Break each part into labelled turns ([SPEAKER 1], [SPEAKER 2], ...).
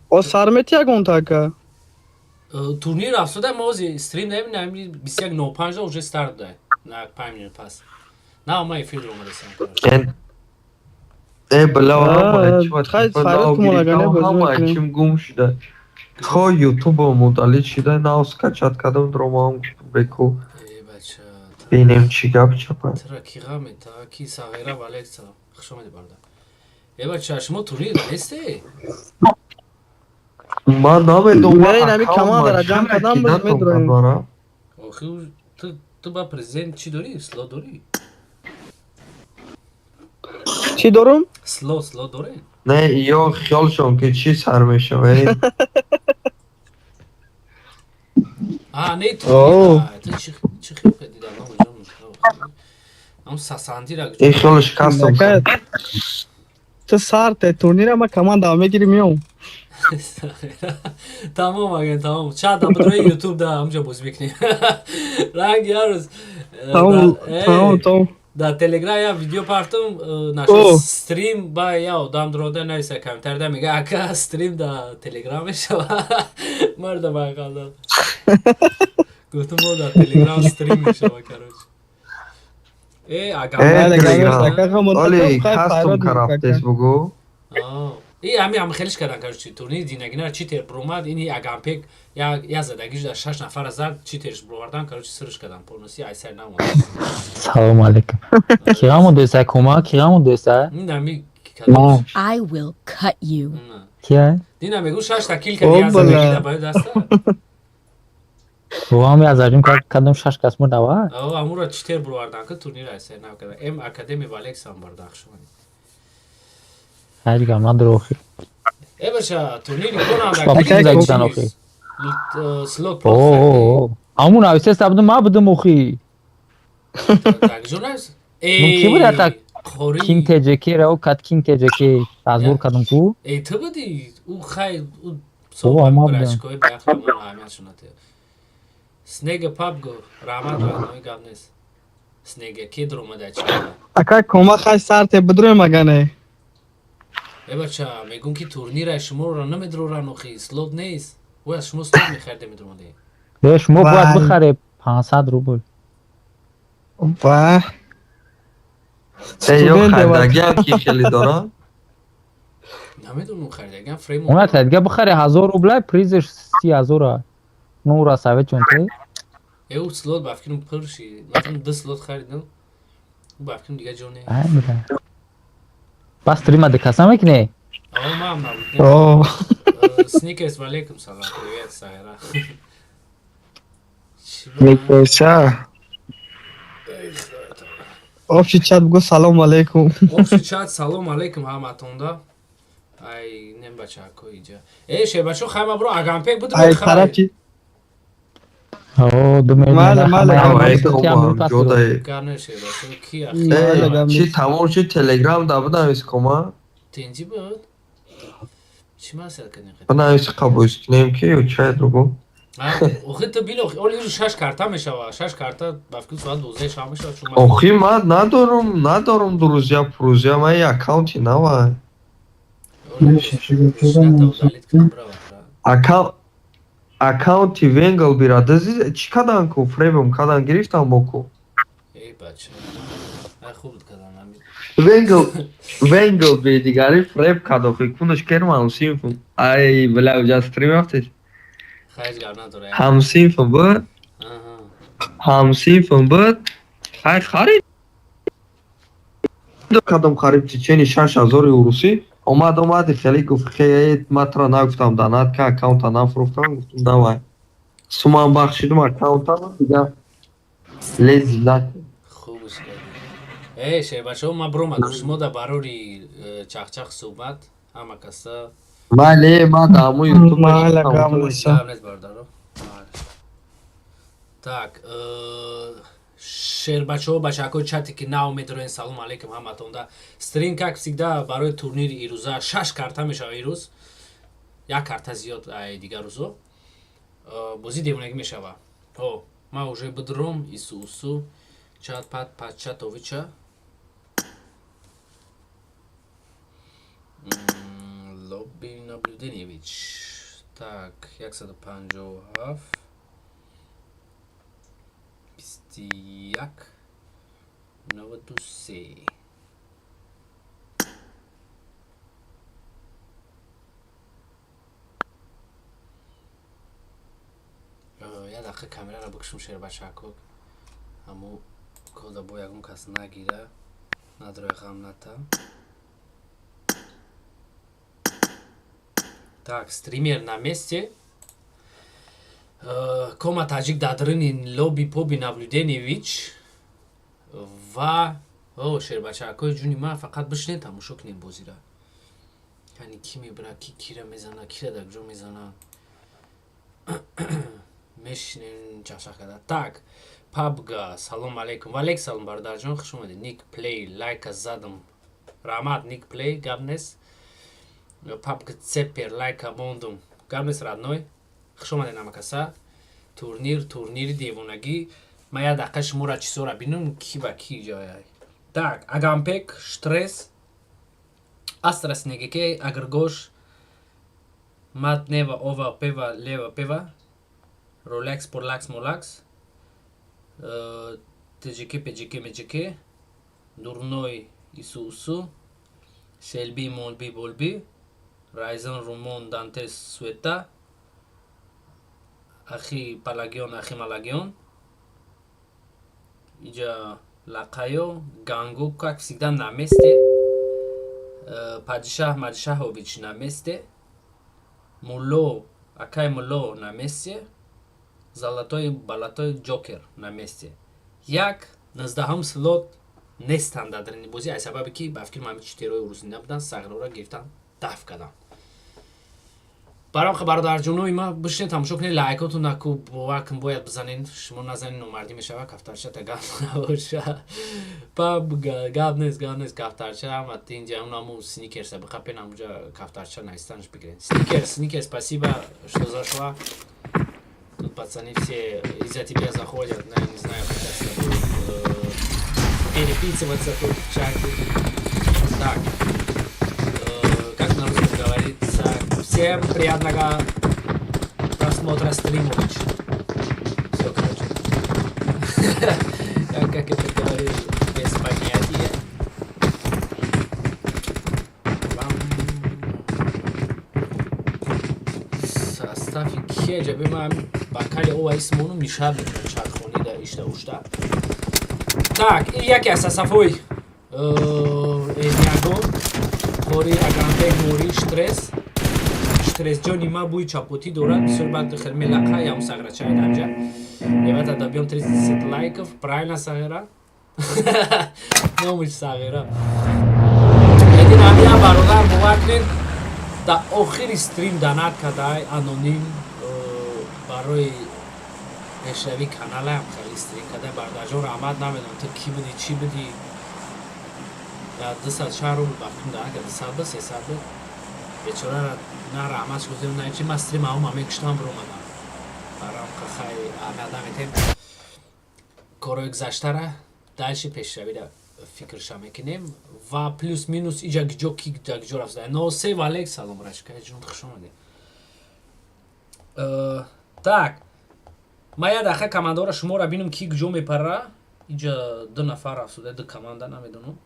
[SPEAKER 1] O Sarmet ягонтака.
[SPEAKER 2] Турнир афсуда мо стрим набинем 21:05 уже старт дает. На 5 минут пас. На ма эфир омадасам короче.
[SPEAKER 3] بلا ҳама чӣ
[SPEAKER 1] Хай
[SPEAKER 3] телефон
[SPEAKER 1] Фарид
[SPEAKER 3] нао
[SPEAKER 1] кумалагане
[SPEAKER 3] гирифтам
[SPEAKER 1] бозӣ
[SPEAKER 3] ҳама
[SPEAKER 1] мекунем.
[SPEAKER 3] чим гум шуда то ютубо мудаллит шуда нао скачат кардам дромаам беку
[SPEAKER 2] бача
[SPEAKER 3] бинем чӣ гап чапа
[SPEAKER 2] тра кига мета ки сағира валекса хушомади барда. Бача шумо турнир несте?
[SPEAKER 3] ман намедонам
[SPEAKER 1] Не, нами команда ҷамъ кардам боз медроем.
[SPEAKER 2] Охи ту ба президент чӣ дорӣ? Слот дорӣ?
[SPEAKER 1] Чӣ дорум?
[SPEAKER 2] Слот дорӣ?
[SPEAKER 3] не ё хиёлшон ки чӣ сар мешавад
[SPEAKER 2] Не турнир ту чӣ хилқе дида намуҷам ам сасандира
[SPEAKER 3] ин хиёл шикастам
[SPEAKER 1] Ту сарте турнира ма команда мегирим ё?
[SPEAKER 2] тамом аген тамом чат абдрои ютуб да ҳамҷо боз мекунем ранг ярӯз
[SPEAKER 1] Тамом.
[SPEAKER 2] да телеграм я видео партум наша стрим ба я одам дрода нависа комментария мега ака стрим да телеграм мешава марда бақалда гуфтум мо да телеграм стрим мешава короче
[SPEAKER 3] оли ҳастум карафтес бугу
[SPEAKER 2] ҳами хелиш кардан короче турнир динагина чӣ тер буромад ини агампек я задагиш да 6 нафара зад чӣ терш буровардан короче сирш кардан полноси айсар намуд
[SPEAKER 4] салом алейкум кираму доста кума кираму доста
[SPEAKER 2] нами
[SPEAKER 5] I will cut you.
[SPEAKER 4] кия
[SPEAKER 2] дина мегу 6 та кил карди я задагида баё даста
[SPEAKER 4] ҳами азарҷум кардам 6 кас мурдава
[SPEAKER 2] амура чӣ тер буровардан ки турнир айсар нав карда м академи валексам бардах шумани
[SPEAKER 4] хайр гаман дурохи
[SPEAKER 2] баша турнири конам
[SPEAKER 4] охи
[SPEAKER 2] слот
[SPEAKER 4] амун авсе сабду ма будум охи
[SPEAKER 2] журналист
[SPEAKER 4] ки буд ата кин теҷеки рао кат кин теҷеки тазбур кардам ку
[SPEAKER 2] ту буди у хай
[SPEAKER 4] амабудам
[SPEAKER 2] снега пабго рамад ной гап нест снега ки дромадачи
[SPEAKER 1] Ака кома хай сарте бидроем агане.
[SPEAKER 2] бача мегум ки турнира шуморо намедроран охи слот нест ва шумо слот мехарде медромаде
[SPEAKER 4] шумо бояд бихаре 500 рубл
[SPEAKER 1] ва
[SPEAKER 3] ё хардагиам ки хеле дорад
[SPEAKER 2] намедонам хардагиам фрейм
[SPEAKER 4] она тадга бихаре 1000 рубла призиш 30000 нура савет чунте
[SPEAKER 2] у слот бафкинум пурши матум 2 слот харидам бафкинум дига ҷоне
[SPEAKER 4] бас трима декаса мекне
[SPEAKER 2] мам сникерс валейкум салом привет сайра
[SPEAKER 1] мекоса общий чат бго салом алейкум
[SPEAKER 2] общий чат салом алейкум ҳаматонда ай нем бача ко иҷа шебачо хайма бро агампек буд
[SPEAKER 1] ай харачи
[SPEAKER 3] чӣ тамом шуд телеграм дабудамис кома
[SPEAKER 2] тинҷи буд чӣ масъал кардем
[SPEAKER 3] банависи қабулш кунем ки ё чай другу
[SPEAKER 2] охи ту бин оли 6 карта мешава 6 карта бафкун соат 12 шам мешава
[SPEAKER 3] охи ман надорум дурузя пурузя ман аккаунти нава аккаунти венгл бирадази чӣ кадан ку фребм кадан гирифтам боку венгл бедигари фреб кадохи кунаш керман синфум ай бля уҷа стримафтеш ҳамсинфум буд хай харид кадом хариб чечени 6000 урусӣ омади хеле гуфт матра нагуфтам данат ка аккаунта нафурӯхтам гуфтум давай сумам бахшидум аккаунта дига лези накард
[SPEAKER 2] шебачо ма бромадам шумо да барори чахчах суҳбат ҳама каса
[SPEAKER 3] мале ма даму ютуб
[SPEAKER 2] так шербачаҳо бачаҳакои чате ки нав медорен салом алейкум ҳаматонда стрим как всегда барои турнири ирӯза 6 карта мешава ирӯз як карта зиёд дигар рӯзо бозӣ девонагӣ мешава ман уже бидром исусу чат патча товича Lobby Nablюденiyevich. Так, 157. 21. 93. یه دقیقه کامera رو بکشم شیر بچه کک همو кода бо ягон кас нагира надрои ғамната. Так, стример на месте. Кома таҷик дадрини лоби поби Наблюденiyevich ва шербачакои ҷуни ман фақат бишнед тамошо кунем бозира. Яъни ки мебира, ки кира мезана, кира дагҷо мезана. Мешинем чашақ када. Так, PUBG, салом алейкум. Ва алейкум салом бародарҷон, хуш омадед. Ник плей, лайка задам. Раҳмат, ник плей, гап нест. PUBG цепер, лайка мондум. Гап нест радной. Хуш омадед намакаса. Турнири девонагӣ. Ман як дақиқа шуморо чизора бинам ки ба ки ҷояй. Так, Агампек, Штрес, Астрас Негеке, Агргош, Мат Нева, Ова, Пева, Лева, Пева, Ролекс, Порлакс, Молакс, ТЖК, ПЖК, МЖК, Дурной, Исусу, Шелби, Молби, Болби, Райзен, Румон, Дантес, Суета, Ахи Палагион, Ахи Малагион, Иджа Лакайо, Гангу, как всегда на месте, Падишах, Мадишахович на месте, Муло, Акай Муло на месте, Золотой Балатой Джокер на месте. Як 19 слот нестан дадрини бозӣ аз сабаби ки ба фикри ман читерои урӯзӣ набудан сағраро гирифтан даф кардам. барам бародарҷонои ман бишинед тамошо кунед, лайкоту наку боваркн бояд бизанед, шумо назанед номардӣ мешава кафтарчата гап набоша. PUBG гап нест кафтарча ҳамат инҷа унаму сникерса бихапен ҳамуҷа кафтарча наистанш бигирен. Сникер, спасибо, что зашла. Тут пацаны все из-за тебя заходят, не знаю, хотят с тобой переписываться тут в чате. Так, как на русском говорится, всем приятного просмотра стримович. Все, короче. Как это говоришь, без понятия. Состави кеджа бимам бакали ова исмону мишаб чархонида ишта ушта. Так, и яке аз сафои эняго хори Агампек мори штрес ҷони ма бӯи чапотӣ дорад, бисёр бад хел мелақа ям сағрачаи дамҷа. Девата дабиём 30 лайков, правильно сағира? Номиш сағира. Эдин ҳамия бародар бовар кунед, да охири стрим донат кадай аноним барои пешравӣ каналаам хеле стрим кадай бародарҷон раҳмат намедонам ту ки будӣ чӣ будӣ. 200 шаҳру бахтум дана карда 100 300 бечора на раҳматш гуфтем на чи ман стрим ҳама мекуштам биромадам. Барам хай аҳамият наметем. Корои гузаштара дальше пешравида фикрша мекунем ва плюс минус иҷа гиҷо ки гиҷо рафта. Носев алек салом рашкай ҷон хуш омадед. Так, ман як дақиқа командора шуморо бинам ки гиҷо мепара. Иҷа 2 нафар рафсуда, 2 команда намедонам.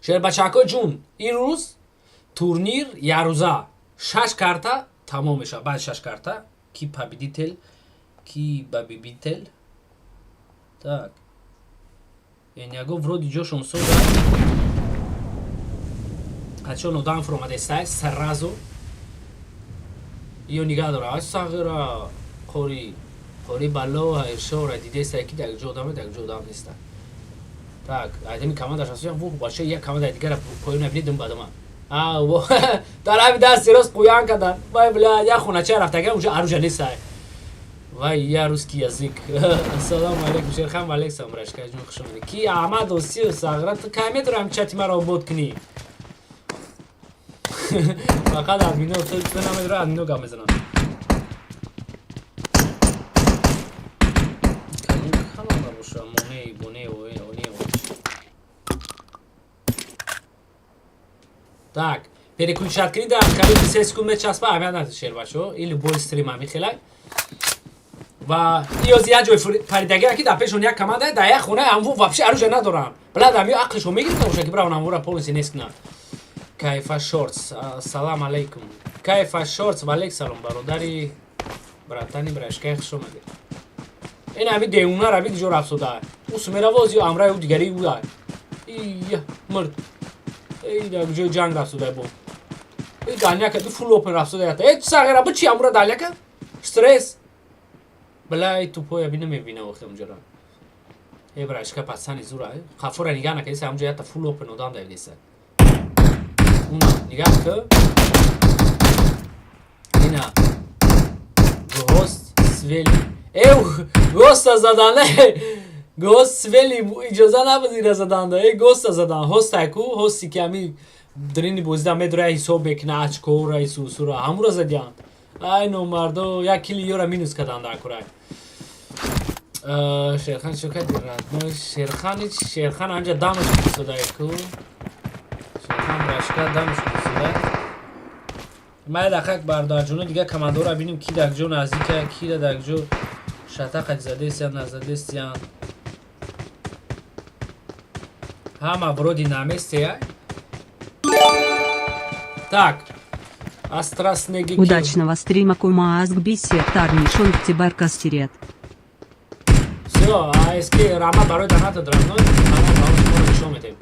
[SPEAKER 2] Шербачакои ҷун, ин рӯз турнир якрӯза 6 карта тамом мешавад. Баъди 6 карта ки победител, ки бабибител. Так. Эняго вроде ҷошон сода. Ҳачон одам фуромадестай сразу. Ё нигаҳ дора. Ай сағира қори бало иршора дидестай ки даг ҷо одаме даг ҷо одам неста. Так, айдами команда шасоя ву бача як команда дигара поёна бинидам бадама. во тарафи дасти рост қуян кадан. Вай бля, як хунача рафтаган уҷа аружа нестай. Вай я русский язык. Ассаламу алейкум шерхан ва алейкум салом рашка ҷон хуш омадед. Ки Аҳмад Оси сағра ту кай метавонам чати маро обод кунӣ. Фақат админо ту намедонам админо гап мезанам. Халон набоша монеи бонеи онеи. Так. переключаткари да кариб 3 секунд мечаспа аҳамият надорад шербачо ин любой стрима мехелай ва иёз як ҷой паридагия ки дар пешон як команда дар як хона амву вообще оружие надорам билад амиё ақлишо мегирифта боша ки бравон амвура полиси нест кунад кайфа шортс ассалому алайкум кайфа шортс ва алейк салом бародари братани брашкай хуш омадед ин ами деуна рави диҷор афсода ӯ сумеравоз ё амраи ӯ дигари ӯ ай ия мурд эй дар ҷои ҷанг рафсода бо эй далняка ду фул опен рафсода ята эй сағира бу чи амура далняка стресс бля эй тупоя би намебина вақте унҷора эй брашка пасани зура хафора нигаҳ нака иса амҷо ята фул опен одам давидиса уна нигаҳ ки ина гост свели эй госта задане гост свели иҷоза напазира заданда эй госта задан ҳостайку ҳости ки ами дрини бозида медора ҳисоб мекуна очкора исусура ҳамура задиянд ай номардо як кили ёра минус карданд дар курай шерхан чӯка дирадно шерхан анҷа дамаш кисодаку шерхан брашка дамаш кисода май дақак бардарҷоно дига командора бинем ки дакҷо наздика ки дакҷо шатақак задестиян назадестиян ҳама вроди наместея так астраснеги
[SPEAKER 6] Удачного стрима Кумаазг Биссер Нишон Ктибар Кастерет.
[SPEAKER 2] Всё, а эски рама барои доната дорам, нишон медем.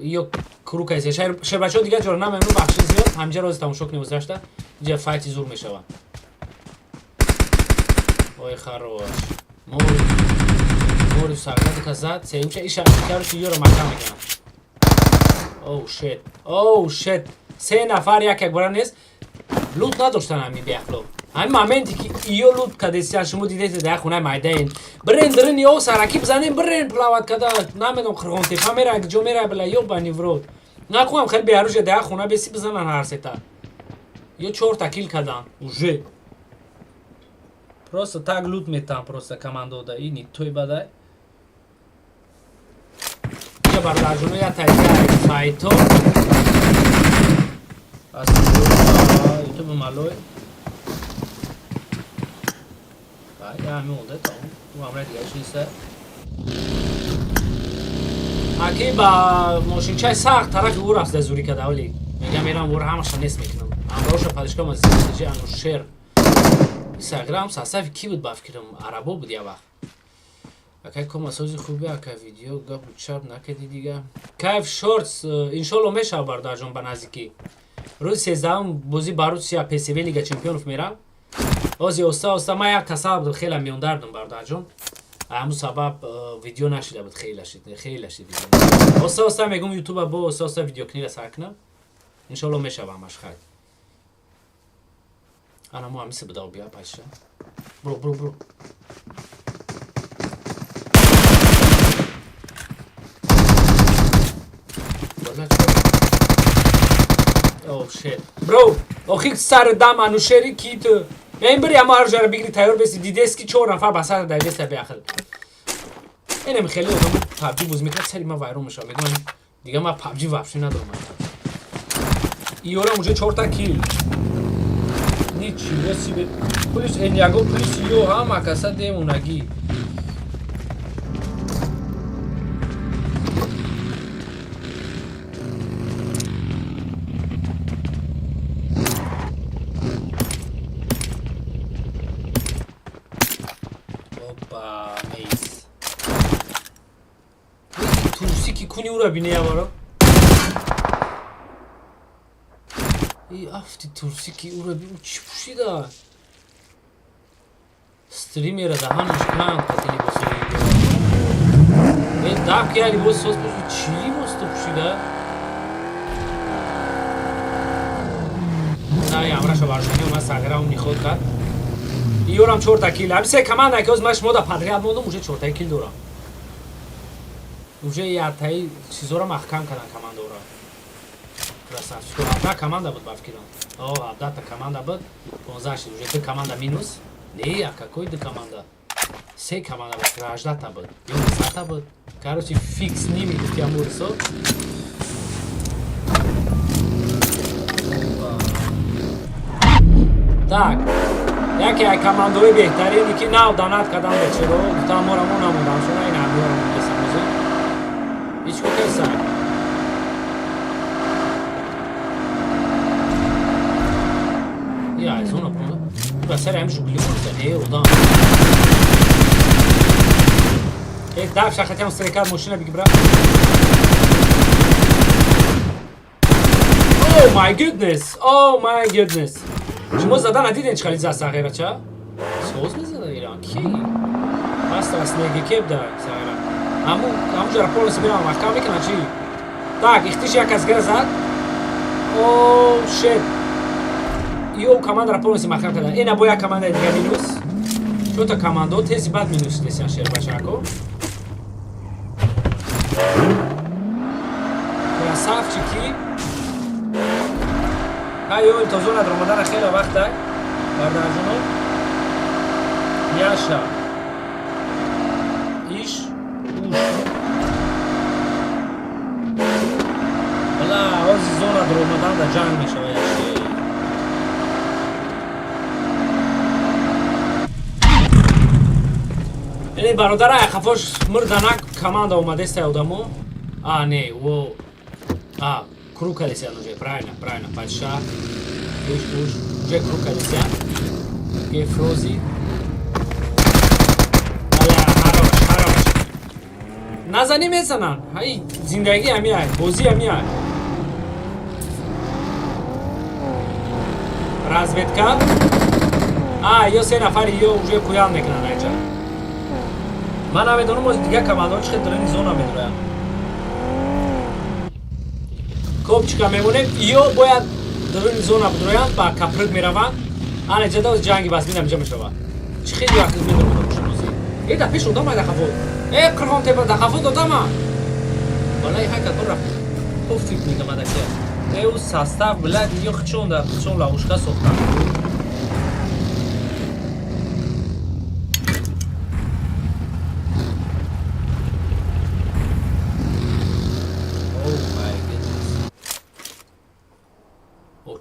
[SPEAKER 2] Ё крука изе шербачо дига ҷора намемну бахши зиёд ҳамҷа рози тамошо кунем гузашта ҷа файти зур мешавад. Ой харош. Мори саркади казад сеимча иша каруши ёра макам мегирам. Оу шет. 3 нафар як бора нест. Лут надоштан ҳамин беахлоқ. ҳамин моменте ки иё лут кадесиян шумо дидед дар хонаи майдаин. Бирен дирин ё сараки бизанем бирен плават када намедонам қирғонтепа мера ҷо мера била ё ба неврот. Накунам хеле беоружие дар хона беси бизанан ҳар сета. Ё 4 та кил кадан уже. Просто так лут метам просто командода ини той бадай. Я бардарҷоно я тайя файто. Ютуб малой. Я ҳамин олда таом. У амра дигараш неста. Аки ба мошинчаи сахт тарафи ӯ рафта зурӣ када вале мегам мерам ӯро ҳамаша нест мекунам. Амроша падишка мазиҷи анушер. Instagram сасафи ки буд ба фикрам арабо буд я вақт. Акай комасози хуби акай видео гап чап накади дига. Кайф шортс иншолло мешава бародарҷон ба наздикӣ. Рӯзи 13 бозӣ ба Русия ПСВ Лига Чемпионов мерам. Ози оста ман як тасаввур хеле меондардам бародарҷон. ҳамун сабаб видео нашида буд хеле шид видео. Оста мегум ютуба бо оста видеокнига сар кунам. Иншолло мешава ҳамаш хайр. Ана мо ҳамиса буда бия паша. Бро. Oh shit. Bro, охир сар дам анушери кит. Мен бир ям аржара бигри тайёр беси дидес ки 4 нафар ба сар дависта беахил. Энем хеле одам PUBG боз мекард сари ма вайрон мешав. Мегӯям дига ма PUBG вообще надорам. Иёрам уже 4 та кил. Ничего себе. Плюс эньяго плюс ё ҳама каса демонаги. Куни ура бине яваро. И афти турси ки ура би чи пушида. Стримера да ҳамаш кан катили босари. Дак яли бос сос чи бос то пушида. На ямраша баршани ма саграм миход кад. Иёрам 4 та кил. Абисе команда ки оз маш мода подряд модам уже 4 та кил дорам. Уже ятай чизора маҳкам кардан командора. Красавчик. Одна команда буд ба фикрам. Одна команда буд. 15 шид. Уже 2 команда минус. Не, а какой 2 команда? 3 команда буд. 18 буд. 11 буд. Короче, фикс ними гуфти амурисо. Так. Яке ай командои беҳтарини ки нав данат кадам бечеро гуфтам мораму намудам шуна ин амиёрам бесамози ҳеч кукеса я зона пронда басари ҳамишу глиёрса удам дав шахатям стрекад мошина бигибра Oh my goodness! Oh my goodness! شما زدن ندیدین چه خیلی زست غیره چه؟ سوز میزده ایران کی؟ هست از نگه کب ده سغیره همون جرا پولس بیرم محکم میکنن چی؟ tak اختیش یک از گره زد اوه شت یو کماند را پولس محکم کرده اینه با یک کماند دیگه مینوس چون تا کماندو تیزی بعد مینوس دیسیان شیر باشه اکو صاف چی کی؟ های این تا زونه در اومدن خیلی وقت ده بردن جونو یاشا ایش اوش بلا آز زونه در اومدن در جنگ میشه یاشی اینی برادر خفاش مردنک کمانده اومده است اودمو نه و круг лисян уже, правильно, подша, уже круг лисян, гефрози, хорош, назани мезанан, ҳай, зиндаги ҳамиай, бозӣ ҳамиай, разведка, ё се нафари, ё уже пӯян мекунан айҷа, ман намедонам оз дига командон чӣ хел дар ин зона медураям, копчика мемонем ё бояд даруни зона будроянд ба каприк мераванд ана ҷада ҷанги бас минам ҷа мешавад чӣ хели вақт медорам шунози да пеш одама дахафо қирғон теба дахафо додама балаи ҳайка тора пофик мегамадаке у состав блад ё хчон да хчон лавушка сохтам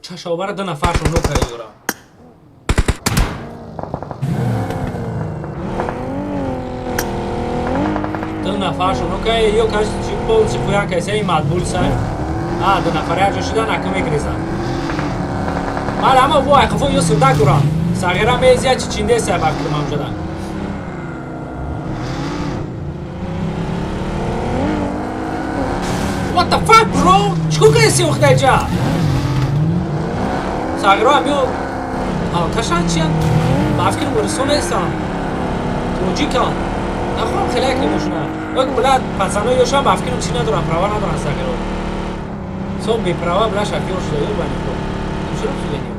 [SPEAKER 2] чашовара ду нафаршон нукаи юра ду нафаршон нукаи ё каши полчи пӯян кайсаи матбулсай ду нафари ҳаҷо шуда наку мегирезан бала ама вой хафо ё сурдак дурам сағира мезия чи чиндесай бакирмам шуда what the fuck bro чику кайси ухтайҷа сағиро ҳамё кашан чиян бафкиру рисона ҳестан тоҷикан нахоҳам хеле як немошина ёк билад пацано ёшам бафкиру чӣ надорам права надорам сағиро со беправа била шафиёр шуда ё банико чиро сулениё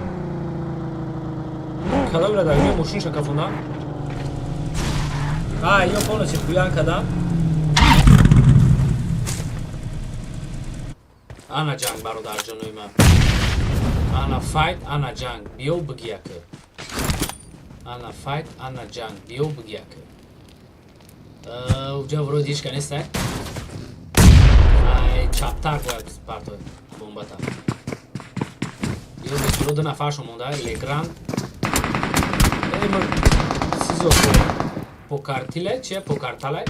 [SPEAKER 2] када билад ҳамё мошин шакафона ё полоси пӯян кадам ана ҷанг бародарҷонои ман ана файт ана ҷанг биё бигияка ана файт ана ҷанг биё бигияка уҷа вроди ҳичка нестай чаптар бояд парто бомбата биё бисуро ду нафаршон монда легранд сизо покартиле чия покарталай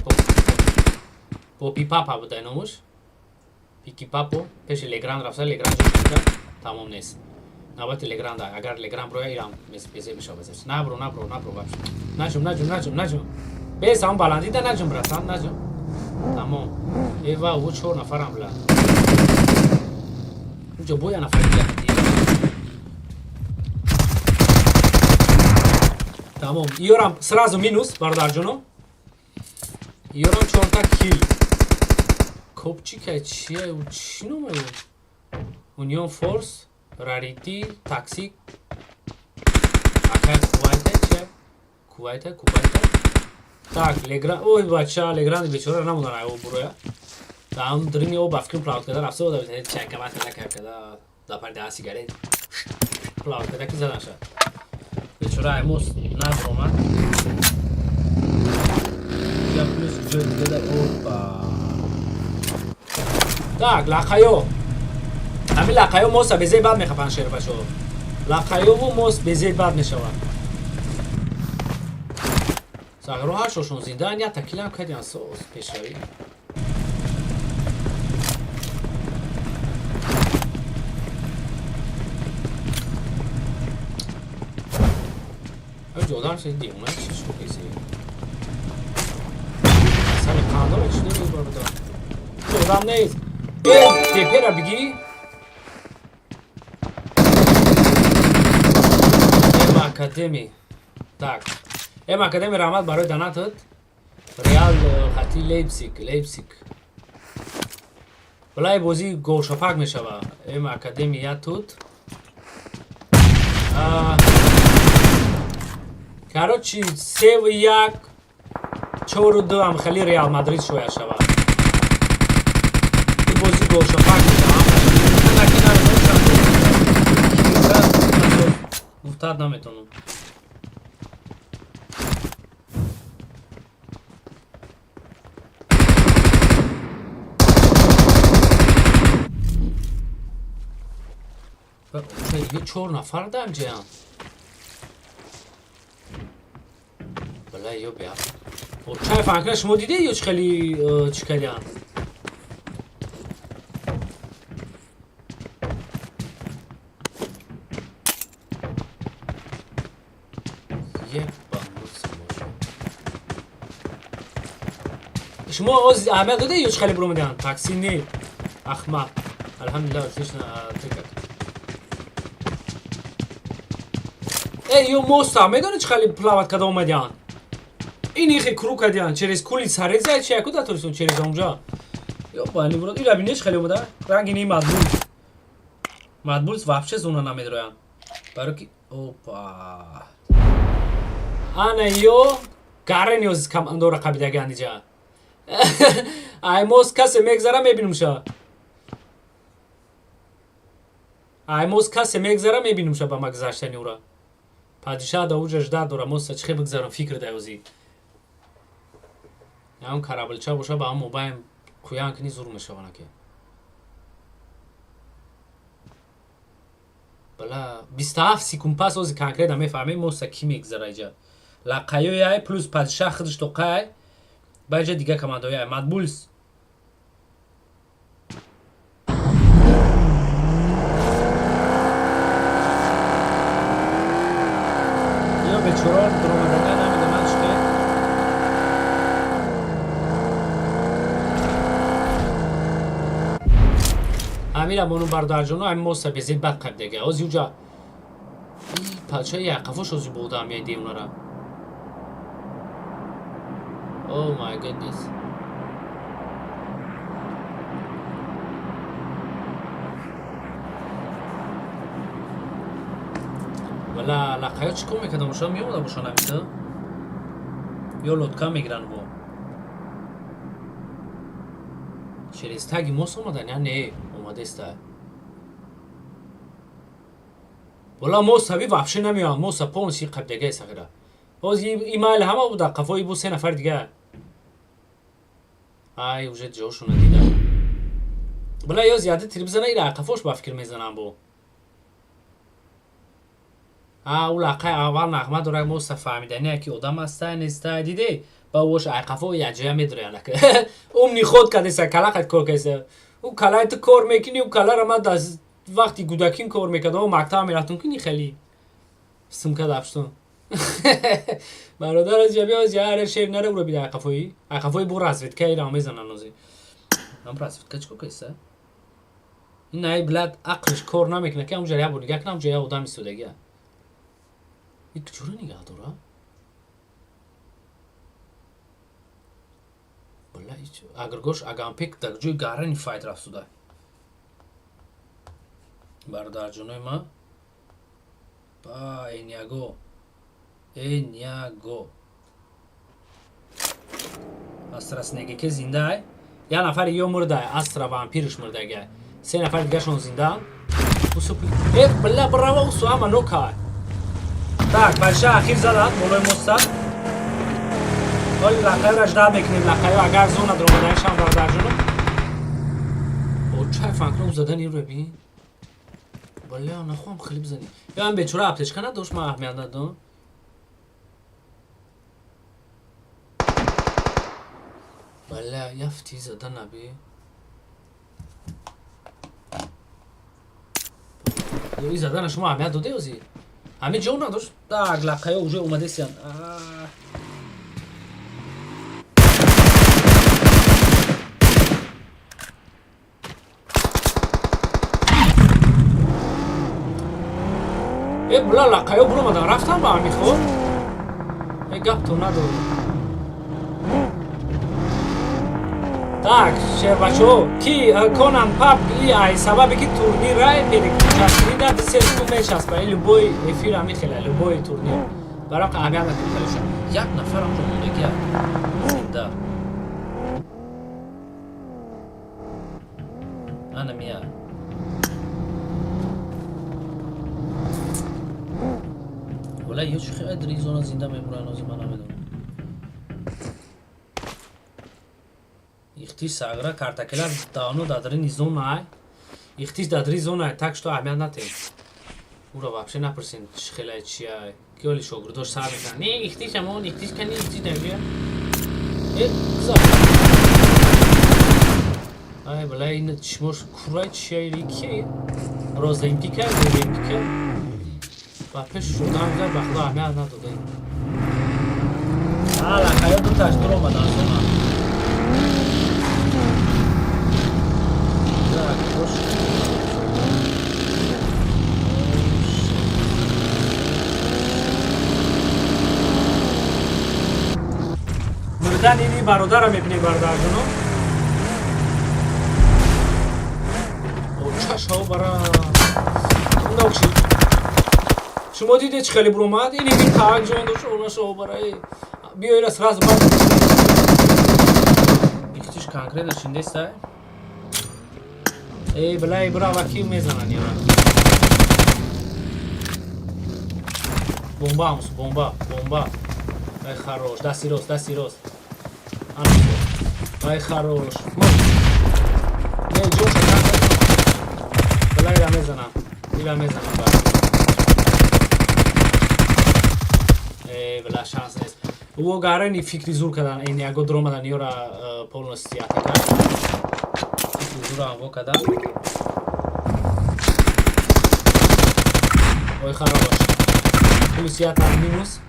[SPEAKER 2] попипапа будай номуш пикипапо пеши легранд рафта легранд ҷока тамом нест навбати легранда агар легранд броя ирам безе мешавад набро наҷум бес ҳам баландида наҷум брасан наҷум тамом эва у чор нафарам била уҷо боя нафари тамом иёрам сразу минус бародарҷоно иёрам чорта кил копчика чия чӣ номай Union Force, Rarity, Taxi, Kuwaita. Так, Legrand, ой, бача, Legrand бечора намудан ай буроя. Там дрини о бафкин плаут када рафса ода битаҳед чайкамат када да парда сигарет. Плаут када ки задан шад. Бечора ай мос надромад. Я плюс ҷой када опа. Так, лақайо. ҳамин лақайо моса безаи бад мехапан шербашо лақайо ву мос безед бад мешавад сағро ҳашошон зиндаан я такилам кадиан соос пешавӣ ҷодан шуд диёна чӣ шуд киси асали қандор чӣ дори барода ҷодан нест депера бигӣ академи так академи раҳмат барои донатат реал хати лейпсик балай бозӣ голшапак мешава академи я тут короче 3-1 4-2 ам хеле реал мадрид шояд шавад ин бозӣ голшапак мешава гуфтад наметонам دیگه 4 نفر دارم جیان بله یا بیا چای فانکر شما دیده یا خیلی چی کردیم شما از عمل داده یا خیلی برو میدن تاکسی نی احمد الحمدلله ازش تکت یو موستا میدونی چه خیلی پلاوت کده اومدیان این خیلی کرو کدیان چریز کلی سری زاید چه اکو داتورسون چریز اونجا یا بانی برو این لبینش خیلی اومده رنگی نی مدبولز وابشه زونه نمیدرویان برای که اوپا آنه یو گارن یوز کم اندور قبیده گندی جا ای موس کسی میگذاره میبینم شا ای موس کسی میگذاره میبینم شا با مگذاشتنی اورا پادشاه دا اوجش داد دورا موسا چخی بگذارم فکر دایوزی یا اون کرابلچه باشه با هم موبایم کویان کنی زور میشه وانه که بلا 27 سیکون پاس اوزی کنکره دا میفهمه موسا کی میگذاره ایجا لقایوی های پلوس پادشاه خودش توقعه با اینجا دیگه کماندوی های مدبولز به چرار درآمدن نمیده من چه امیرم اونو بردارجونو هم موسا بزید بد قبل دیگه از یوجا پادشاه یقفوش از بوده هم یه دی اونا را او مای گودنس ولی لقایات چی کن میکردم باشم میامده باشن همیده یا لطکا میگرن با چریز تاگی موس اومدن یا نه اومده است ولی موس همی وفشه نمیان موس پونسی قبل دیگه سخیره باز ایمایل همه بوده قفایی بود 3 نفر دیگه ای اوجه جوشونه دیده ولی یا زیاده تریب زنه ایره قفاش با فکر میزنم با او لقای اول نغمه داره موسا فهمیدنیه که آدم هسته نیسته دیده با وش عقفه و یجیه میدره لکه امنی خود کدیسه کلا قد کار کیسه او کلای تو کار میکنی او کلا را من از وقتی گودکین کار میکرد و مکتب میرفتون کنی خیلی سمکه دفشتون برادر از جبی از یه شیر نره برو بیده عقفه برو رزوید که ایران میزنن نوزی هم رزوید که چکو کیسه این نهی بلد عقلش کار نمیکنه که اونجا رو نگه کنم جایی آدمی سودگیه این کجوره نگاه داره؟ بله ایچ اگر گوش اگم پیک در جوی گارنی فایت رفت سوده برادر جنوی ما با اینیاگو استرس نگه که زنده های یه نفر یه مرده استرا وامپیرش مرده گه 3 نفر دیگه شون زنده بله براو اوسو اما نوکه так паша ахир задад болои мустад оли лақайро ажда мекунем лақайро агар зона дромаданшам бародарҷоно о чай фанкро узадан ин рӯ бин بله نخوام خیلی بزنی یا من بیچاره اپتشکا نداشت من اهمیت ندادم بله یفتی زدن نبی این زدن شما اهمیت داده یازی همه جا نداشت در لقه اوجه اومده سیان بلا لقه ها برو مدن رفتم با هم میخور گپ تو ندارم Так, шербачо, ки конан пап и ай сабаби ки турнир рай перекчасли да десерту мешаст ба любой эфир ами хела любой турнир барам аҳамият накунда як нафарам ҷо мондаги зинда ана мия валай ё чӣ қадри зона зинда мемуран ҳозир ман намедонам ихтиш сагра картакела давно дадри зона ихтиш дадри зона так что аҳамият натем ура вообще напрсин хелай чия киоли шогирдош сар мекунад не ихтиш амон ихтиш кани ихтиш нагия кза ай балай ин чмош курай чиари ки роземпика роземпика ва пеш шудан зар ба худо аҳамият надодем ала кая ду таштуро мадан зона мурдан ини бародара мебини бародарҷоно чашао бара наукши шумо диде чӣ хеле буромад ин ини так ҷон дош онашао бара биёира сразу ба ихтиш конкретно шиндеста блай браво ки мезанан ёра бомба амус бомба бомба ай хорош дасти рост ай хорош не ҷоша блай ира мезанам ба бла шанс нест ӯ гарани фикри зур кардан ин яго дромадан ёра полностью атака фикри зура ҳаво кардан ой хорош плюсиятан минус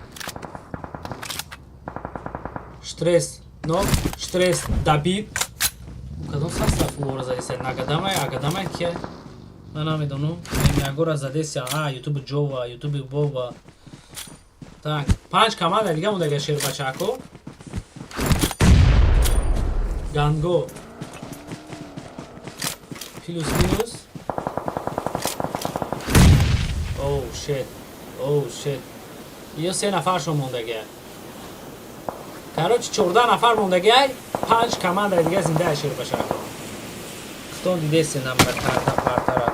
[SPEAKER 2] штресс но штресс дабид кадом састаф ӯро задеся нагадамай ки ман намедонам ягора задеся ютуби ҷова ютуби бова так 5 команда дига мондаги шербачако ганго плюс минус оу шет ё 3 нафаршон мондагиа короче 14 нафар мондагиай 5 команда дига зиндаи шербачако хтон дидеси намра карта партара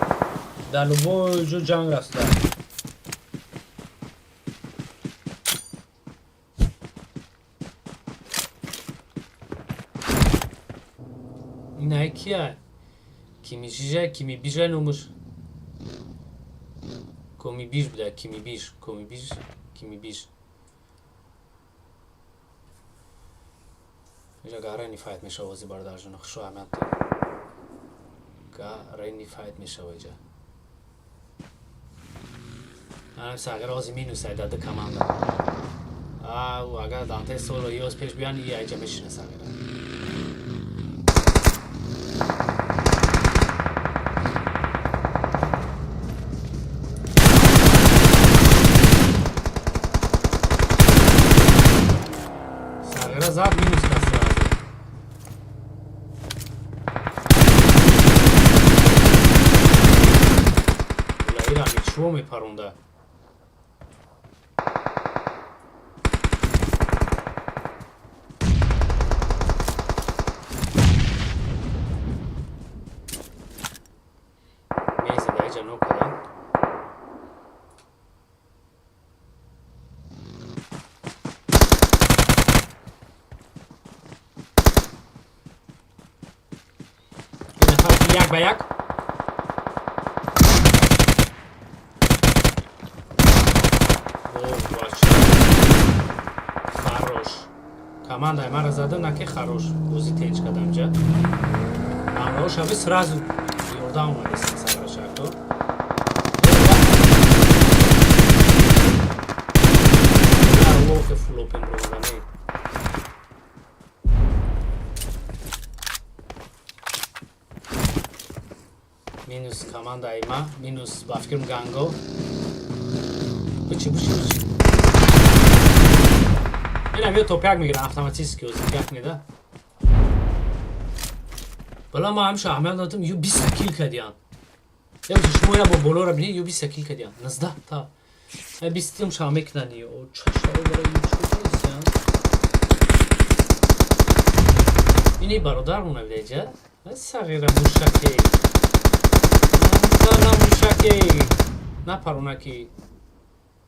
[SPEAKER 2] дар любой ҷо ҷанг раста инай кия кими бижа номуш коми биш буда кими биш инҷа гарайни файт мешава ози бародарҷона хушо аҳамият гарайни файт мешава инҷа анамса агар ози минусай даду команда агар дантаи соло ёз пеш биён и айҷа мешинаса агара зад минус каст ира чиво мепаронда мезида иҷа нокада як ба як Хорош. Команда мара зада наки хорош. Бози теж каданҷа. Амро шаби сразу ёрдам омади сарашако. Локе фулопен ромадане. Минус команда айма, минус бафкирм ганго. Бучи. Инам ё топяк мегирам автоматически ӯзигак неда. Бала ма ҳамеша амал додам ё 20 кил кардиян. Як шумо я бо болора бинед ё 20 кил кардиян. 19 та. 20 шам мекунан ё чашаро бара ё чӯкайсан. Ини бародар мона видеҷа. Сағира мушаке. Сана мушаке. Напаронаки.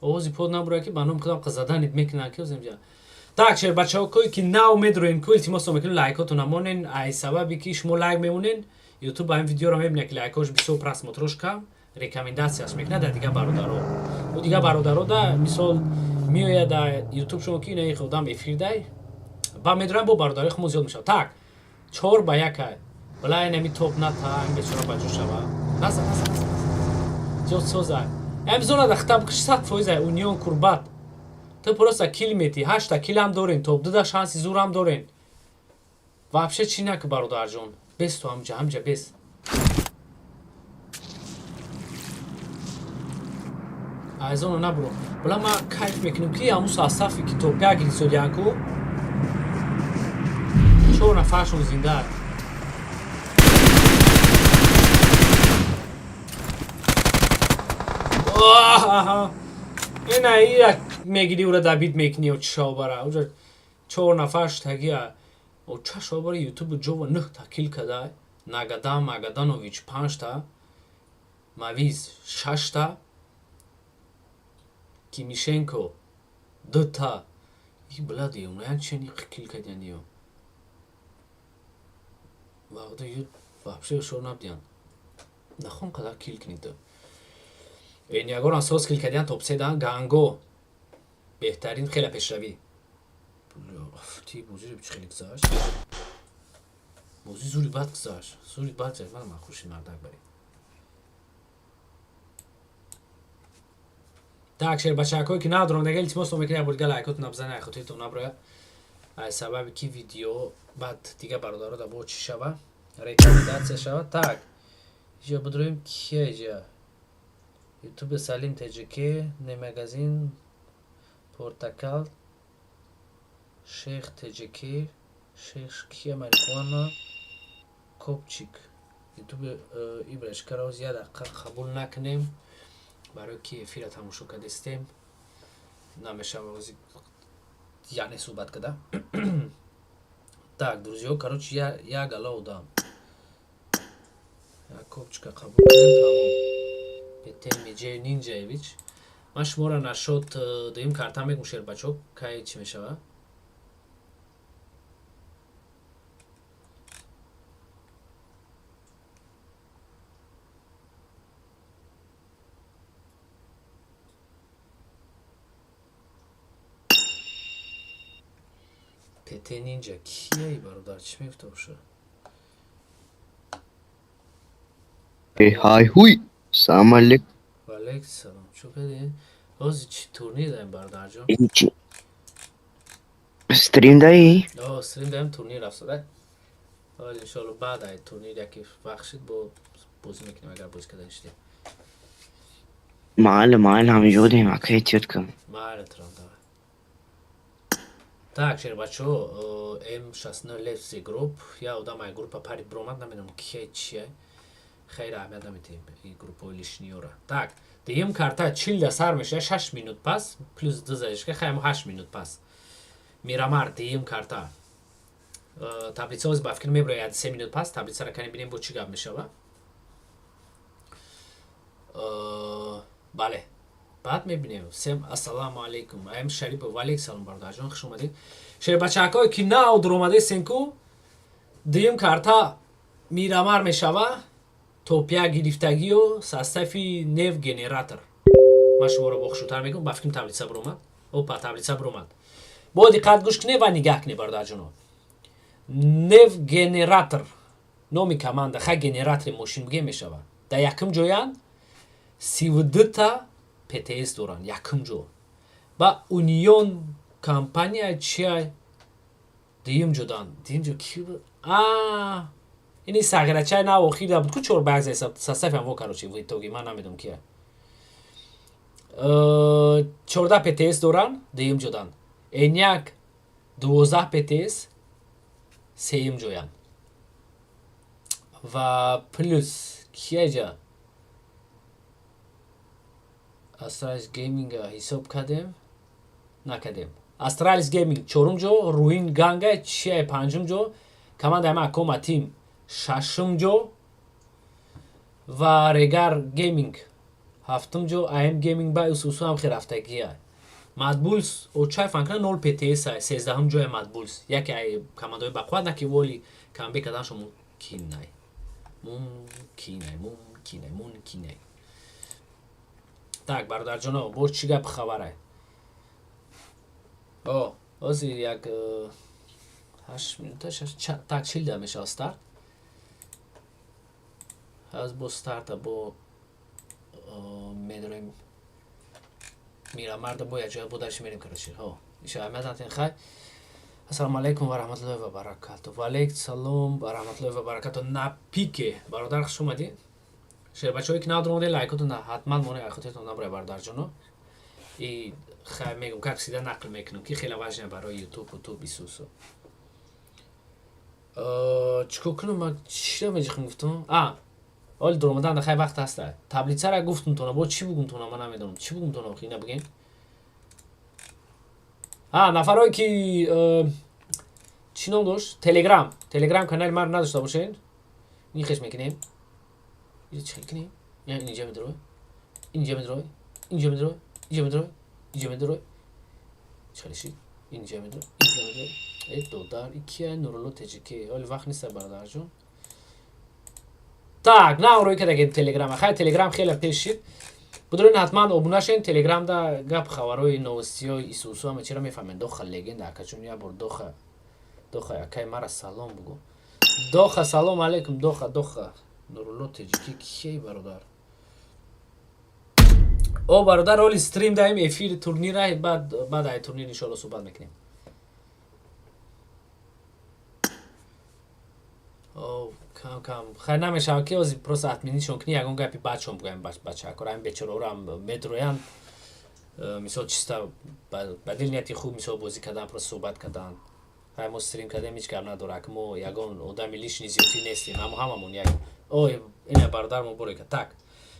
[SPEAKER 2] Овози под набура ки баном кадам қазаданит мекунан ки ӯзимҷа. Так шер бачаҳо кои ки наумед роен ку илтимосо мекунем лайкоту намонен ай сабаби ки шумо лайк мемонен ютуб ба ин видеоро мебинад ки лайкош бисёр просмотрош кам рекомендатсияш мекунад дар дигар бародаро ӯ дигар бародаро да мисол меояд дар ютуб шумо ки ина ходам эфирдай ба медорам бо бародари хумо зиёд мешавад так 4 ба 1 балай нами топ ната ин бечора баҷо шава наза зиёд соза эмзона да хитаб киш 100% унион курбат تو просто کیل میتی 8 کیل هم دارین توپ 2 شانسی زور هم دارین вообще چی نک برادر جون بس تو همجا بس айзоно набро бала ма кайф мекунем ки ҳамун сафи ки топя гирисодиянку 4 нафаршон зинда ина ия мегири ура дабид мекунӣ ё чишобара уҷа 4 нафарш тагия о чашобара ютубу ҷова 9 та кил кадай Нагаданович 5 та Мавиз 6 та Кимишенко 2 та и блади унаян чени кил кадян ё вағда ё вообще шо набдиян нахон қадар кил книда ин ягон асос кил кадян топ 3 дан ганго بهترین خیلی پیشروی تی بازی رو خیلی گذاشت بازی زوری بد گذاشت زوری بد جای من خوشی مردک بری так шер бачакҳое ки надоранд агар илтимос мекунед бурга лайкотун набзанед ай хотиртон наброяд ай сабаби ки видео баъд дига бародаро да бо чӣ шава рекомендатсия шава так ҷа бидроем кия ҷа ютубе салим теҷике не магазин Портакал, Шейх Теджики, Шейх Кия Марихуана, Копчик. Ютуб ибрашкаро зияда қабул накунем, барои ки эфира тамошо кардистем. Намешава ози яъне суҳбат када. Так, друзьё, короче, як алоу дам. Як копчика қабул кунем, тамом. Петен Меджей Нинҷаевич. من شما را نشد دیم کارتا میگم شیر بچو که چی میشه پتین اینجا کیه ای برادر چی میفته باشه
[SPEAKER 7] های هوی سلام علیکم
[SPEAKER 2] و علیکم سلام چو کدی بازی چی تورنیر داریم برادر جان
[SPEAKER 7] استریم دایی؟
[SPEAKER 2] استریم داریم تورنیر افتاده ولی انشالله بعد ای تورنیر یکی وقت شد با بازی میکنیم اگر بازی کردن شدیم
[SPEAKER 7] معلم همینجور دیم اکه ایتیوت کن
[SPEAKER 2] معلم Так, шер бачо, М60 левси групп, я удамай группа пари бромад, намедам ки чия. Хейр аҳамият намедем ин группаи лишниёра. Так, дигим карта 40 сар меша 6 минут пас, плюс 2 заишка хаям 8 минут пас. Мирамар дигим карта. Таблицаоз ба фикр меброяд 3 минут пас, таблицара кани бинем бо чӣ гап мешава. Бале. بعد میبینیم سم السلام علیکم ام شریف و علیک سلام برادر جان خوش اومدید شیر بچه‌ها کی نه درآمده سنکو دیم کارتا میرامار میشوه توپیا گرفتگی و ساستفی نیو گنراتور ман шуморо бохушутар мегӯям ба фикрам таблица биромад опа таблица биромад бо диққат гӯш кине ва нигаҳ кине бародарҷоно нев генератор номи команда ха генератори мошин бигем мешавад дар якум ҷоян 32 ПТС доранд якум ҷо ба унион компания чия дуюм ҷодан дуюм ҷо ки ини сағирачаи нав охира буд ку 4 состав ҳам во короче в итоги ман намедонам кия 14 ПТС доранд дуюм ҷодан эняк 12 ПТС сеюм ҷоян ва плюс кияҷа Astralis Gaming ҳисоб кардем накардем Astralis Gaming 4 ҷо Ruin Ganga чия 5 ҷо командаи ман Кома Team 6 ҷо ва Regar Gaming 7 ҷо AM Gaming ба усусу ҳам хел рафтагия Madbuls очай фанкна 0 ПТС 13 ҷоя Madbuls яке ай командаи бақувват наки воли камбек карданшо мумкинай так бародарҷоно бош чӣ гап хабарай ҳозир як 8 минута так 40 да мешавад старт ҳаз бо старта бо медорем мирамарда бо якҷоя бо дарши мерем карашир иша аҳамият натен хай ассалому алайкум ва раҳматуллоҳи ва баракату ва алейкум салом ва раҳматуллоҳи ва баракату на пике бародар хуш омадӣ шербачаҳое ки навдор омадед лайкотон ҳатман моне ахотиятон набурай бародарҷоно и хай мегум как сида нақл мекунам ки хеле важне барои ютуб исусу чикор кунам ман чира меҷихм гуфтам оли дуромадан хай вақт ҳаста таблицара гуфтумтона бо чӣ бугумтона ман намедонам чӣ бугумтона ина бигем нафарое ки чӣ ном дошт телеграм канали маро надошта бошед ин хеш мекунем чӣ кунем инҷа медрой инҷа медрой инҷа медрой инҷа медрой инҷа медрой чалиши инҷа медрой инҷа медрой додар икия нурулло теҷики оли вақт неста бародарҷон так наврӯй кардагем телеграма хай телеграм хеле пеш шид будорин ҳатман обуна шен телеграмда гап хабарои новостиҳои исусу ҳама чира мефаҳмед доха легенда акачун я бор доха акай мара салом бугу доха салом алейкум доха нурулло теҷики кие бародар бародар оли стрим даем эфири турнира баъд ай турнир иншоалло суҳбат мекунем кам хай намешавад ки ҳозир просто админишон кунӣ ягон гапи бачаҳом бигӯям бачаҳакор ҳамин бечораҳоро медроянд мисол чиста ба дил нияти хуб мисол бозӣ кардан просто суҳбат кардан хай мо стрим кардем ҳеҷ гап надорад ки мо ягон одами лишни зиёдӣ нестем ҳамамон як ина бародар мо борека так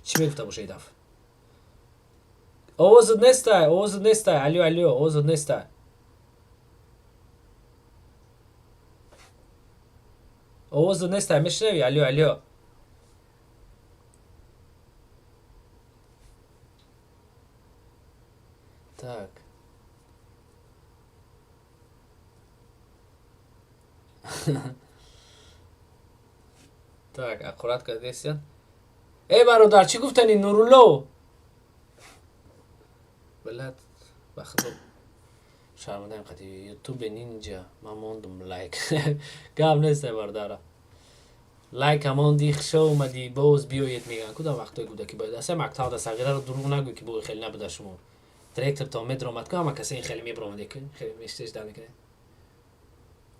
[SPEAKER 2] чӣ мегуфта боша идаф овозат нестай алё овозат нестай овозат нестай мешунавӣ алё так так ақурат кардесиян бародар чӣ гуфтани нурулло балад ба худо шармандаем қати ютубе нинҷа ман мондум лайк гап нестай бародара лайк амонди хушо омадӣ боз биёед мегӯянд кудам вақтҳои кӯдаки бояд аса мактабда сағираро дурӯғ нагӯй ки бои хеле набуда шумо директортон медиромад ку ҳама касе ин хеле мебиромаде ки хеле мештеш дар мекунед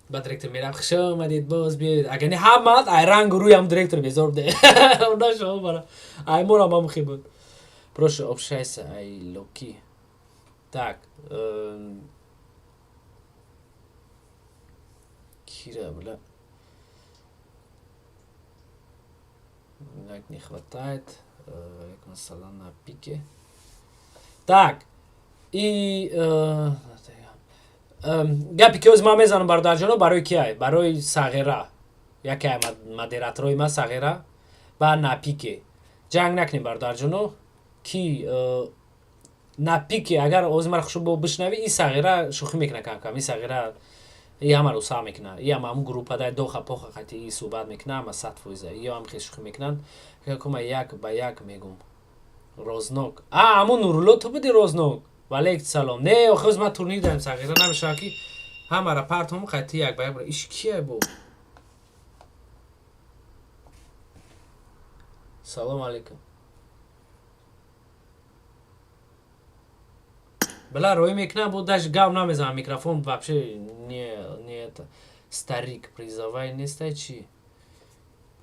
[SPEAKER 2] ба директор мерам хуш омадед боз биёед агар не ҳамат ай рангу рӯям директор безор буде уна шумо бара ай морам ам хи буд прошу общайся ай локи так кира бля лайк не хватает алейкум ассалам на пике так и гапи ки ҳозир ман мезанам бародарҷоно барои киай барои сағира яке модераторои ман сағира ба напике ҷанг накунем бародарҷоно ки напике агар ҳозир мара хушбо бишнавӣ ин сағира шӯхӣ мекуна камкам ин сағира и ҳамаро саҳ мекуна и ҳама ҳамун группадаи доха поха қати суҳбат мекуна ҳама 100%. Ё ҳам хел шӯхӣ мекунанд кума як ба як мегум Рознок. Амун Нурулло ту буди Рознок. Ва алейкум салом. Не, охоз ма турнир дам сагира намеша ки ҳамара партому қайти як ба як бара. Иш кие бу? Салом алейкум. Бля, рой мекна бу даже гав намезам микрофон вообще не это старик призывай не стай чи.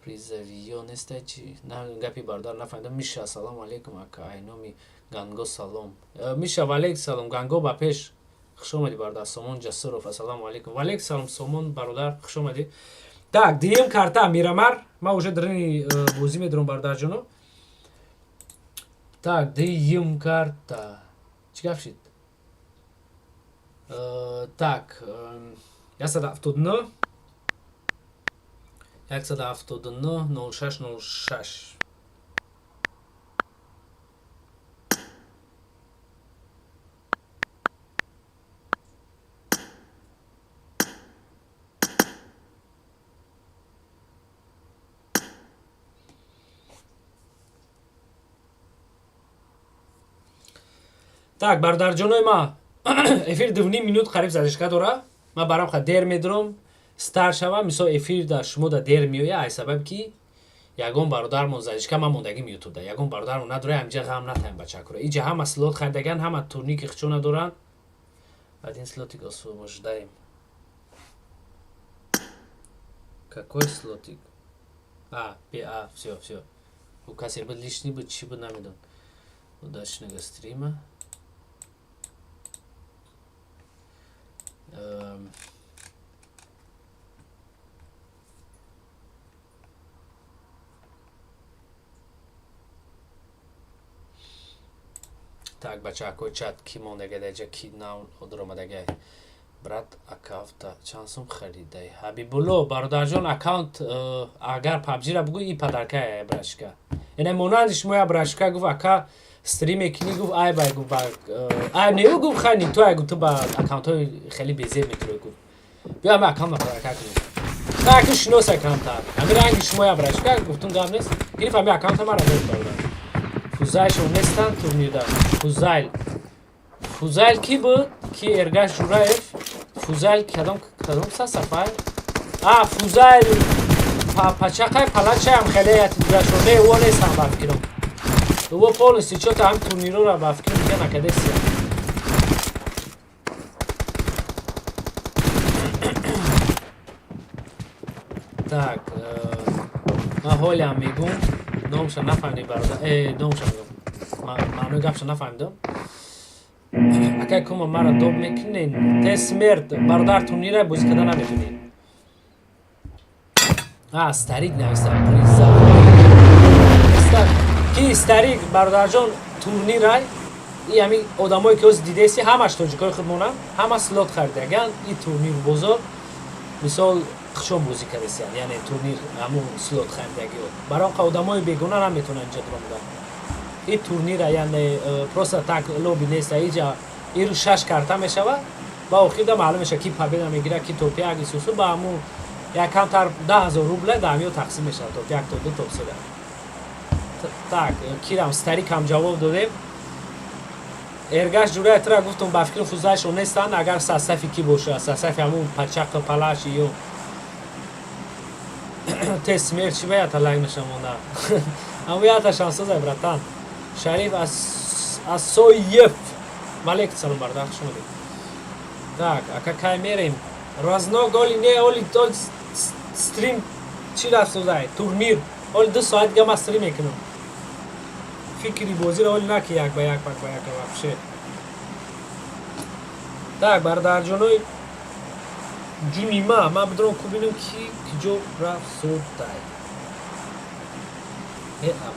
[SPEAKER 2] Призовиё не стай чи. На гапи бардар нафаҳмидам. Миша салом алейкум ака айноми Ганго салом. Миша ва алейкум салом. Ганго ба пеш. Хуш омадӣ бародар Сомон Ҷасуров. Ассалому алейкум. Ва алейкум салом Сомон бародар. Хуш омадӣ. Так, дием карта Мирамар. Ма уже дрини бозӣ медорам бародар ҷоно. Так, дием карта. Чӣ гап шид? Так, 179 179 0606. Так, бародарҷонои ма эфир 2 минут қариб задишка дора. Ма барам ха дер медорам стар шава. Мисол эфир да шумо да дер меоя ай сабаб ки ягон бародармон задишка ма мондагим ютубда. Ягон бародармон надора ҳамҷа ғам натаем бачакура. Иҷа ҳама слот хайдаган, ҳама турники хичона доран. Один слотик освобождаем. Какой слотик? Всё. У касе был лишний был, чиба намедон. Удачного стрима. Так, бача, кой чат ки мондага деҷа ки нав одромадаga брат аккаунта чанд сум харидай. Ҳабибулло бародарҷон аккаунт агар PUBG-ра бугӯ и падарка брашка. Яъне монанди шумо я брашка гуфт ака стрим мекунӣ гуфт ай бай гуфт ай не гуфт хани то ай гуфт ба аккаунтҳои хеле безеб метавонӣ гуфт. Бия ма аккаунт падарка кунем. Так ки шинос аккаунта. Амир анги шумо я брашка гуфтун гап нест. Гирифт ами аккаунта мара дод бародар. Фузайл шонестан турнирда. Фузайл ки буд? Ки Эргаш Жураев? Фузайл кадом сафай? Фузайл пачақай палачаям хеле ятидурашоне уо нестам ба фикрам. Уо полностью чото ҳам турнирора ба фикрам ки накадесия. Так, ма ҳолиам мегум. Номша нафаҳмидӣ бародар. Номша мегум. Маънои гапша нафаҳмидам. Акай кума мара доб мекунен. Те смерт бародар турнира бозӣ карда наметунед. Старик нависта. Ки старик бародарҷон турнирай и ҳами одамое ки ҳозир дидеси ҳамаш тоҷикои худ монанд. Ҳама слот харидаган и турнир бозор. Мисол хушон бозӣ кардесиян, яъне турнир ҳамун слот харидагиҳо. Барои одамои бегона наметавонанд инҷа дуромадан. И турнира яъне просто так лоби неста. Иҷа ирӯз 6 карта мешавад. Ба охирда маълум мешавад ки победа мегирад, ки топ-1 исусу ба ҳамун як камтар 10,000 рубля да ҳамиҳо тақсим мешавад. топ-1, топ-2, топ-3. Так, кирам старик ҳам ҷавоб додем. Эргаш Ҷураевтра гуфтум ба фикри Фузайлшон нестанд агар састафи ки бошад. Састафи ҳамун пачақи палаш ё те смерт чи бая талак мешамонда. Ҳамун яташан созай братан. Шариф Асоев. Малек салом бардар хуш омадед. Так, ака кай мерем. Рознок оли не оли то стрим чи рафт созай. Турнир. Оли 2 соат гама стрим мекунам. Фикри бозира оли наки як ба як вообще. Так, бародарҷонои ҷуни ма бидорам кубинам ки киҷо рафт сотай.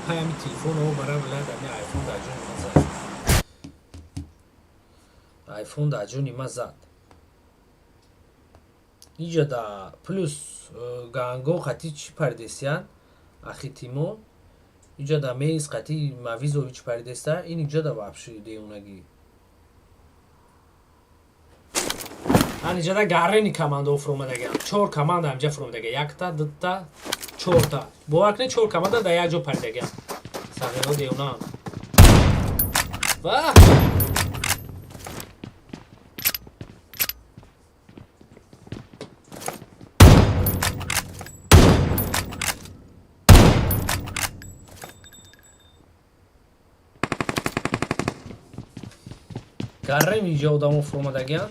[SPEAKER 2] Паями телефоно бара билад ами айфон дар ҷуни ма зад. Айфон дар ҷуни ма зад. Иҷа да плюс ганго қати чӣ пардесиян ахитимо. Иҷа да мейз қати мавизови чӣ пардеста. Ин иҷа да вообще деюнагӣ. Ан иҷа да гаррени команда фуромадаган. 4 команда ҳамҷа фуромадаган. 1 2 4 боварк не 4 команда да як ҷо пардаган. Сағиро деюнан. واه Garrem اینجا odamı فرمادگیان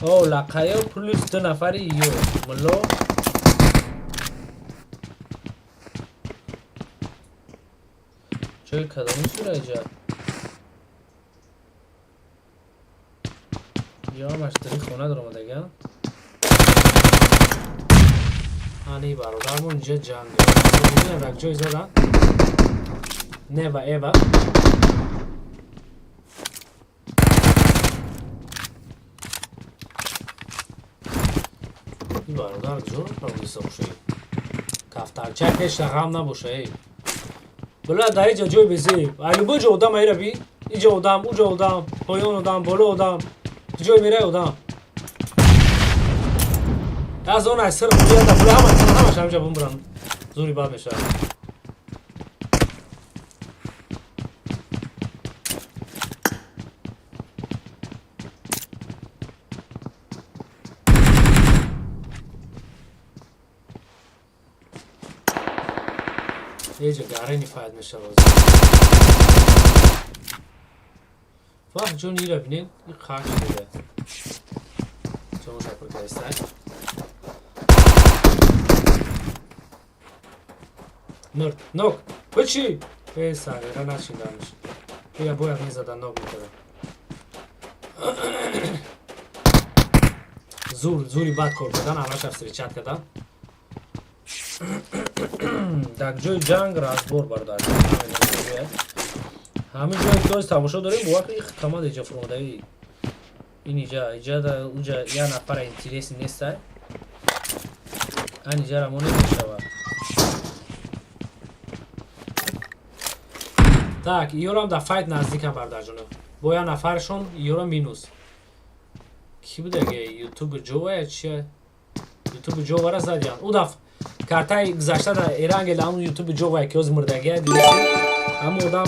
[SPEAKER 2] او لقایو پلیس 2 نفری یو ملو جای کدامی سوره اینجا یا مشتری خونه در اومدگیان هانی برادرمون اینجا جنگ میدونم رک جای زدن نه و ایوه این برادر جور پرولیسا باشه کفترچه هیچ غم نباشه بلا در اینجا جای بزی ایوبا جا آدم ایره بی اینجا آدم اوجا آدم پایان آدم بالا آدم جای میره آدم از اون اکثر بولیه دا بلا همش همجا بمبرن زوری باد میشه یه جا گره نفاید میشه بازی وقت جون ایره بینین این خاک شده چون شکر دایستن مرد نوک بچی ای ساگره نشیدنش بیا باید میزدن نوک میکردن زوری بد کار بدن همش افسری چند کردن در جای جنگ رازبور برداشت همین جای توز تماشا داریم با وقتی کماد اینجا فرموده ای این اینجا در اونجا یه نفر اینتیریسی نیست این اینجا رمونه میشود tak ایو هم در فایت نزدیک هم برداشتونه با یه نفرشون ایو رو مینوس کی بوده که یوتیوب جوه چیه یوتیوب جوه را زدیم او دفع کارتای گذشته در ایران گل اون یوتیوب جوه که از مردگی دیدی اما آدم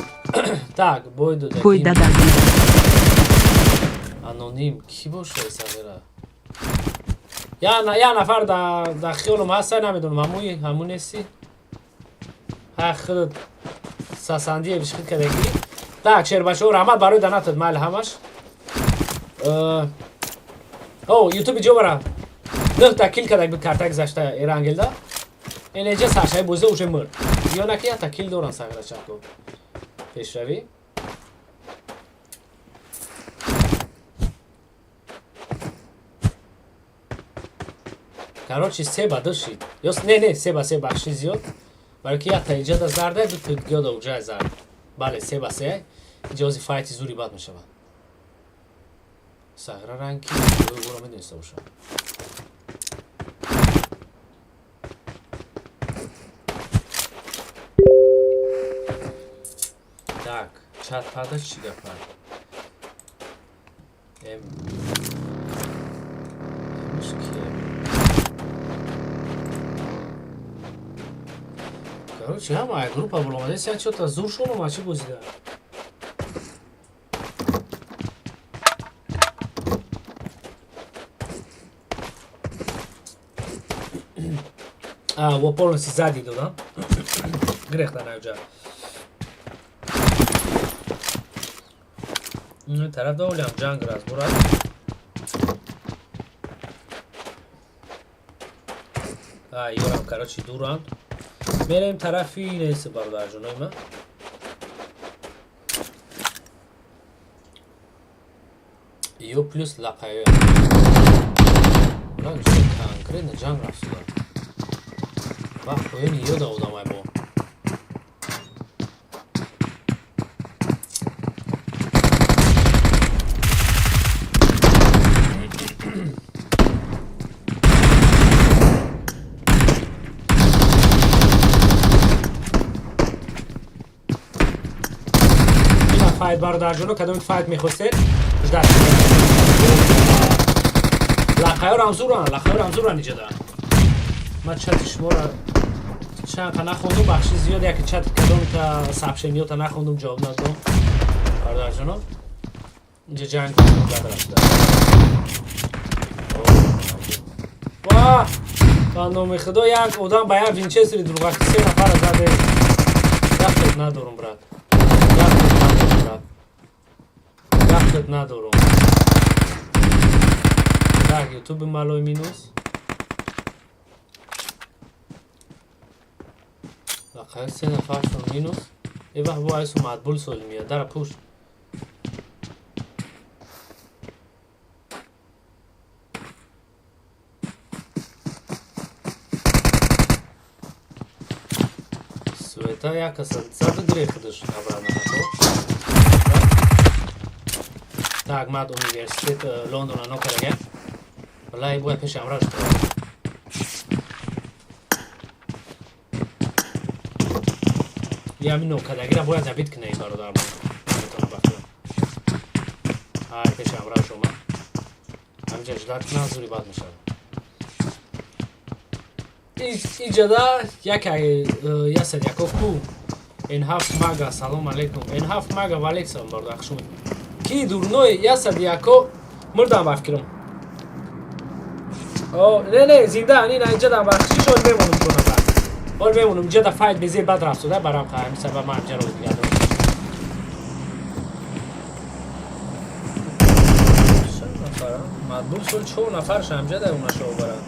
[SPEAKER 2] tak
[SPEAKER 6] بویده
[SPEAKER 2] انونیم کی باشه سفره یا نفر در خیالم هست نمیدونم همون نیستی خود ساساندیه بشکل کدگی tak شیر باشه و رحمت برای دانتد مال همش او یوتیوب جوه را نه تکیل کدگ به کارتای گذشته ایران گل ده این اینجا سرشای بوزه اوشه مرد یا نکیه تکیل دوران سفره چکو پیش روی короче سه داشتید یا نه سه بخشی زیاد برای که حتی اینجا در زرده دو تدگاه دا اوجه زرد بله سه اینجا ازی فایتی زوری باد میشه با سغره رنگی برو میدونسته باشم так чат падаш чӣ гапар короче ҳамаи группа буромадаи сяд чота зур шуно мачи бозида во полностью зади додам грехта навҷа این طرف دولیم جنگ راست برای یورم کراچی دوران میریم طرفی نیست برادر جونای من یو پلوس لقایو lan işte konkretno can rastlar. Bak oyun yiyor da odamay bu. فایت برادر جونو کدوم فایت میخواستید؟ جدا. لخایر هم زورن اینجا دارن. من چت شما را چند تا نخوندم بخشی زیاد یکی چت کدوم تا سبشنیو تا نخوندم جواب ندادم. برادر جانم اینجا جنگ زده رفته. واه با نام خدا یک آدم با یک وینچستر دروغکی 3 نفر زده. دختت ندارم برات. دختت ندارم. Так, ютуб малой минус. Лақай 3 нафар шон минус. Эва бо айсу матбул сол мияд. Дара пуш. Света яка сад грехдаш набрана хато. Так, мад университет Лондона нокарага. والله باید پیش امراض کنم یه همین نوکدگی را باید زبید کنه این برادر من نمیتونم بخورم های پیش امراض شما همینجا اجداد کنم زوری باد میشه ایجادا یک سد یکوف کو این 7 مگا سلام علیکم این 7 مگا و علیک سلام برادر خشون کی دورنوی یک سد یکو مردم بفکرم نه زنده اینجا دارم بخشی شد بمونم دو نفر حال بمونم اینجا دا فایت بزیر بد رفت شده برام خواهیم سبب من اینجا رو دیگه دارم چند نفرم؟ مدبول سول 4 نفرش همجا در اون شو برم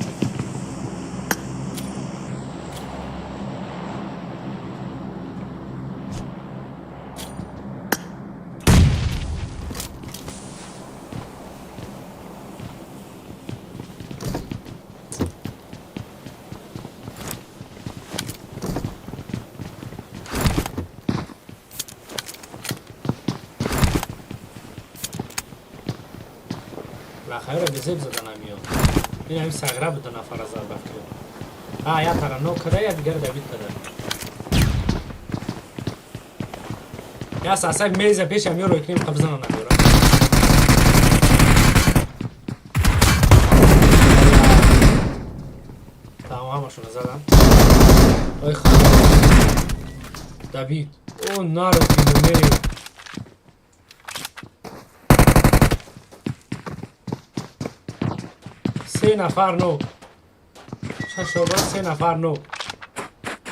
[SPEAKER 2] خیلی بزرگ زدن همیون این همین سگره بود 2 نفر از ضربت کرد یا ترا نو کده یا دیگر دوید کده یا ساسک میزه پیش همیون رو اکنیم قبضن نمیورم تمام همشون زدن ای خدا دوید او نارو کنونه 3 نفر نو شبا 3 نفر نو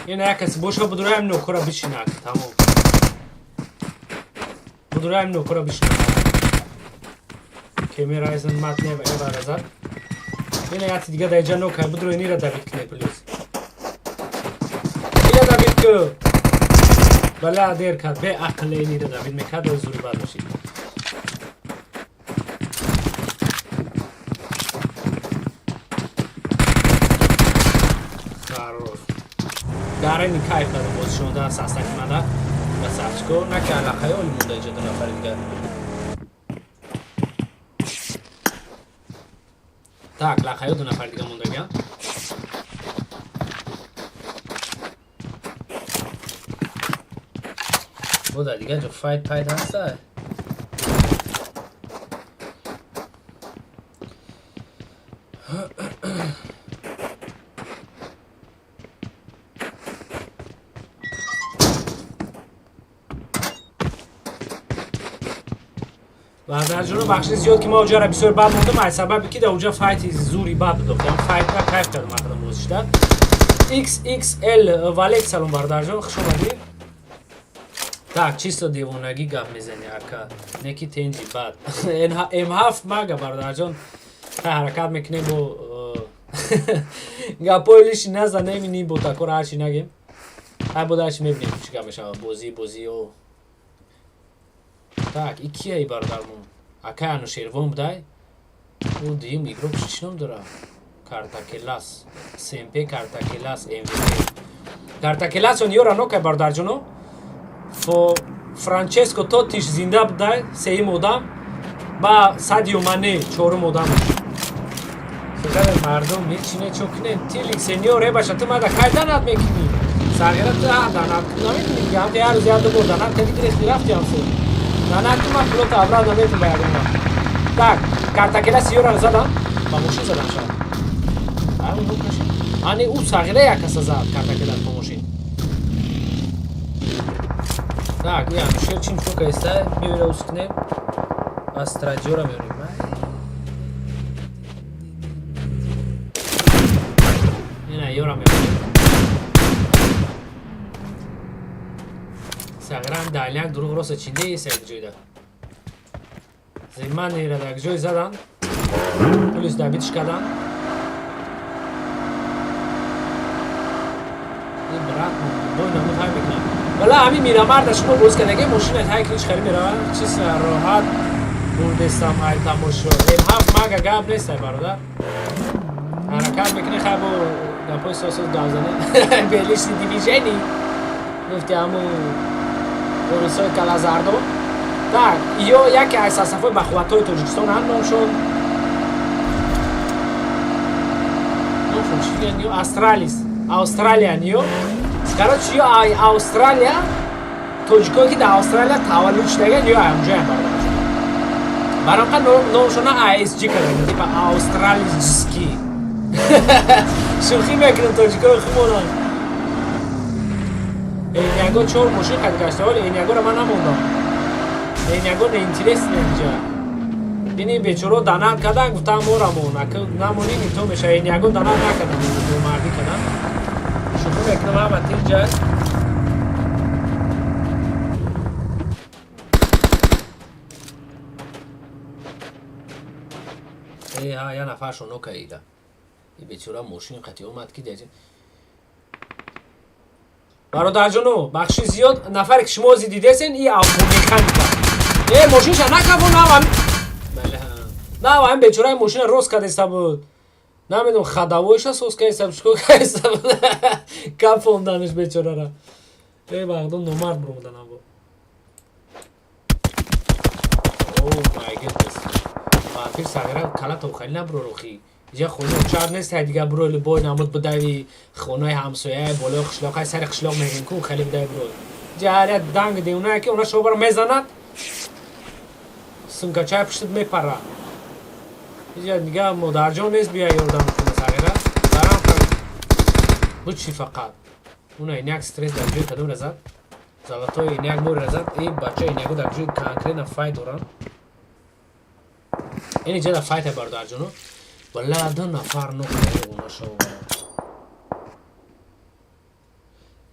[SPEAKER 2] این کسی بوشا بدورایم نو کرا بشینک تمام بدورایم نو کرا بشینک کمیرا ایزن مات نه بای بارزار این یاتی دیگه دایجا نو که بدروی نیره دوید کنه پلیس یا دوید که بلا دیر کرد به عقلی نیره دوید میکرد و زوری باد بشید داره این کایف داده باز شونده ساستک مده و سرچکو نکه علاقه اولی مونده اینجا 2 نفر دیگه tak علاقه 2 نفر دیگه مونده گه بوده دیگه جو فایت هسته برادر جون بخش زیاد که ما اونجا را بسیار بد موندم از سبب که در اونجا فایت زوری بد داشتم فایت را کیف کردم اخرام بازشته XXL والیک سلام برادر جون خوش اومدی так чисто دیوانگی گپ میزنی اکا نکی تنجی بد M7 مگا برادر جون حرکت میکنیم با گپویلیش نزنه نمی‌نی با تکور هرچی نگیم های بودش میبینیم چیکار میشه بازی و так і кіяй бародармон акаяну шервон будай у дим игрок чичном дора картакелас смп картакелас mvp картакелас он ёра нокай бародарҷоно фо франческо тотиш зинда будай сеюм одам ба садио мане чорум одам сагаре мардум мечине чокне тилик сеньор ебаша ту мада кайданат мекини сагера данат намекини гам яр зиада борданат теди грехти рафтиам со данат ма флота аврада мету баядама так картакелас ёра задам ба мошин задам шад ай ну каш ани у сагера якаса зад картакелас ба мошин Так, я мишел чим чука иста, мивера ускне. Астрадиора мивера. Ина йора мивера. Сагран даляк дуруг роса чинде иса як ҷойда. Зиман ира як ҷой задан. Плюс дабитш кадан. این برات دو نمود های میکنم ولی همین میرامرد شما باز کنه که ماشین های کلیش خیلی میره چیز راحت بردستم های تماشا این هفت مگه گاب نیست برادر حرکت میکنه خب و گپای ساسوس گازنه بیلیش دیویژنی گفتی همون روسای کلازاردو так یو یکی از صفای بخواتای تاجیکستان هم نامشون نامشون چی نیو استرالیس Австралияниё. Короче, ё Австралия, тоҷикое ки дар Австралия таваллуд шудаган ё ҳамҷоям бародар шуда. Бароқа номшона ASG кардан, типа австралийский. Шӯхӣ мекунем тоҷикои хубонан. Эниаго 4 мошин қад гашта, вале эниагоро ман намондам. Эниаго неинтересне инҷа. Бини бечоро данат кардан, гуфтам морамон, ака намоним ин то меша, эниаго данат накардан, мардӣ кардан. شوخی میکنم هم اینجا ها یه نفر شونو کهیده این بیچاره ماشین قطعی اومد که دیگه برادر جانو بخشی زیاد نفر که شما دیده سین این آتومکانیکا ای ماشینش نکبون نه هم بیچاره ماشین روز کرده بود نمیدونم خداویش هست که حساب شکو که حساب کم فوندنش بیچاره را ای بغدون نمرد برومدن ابو اوه مای گدنس مافیر ساگره کلا تو خیلی نبرو روخی اینجا خونه چار نیست دیگه برو لبای نمود بدوی خونه همسایه بالا خشلاق های سر خشلاق میگن کن خیلی بدوی برو اینجا هر دنگ دیونه که اونا شما رو میزند سنگا چای پشتت میپره اینجا دیگه مادر جان نیست بیا یاردم کنه ساگره برام کن بود چی فقط اونا اینیک سترس در جوی کدوم رزد زلطای اینیک مور رزد این بچه اینیکو در جوی کانکرین فایت دوران این جدا فایت بردار جانو ولی دو نفر نکنه اونا شو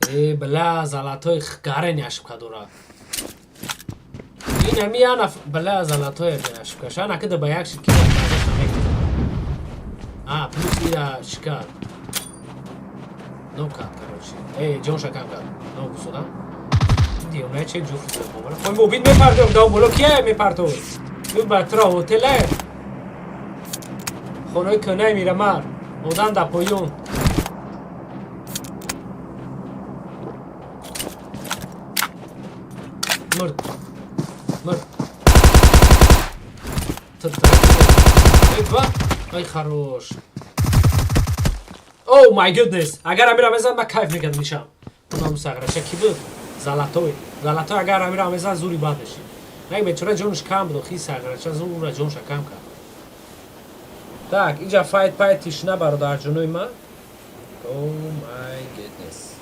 [SPEAKER 2] ای بلا زلطای خگاره نیاشب کدورا این همی یا بلا زلطای نیاشب کشان اکه ده بیاک شد که پلوس ایرا شکار نو کات کروچی ای جون شکم کرد نو بسودم دیو نه چه جوفت زد خواهی موبید میپردم داو بولو کیه میپردم یو بطرا هوتله خونه‌ی کنه میره مر بودن در پایون مرد ای خروش او مای گودنس اگر امیرم ازن من کیف میکنم میشم اونم ساغره شکی بود زلطوی اگر امیرم ازن زوری باد بشی نه بیچاره جونش کم بود خیلی ساغره چه زور را جونش کم کرد так اینجا فایت تیشنه برادر جنوی من او مای گودنس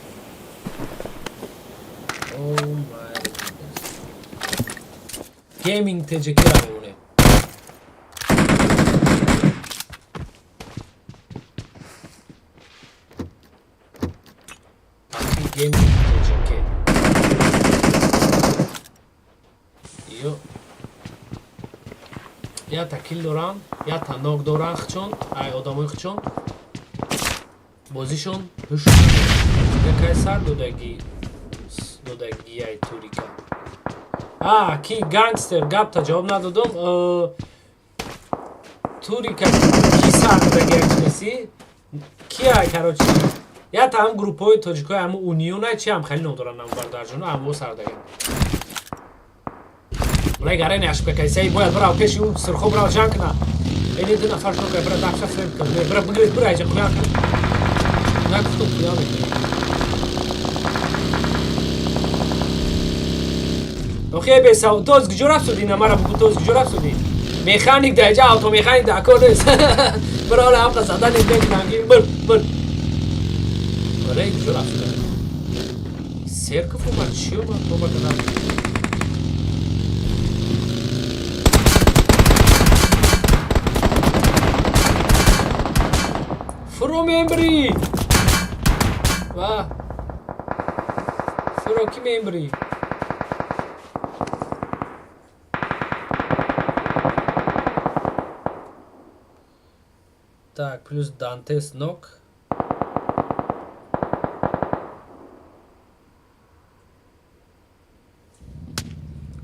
[SPEAKER 2] گیمینگ تجکی را میمونه Game تجکی یو یا تا کیل دارن یا تا نوک دارن خچون ای آدمای خچون بازیشون هشون یکی سر دودگی ای توریکا کی گانگستر گپ تا جواب ندادم توریکا کی سر دودگی اکشنسی کیه کراچی یا تا هم گروپ های تاجیک های همه اونیون های چی هم خیلی ندارن هم بردار جانو هم او سر دگن بلای گره نیشب که کیسه ای باید برای پیشی اون سرخو برای جنگ نه اینی دو نفر شو که برای دخشه فرم کن برای بگرید برای ایجا خیال کن نکفتم خیال کن اوخی بیسا توز گجور افسودی نمارا بگو توز گجور افسودی میخانیک در ایجا آتو میخانیک در کار نیست برای هم قصدن این دیگه نگی بر Oraya güzel aslında. Serkı bu maç, şu mu? Bu kadar. ممبری و فراکی ممبری Так, плюс Дантес нок.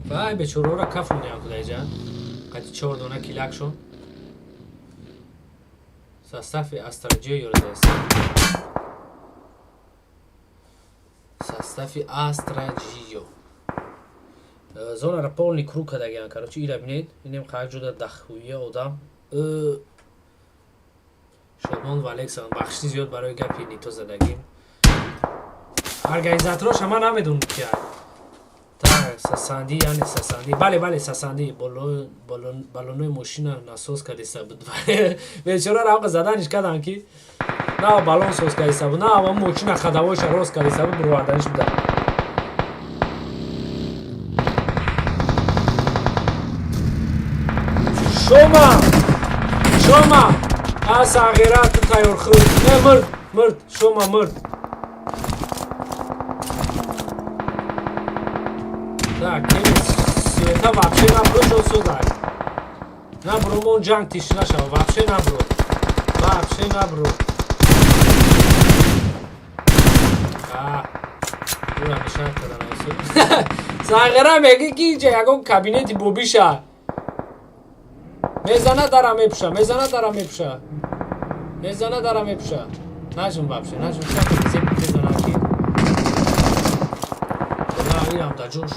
[SPEAKER 2] Vay be çorora kafam ne yapılacaksın? Hadi çordona kilak şun. Sastafi astracıya yoradayız. Sastafi astracıyo. Zona rapolni kruka da gelen karoçu ila bined. İnem xarcuda daxhuye odam. شادمان و الکس بخشی زیاد برای گپی نیتو زدگیم ارگانیزاتوراش همه نمیدون که تا ساساندی یعنی ساساندی بله ساساندی بالونوی ماشین ناسوز کردیسته بود بیچاره را آقا زدنش کردن که نه بالون سوز کردیسته بود نه اما ماشین خدوایش روز کردیسته بود برواردنش بوده شما از آخرات تایور خود نه مرد شما مرد так света вообще набросил сюда на бромон джанг тиш нашел вообще набро ура мешает когда найсу сагера меги ки ҷа ягон кабинети бобиша мезана дарам мепуша нажм вообще мезана ки да инам да ҷош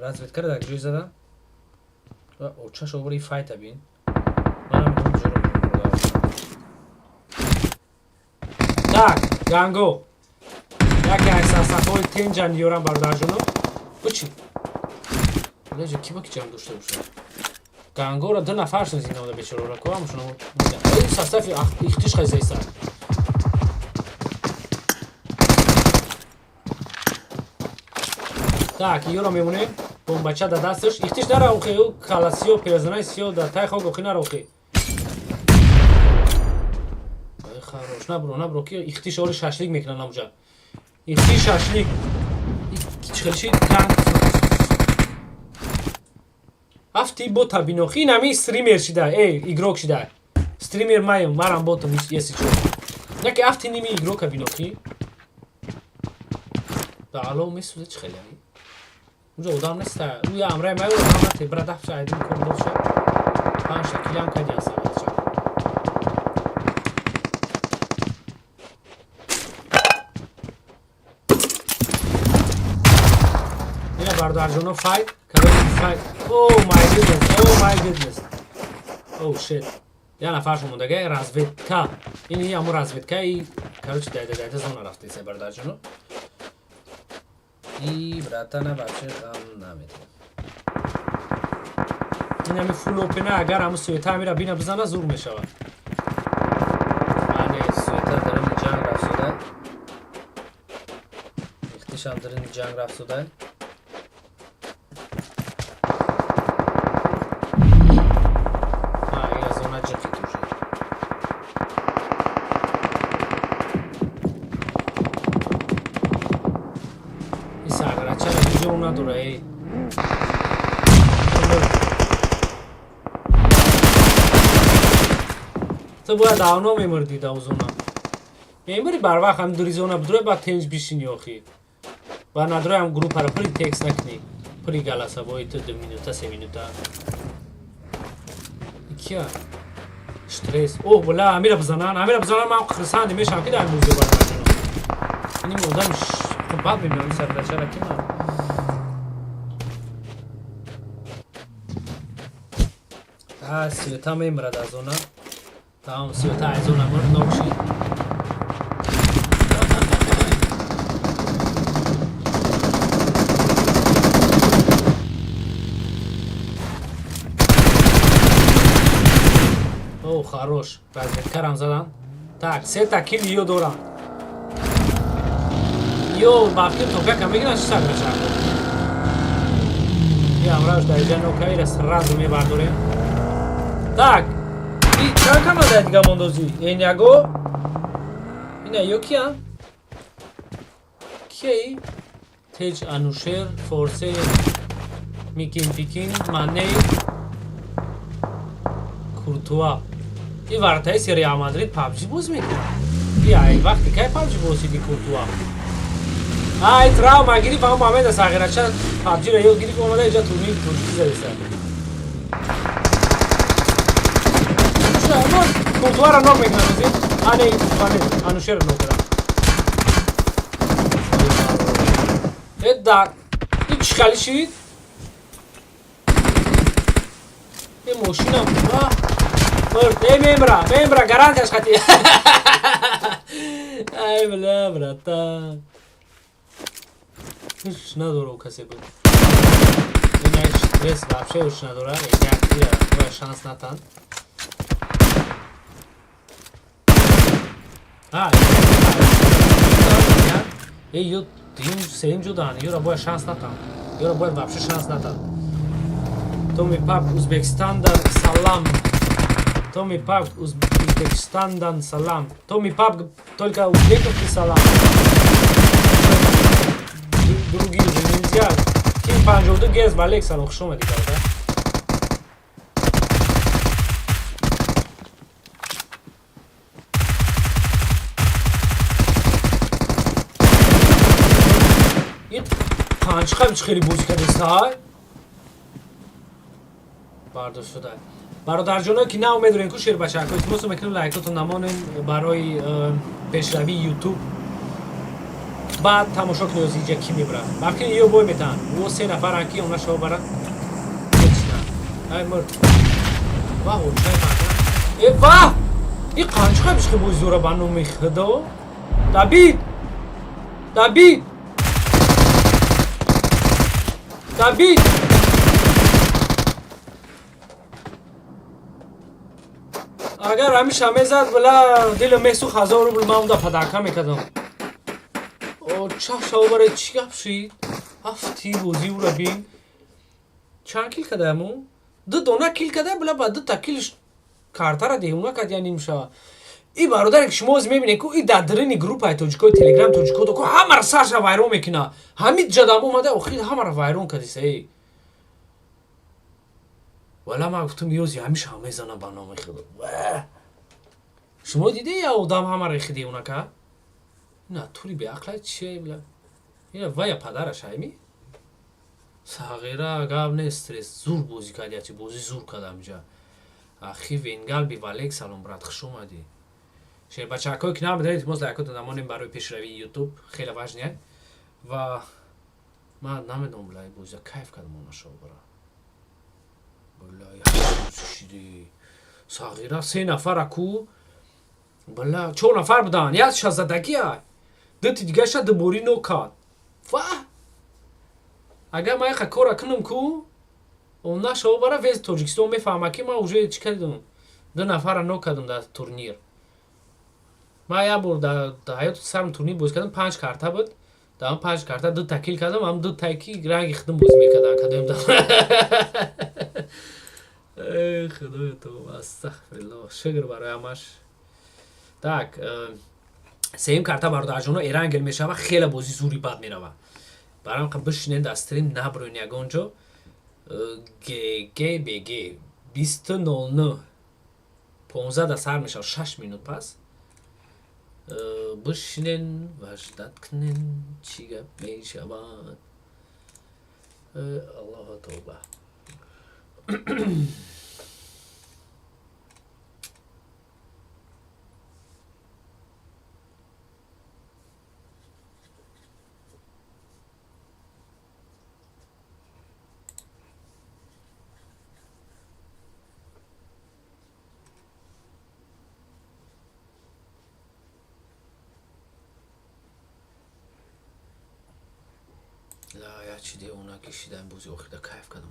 [SPEAKER 2] разведка да ҷой зада очаш овари файта бин манам ҷурум так ганго яке сасафои тенҷан ёрам бародарҷоно бучи лежа киба ки ҷам дошта бошад гангора ду нафаршон зиндамода бечорора ковам шуно сафсафи ихтиш хазайса так ёро мемонем бомбача да дасташ ихтиш нара ухи каласиё пирозанаи сиё дар тай хок ухи нара ухи харош набро ки ихтиш оли шашлик мекунан амуҷа ихтиш шашлик чхелши танк афти бота бинохи нами стример шида игрок шида стример маем марам ботам еси чо наки афти ними игрока бинохи да ало месузе чхелай اونجا ادام نیست روی امره ما رو همه تبرد دفع عیدی میکنم دوشه پنج شکلی هم کدی هستم اینه بردار جونو فایت اوه مای گودنس اوه شیت یه نفر شما مونده رازویدکا این همون رازویدکایی کاروچ دایده زونه رفته سه بردار جونو ای براتنا بچه غم نمیده این همی فول اوپنه اگر همون سویتا میره بینه بزنه زور میشود من سویتا دارم جنگ رفت شده اختیشم دارم جنگ رفت شده این از اونه جنگی تو شد اون نداره ای تو باید آنها میمردی دا زونا میمری بر وقت هم دوری زونا بدروی با تنج بیشینی آخی با ندروی هم گروپ را پری تکس نکنی پری گلاسا بایی تو 2 مینوتا 3 مینوتا کیا شترس اوه بلا امیره بزنن من خرسانده میشم که در موزه بردن اینی مودم بعد بمیرم سر بچه را که من سویتا میمرد از اونا تمام سویتا از اونا مرد نوشی اوه خاروش رازویدکارم زدن так 3 تا کیل یو دارم یو باقی توکا میگیرن چه سر بچه یه امراش در جنو که ایره سرازو میبردوریم tak این چند کمانده دیگه ماندازی این یگو اینه یکی هم کی تیج انوشر فورسه میکین پیکین منه کورتوا این ورتای سری مادرید پابجی بوز میکنه ای وقتی که پابجی بوزیدی کورتوا ای تراوما گیری فهم محمد صغیره چند پابجی رو یاد گیری که اومده اینجا تورنیر تورجی زده سر کورتوا رو نوک میکنه انوشر رو نوک کرد ادار این چخالی شید این موشینم مرد ای میمرا گرانتش خطی ای بلا براتا هیچ نداره کسی بود این ایش استرس вообще هیچ نداره یک باید شانس نتن ای یو دیم سیم جودن یورا باید شانس نتن یورا باید вообще شانس نتن تومی پاپ ازبکستاندن سلام تومی пап Узбекистандан салам. Томи пап только узбековский салам. Другие же нельзя. Ким панжоду гез балек салам хушома дикар, да? این پنج خیلی خیلی بوز کرده سای برداشت شده برادر جانا که نه امید دارین که شیر بچه اکا اتماس رو میکنم لایکاتون نمانین برای پیشروی یوتیوب بعد تماشا کنید از اینجا کی میبره بلکه یه بای میتن و 3 نفر انکی اونا شما برن ای مرد واه چای مردن ای واه این قانچ خیلی بشکه بوی زوره بانو میخده دابید اگر همیشه همه زد بلا دل میسوخ 1000 روبل من اوندا پدرکه میکدم چه شو برای چی گپ شید هفتی بوزی او را بین چند کیل کده همون دو دونه کیل کده بلا با دو تا کیلش کارتا را دیگه اونا کدیا نیمشه این برادر که شما از میبینه که این در درین گروپ های توجیکای تلگرام توجیکای دو که همه را سرش را وایرون میکنه همید جدام اومده اخیر همه را وایرون کدیسه ای ولی من گفتم یوزی همیشه همه زنم برنامه خود شما دیده یا آدم همه را خیده اونا که نه طوری به عقلت چیه بلا اینه ویا پدرش هایمی صغیره گاب نه استرس زور بوزی کردی چی بوزی زور کردم جا اخی وینگال بی والک سلام برات خوش اومدی شیر بچه اکای که نمیدونید موز لایکات نمانیم برای پیشروی یوتیوب خیلی واجنیه و من نمیدونم بلای بوزی کیف کردم اونا شو برا بلای شیری صغیره 3 نفر اکو بلا 4 نفر بودن یا 16 های دتی دیگه شد دبوری نو کات واه اگر ما یک کار کنم کو اونا شو برا ویز توجیکستان میفهمه که ما اوجه چی کردم 2 نفر نو کردم در تورنیر ما یا بور در حیات سرم تورنیر بوز کردم 5 کارتا بود در هم 5 کارتا 2 تکیل کردم هم 2 تکی رنگ خدم بوز میکردم کدام دارم ای خدای تو استغفرالله شکر برای همش так سیم کارتا برادر جونو ایرانگل میشه و خیلی بازی زوری بد میره برام که بشینید استریم نبرین یگانجا گگ 20:09 15 دست هر میشه 6 مینوت پس بشینین وجدت کنین چی گپ میشه الله توبه لا یا چی دیگه اونا کشیدن بوزی اخیده کیف کردم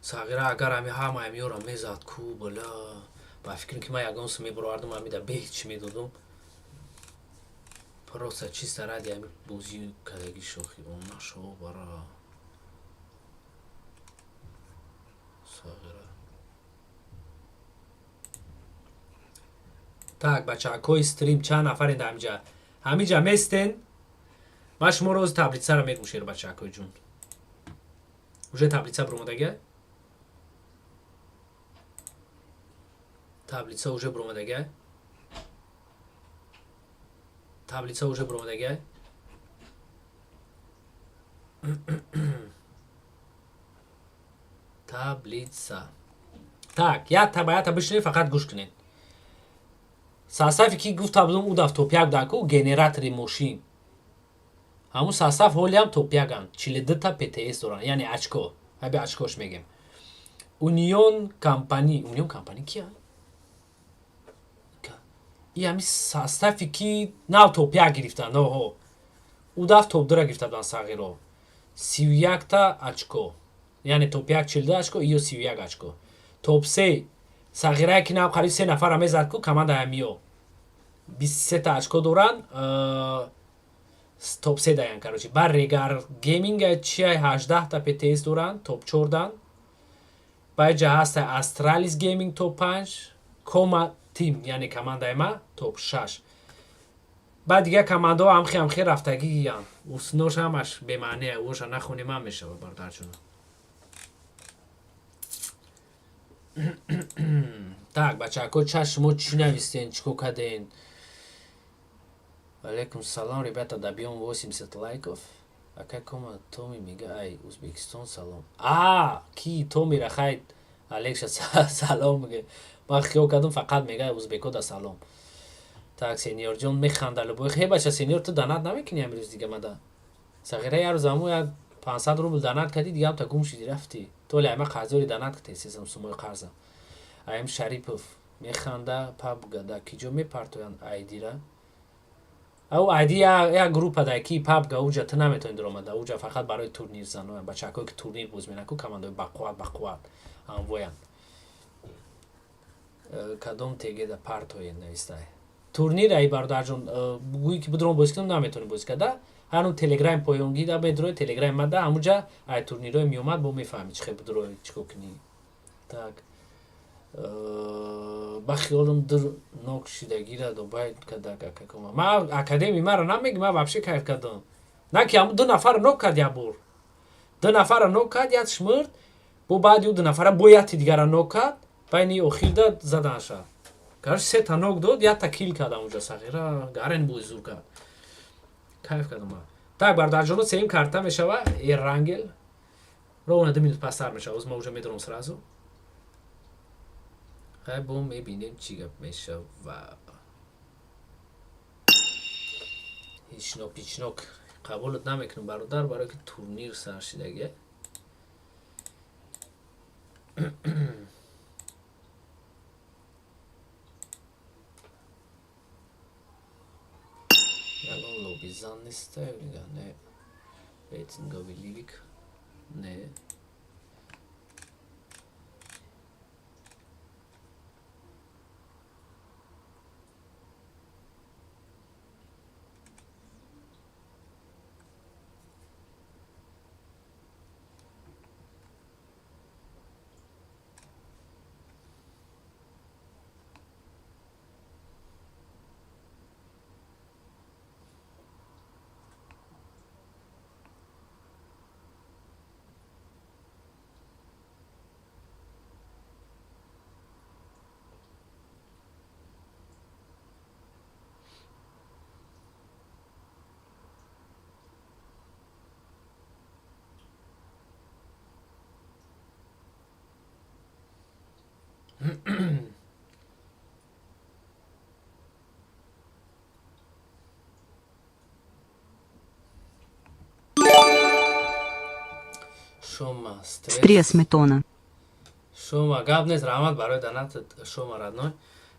[SPEAKER 2] صغیره اگر همی همه یورا میزد کو بلا با فکرین که ما یگانس میبراردم همی در به هیچ میدودم پروسه چی سرد همی بوزی کدگی شوخی اونا شو برا صغیره Так, бачаҳакои стрим чанд нафарен дар ҳамиҷа? Ҳамиҷа местен? ман шуморо оз таблитсаро мегӯшер бачаҳакои ҷун. уже таблица биромадагия? таблица уже биромадагия? таблица уже биромадагия? таблица. Так, ятта ба ятта бишинед, фақат гӯш кунед. састафе ки гуфта будум у даф топ-1 будаку генератори мошин. ҳамун састаф ҳолиам топ-1ан. 42 ПТС доран, яъне очко. ҳаби очкош мегем. Union компани, Union компани кия? И ҳами састафе ки нав топ-1 гирифтан, оҳо. У даф топ-2 гирифта будан сағиро. 31 та очко. яъне топ-1 42 очко, иё 31 очко. топ-3 сағирае ки нав қариб 3 нафара мезад ку команда ҳамиё 23 та очко доран. топ-3 даян короче. бар Regar Gaming чия 18 та ПТС доран, топ-4 дан. байҷа ҳаста Astralis Gaming топ-5, Coma Team яъне командаи ма топ-6. баъд дигар командаҳо амхи рафтагиянд. уснош ҳамаш бемаъние, оша нахонем ҳам мешава бародарҷон. так, бачаҳако ча шумо чӣ навистен, чӣ ко карден? алейкум салом, ребята, добьем 80 лайков. Ака кома Томи мега, ай, Узбекистон салом. Ки Томи рахайт, Алекша салом мега. ман хиёл кардам фақат мега узбеко да салом. так, сеньор ҷон механдалу бо хе бача, сеньор ту донат намекунӣ амрӯз дига мада? сағира як рӯз аму як 500 рубл донат кардӣ, дига ҳам та гум шидӣ рафтӣ. толи айма қарзори донат кардӣ, сезам сумои қарза. аям Шарипов механда пабгада киҷо мепартоянд айдира? ав айди як группа да ки пабга уҷа ту наметавонӣ дуромада, уҷа фақат барои турнир заноянд, бачаҳакое ки турнир боз менаку командаи бақувват анвоянд. кадом тегеда партоен навистай турнир ай бародарҷон, гӯи ки будурон боз кунам наметавонӣ боз карда. ҳану телеграм поёнгӣ да медрои телеграм мада ҳамуҷа ай турнирҳои меомад бо мефаҳмӣ чӣ хел будурои чӣ ко кунӣ. так ба хиёлам дур нок шидагира добай кадак акакома. Ман академия мара намегӣ, ман вообще кайф кардам. На ки ҳамун 2 нафара нок кард як бор. 2 нафара нок кард, як шмурд, бо баъди 2 нафара бо яти дигара нок кард, байни охирда заданша. Короче 3 та нок дод, як та кил кардам уҷа сағира, гарен бо зур кард. кайф кардам ман. так, бародарҷоно сеюм карта мешава Эрангел. ровно 2 минут пастар мешава, оз ма уҷа медорам сразу. ҳай бо мебинем чӣ гап мешава. ҳичнок пичнок қабулат намекунам бародар, барое ки турнир сар шидагия. ягон лобизан нестаю дига, не рейтингови ливик не. шума
[SPEAKER 6] Стресс метона.
[SPEAKER 2] шума гап нест, раҳмат барои донатат шума радной.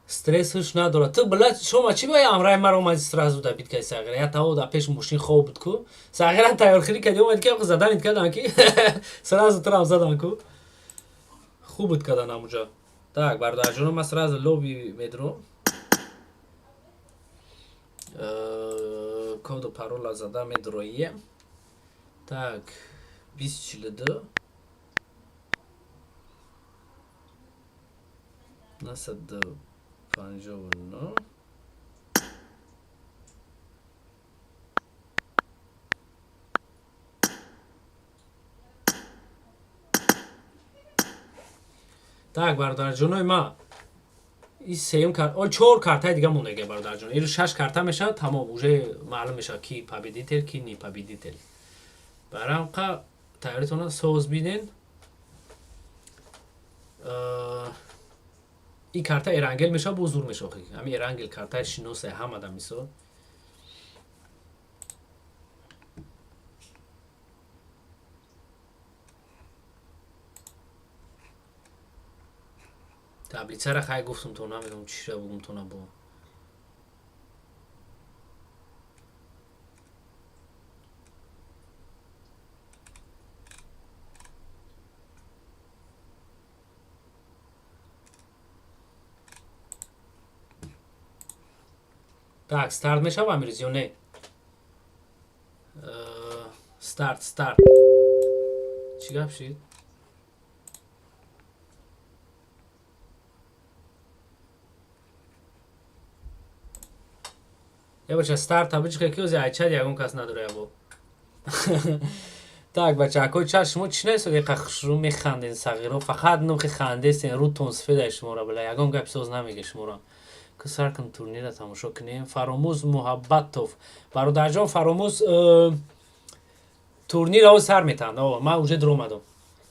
[SPEAKER 2] стресс ҳуш надорад. Ту била шума чӣ бо амраи маро омади сразу да биткаи сағира? Я таво да пеш мошин хоб буд ку. Сағира тайёрхирӣ кади омади ки заданит кардам ки сразу турам задам ку. хуб буд кардан ҳамуҷа. так, бародарҷоно ман сразу лоби медурам. коду парола зада медуроием. так 2042 насад 59 Так, бародарҷонои ма. این سیم карта, ой 4 картаи дига мондаги бародарҷон. Ин 6 карта мешавад, тамом, уже маълум мешавад ки победител, ки не победител. Барамқа тайёритона соз биден. این карта эрангел мешавад, бо зур мешавад. Ҳами эрангел картаи шиносе ҳамада мисол. таблицаро хай гуфтум то намедонам чиро бугум то набо. Так, старт мешав амирӯз ё не? Старт. Чӣ гап шид? Я бача старт табличка ки ози айчад ягон кас надора ябо. Так бачакои чаш шумо чӣ несоди қахшру механден сағиро фақат нухи хандесен ру тонсфеда шумора била ягон гап соз намеге шумора. Ки сар кун турнира тамошо кунем. Фаромӯз Муҳаббатов бародарҷон Фаромӯз турнира сар метанд. Ман уже dur омадам.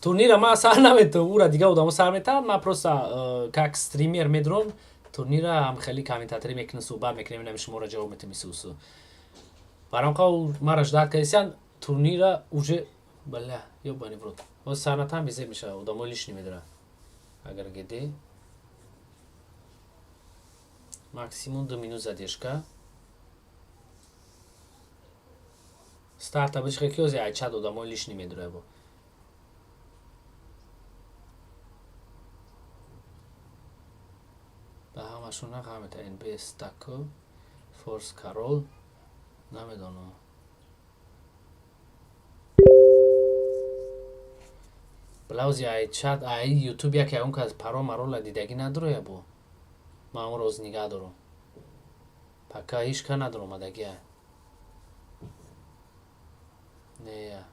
[SPEAKER 2] Турнира ман сар наметавам. Ура дига одамо сар метаванд. Ман просто как стример медурам. Турнира ҳам хеле комментаторӣ мекунем, суҳбат мекунем, инам шуморо ҷавоб метем исусу. Барамқа мара ждат кардисян турнира уже бала ёбани врот. Оз санатам бизе меша, одамо лишни медара. Агар геде максимум 2 минут задержка. Старта бишқа ки ози айчад одамо лишни медара бо. ба ҳамашон нақамета NB Stacko, Force Carol намедонам. Блаузи айчад ай YouTube як ягон кас паро марола дидагӣ надора бо. Ман онро оз нигаҳ дорам. Пака ҳишка надорам адаги. Не.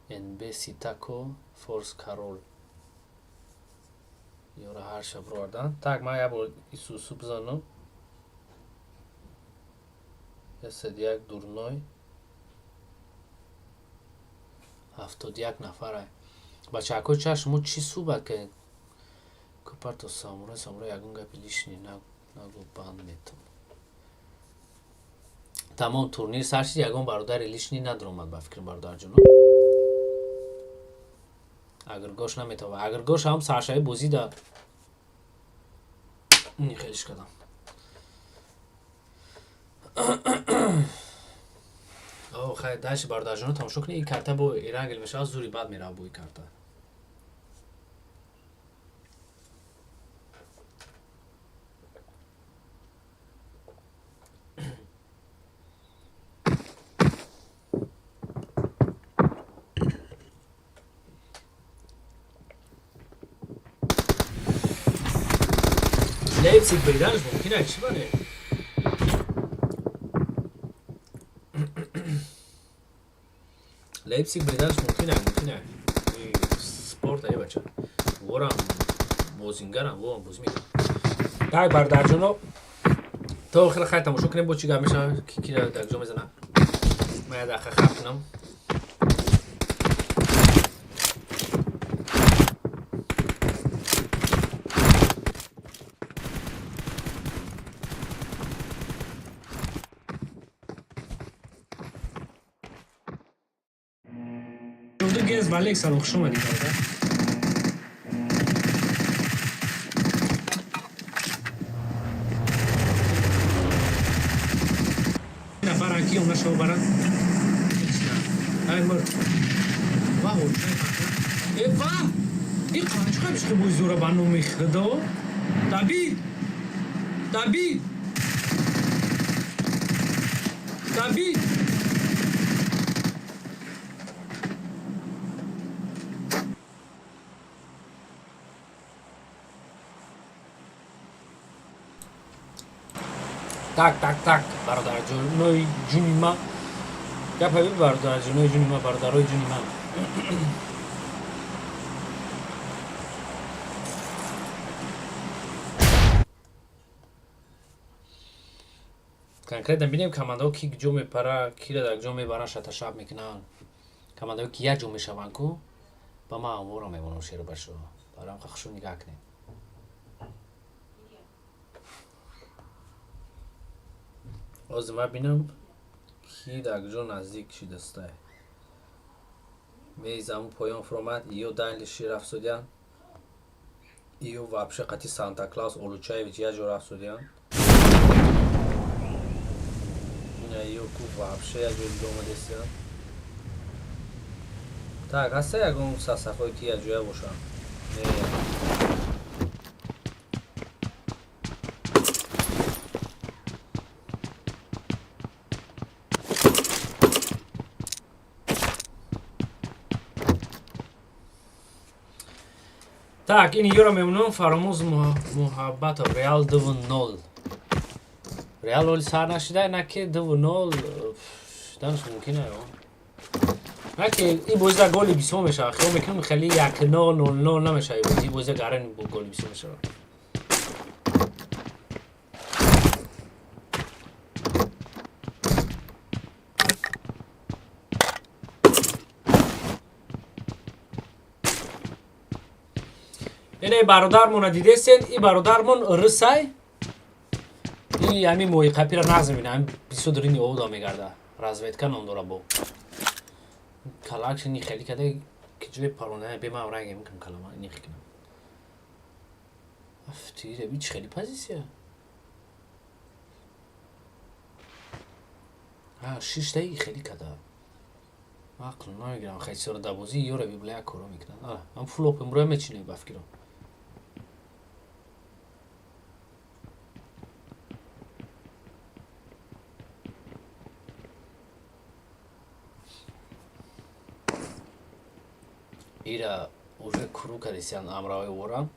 [SPEAKER 2] NB Stacko, Force Carol. Ёра ҳар шаб ровардан. Так, ман як бор исусу бизанам. Як дурной. 71 нафарай. Бачакои чаш шумо чӣ суҳбат кардед? Купарто самурай ягон гапи лишни нагу банд метавам. Тамом турнир сар шид, ягон бародари лишни надромад ба фикрим бародарҷоно. Агргош наметава. Агргош ҳам саршаи бозӣ да. Ин хелиш кардам. Хай даши бародарҷоно тамошо кунед. Ин карта бо эрангел мешавад, зури бад мерава бо ин карта. Leipzig бриданш мумкин аст чӣ баре? Leipzig бриданш мумкин аст. Спорт ай бача. Ворам бозингарам, во бозӣ мекунам. Так бародарҷоно то охир хай тамошо кунем бо чӣ гап мешавад, кира дагҷо мезанад. Ман як дақиқа хаб кунам. Гез балек салом хуш омадед. Нафар ки он нашо баран. Ай мар. Вау. Эва! И қанча бишки бо зура бану мехдо? Табид. Так, бародарҷонои ҷуни ман. Гапа биб бародарҷонои ҷуни ман, бародарои ҷуни ман. конкретно бинем командаҳо ки ҷо мепара кира дар ҷо мебаранд шаташаб мекунанд командаҳо ки як ҷо мешаванд ку ба ман омора мемонам шеру башо барам хахшу нигоҳ кунем ҳозир ман бинам ки дар ҷо наздик шидастай меизаму поён фуромад ё дайлиши рафсудян ё вообще қати санта клаус олучаевич як ҷо рафсудян ё ку вообще як ҷо дига омадестиян так ҳаста ягон сарсафҳое ки як ҷоя бошанд так ин ёро мемонам фаромӯз муҳаббато реал 2-0 реал оли сар нашида наки 2-0 данш мумкина ё наки и бозида голи бисёр мешавад хиёл мекунам хеле 1-0 0-0 намешавад и бозида гарен голи бисёр мешавад ине бародармона дидесен и бародармон рысай и ами мои қапира нағз мебина ами бисёр дурини овда мегарда разведка ном дора бо калакшини хели када ки ҷои парона бе ман ранге мекунам калама ини хикнам афтире би чи хели позисия шиштаи хели када ақл намегирам хайсиёра дабозӣ ёра библа як коро мекунад ам флоп имрӯя мечинем ба фикрам ира уже куру кадесиан амраои ворам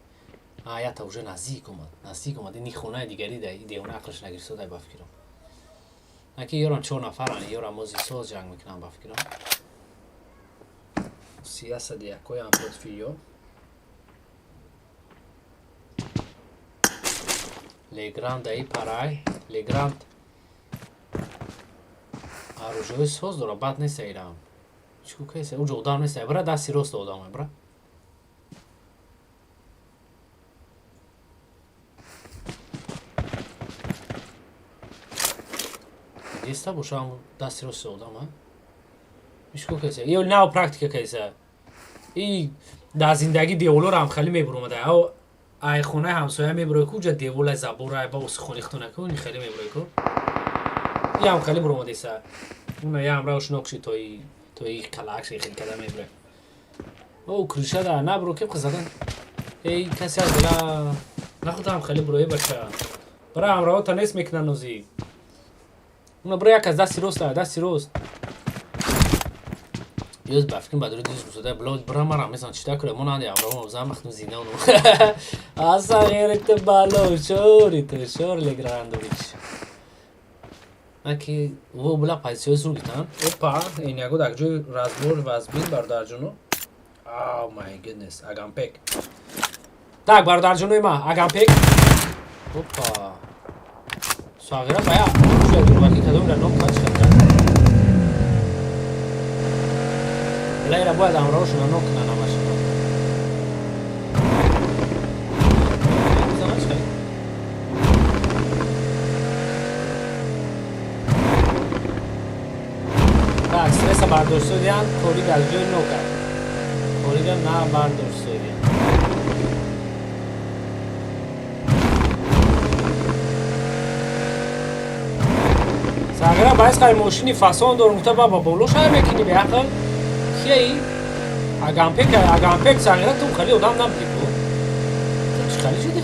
[SPEAKER 2] ята уже наздик омад ини хонаи дигари да и девона ақлаш нагирсодай ба фикрам наки ёрам 4 нафаран ёра мозисоз ҷанг мекунам ба фикрам сиясади якоям лутфиё легранд даи парай легранд аружои соз дора бад неста ирам чукайса уҷо одам неста бра дасти рост одаме бра деста бошам дасти рост одама ишко кайса ё нав практика кайса и да зиндагӣ деволорам хеле мебуромада ай хонаи ҳамсоя мебурой куҷа деволай забора ба усихони хтунаку ин хеле мебурой ку ям хеле буромадеса уна ям равш нокши тои калакши хел када мебурай о кришада набро кеп задан эй каси аз бала нахудам хеле бурои баша бара амраота нест мекунан нози уна бро як аз дасти рост ёз ба фикрим ба дури диш гусода блод бра мара месан чита кура монанди амрао замахну зинану аса герите бало шор леграндович аки во була позиция зур гитан опа ин яго дар ҷои разбор вазбин бародарҷоно oh my goodness Agampek так бародарҷонои ман Agampek опа сағира бая дурваки кадомира нок кач карда лайра бояд амраошона нок нанамаш так стресса бардоштодиан корид аз ҷои нокард корида на бардоштодиан сағира баъз қай мошини фасон дор нуқта ба боло шай мекини беақл кияи Agampek сағира ту хали одам нампику чи хали шуди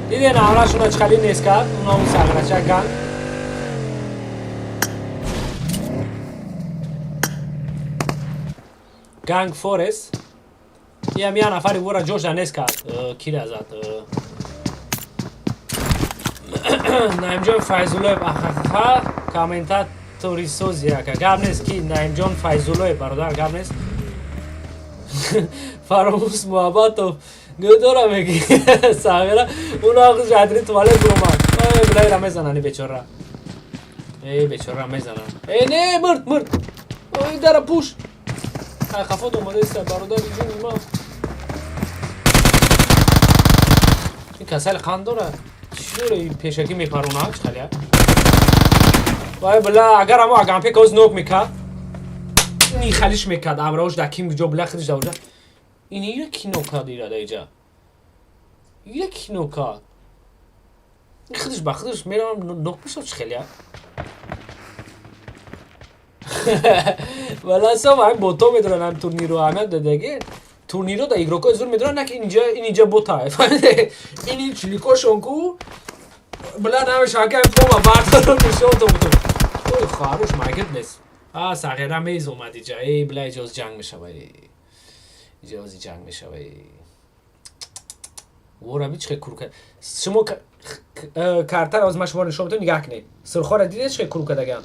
[SPEAKER 2] دیدین همراهشون رو چخلی نیست کرد اونا اون سقرچه گنگ فورست یه میان نفری بورا جوش نیست کرد کی رازد نایم جای فایزولوی اخخه комментатори созия ка гавнес ки наимҷон файзуллои бародар гавнес фаромӯс муҳаббатов гӯдора меги сағира уна охи жадри туалет гумад билайра мезанани бечора бечора мезанан не мурд дара пуш хафот омадаиста бародари ҷуни ма ин касали қанд дорад чиёра пешакӣ мепаронад чхалия вай била агар амо агампек оз нок мекард ини халиш мекард амраош да ким ҷо била хидиш давҷа ин ира кино кард ира даиҷа ира кино кард хидиш ба хидиш меравам нок мешав чхелия вала сам ам бото медоран ам турниро ана дадаги турниро да игроко зур медоран нак инҷа бота ини чиликошонку била намешакам фома бардоро нишон додум ой харош магид нест сағира мез омад иҷа била иҷоз ҷанг мешава иҷози ҷанг мешава вораби чихе курка шумо картар аз ма шумо нишон медем нигоҳ кунед сурхора дидед чихе кур кардагам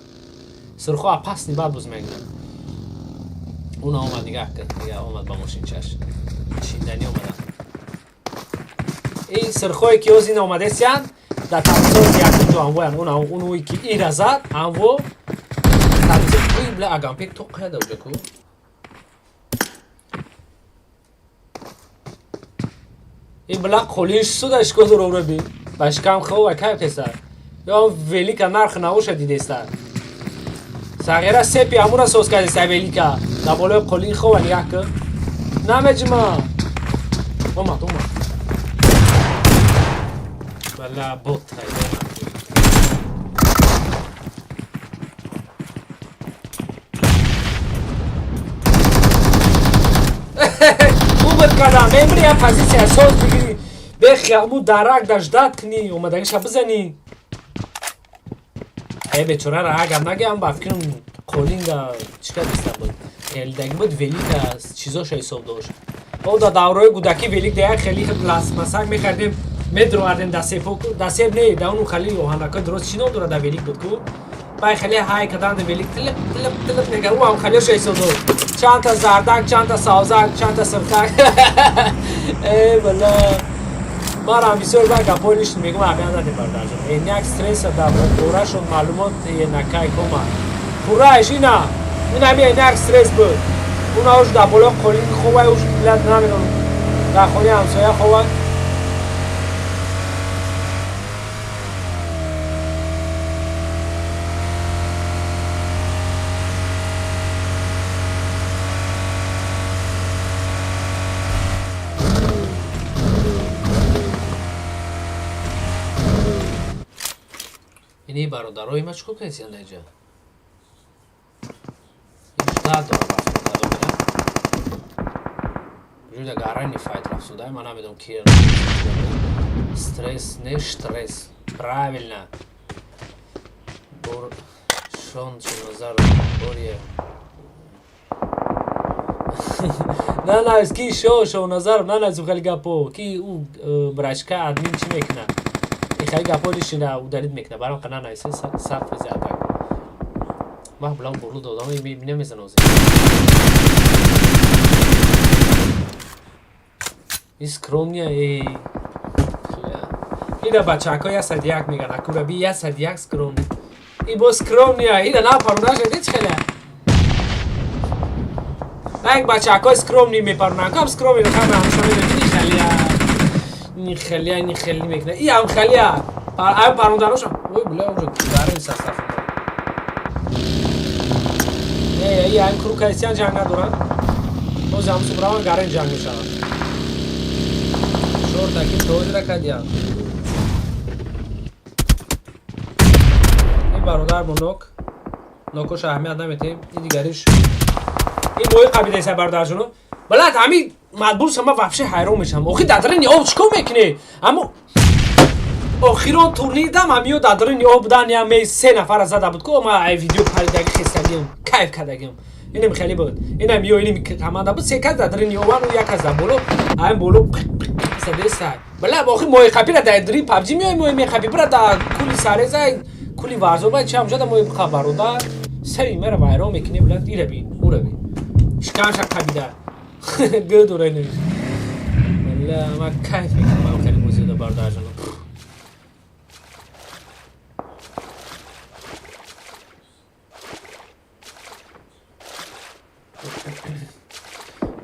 [SPEAKER 2] сурхо а пасни баъд боз мегӯям уна омад нигоҳ кард омад ба мошинчаш шиндани омадам ин сурхое ки оз ин омадесиян да тавсои якто анвоян унуи ки ира зад анво била агампек то қаяда уҷаку ин била қолиш суда шкодуровраби башкам хова кайф теста ё велика нарх навоша дидеста сағира сепи амура соз кардеста велика да болои қолин хова нигоҳ кар намеҷима омад бала бот убад кардам мемри я позиция соз бигири бехиаму дарак да ждат кни омадагиша бизани бечорара агам нагам ба фикрам қолинда чикар диста буд хелидаги буд велика чизоша ҳисоб дошт о да давраи кӯдакӣ велик даяк хели пластмасак мехардем медроардем да себ не да уну хали оҳанака дурост чино дора да велик буд ку бай хели ҳай кадан да велик тилип мегар у ам халиоша ҳисоб дошт чанда зардак чанда савзак чанда сирхак бала марам бисёр ба гапҳои ништ мегӯм аҳамият надем бародарҷон ин як стресса да борашон маълумот накай кома пуррааш ина ин як стресс буд уна уш да боло қолин ховай уш билад намедонам да хони ҳамсоя ховай ини бародарои ма чикор кардесиян даиҷа дад дора бафтадомира ҷуda гарани файт рафсуда ма намедонам ки стресс не штресс правильно шон назар бория на ки шо назар на зухали гапо ки у брачка админ чӣ мекунад خیلی گپالیش نه او دارید میکنه برام قناه نایسه صرف زیاده ما بلام بولو دادم میبینه میزن اوزی این سکرومنیا اینا بچه ها یه سد یک میگن اکورا بی یه سد یک سکرومنی این با سکرومنیا اینا نه پرونش دید خیلی نه یک بچه ها سکرومنی میپرونن کم سکرومنی رو خیلی همشانه بگیری خیلی این خیلی میکنه این هم خیلی هم پروندناشم اوی بله اونجا داره این سستف این هم کرو کریستیان جنگ ندارن باز هم سبراوان گارن جنگ میشن شور تاکی توجه را کدیم این برادر با نوکش اهمیت نمیتیم این دیگریش این موی قبیله ایسا برادر جونو بلد همین مدبور شما وفشه حیران میشم آخی دادرین آب چکو میکنه اما آخیران تورنیر دم همیو دادرین آب بودن یا می 3 نفر زده بود که ما ای ویدیو پریدگی خستگیم کیف کردگیم اینم خیلی بود اینم میو اینم کمانده بود 3 کس دادرین آبان و یک کس بولو این بولو سده است بله آخی موی خبی را دادری پابجی میوی موی خبی برا دا کلی ساره زای کلی ورزو باید چه همجا دا موی خبرو دا سری مره وایران میکنه بلند ایره بین او رو بین شکانش قبیده گه دوره نمیشه والله ما کیف میکنم من خیلی موزیک دا بردار جانو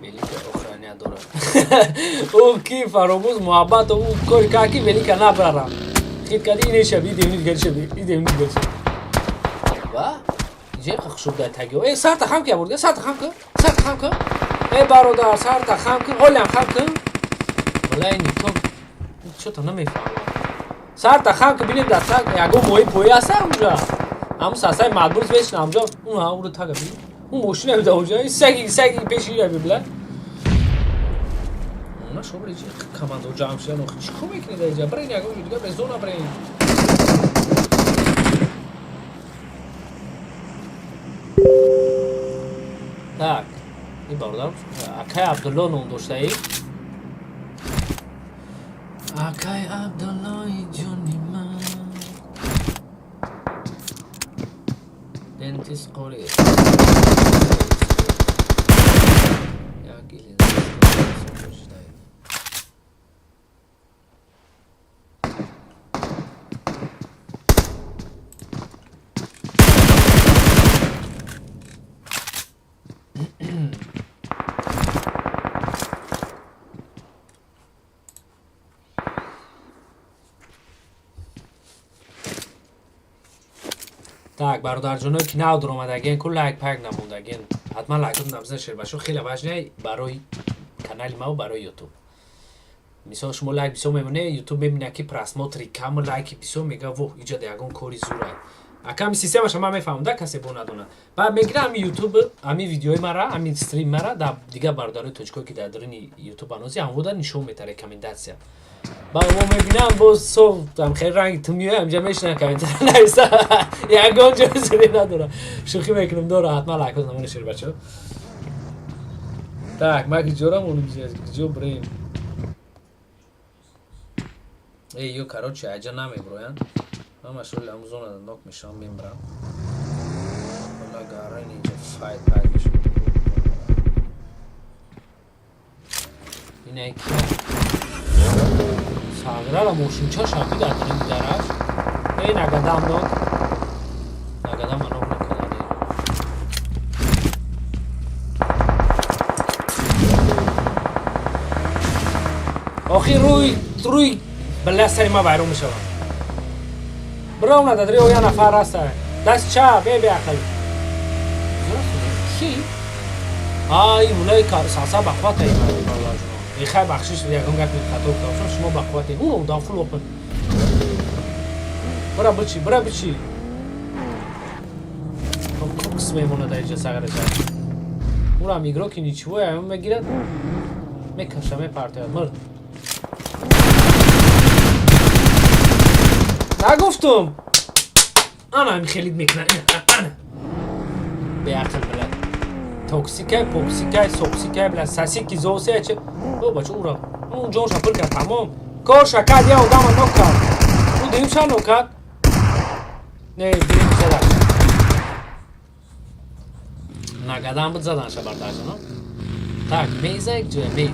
[SPEAKER 2] ولی که اوخرانیا داره او کی فراموز محبت او کاری کاکی ولی که نبرارم خیلی کردی اینه شبیه دیونید گل شبیه این دیونید گل شبیه و اینجا خشوب در تگیو ای سر تخم که برده سر تخم که ای برادر سر تخم که هولم خم که ولی این تو چطور نمیفهمم سر تخم که بینیم در تگ یکو موی پوی هسته اونجا همون ساسای مدبوز بشن اونجا اون رو تگه بینیم اون ماشین هم در اونجا این سگی پیشی رو ببلن اونا شو بری چی کماندو جمع شدن چی خوب میکنی در اینجا برای نگاه دیگه به زونا برای tak این باردار اکای عبدالله نام داشته ای اکای عبدالله جونی من دنتیس قوری یا گیلی tak برادر جانو که نو در اومدگین کل لایک پک نموندگین حتما لایک رو نبزن شیر باشو خیلی وجنه برای کانال ما و برای یوتیوب مثلا شما لایک بیسو میمونه یوتیوب میبینه که پراسموتری کم لایک بیسو میگه وو اینجا دیگون کوری زوره اکم سیستمش هم میفهمم کسی بو ندونه بعد میگیره همین یوتیوب همین ویدیوی مرا همین استریم مرا در دیگه برداره توچکو که در درونی یوتیوب انوزی هم بوده نشون میده ریکامنداسیا با ما میبینم باز صوت هم خیلی رنگ تو میوه همجا میشنم کامنت نویسه یکان جزوری نداره شوخی میکنم داره حتما لایک کنم نمونه شیر بچه tak ما که جورم اونو بیزیز جو بریم ای یو کارو چه اجا نمیبروین من مشغول اموزون نوک میشم میمبرم والا گارن اینجا فایت پاک میشم اینه که ساغره را موشینچا شاکی دادنیم درش ای نگدم نوک نگدم منوک نکدانی آخی روی بله سری ما بیرون میشم برام ندادری او یه نفر هسته دست چه بی اقل کی؟ این اونای کار ساسا بخوات این این خیلی بخشیش یکم گفت خطور کردم شما بخوات اونو دافل اوپن برا بچی کوکس میمونه در اینجا سگره جا اون هم میگرو که نیچوه همون میگیرد میکشه میپرته مرد نگفتم انا هم خیلید میکنه انا به عقل بلد توکسیکه پوکسیکه سوکسیکه بلد ساسیکی زوسه چه او بچه اون را اون جونش اپل کرد تمام کار شکر یا اون دام نوک کرد اون دیمش هم نوک کرد نه دیمش زدن نگدم بود زدن شبر درجه نه tak میزه یک جوه میز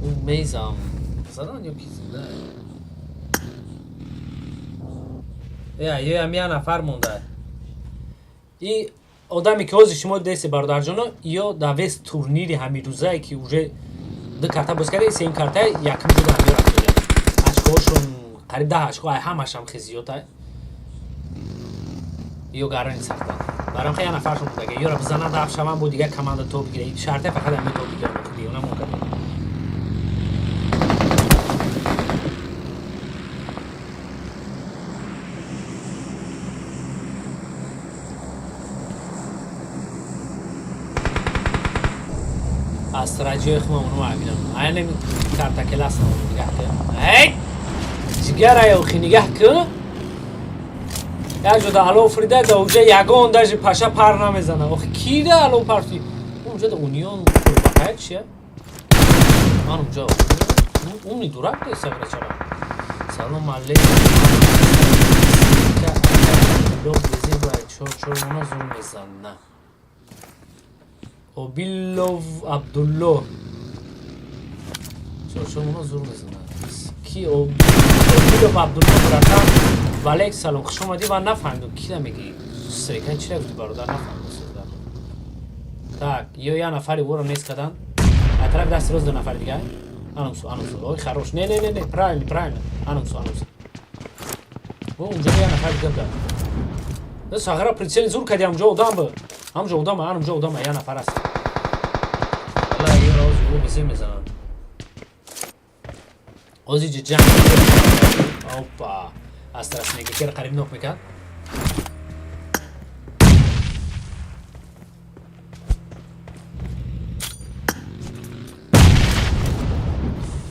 [SPEAKER 2] اون میزم زدن یا کی زده یه هم یه نفر مونده این آدمی که از شما دست برادر جانو یا دوست تورنیری همین روزه که اوجه دو کارتا باز کرده سیم کارتا یکم جدا همی رفته اشکاشون قریب 10 اشکا همش هم خیزیوت های یا گرانی سخته برام خیلی نفرشون بوده که یا را بزنن دفت شما بود دیگه کمانده تو بگیره شرطه فقط همی تو بگیره بکردی اونم ممکنه استراتژی خودم اونو میبینم اینم کارت کلاس رو نگاه کن هی جگر یا خی نگاه کن یا جدا الو فریده دا اوجه یگان داشت پاشا پر نمیزنه آخه کی ده الو پرتی اونجا دا اونیون پاکت چیه من اونجا اونی دورک ده سگره چرا سلام علیکم Lov bizim var. Çor ona zulm ezanına. O Billov Abdullah. Çor ona zulm ezanına. Ki o Billov Abdullah براتم وعلیک سلام خوش اومدی و نفهمیدم کی میگی سریکن چی رفتی برادر نفهمیدم так یه نفری برو نیست کردن از طرف دست روز دو نفر دیگه анонсу ой хорош не правильно анонсу о اونجا یه نفر دیگه بود نه ساغرا پریچل زور کردی اونجا آدم یه نفر است والله یه روز رو بسی میزنن اوزی جنگ اوپا از طرف نگه که قریب نوک میکن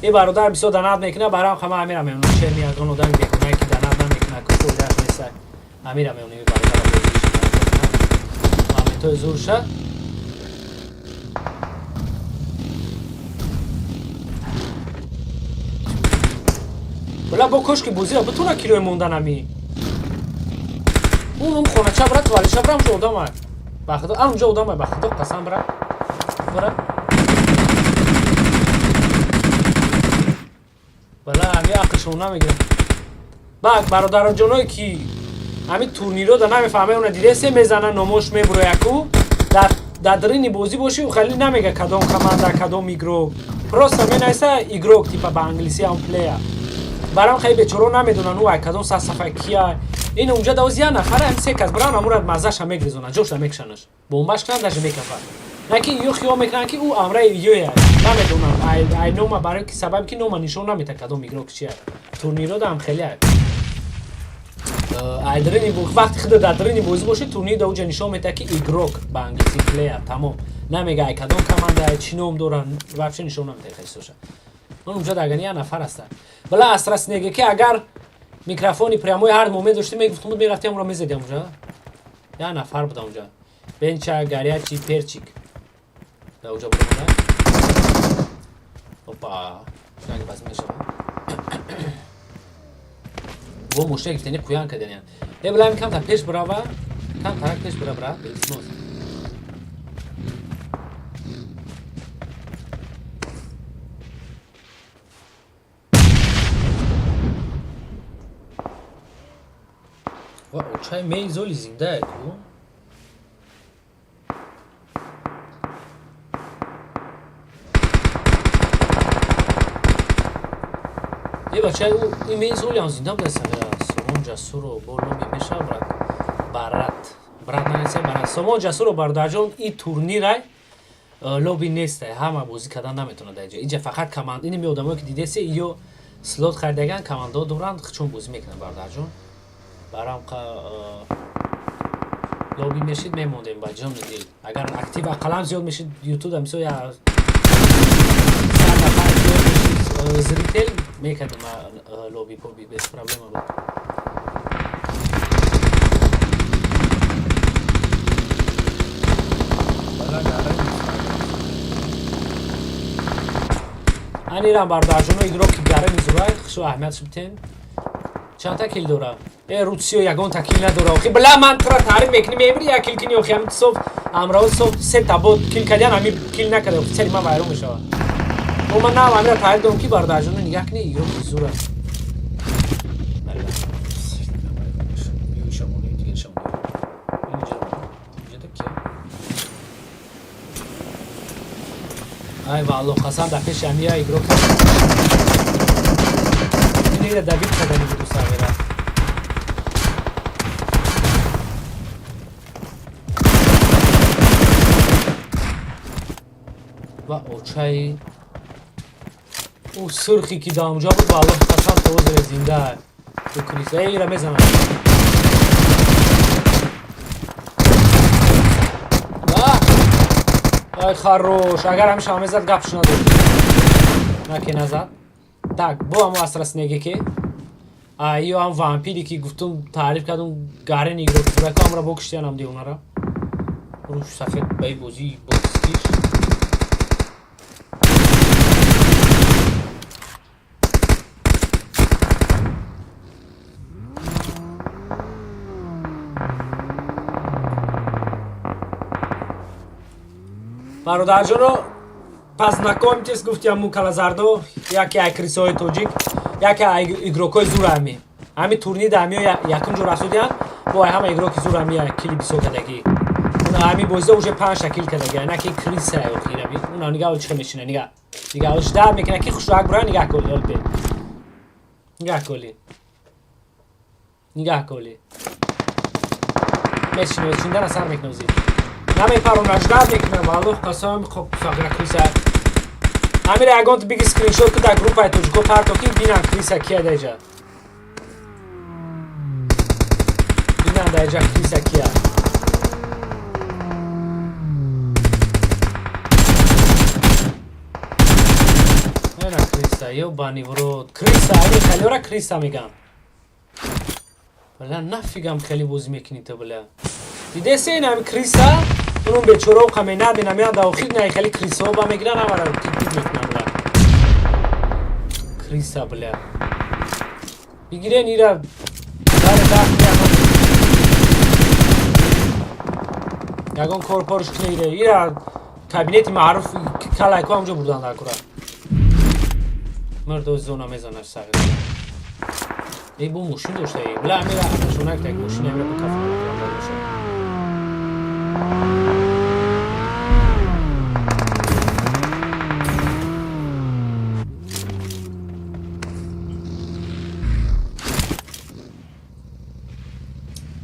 [SPEAKER 2] این برادر بسیار دناب میکنه برام همه امیرم میمونه چه میادون آدم میکنه که دناب نمیکنه که خود دست نیسته امیرم میمونه این برادر همین توی زور شد بلا با کشکی بوزی ها بتونه کیلوی موندن همی اون خونه چه برد ولی چه برم جو آدم های بخدا اونجا آدم های بخدا قسم برد بلا همی عقلشون نمیگیره برادران جانایی که همی تورنیرو در نمیفهمه اونه دیده سه میزنن نموش میبرو یکو در درینی بوزی باشی و خیلی نمیگه کدام کمانده کدام ایگروک پروست می نیسته ایگروک تیپا با انگلیسی هم پلیر برام خیلی بچورو نمیدونن او کدام صفحه کیه این اونجا دوز یه نفره هم سه کس برام امورد مزهش هم میگریزونن جوش هم میکشنش بومبش کنن داشته میکفن نکی یو خیو میکنن که او امره یویه نمیدونم ای نوما برای که سبب که نوما نشون نمیده کدام ایگروک چیه تورنیرو هم خیلی درینی وقتی خود در درینی بوزی باشه تورنیر اوجا نشون میده که ایگروک با انگلیسی پلیر تمام نمیگه ای کدام کمانده چی نوم دورن وابشه نشون نمیده خیلی من اونجا دگنی یه نفر هستن بلا استرس نگه که اگر میکروفونی پریاموی هر مومنت داشتی میگفتم بود میرفتیم رو میزدیم اونجا یه نفر بود اونجا بنچا گاریاچی پرچیک در اونجا بود اوپا شنگه باز میشه bu muşta gittiğini kuyan kadar yani. Ne bileyim kam ta peş brava, kam tarak peş brava, bilsiniz. Wow, çay meyzoli zinde bu. یه بچه او این میزولی هم زنده بوده سمه سومون جسور رو بولو میشه برد ننسه برد سومون جسور رو بردارجان این تورنیر های لوبی نیسته همه بوزی کدن نمیتونه در اینجا فقط کماند اینی می آدم که دیده سی ایو سلوت خریدگن کمانده دوران چون بوزی میکنن بردارجان برام لوبی میشید میموندیم با جمع دیل اگر اکتیو اقلام زیاد میشید یوتیوب هم سو یا zritel میکردم لوبی پوبی bez problema بود ani ram bardajonu igrok gare mizuray khshu ahmed subten چند تا کیل داره روسیو یگان تا کیل نداره خیلی بلا من ترا تعریف میکنی میبری یا کیل کنی خیلی هم صبح امروز صبح سه تا بود کیل کردن همی کیل نکرده سری من وایرون میشه و من نه امیر تعریف دارم که برداشتن نگاه کنی ایرو زوره ای والله قسم در پیش امیر ایرو اینه دوید کردنی بود ساغره و اوچای او سرخی که دا اونجا بود والله قسم تو وزر زنده تو کلیس ای را میزنم ای خروش اگر همیشه همه زد گفش نداری نکی نزد так бо ҳам асрас неге ки ё ҳам вампире ки гуфтум таъриф кардум гарен игро курака ҳамра бокиштиянам ди онара руш сафед баи бозии бокистиш бародарҷоно пас накомтес гуфтиам мо калазардо яке акрисои тоҷик яке игрокои зурами ҳами турни дамиё якум ҷо расудиам бо ҳама игроки зурами кили бисо кадагӣ ҳами бозида уже 5 шакил кадагӣ наки криса охирами уна нигаҳ чиқа мешина нигаҳ нигаҳ шдар мекуна ки хушрак бура нигаҳ коли олбе нигаҳ коли нигаҳ коли мешина чиндана сар мекунози намепарона ждар мекунам аллоҳ қасам хоб сағира криса амира ягон биги скриншот куда группаи тоҷико парто ки бинам криса кия даҷа бинам даҷа криса кия ена криса ёбани вород криса ами халиора криса мегам бала нафигам хеле бозӣ мекунӣ то бала дидеси ин ами криса унум бечорао камена бинамиан да охир на хеле крисао ба мегира навара тикбук мекунам бала криса бала бигирен ира даре дахт ягон корпориш куне ире ира кабинети маъруф калайко ҳамҷо бурдан дар кура мардои зона мезанаш сағир эй бу мошин дошта била амира шонак так мошин амира бу кафа доша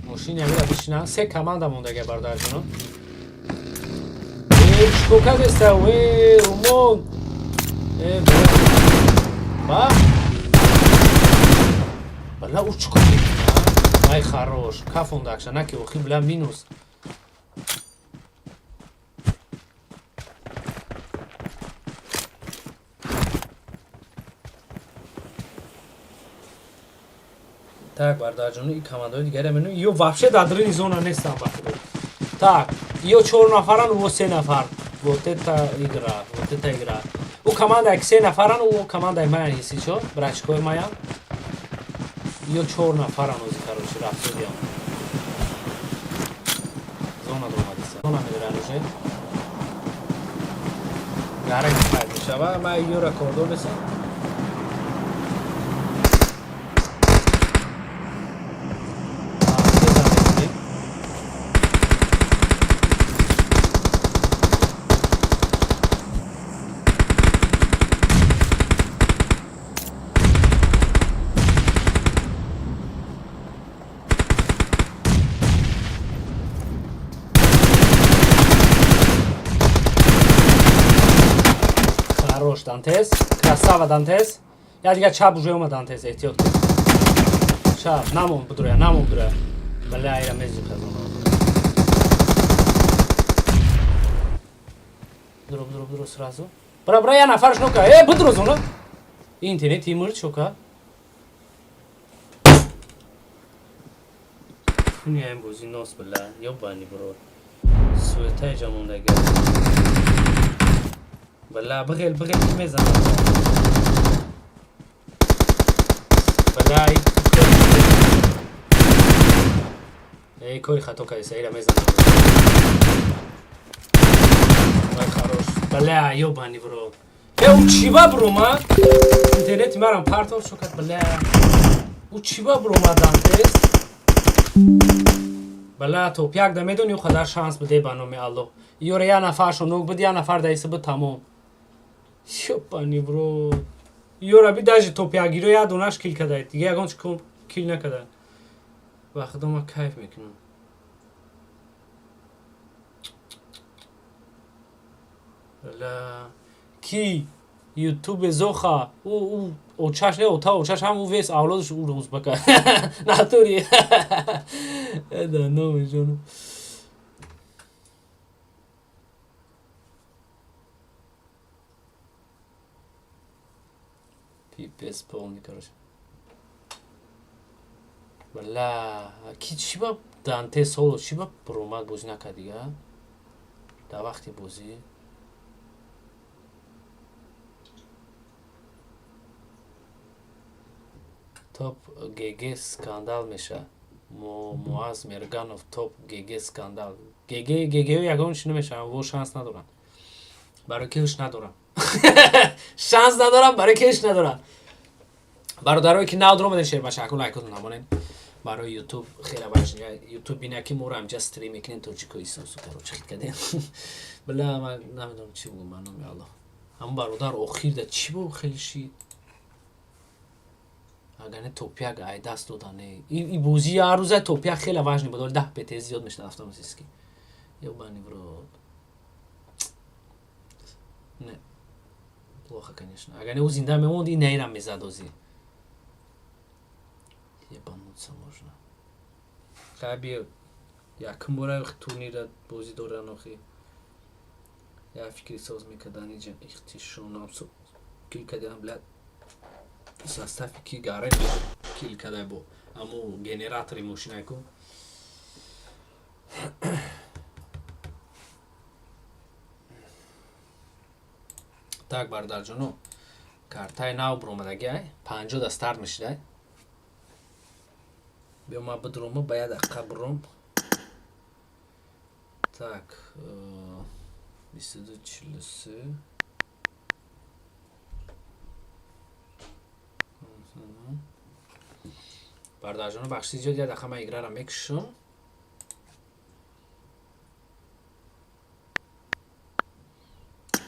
[SPEAKER 2] мошин амира бишина се команда мондага бародарҷоно чикока деста румон ба бала уч чико мекуна ай харош кафондакша наки охи била минус так бародарҷоно и командаҳои дигаре мену ё вообще дар дрини зона нестам бахудо так ё 4 нафаран во 3 нафар вот это игра у командаи 3 нафаран у командаи маян ҳисси чо брачкои маян ё 4 нафаран ози карочи рафтодиам зона домадиса зона медиран уже гарак файд мешава ма ёра кордо месам Дантес, красава Дантес. Я дига чап уже омад Дантес, эҳтиёт кун. Чап, намон будура. Бала ира мези казон. Дуру сразу. Бра я нафарш нока. Будура зона. Интернет имур чока. Нияем бози нос бала. Ёбани бро. Суетай ҷамондага. بلا بغل میزنم بلا ای کوی خطا که سیره میزنم وای خروش بلا یو بانی برو او چی با برو ما اینترنت مرم پرتاب شکت بلا او چی با برو ما دانتس بلا تو پیاک دمیدونی و خدا شانس بده بانومی الله یوره یا نفر شنوک بده یا نفر دایسه بود تمام Ёпани бро. Ёра би даже топиагиро я донаш кил кадаед. Дига ягон чи кил накада. Вақто ма кайф мекунам. Ла ки YouTube зоха у очаш не ота очаш ҳам у вес авлодаш у узбака. Натури. Эда номи ҷоно. Пипец полный, короче. Бля, ки чиба Данте соло, чиба промад бози накадига? Да вақти бози. Топ ГГ скандал меша. Муаз Мерганов топ ГГ скандал. ГГ ягон чи намешаванд, во шанс надоранд. برای که هیچ ندارم. شانس ندارم برای که هیچ ندارم. برادرایی که ناو درآمدن شیر باشه اکو لایک کنن همون برای یوتیوب خیلی باشه یوتیوب بینه که مورا هم جست استریم میکنین تو چی کوی سوسو کرو چخت کردین بلا من نمیدونم چی بگم من نمی الله هم برادر اخیر ده چی بود خیلی شی اگه توپیا گای دست دادنه این بوزی هر روز توپیا خیلی واجنی بود 10 پت زیاد میشه رفتم اسکی یه بانی برو نه плохо конечно اگه نه زنده میموند این نیرم میزد اوزی ебануться можно. Хабир яким бора турнира бозӣ доран охи. Я фикри соз мекардан инҷа ихтишонам кил кардам блад. Состави ки гарен кил карда бо аммо генератори мошинаку. Так бардарҷоно картаи нав бромадаги 50 да старт мешида. Бем ма бдрома бая дақиқа бром. Так 22:43 бардарҷоно бахши зиёд я дақиқа ма играра мекушам.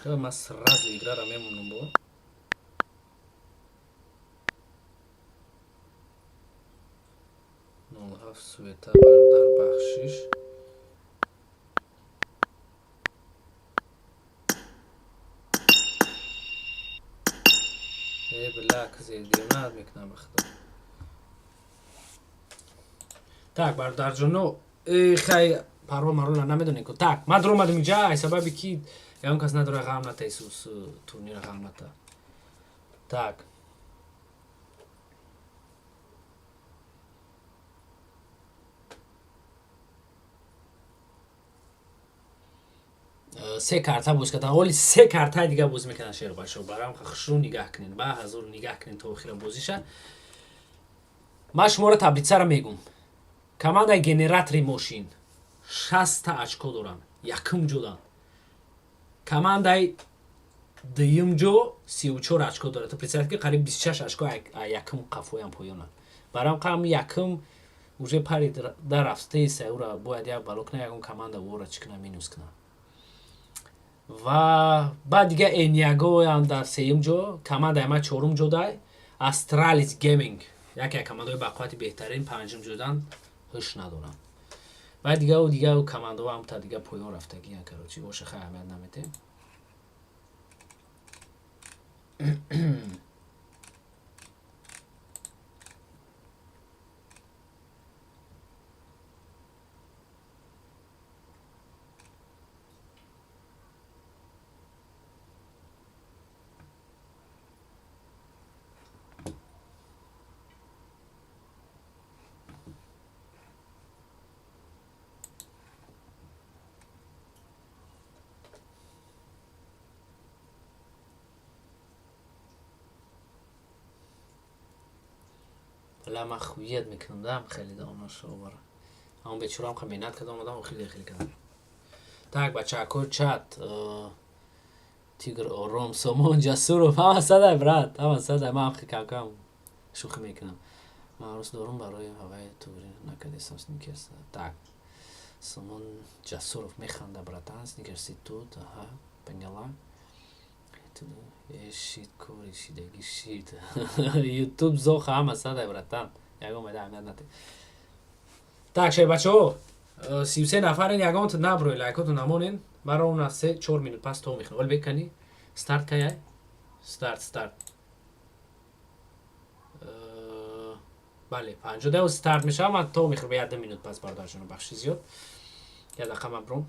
[SPEAKER 2] ма сразу играра мемонам бо Света бардар бахшиш блак зедимад мекунам бахта так бардарҷоно хай парво маруна намедонем ку так ман дромадам инҷа ай сабаби ки ягон кас надора ғамната исус турнира ғамната так سه карта боз кардам оли се картаи дига боз мекунан шербашо барам хушру нигоҳ кунин ба ҳазур нигоҳ кунин то охира бозиша ман шуморо таблицаро мегум командаи генератори мошин 60 очко доранд якум ҷодан командаи дуюм ҷо 34 очко дорад то представь ки қариб 26 очко якум қафоям поёнанд барам қам якум уже пари дарафтаи саура бояд як балокна ягон команда вора чӣ кунам минус кунам ва баъд дига эниагоям дар сеюм ҷо командаи ма чорум ҷодай Astralis Gaming яке командаи бақуввати беҳтарин панҷум ҷодан ҳуш надорам ва дига командаҳо ҳамта дига поён рафтагиян карочи боша хай аҳамият наметем لا من خویت میکنم خیلی دانش رو برای همون بیچاره هم خیلی مینت کردم آمدم و خیلی کردم так бачако чат тигр ором сомон ҷасуров ҳама садай брат ҳама садай ман кам шӯхӣ мекунам ман рӯз дорум барои ҳаваи тури накадесам сникерс так сомон ҷасуров механда братан сникерси тут аҳа пангала шит кори шидаги шит ютуб зоха ҳама садай братан ягон майда аҳамият наде так шай бачаҳо 33 нафарин ягонта наброи лайкоту намонин маро уна 3-4 минут пас то мехунам вали бекани старт каяй старт бале 50 дақиқа старт мешавад ман то мехӯрам 1 минут пас бародарҷоно бахши зиёд 1 дақиқа мабрум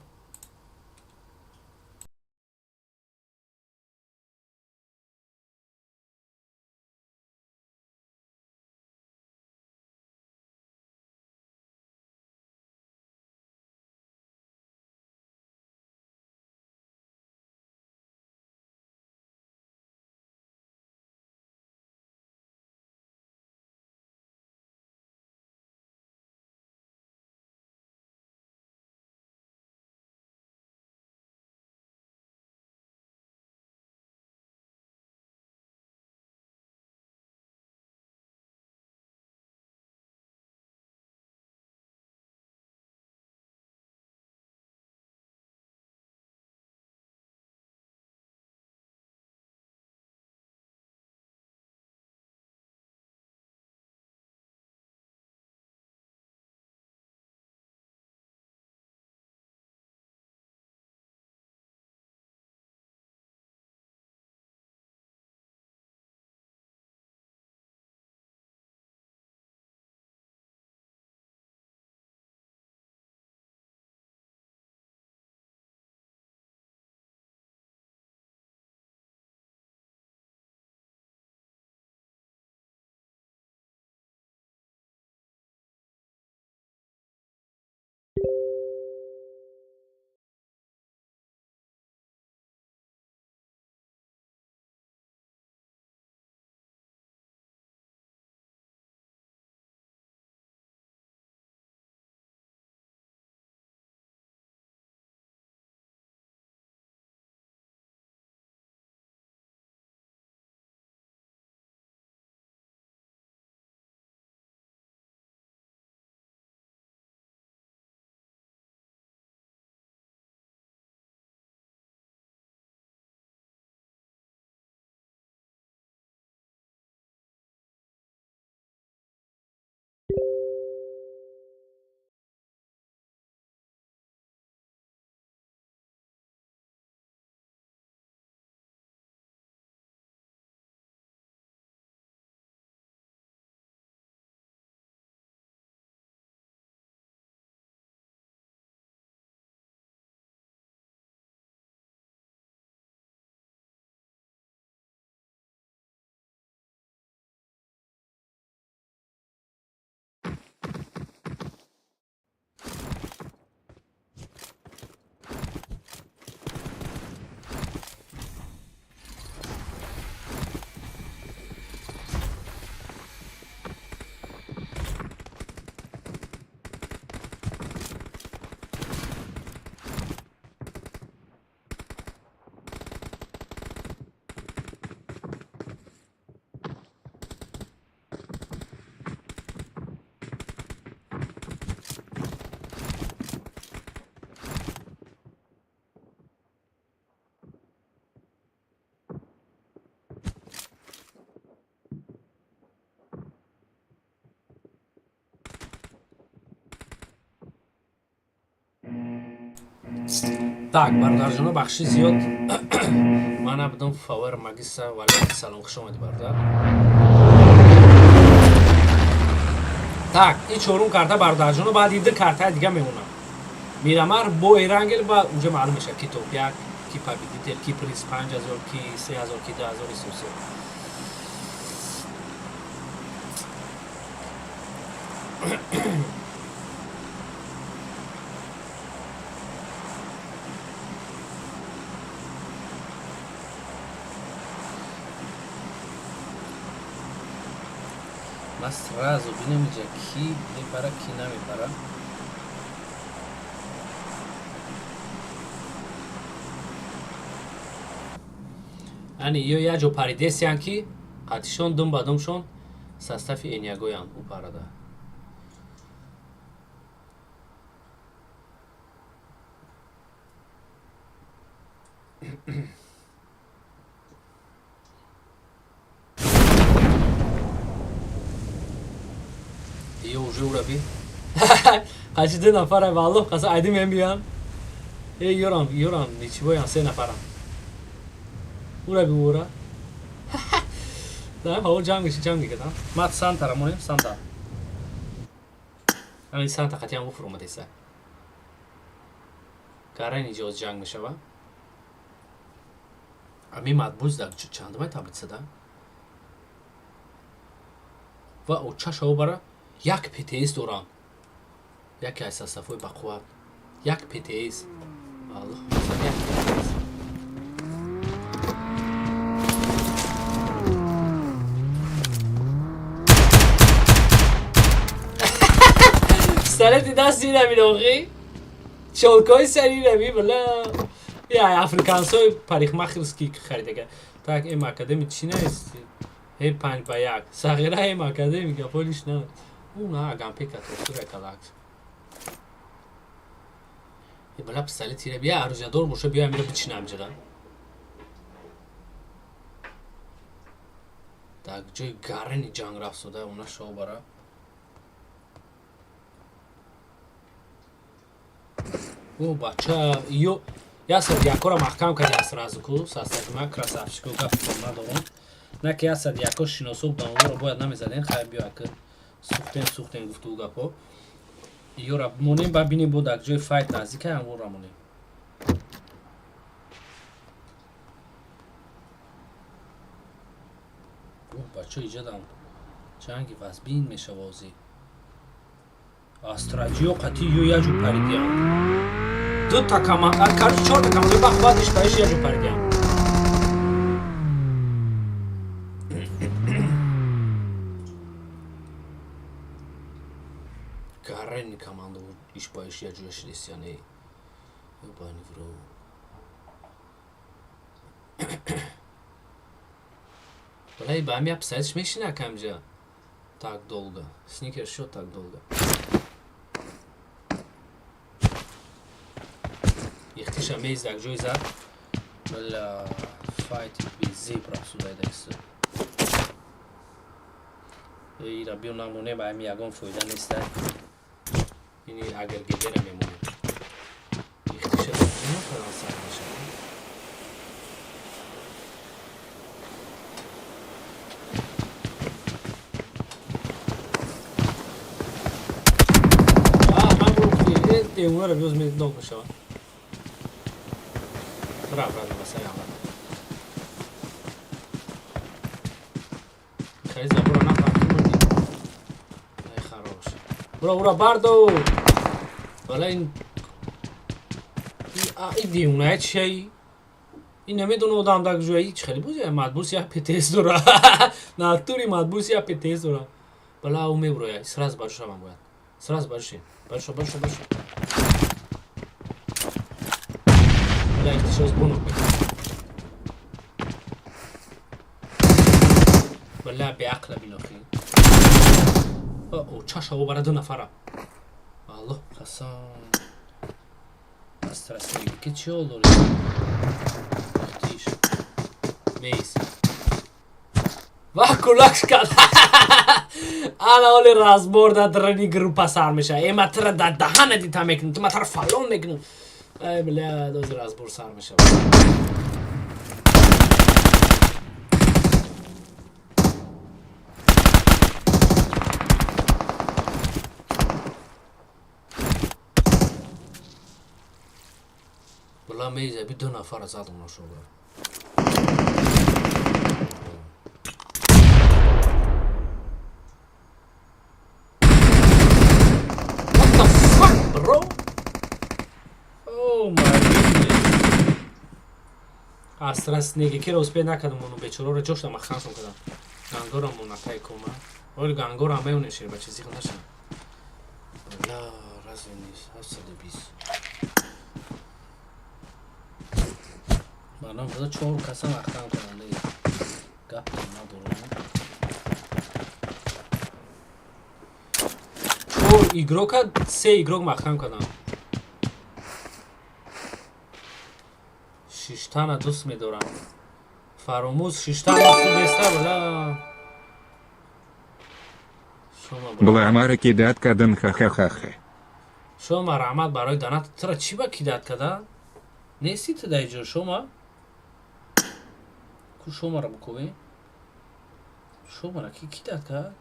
[SPEAKER 2] Так, бародарҷоно бахши зиёд ман абдум фавар магистра валайкум салом хуш омадӣ бародар. Так, ин чорум карта бародарҷоно баъд ида картаи дига мемонад. Мирамар бо эрангел ва унҷа маълум мешавад ки топ-1, ки победител, ки приз 5000, ки 3000, ки 10000 исӯсе. Mas сразу бинем инҷа ки мепара, ки намепара. Яъне ё як ҷо паридесиян ки қатишон дум ба думшон состави энягоянд у парада. Ё уже ураби. Қачи 2 нафара валлоҳ қасам айди мем биям. Ёрам ничивоян 3 нафарам. Ураби ура. Да, ҳавол ҷамъ гишидам. Мат Сантара монем, Санта. Ами Санта қатиан буфурмадеса. Гаран иҷоз ҷанг мешава. Ами матбуз дар чандумай таблицада. Ва очашао бара як ПТС дорам. Яке аз составҳои бақувват. Як ПТС. Аллоҳ, як ПТС. Пистолети дасти намин охӣ. Чолкои сари намин бала. Я африкансои парихмахерски харидага. Так эм академи чӣ нест? Ҳем 5-1. Сағира ҳем академи гапониш на. Уна агампека тосура калакс. Е бала пистолети ра бия арӯзядор боша бия мира бичинам ҷада. Так ҷои гарани ҷанг рафсуда уна шоу бара. О бача ё ясад якора маҳкам кади сразу ку састагима красавчику гафтор надорум. На ки ясад яко шинособ даморо бояд намезаден хайр биё ак сухтен гуфту гапо. Ёра монем ба бинем бо дар ҷои файт наздика амвора монем. О бача иҷадам ҷанги вазбин мешавози. Астраҷиё қатӣ ё яҷу паридиям. 2 та команда, короче 4 та команда бахват иштаиш яҷу паридиям. Гарани команда ишбаиш яҷу яшидесяне. Ёбани вро. Балай ба ами апсайдиш мешина камҷа. Так долго. Сникерс шо так долго. Ихтиша мейз дар ҷои зад. Бала файт би зебра судайдакс. Ира биё намоне ба ами ягон фоида неста. Ини агар гедера мемоне. Ихтиша ҷо фаронса мешава. Умара биёз медок мешава. Браво, масай амад. Хай забора на фактурди. Ай харош. Бра бардо. Вала ин идиуна чай. ин намедона одам дар ҷои чӣ хеле бузя матбус як ПТС дора. Натури матбус як ПТС дора. Бала у меброя. Сраз башавам бояд. Сраз баши. Башо. Бля, ихтишос бунук бекар. Бля, беақла бинохи. О, чашаво бара 2 нафара. Аллоҳ қасам. Астрасиги ки чӣ ҳол дорӣ? Ихтиш. Мейс. Ва кулакш кад. Ана оли разбор да драни группа сар меша. Ема тра да даҳана дита мекунам. Тума тра фалон мекунам. ای بله دوزر از بور سر میشه. بلا میزه بی 2 نفر از آدم نشوده. What the fuck, bro? Oh my goodness. Astras nege kira uspije nakadam onu bečorore čošta ma hansom kada gangoram mu na taj koma. Oli gangoram me unešir bače zih naša. La razvenis hafsade bis. Bana burada çoğu kasan aktan kalan değil. Gap na doğru. Çoğu igroka se igrok maktan kalan. شیشتن دوست میدارم فراموز شیشتن دوست بیسته بلا
[SPEAKER 8] Була кидат кадан ха-ха-ха-ха.
[SPEAKER 2] شما رحمت برای دانت ترا چی با کیدت کده؟ نیستی تو دایجور شما؟ کو شما را بکوی؟ شما را کی کیدت کده؟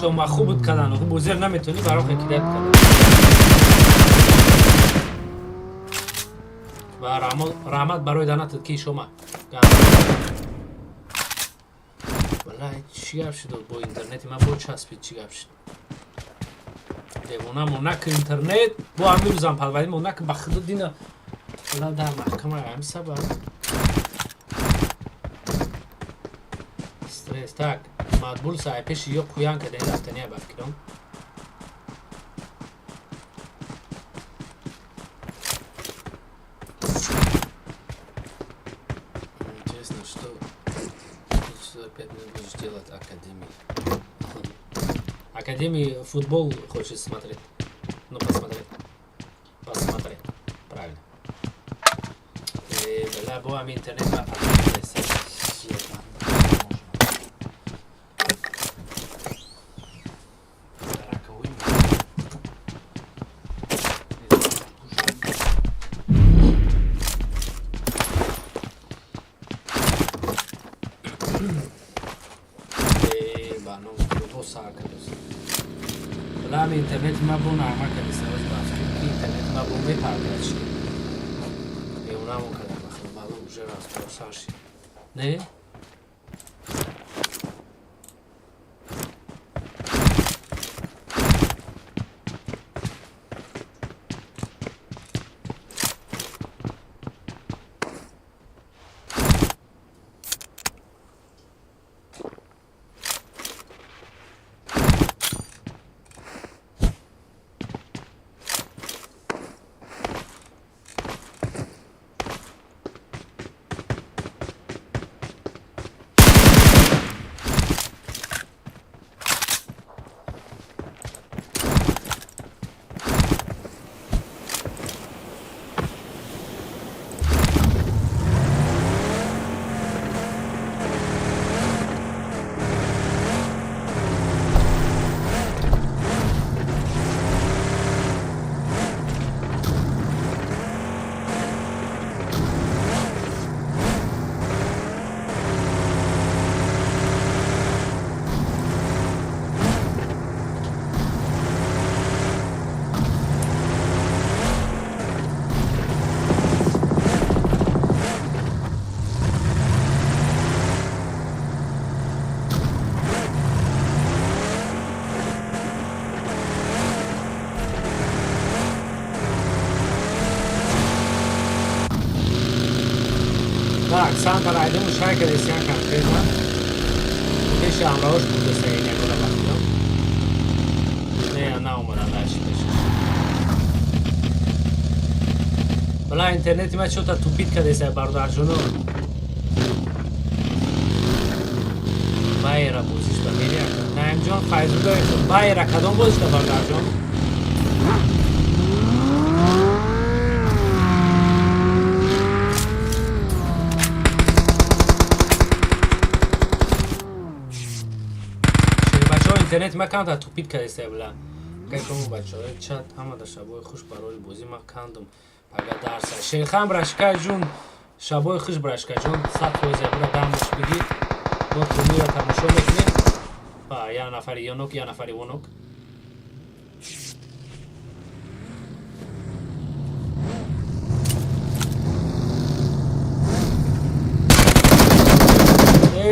[SPEAKER 2] شما خوبت کردن خوب بزر نمیتونی برای خیلیت کردن و رحمت برای دانتت کی شما والله چی گفت شد با اینترنتی من با چسبید چی گفت شد دیوانه مونک اینترنت با همین روزم پلوی مونک بخدا دینه والله در محکمه هم سبب استرس تاک مدبول سعی پیش یا کویان که دهی رفتنیه بفکرم Интересно, что опять не будешь делать академии? Академии футбол хочешь смотреть? Ну посмотреть. Посмотреть. Правильно. Бля, бо ами интернет на Bla, internet ma bună, mă că se auzi la internet ma bună pe partea. E un am care mă fac balon jera asta și. Ne? Tak, Santa Ride muszę kiedyś jaka firma. Jeśli am roż budę sobie niego robić, no. Nie, na umrę dać też. Bla internet ma ciota tupit kiedy se bardar juno. Bayra buzish da meri aka. Naim John Faizuga bayra kadon buzish da bardar John. بچه ها اینترنت ما کند توپید کردیسته بلا که شما بچه های چت همه در شبای خوش برای بازی ما کندم پگه درسه شیخم برشکه جون شبای خوش برشکه جون 100% برای دمش بگید با تونی را تماشا میکنید و یه نفری یونوک یه نفری ونوک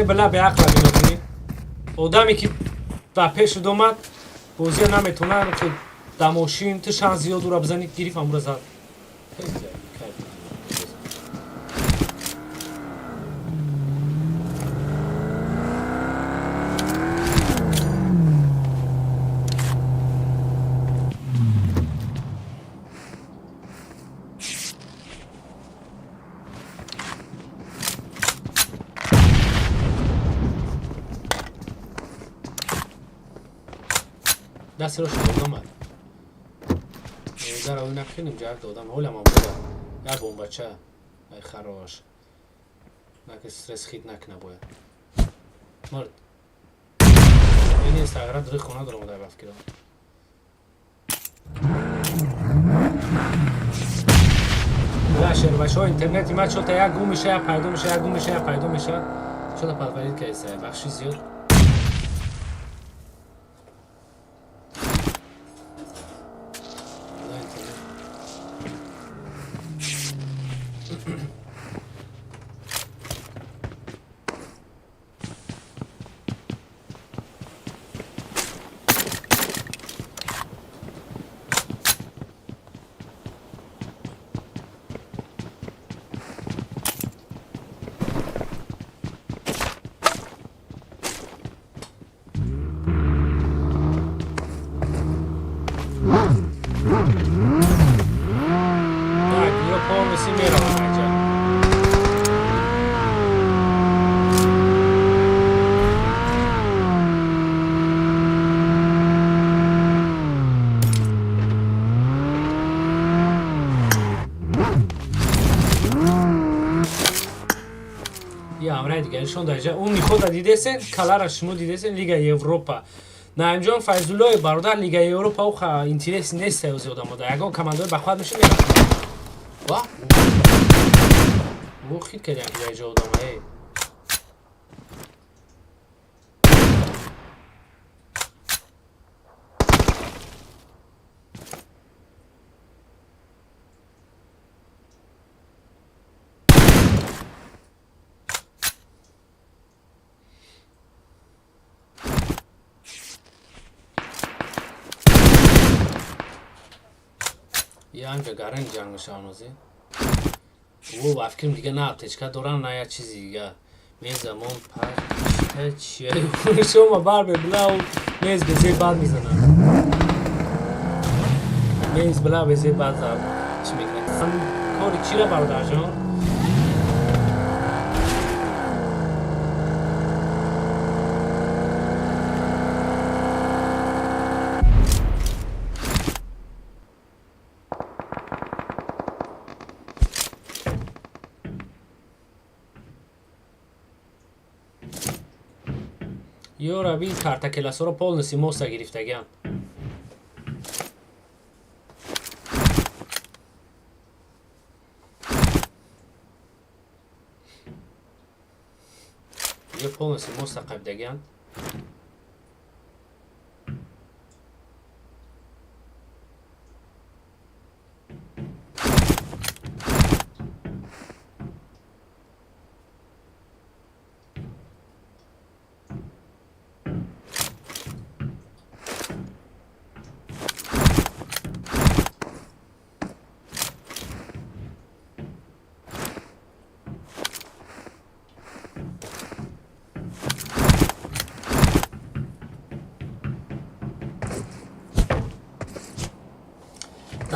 [SPEAKER 2] بلا به عقل بینو کنید آدمی که در پیش دومد بازی نمیتونه که در ماشین تو شانس زیاد رو بزنید گریف هم رو زد دست رو شد آمد در اوی نکنیم جرد دادم حالم هم بوده یا بوم بچه ای خراش نکه استرس خید نکنه باید مرد این است اگر دقیق خونه دارم در بفکرم بلاشر بچه ها اینترنتی ما چوتا یک گو میشه یا پیدا میشه یک گو میشه یا پیدا میشه چوتا پرورید که ایسه بخشی زیاد دیگه شون درجه اون میخواد دیدهسن کلر شما دیدهسن لیگ اروپا نایمجان فیض‌الله برادر لیگ اروپا او خا اینترس نیست از آدم دا یگان کماندار به خود میشه میره وا مو خیلی که دیگه جا آدم ای یعنی گارن جنگ میشه آنوزی او افکرم دیگه نه تچکا دوران نه یا چیزی دیگه میز زمان پر چیه شما بار به بلاو میز به زیر بعد میزنن میز بلا به زیر بعد زد چی میکنه کاری چی را برادر جان یو روی کارت کلاس رو полностью موسا گرفتگان یه полностью موسا قبدگان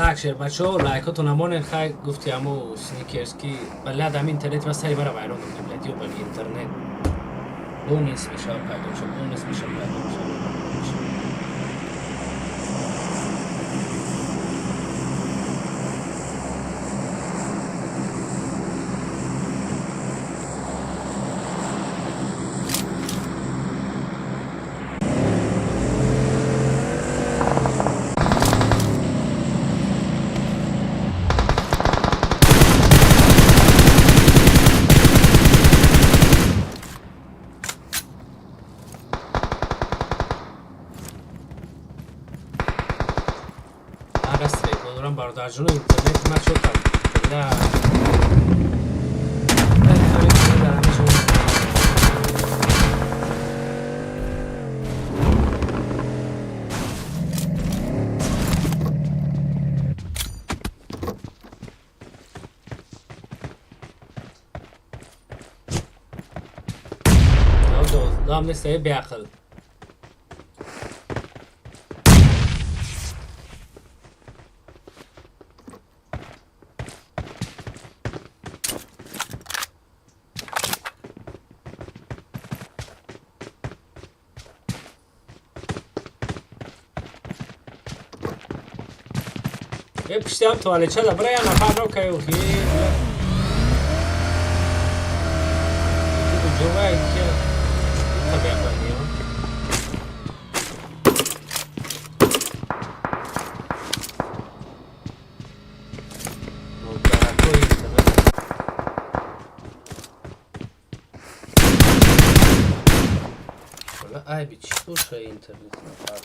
[SPEAKER 2] так шер бачаҳо лайкотон ҳамонен хай гуфти ҳамо сникерс ки балад ҳам интернет ва сари бара вайрон мекунем блядь ё бали интернет бонус мешавад пайдо мешавад бонус мешавад пайдо мешавад دارم برادرجون اینترنت من شد نه دام نسته بیاقل پشتی هم توالچه ده برای نفر رو که اوکی جوه که طبیعه کنی ای بی چی توشه اینترنت نفر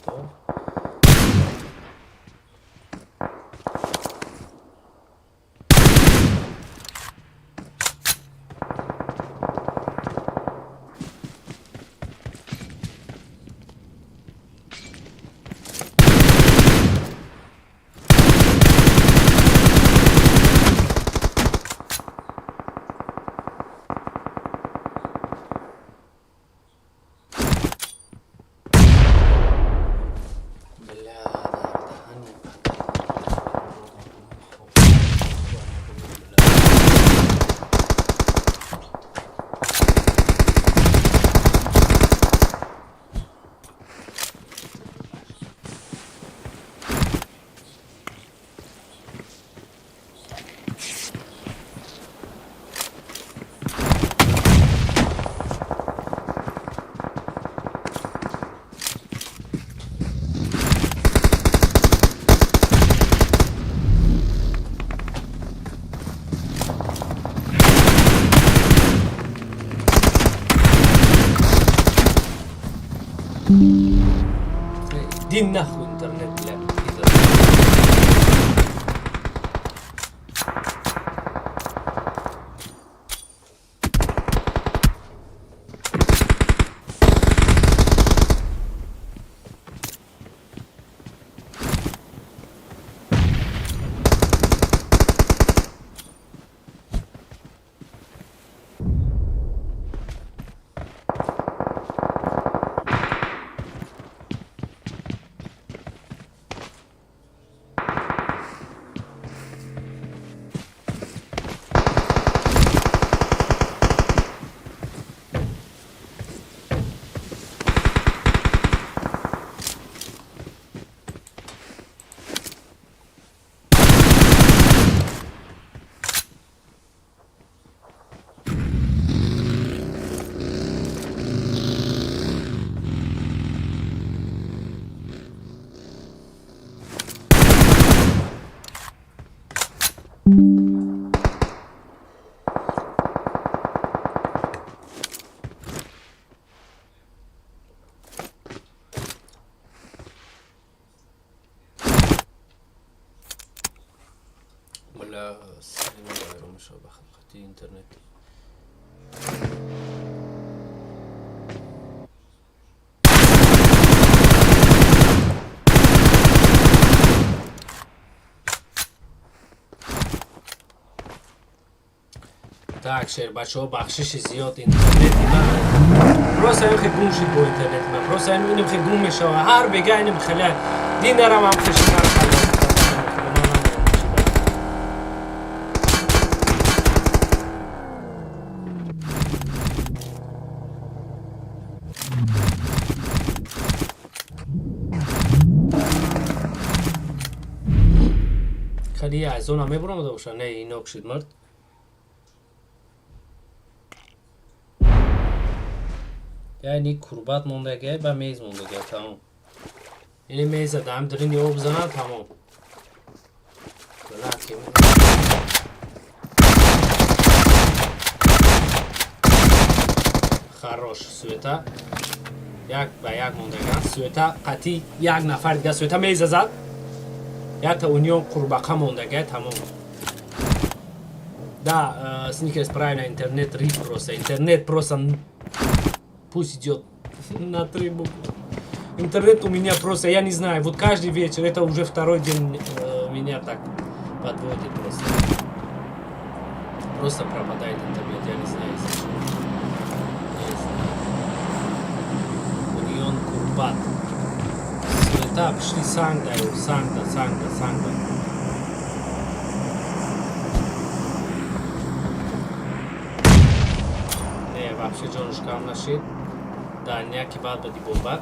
[SPEAKER 2] دين ناخذ انترنت لا ولا السينما غير مشابه خطي انترنت Так, шер, бачо, бахшиш зиёд интернет ман. Просто я хе гум шид бо интернет ман. Просто я иним хе гум мешава. Ҳар бега иним хела динарам ам хешмар хала. خلی از اون همه برام داشتن نه اینا کشید مرد یعنی کربات موندگی با میز موندگی تمام یعنی میز دام درین یه بزنه تمام بلکه خروش سویتا یک با یک موندگی سویتا قطعی یک نفر دیگه سویتا میز زد Я та унион курбака мондага тамом. Да, сникерс правильно, интернет риф просто. Интернет просто... Пусть идет на трибу. Интернет у меня просто, я не знаю, вот каждый вечер, это уже второй день меня так подводит просто. Просто пропадает интернет, я не знаю, если что. Не знаю. Унион Курбат. Света, пошли Сангда, Сангда. Не, вообще Джонушка нашит. Да, някакви бад бъди бомба.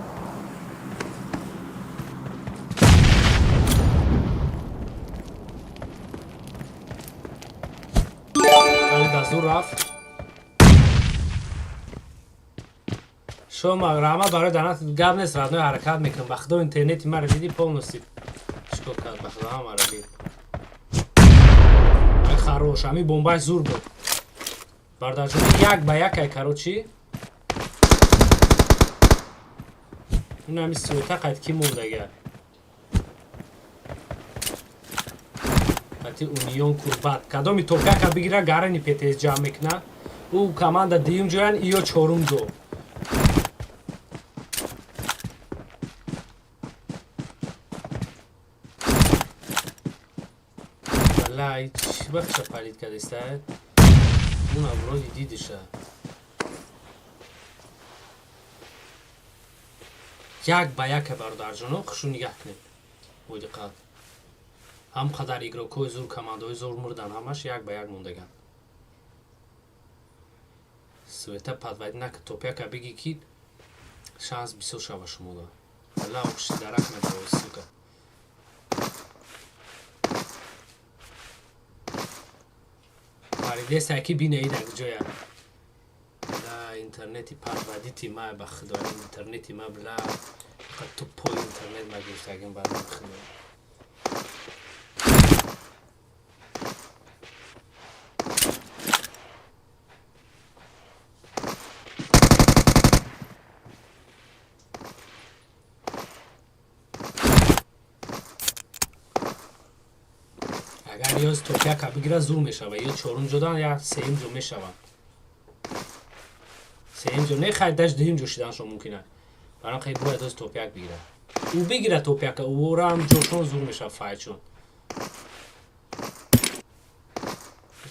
[SPEAKER 2] Зураф шумо рама барои данат гап нест радной ҳаракат мекунам ба худо интернети маро диди полностью чикор кард ба худо ҳамаро дид ай харош ҳамин бомбаи зур буд бардарҷони як ба якай карочи ин ҳамин суета қайдки мондага ати унион курбат кадоми топяка бигира гарани птс ҷамъ мекуна ӯ команда дуюм ҷоян ё чорум ҷо валлаҳ чӣ вақтша палид кардеста он авроди дидиша як ба яка бародарҷоно хушу нигоҳ кунед бо диққат ҳам қадар игрокҳои зур командаҳои зур мурдан ҳамаш як ба як мондаганд света падвайд нака топяка биги ки шанс бисёр шава шумо да валла оқши дарак надавои сука фаридеса ки бинаида куҷоя да интернети падвайдити ма ба худо интернети ма била фақат тупои интернет ма гирифтагим ба худо агар ёз топяка бигира зур мешава ё чорум ҷодан я сеюм ҷо мешава сеюм ҷо не хай даш дуюм ҷо шиданшон мумкин аст барам хай бояд ёз топяк бигира ӯ бигира топяка ӯрам ҷошон зур мешава файтшон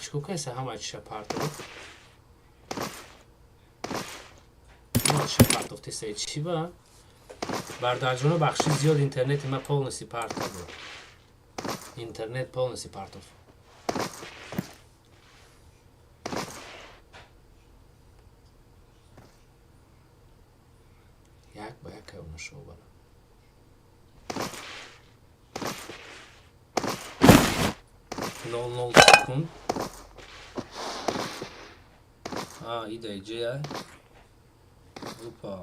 [SPEAKER 2] чикокайса ҳама чиша партов ҳама чиша партовтесаи чӣ ба бардарҷоно бахши зиёд интернети ма полностью партов буд интернет полностью партов як ба як кайонашо бара нол секунд ида иҷея опа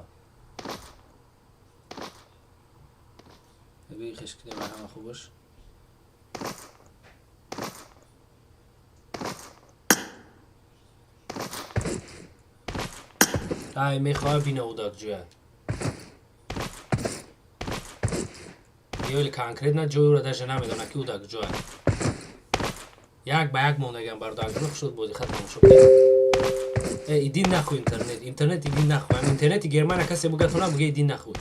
[SPEAKER 2] бигӣ хешкидема ҳама хубаш ай мехоҳа бинаудак ҷоя ёли конкретна ҷойро даже намедона ки удак ҷоя як ба як мондаган бардоҷоно шуд боди хат тамошо идин нахӯ интернет идин нахӯ ам интернети германия касе бугатона буге идин нахӯ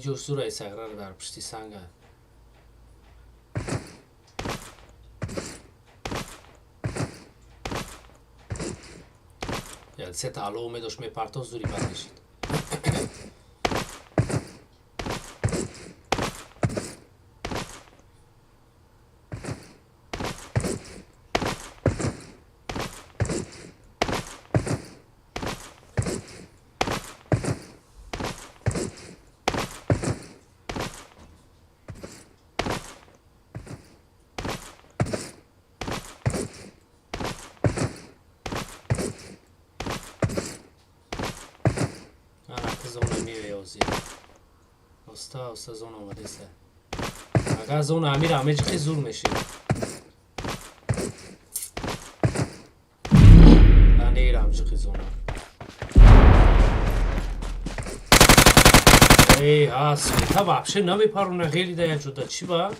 [SPEAKER 2] ҷур сураи саграро дар пушти санга сета алоу медошт мепартоз зури бад кашид оста зона омадеста агар зона амира ҳамеҷи хи зур мешид ای ها سویتا вообще نمیپرونه خیلی دیگه جدا چی با؟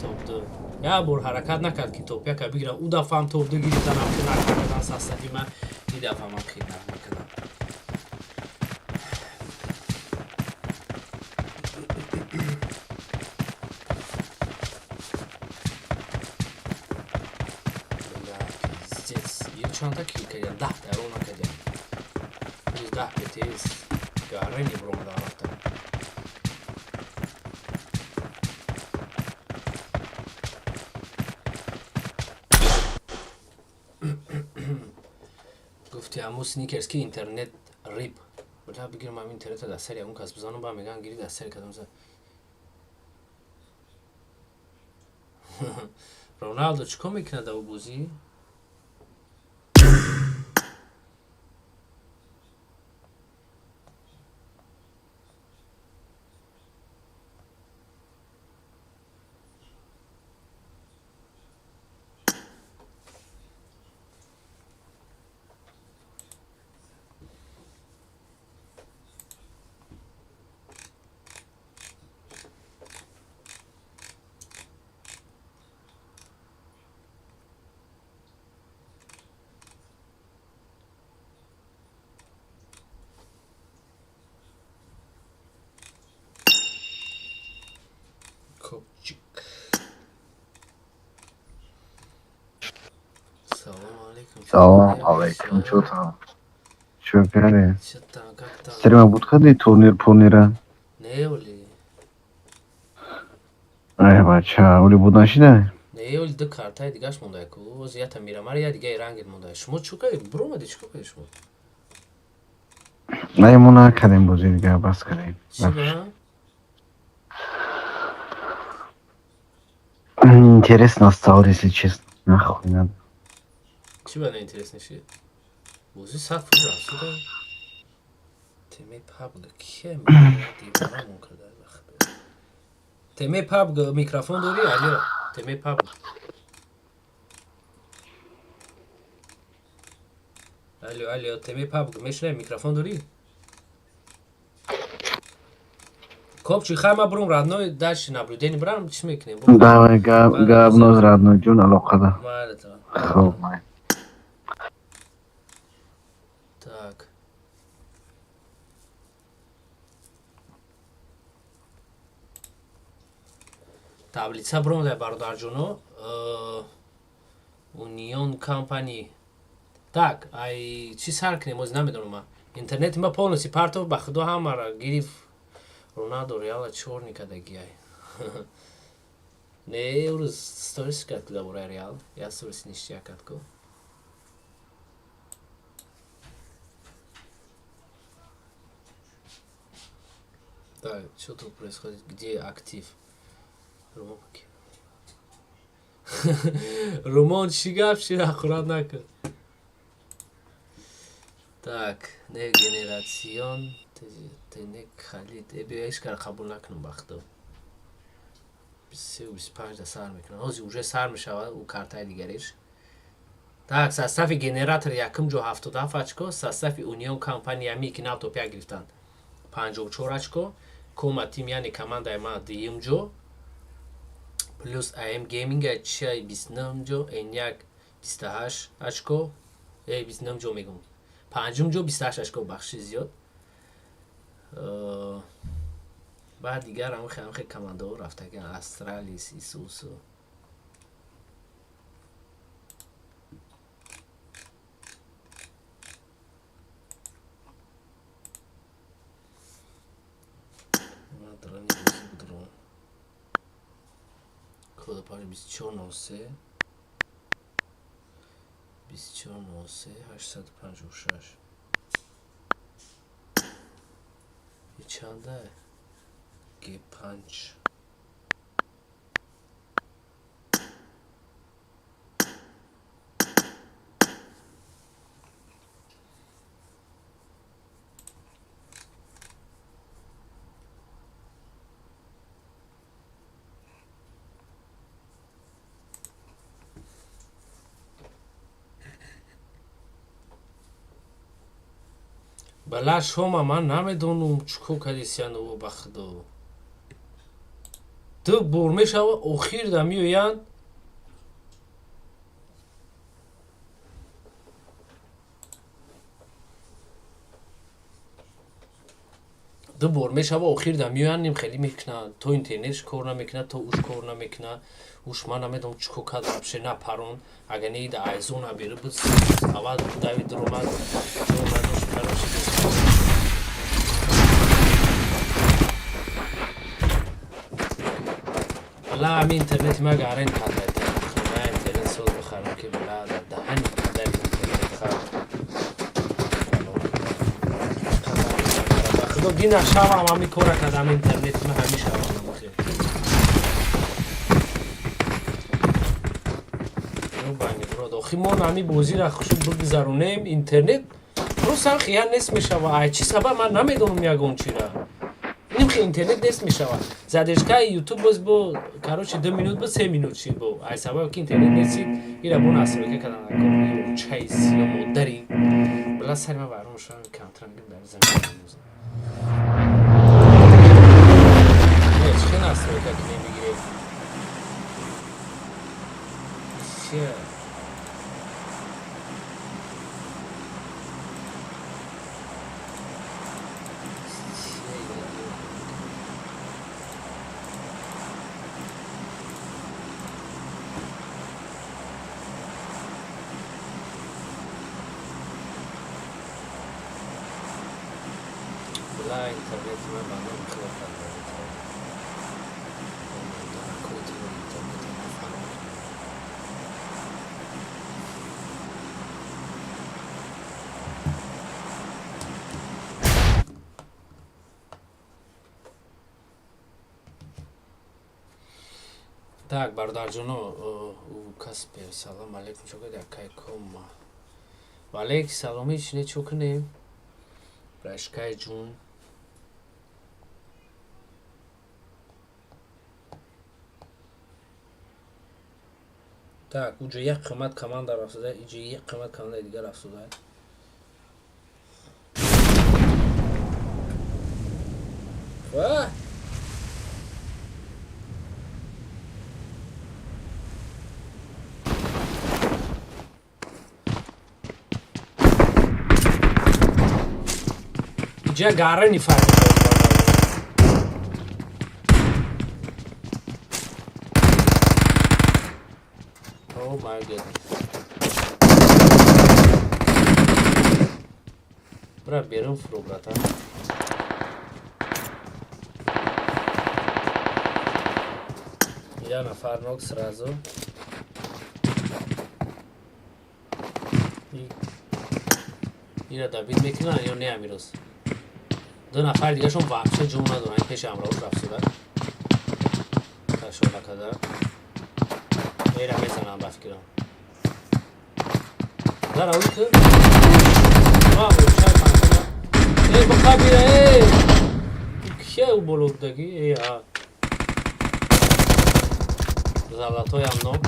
[SPEAKER 2] توپ دو یا بور حرکت نکرد که توپ یکا بگیرم او دفعه هم توپ دو گیریدن هم که نکردن سستفی من این دفعه هم خیلی نکردم یه چانتا کیل کردیم 10 درو نکردیم 12 بتیز گارنی برو مدارفتم گفتی همون سنیکرز که اینترنت ریپ بلا بگیرم هم اینترنت دستری اون کس بزنم با میگن گیری دستری کدام زن رونالدو چکو میکنه دو بوزی؟ کوچیک
[SPEAKER 9] Салам алейкум, что там? Что пиали?
[SPEAKER 2] Что там, как там?
[SPEAKER 9] Стрима будут ходить турнира?
[SPEAKER 2] Не, Оли.
[SPEAKER 9] Ай, бача, Оли будут начинать?
[SPEAKER 2] Не, Оли, да карта, дигаш мундай ку. Зията мирамар, я дига рангит мундай. Шмо чукай, брома ди чукай шмо.
[SPEAKER 9] Ай, муна кадем бузи дига, бас кадем.
[SPEAKER 2] Чиба?
[SPEAKER 9] Интересно стало, если честно. Нахуй надо.
[SPEAKER 2] Чиба не интересно ши? Бузи сад фуза, сюда. Теме пабга, кем? Дивана мун кадай вахт. Теме пабга, микрофон дори, алё. Теме пабга. Алё, теме пабга, мешне микрофон дори? Копчи, хама брум родной, дальше наблюдение брам, чё мекнем?
[SPEAKER 9] Давай, говно родной, джун алокада.
[SPEAKER 2] Малета.
[SPEAKER 9] Хоп, май.
[SPEAKER 2] Так. Таблица брум дай бародар ҷоно. Union Company. Так, ай чӣ сар кунем оз намедонам ман. Интернети ма полностью партов ба худо ҳамара гирифт. Роналдо Реала чорни кадагиай. Не, урус сторис кард куда бора Реал. Я сторис ништия кард ко. Так, что тут происходит? Где актив? Роман Шигав аккурат накрд. Так, не генерацион тенек халид. Эбиэш кар қабул накунам бахто. 23-25 да сар мекунам. Ҳозир уже сар мешавад у картаи дигариш. Так, состави генератор якум ҷо 77 очко, состави Union Company ями ки нав топия гирифтанд 54 очко, кома тим яъне командаи ман дуюм ҷо плюс AM Gaming чия 29 ҷо, Enyaq 28 очко, 29 ҷо мегум. панҷум ҷо 28 очко бахши зиёд. баъд дигар ҳамахе командаҳо рафтаган Астралис, Исусу. Кода пари 2493 2493 856 и чанда G5 бала шома ман намедонум чуко кадисяну бахдо ду бур мешава охир да миоянд دو بار میشوه آخر در میانیم خیلی میکنن تو اینترنتش کار نمیکنه تو اوش کار نمیکنه اوش من نمیدونم چکو کد رفشه نه پرون اگه نید ایزون ها بیره بود اول داوید درومد درومدوش پروش بلا همین اینترنت ما گارن کرده من اینترنت سوز بخرم که بلا دهن در اینترنت خرم خدا گینا شاوام همی کورا کدام اینترنت ما همی شاوام بخیر نو بانی برو دو خیمون همی بوزی را خوشم بگذارونیم اینترنت برو سر خیان نست میشوه ای چی سبب من نمیدونم یگون چی را اینم خیلی اینترنت نست میشوه زدشکای یوتیوب باز بو کاروچ 2 minut با 3 minut شید بو ای سبب که اینترنت نستید ایرا بون اصلا که کدام اکو چایس یا مدری بلا سر ما برام شو کانترنگ در زمین چه نسل که نمیگیره چیه لا اینترنت من بندم خیلی Так, бардарҷоно, Каспер, салом алейкум, чӯ гӯяд кайкум. Ва алейк саломи чине чӯ кунем? Рашкай ҷун. Так, уҷо як қимат команда рафтуда, иҷо як қимат команда дигар рафтуда. Ва! Già gara ni fa. Oh my goodness. Bra berum fru brata. Я нafar ног сразу. Ира Давид мекина ё не амирос. دو نفر دیگه شون وحشه جون ندارن این پیش امراض رفت شده تشاله کده ایره میزنم بفکرم در اوی که ما بوشای پنسونه ای بخواه بیره ای کیه او بلوگدگی ای ها زلطای هم نام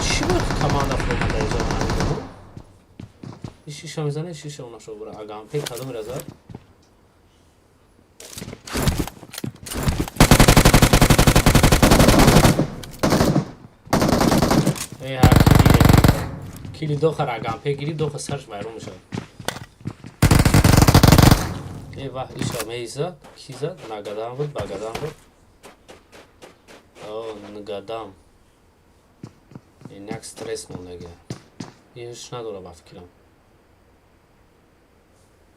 [SPEAKER 2] چی بود کمانده فرومه در ایجا منه این شیشه میزنه شیشه اونا شو بره اگه هم پیک کدوم رزد ای هر کلی دو خر اگم پیگیری دو خر سرش بیرون میشه ای واه ایشا میزد کی زد نگدام بود بگدام بود او نگدام این یک استرس نونگه اینش نداره بفکرم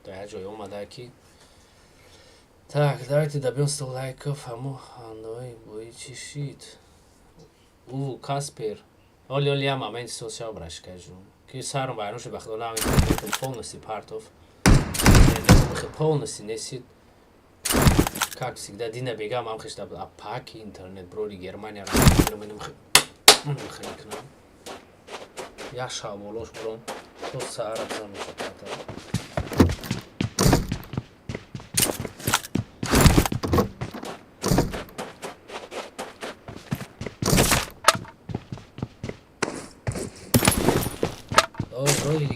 [SPEAKER 2] در جای اومده کی Так, давайте добьемся лайков, а мы оно и чешит. Каспер. Оли я момент социал брашкажу. Ки саром байнуш бахдолам интернет полностью партов. Полностью несит. Как всегда, Дина бега мам хишта паки интернет броди Германия Германия хрикна. Я шаволош брон. То сара замеша пата.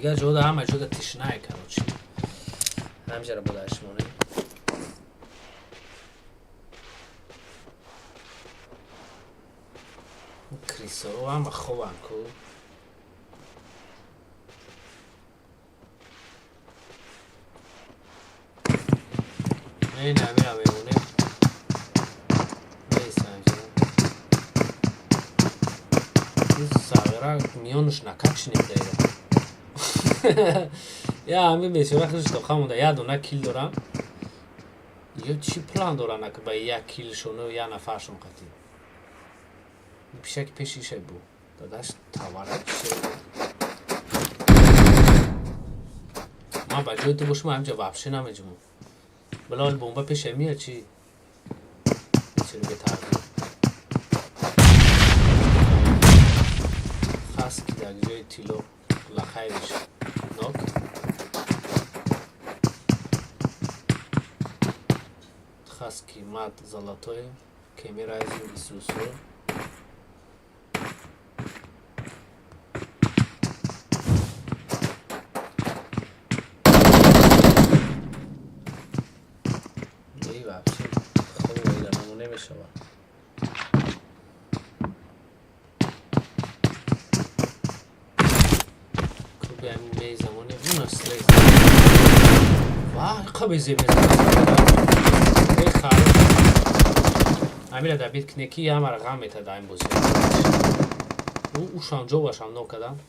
[SPEAKER 2] دیگه جدا همه جدا تشنه короче همجرا بداشمونه کریسو هم خوبم کو این نمیرم میمونه نیستم این ساغره میانش نکشنیم دیره یا همین بسیار خیلیش دخواه مونده یا دونه کیل دارم یا چی پلان دارن که با یک کیلشونه و یا نفرشون قطعی پیشه که پیشیشه بود داداش تاوره چیشه ما با جای تو باشم همجا وابشه نمیجمون بلال بومبا پیشه میاد چی چی رو بتردیم خاص که در جای تیلو لخیرش نوک خاص که ماد زلاتوی کمیرای زیوری سوسو ای وابشه خوب ویدن نمونه میشه به زمانی اون استریس وای قبل زیبه ای خارج امیره در بیت کنکی هم رقم میته دایم بوزی او شانجو باشم نو کدام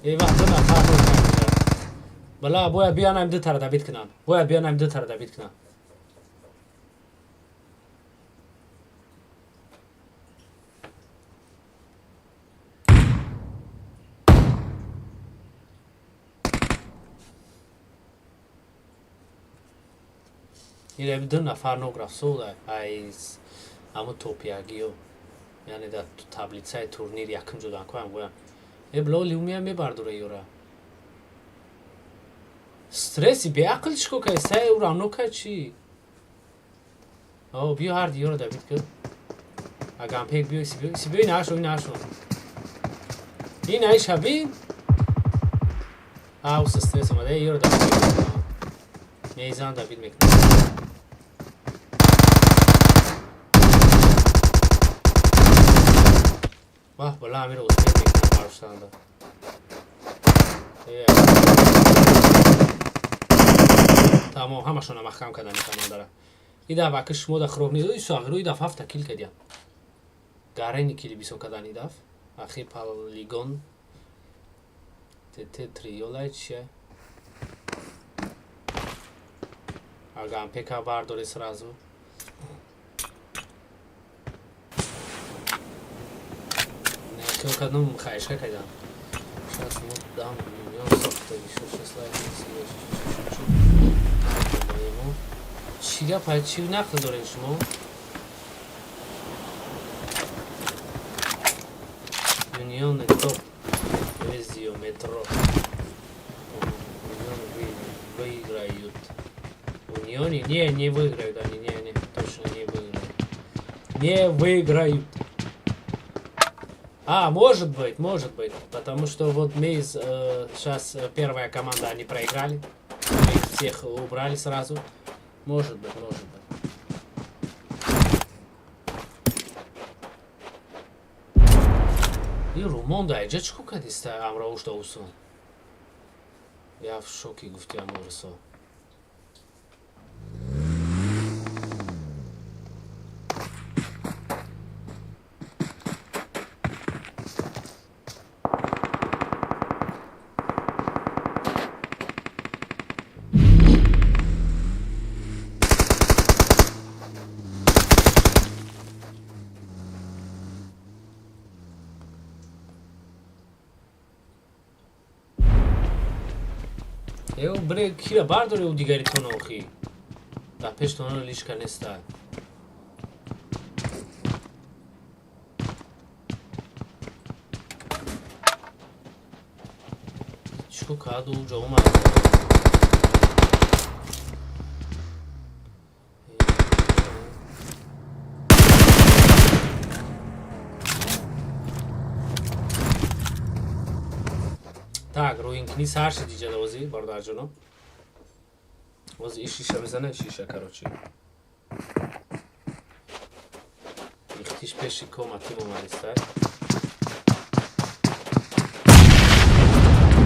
[SPEAKER 2] ای وقت دو نفر رو کنم بلا باید بیانم دو تر در بیت کنم باید بیانم دو تر در بیت کنم این دو نفر نگرفت سوده از اما توپیاگیو یعنی در تابلیتسای تورنیر یکم جدان کنم گویم ای بلا لیومی هم میبردوره یورا سترسی بی عقل چکو که سای او را نوکه چی بیو هر دیو رو دبید که اگم پیک بیو سی بیو نشو این نشو این ایش هبین اوس استرس اومده یورو دبید میزان دبید میکنه واه بلا امیر اوسته میکنه بارشتان دا تمام همشون هم محکم کردن میتونم داره این دفعه که شما در خروب نیدو این ساغی رو این دفعه 7 کیل کردیم گارینی کیلی بیسو کردن این دفعه اخی پالیگون تریولای چیه اگه هم پیکا برداری سرازو که کدوم خواهشگاه کردم شاید دام میلیون ساخته بیشو چیگه پای چی نقل داره شما یونیون توپ ویزیو مترو یونیون ویگرایوت یونیونی не выиграют они не точно не выиграют не выиграют. Может быть, потому что вот мы сейчас первая команда, они проиграли, мы их всех убрали сразу, может быть. И Румонда, айджа чку кадиста амра ушта усун. Я в шоке гуфтям урсо. Eu bre kira bardore u digari tonoxi. Da pesh tono lishka nesta. Chiko kadu joma. Так, руин книз ҳар ши диҷа довози бардарҷоно. باز این شیشه میزنه شیشه کاروچی ایختیش پیشی کمتی ممالیستر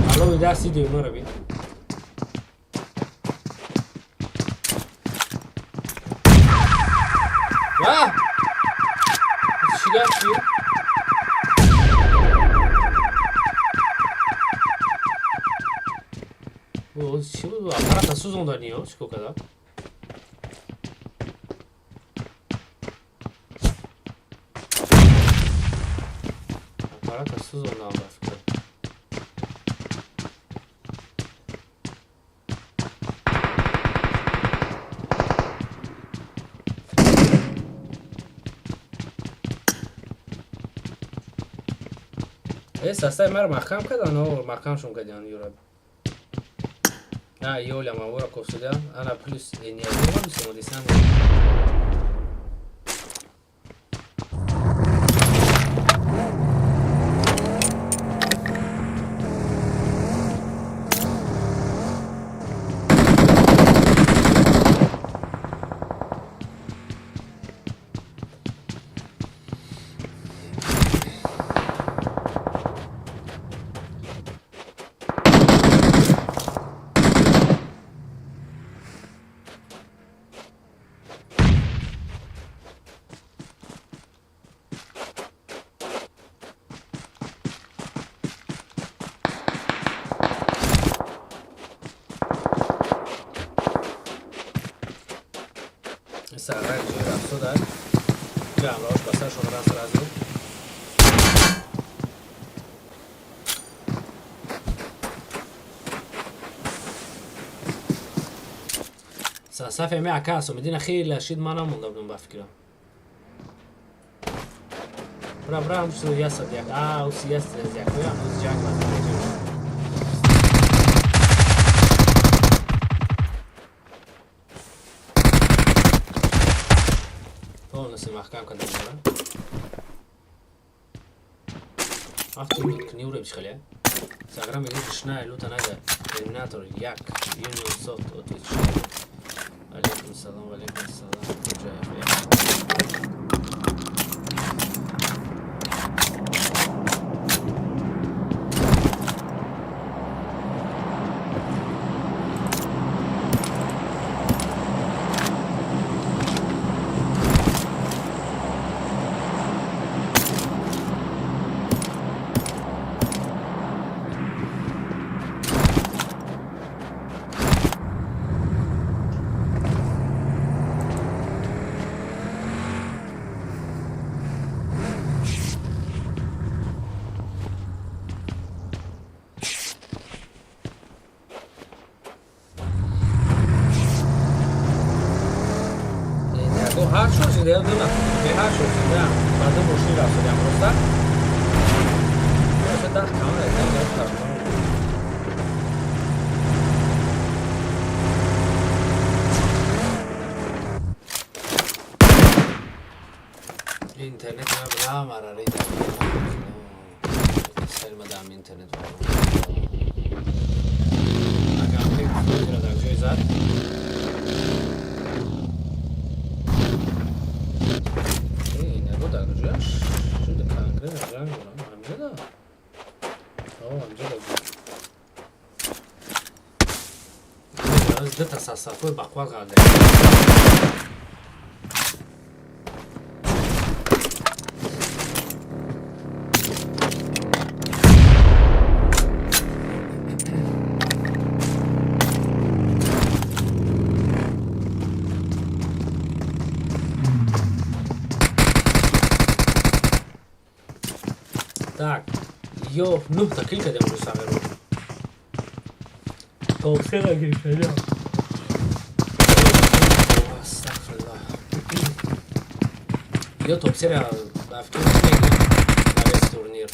[SPEAKER 2] حالا به دستی دیونا رو بید واه چی گفتی؟ چی بود؟ aparata سوزوندنیه چیکو کدا؟ aparata سوزوندن بفکر سستای مرا محکم کردن و محکم شون کردن یورا نه یولم اورا کفسودم انا پلوس نیازی هم میسیم دیسان سرعه جوی رفتو در جمعهاش بسر شده رفت رزو صفحه می عکاسو میدینه خیلی لشید منم مونده بودم بفکرم برا هم شده یست دیگه او سیست دیگه کویا هنوز جنگ مزده نسی محکم کردم برا افتی میکنی رو بشخلیه ساگرام میگه کشنا لوتا نده ترمیناتور یک یونیون سوفت اوتوچ علیکم السلام و علیکم السلام هر شوزی دیگه دونم به هر شوزی دیگه بعد ماشین رفت دیگه درسته باشه دست کامله دیگه اینترنت ما بلا مراری داره سر مدام اینترنت اگر فکر کنید در جای زد شده کنگره نجنگ برم همجه دا همجه دا از ده تصصفه بقوال قرده Так, йо, ну, так кілька де можу саме робити. То все так рішення. Астагфирулlah. Йо, то все рafkin на весь турнір.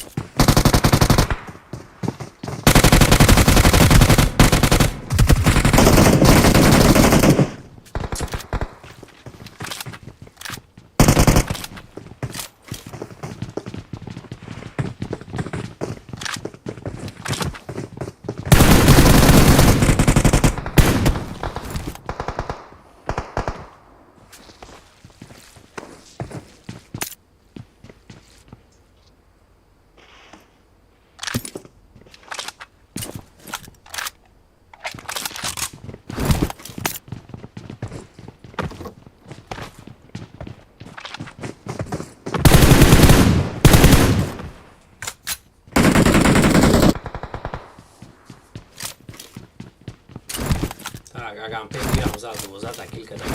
[SPEAKER 2] агам пек гирам зад 12 та кил кардам.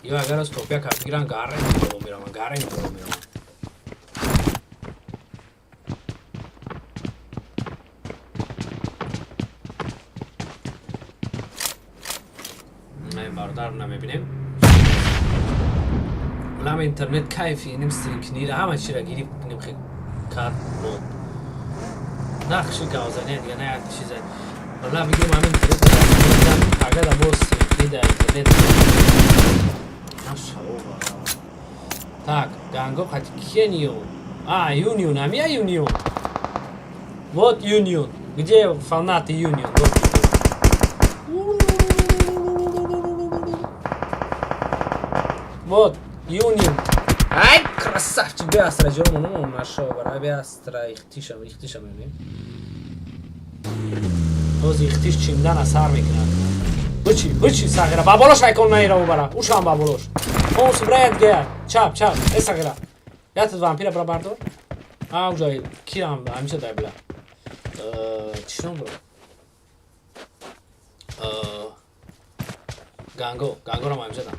[SPEAKER 2] Ё агар аз топия кард гирам гарра интро мирам. Мен бардар намебинем. Улам интернет кайфи ним стринкнира ҳама чира гириб нимхи кард мод. Нақши гавзане дига не як чизе. Валла бигирим ҳамин интернет ага да бо стринкни да интернет. Машаалло. Так, ганго хати кенион. Юнион, амия Юнион. Вот Юнион. Где фанаты Юнион? Вот Юнион. Ай, красавчик, бястра, жёрмону нашо, бара бястра, ихтишам мебинем. Оз ихтиш чиндана сар мекунад. Бучи сагира, баболош айкон наира убара, ушам баболош. Он субрает гя, чап, сагира. Я тут вампира бра бардор. Уже кирам, амиша дай бля. Чишном бро? Ганго рам амиша дам.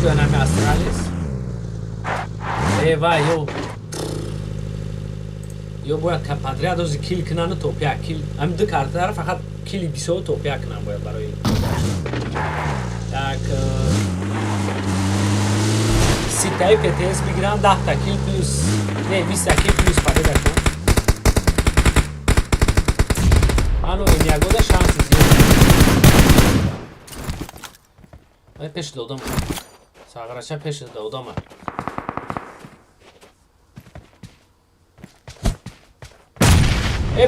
[SPEAKER 2] Nami Astralis. Vai, eu باید که پدری دوزی کیل کنن و توپیا کیل هم دو کارتر فقط کیلی بیسو توپیا کنن باید برای یک سی تایی پتیس بگیرن 10 تا کیل پلوس نه 20 تا کیل پلوس پده دکنن آنو این یکو ده شانسی زیاد باید پیش دودم ساغرچه پیش دودم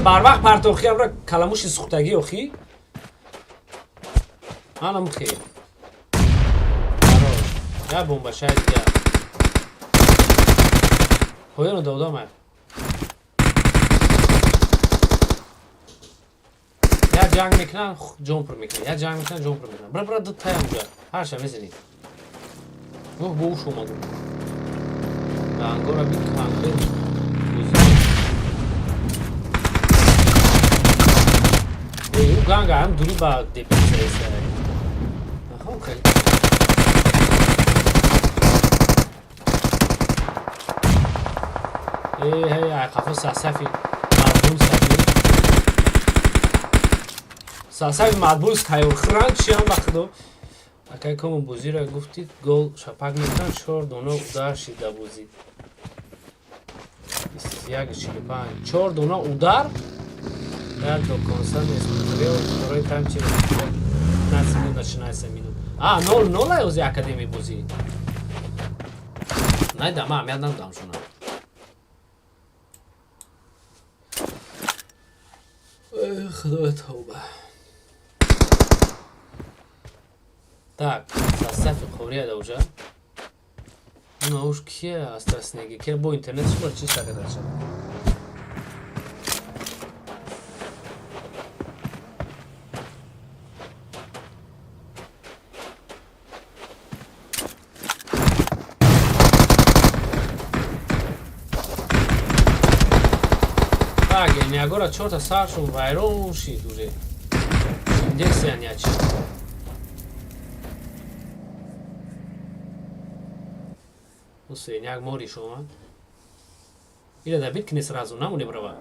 [SPEAKER 2] бар вақт партохи амра каламуши сухтагӣ охи ана мухи я бомба шаид я хоёно додама я ҷанг мекунам ҷомпр мекунам я ҷанг мекунам ҷомпр мекунам бра ду таям ҷа ҳарша мезанид бо уш омаду ангора биканбе Ganga, I'm doing about the pieces. Okay. Hey, I have a Sasafi. Sasafi Madbus Tayo Crunch Yambakhdo. Okay, come Buzira Gufti, Gold, Shapagnitan, Shore, Dono, Udashi, Dabuzi. Siag Shipan, Chor, Dono, Udar. Я до конца не смотрел, второй там через 15 минут начинает 7 минут. 0-0 е узи академии бузи. Найдам, я дам шуна. Худой тауба. Так, Сасафи Хурия да уже. Ну уж ке страстнеги, ке бо интернет школ чиста кадача. Agora чёрта саршу вайрон шид уже. Индекси аняч. Усе няк мори шома. Или да биткне сразу намуне брава.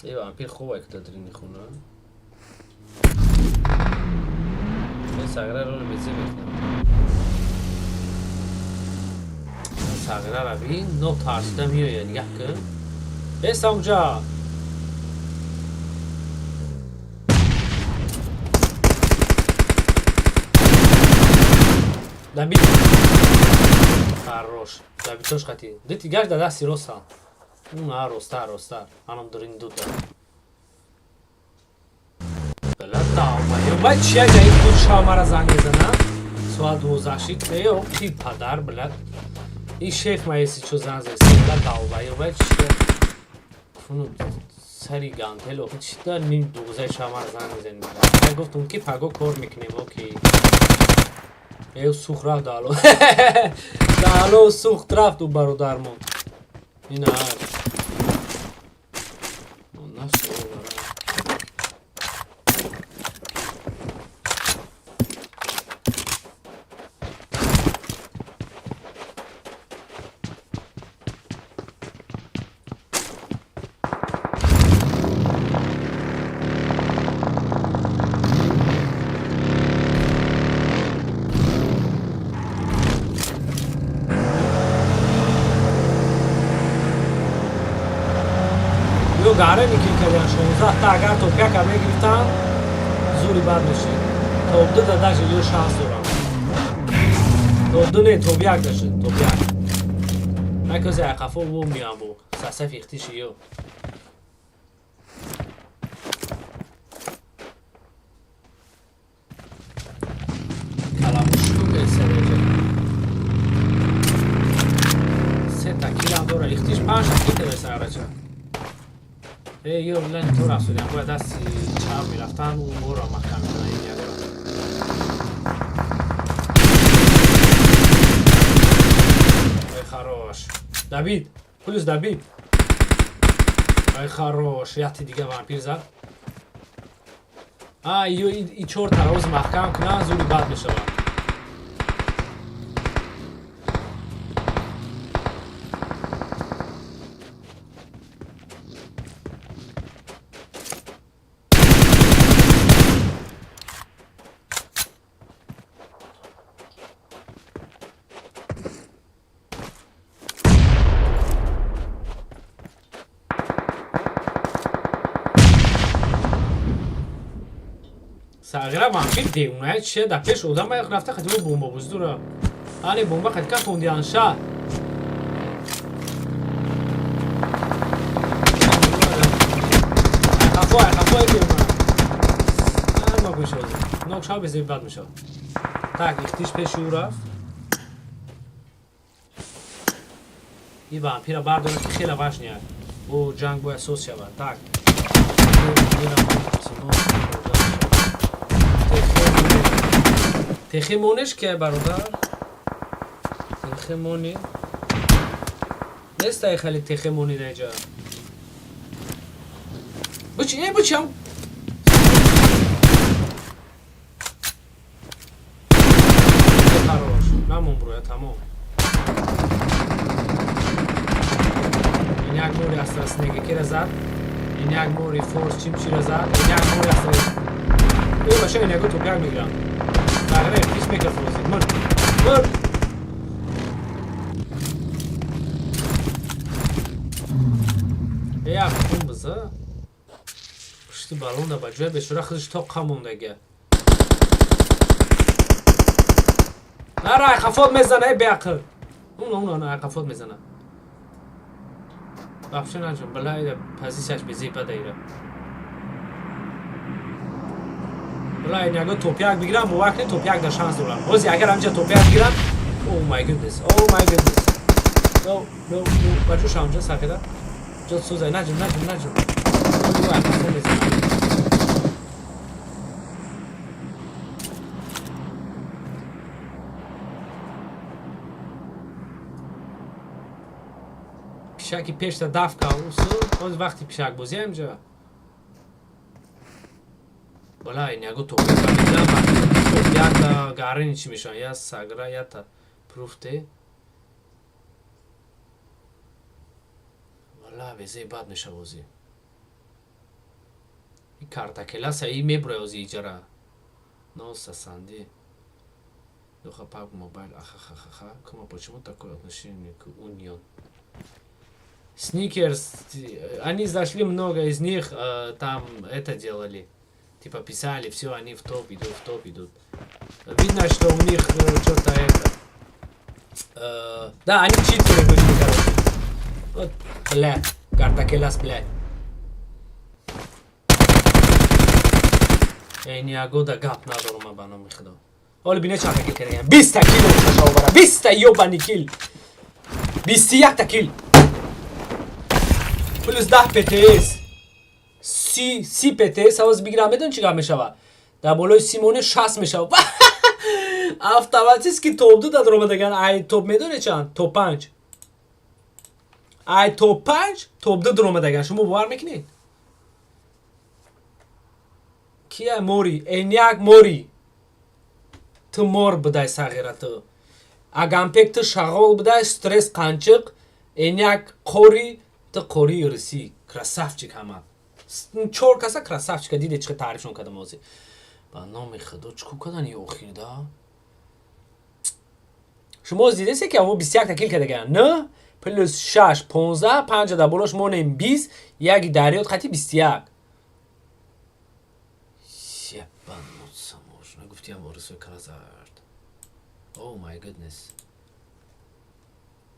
[SPEAKER 2] Ева, ампир ховай ката дрини хуна. Sagrada lo mezi mekinam. Sagrada abi no tarzda miyo ya nigah kın. Bes amca. Dabit. Хорош. Dabitosh khati. Deti gash da dasti rosa. Una rosta. Anam durin duda. Belata, eu vai chegar aí do chamar as angues, né? суал 12 её ти падар блад این شیخ مایسی چو زن زیسته بلد دعوه و چیه فونو سری گانتلو چی دار نیم دوزه شامر زن میزنی من گفتم که پاگو کار میکنیم اوکی ایو سوخ رفت دالو دالو سوخ رفت دو برادرمون این هر نفس گاره میکنی کردن 16 تا اگر توپیک هم میگرفتن زوری بد میشه توپ دو داشت یه شانس دارم توپ دو نه توپیک داشت توپیک نکوزه اقفا و میام بو ساسه فیختیش یو کلاموشکو که سرجه سه تا کیلم داره ایختیش 5 تا کیل سر رچه یه لن تو رفتیم باید دستی چپ میرفتن اون مو را محکم کنن این یاد ای خروش دابید پلیس دابید ای خروش یاتی دیگه وامپیر زد ای چور تراوز محکم کنن زوری بد میشه ساغره وامپیر دیونه چیه در پیش اودم باید رفته خطیبه بومبا بزدوره آنی بومبا خطیبه خوندیان شا خفای بیومه نوک میشه نوک شا بزیر بد میشه تک اختیش پیش او رفت این وامپیر برداره که خیلی باش نیاد او جنگ باید سوز شود تک تخیمونش که برادر تخیمونی نیست ای خیلی تخیمونی نجا بچی ای بچی هم خراش نمون بروی تمام این یک موری استرس نگه که زد این یک موری فورس چیم چی را زد این یک موری استرس ای باشه این یکو تو گرم میگرم Agora fiz microfone, mano. Mano. Ya kumbuza. Puştu balon da bacıya be şura kızış top kamondage. Nara kafot mezana ey beakı. Onu kafot mezana. Bapşın acım balay pozisyaj bizi padayra. بلای نگاه توپیک بگیرم با وقتی توپیک در شانس دارم بازی اگر همینجا توپیک بگیرم او مای گودنس نو بچوش همینجا ساکده جد سوزای نجم پیشکی پیش تا دفکا باز وقتی پیشک بازی همینجا بالا این یکو توپیک بگیرم توپیک دا گارنی چی میشن یا ساگرا یا تا پروفته بالا ویزه باد میشه بازی این کارتا کلاس ای میبره بازی ایجارا نو سساندی دوخه пак موبایل ахахаха como почему такое отношение к Union Sneakers они зашли много из них там это делали типа писали, все, они в топ идут. Видно, что у них что-то это... да, они читеры вышли, короче. Вот, блядь, карта келас, блядь. Эй, не агода гап надо, Рома, баном их дал. حالا بینه چند تکیل کرده 20 تکیل رو شما برا 20 تا یوبانی کیل 21 تکیل پلوس 10 پتیس 30 پتیس حواظ بگیرم بدون چیکار میشوه در بالای سیمونه 60 میشوه автоматически топ 2 дадро медаган ай топ медоне чанд топ 5 ай топ 5 топ 2 дро медаган шумо бовар мекунед кия мори эняк мори ту мор будай сағира ту агампек ту шағол будай стресс қанчиқ эняк қори ту қори юриси красавчик ҳама 4 каса красавчика диде чиқа таърифшон кардам ҳозир ба номи худо чику кардани охирда شما دیدید که اون 21 تکیل کرده نه پلوس 6 15 5 در بالاش مونیم 20 یک دریات خطی 21 شبان مصموش نگفتیم ورسوی کلازارد او مای گودنس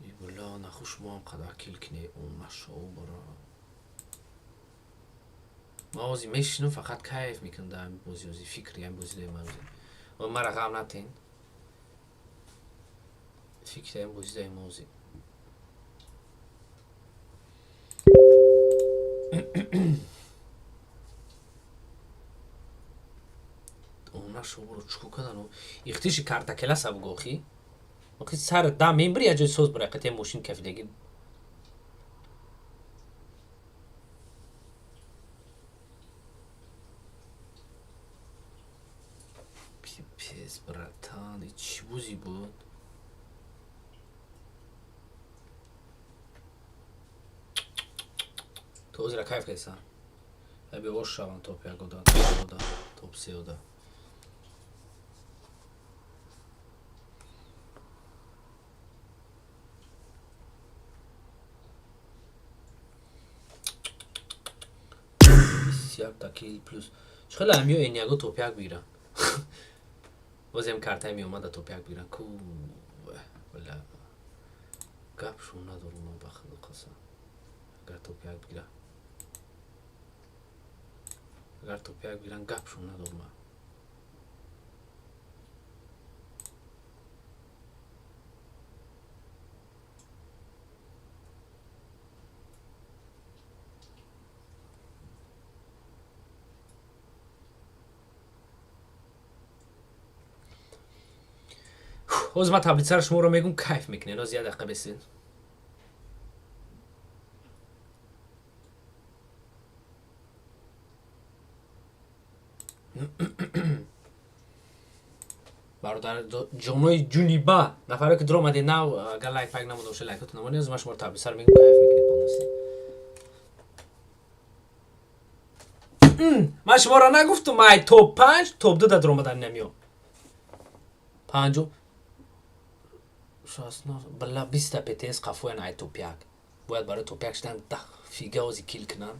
[SPEAKER 2] ای بلا نخوش ما هم قدر کیل کنه اون مشاو برا ما اوزی میشنو فقط کیف میکندم بوزی فکری هم بوزی دیمازی و ما رقم نتین فکرم بوزده موزی اونا شو برو چکو کدن و ایختیشی کارتا کلاس اب گوخی وقتی سر دام میمبری اجای سوز برای قطعه موشین کفیدگی پیز براتان چی بوزی بود تو ozira kayf kaysa. Abi oşşavan top ya goda, top seoda. Siyah takil plus. Şöyle amiyo enyago topyak bira. Vazem kartay mi omada topyak bira. Ku valla. Gap şuna durma bakın kasa. Agar topyak bira. اگر توپیک بیرن گپشون ندارم اوز ما تبلیت شما رو میگم کیف میکنه نه زیاد دقیقه بسید برادر جمعه جونیبا نفره که در اومده نو اگر لایک پک نمونده باشه لایکتون نمونده از ما شما رو تبلیغ سر میگم کیف میکنید من شما را نگفتم مای توپ 5 توپ 2 در اومدن نمیو 5 شاسنا بلا 20 پتیس قفوی نای توپیک باید برای توپیک شدن ده فیگه اوزی کیل کنن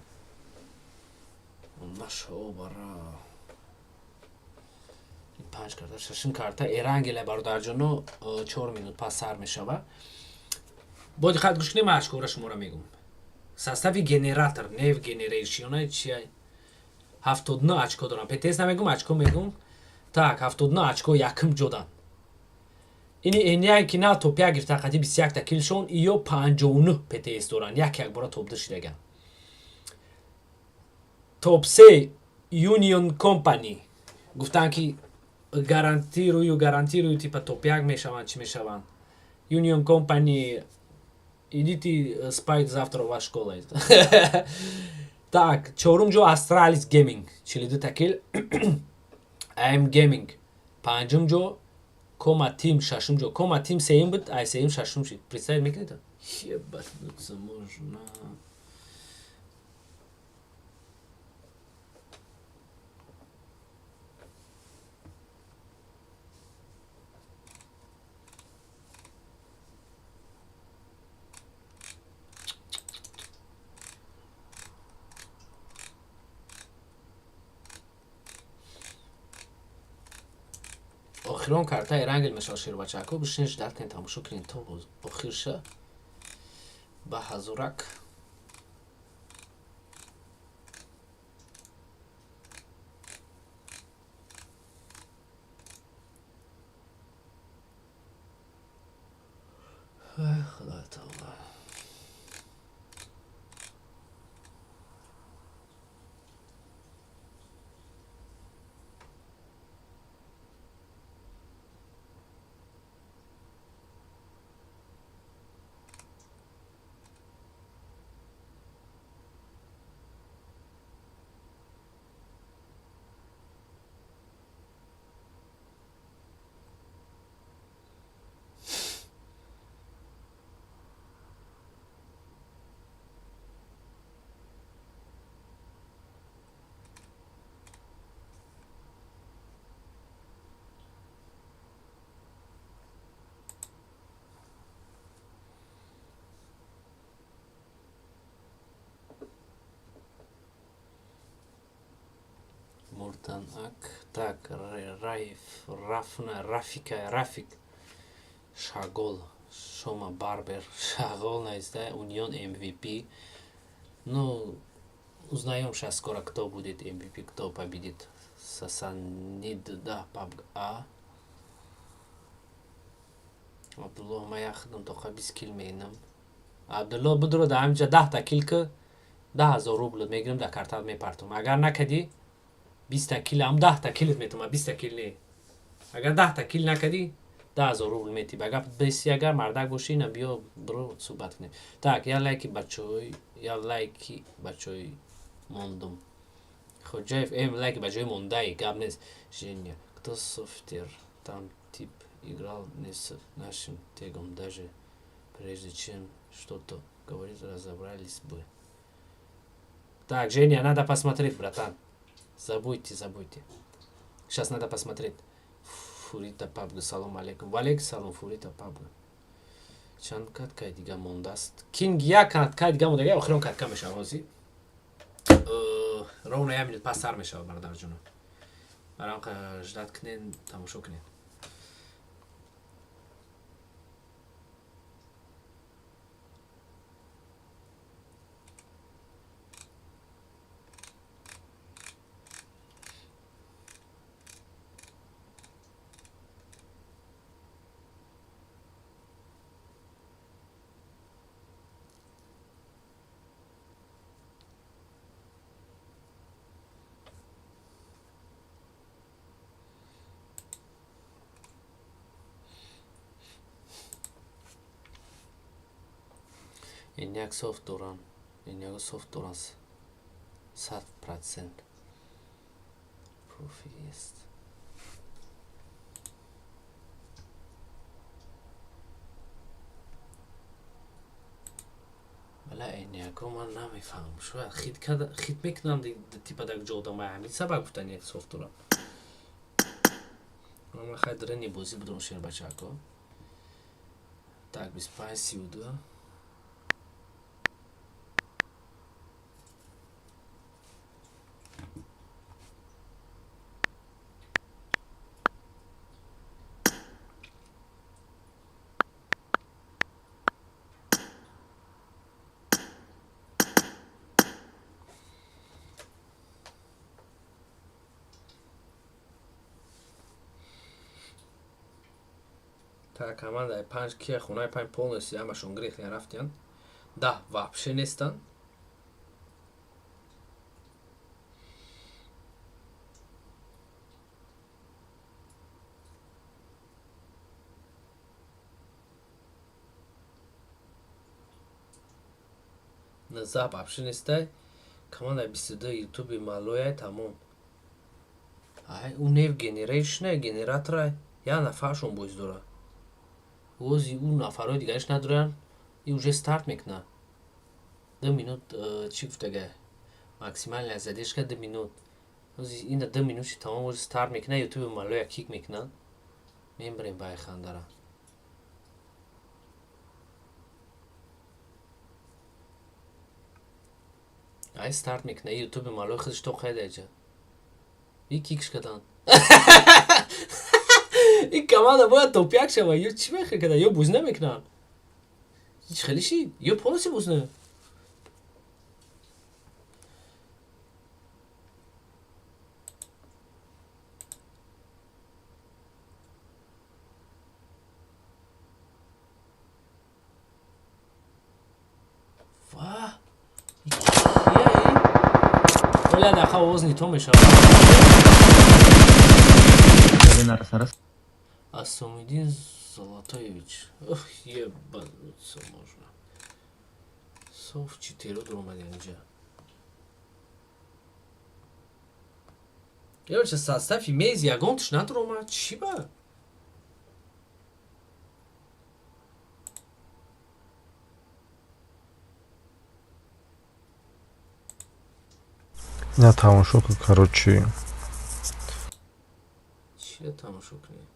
[SPEAKER 2] مشو برا 5 карта шашин карта эрангеле бародарҷоно 4 минут пас сар мешава бо диққат гӯш кунед машкура шуморо мегум состави генератор нев генерейшиона чия 79 очко дорам петес намегум очко мегум так 79 очко якм ҷодан ини эниай ки на топя гирта қати 21 та килшон иё 59 петес доран як бора топда шидаган топ 3 Union Company гуфтан ки гарантирую типа топяк мешаванд чи мешаванд Union Company идите спайк завтра ва школа так чорум ҷо Astralis Gaming 42 такил AM Gaming панҷум ҷо Coma Team шашум ҷо Coma Team сеюм буд ай сеюм шашум шид представить мекунед ебать можно آخران کارتای رنگل مثل شیر و چاکو بشینش دلتین تماشا کنین تو باز آخرشه به حضورک Нортан Ак. Так, Раиф, Рафна, Рафика, Рафик. Шагол, Шома Барбер, Шагол, наизда, Union MVP. Ну, узнаем сейчас скоро, кто будет MVP, кто победит. Сасанид, да, PUBG А. Абдулло, моя ходом тоха 20 кил мейнам. Абдулло, بدرو دا همینجا 10 تا کیل که 10,000 روبل میگیرم در کارتال میپرتم. اگر نکدی 20 تا کیل هم 10 تا کیلت میتونم 20 تا کیل نه. اگر 10 تا کیل نکدی 10,000 روبل میتی. اگر بیسی اگر مردک باشی نه بیا برو صحبت کنیم. Так, я лайки бачой мондум. Ходжаев лайки бачой мондай габнес Женя. Кто софтер там тип играл не с нашим тегом даже прежде чем что-то говорит, разобрались бы. Так, Женя, надо посмотреть, братан. Забудьте. Сейчас надо посмотреть. Фурита PUBG, салам алейкум. Валейкум салам, Фурита PUBG. چند کاتکای دیگه مونده است. کینگ یک کاتکای دیگه مونده. یا آخرون کاتکا میشه بازی. رون یا میلیت پس سر میشه برادر جونم. برام که اجداد کنین تماشا کنین. این یک صفت دوران 100% پروفی است. بله این یکو من نمیفهم شو خید میکنم تیپا دک جودا ما همین سبب بودن یک صفت دوران. من خیلی درنی بازی بودم شیر بچه اکو. Tak 25-32. Так, команда 5 кия хунай 5 полностью ямашон грехли рафтян. Да, вообще нестан. Наза вообще нестай. Команда 22 ютубе малоя тамом. Ай, у нев генерейшн генератора я нафашон боз дора. وزی اون نفرهای دیگرش ندارن این اوجه ستارت میکنن 2 minut چی گفته گه ماکسیمال نزدیش که 2 minut وزی این 2 minut چی تمام وزی ستارت میکنه یوتیوب مالویا کیک میکنن میبریم بای خاندارن ای ستارت میکنه یوتیوب مالویا خودش تو خیلی ایجا بی کیکش کدن این کمانده باید توپیک شما یا چی بخیر کده یا بوزنه میکنن هیچ خیلی شید یا پولسی بوزنه واه ولی دخواه وزنی تو میشه Асумидин Золотоевич. Ох, ебануться можно. Сов 4 дрома деньжа. Я вообще состав имеет ягон тшна дрома. Чиба?
[SPEAKER 10] Не тамошо кун, короче.
[SPEAKER 2] Че тамошо кун?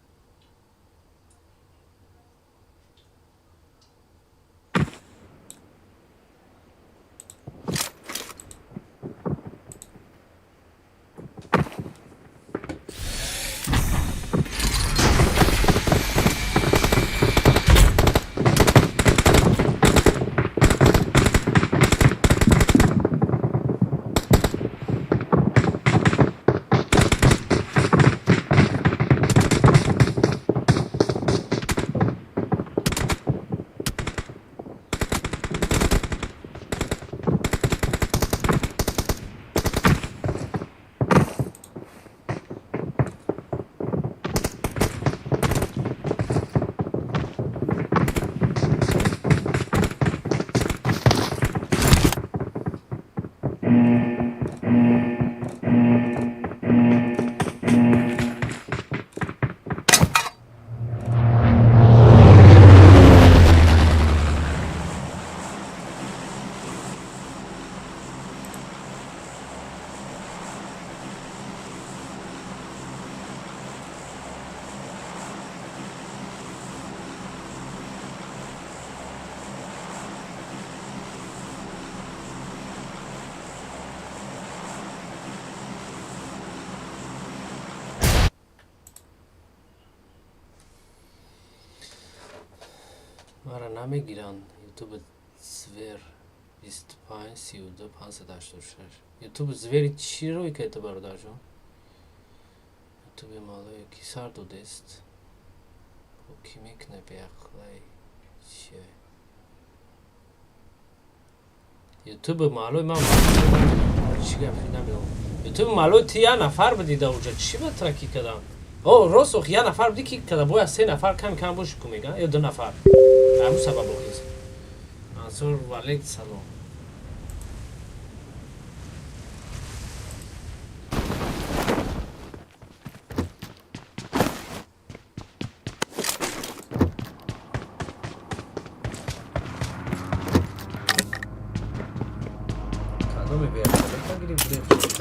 [SPEAKER 2] مرا نمیگیرن یوتیوب زور 25 32 586 یوتیوب زوری چی روی که تو برادر جان یوتیوب مالای کی سر دو دست و کی میکنه بیاخلای چیه یوتیوب مالای من چی گفتی نمیدونم یوتیوب مالای تیا نفر بدیده اونجا چی به ترکی کردم او راست یه نفر بدی کی کردم باید 3 نفر کم باشه که میگن یا 2 نفر همون سبب بخیز منصور ولیک سلام کدوم بیاد کدوم گیریم بریم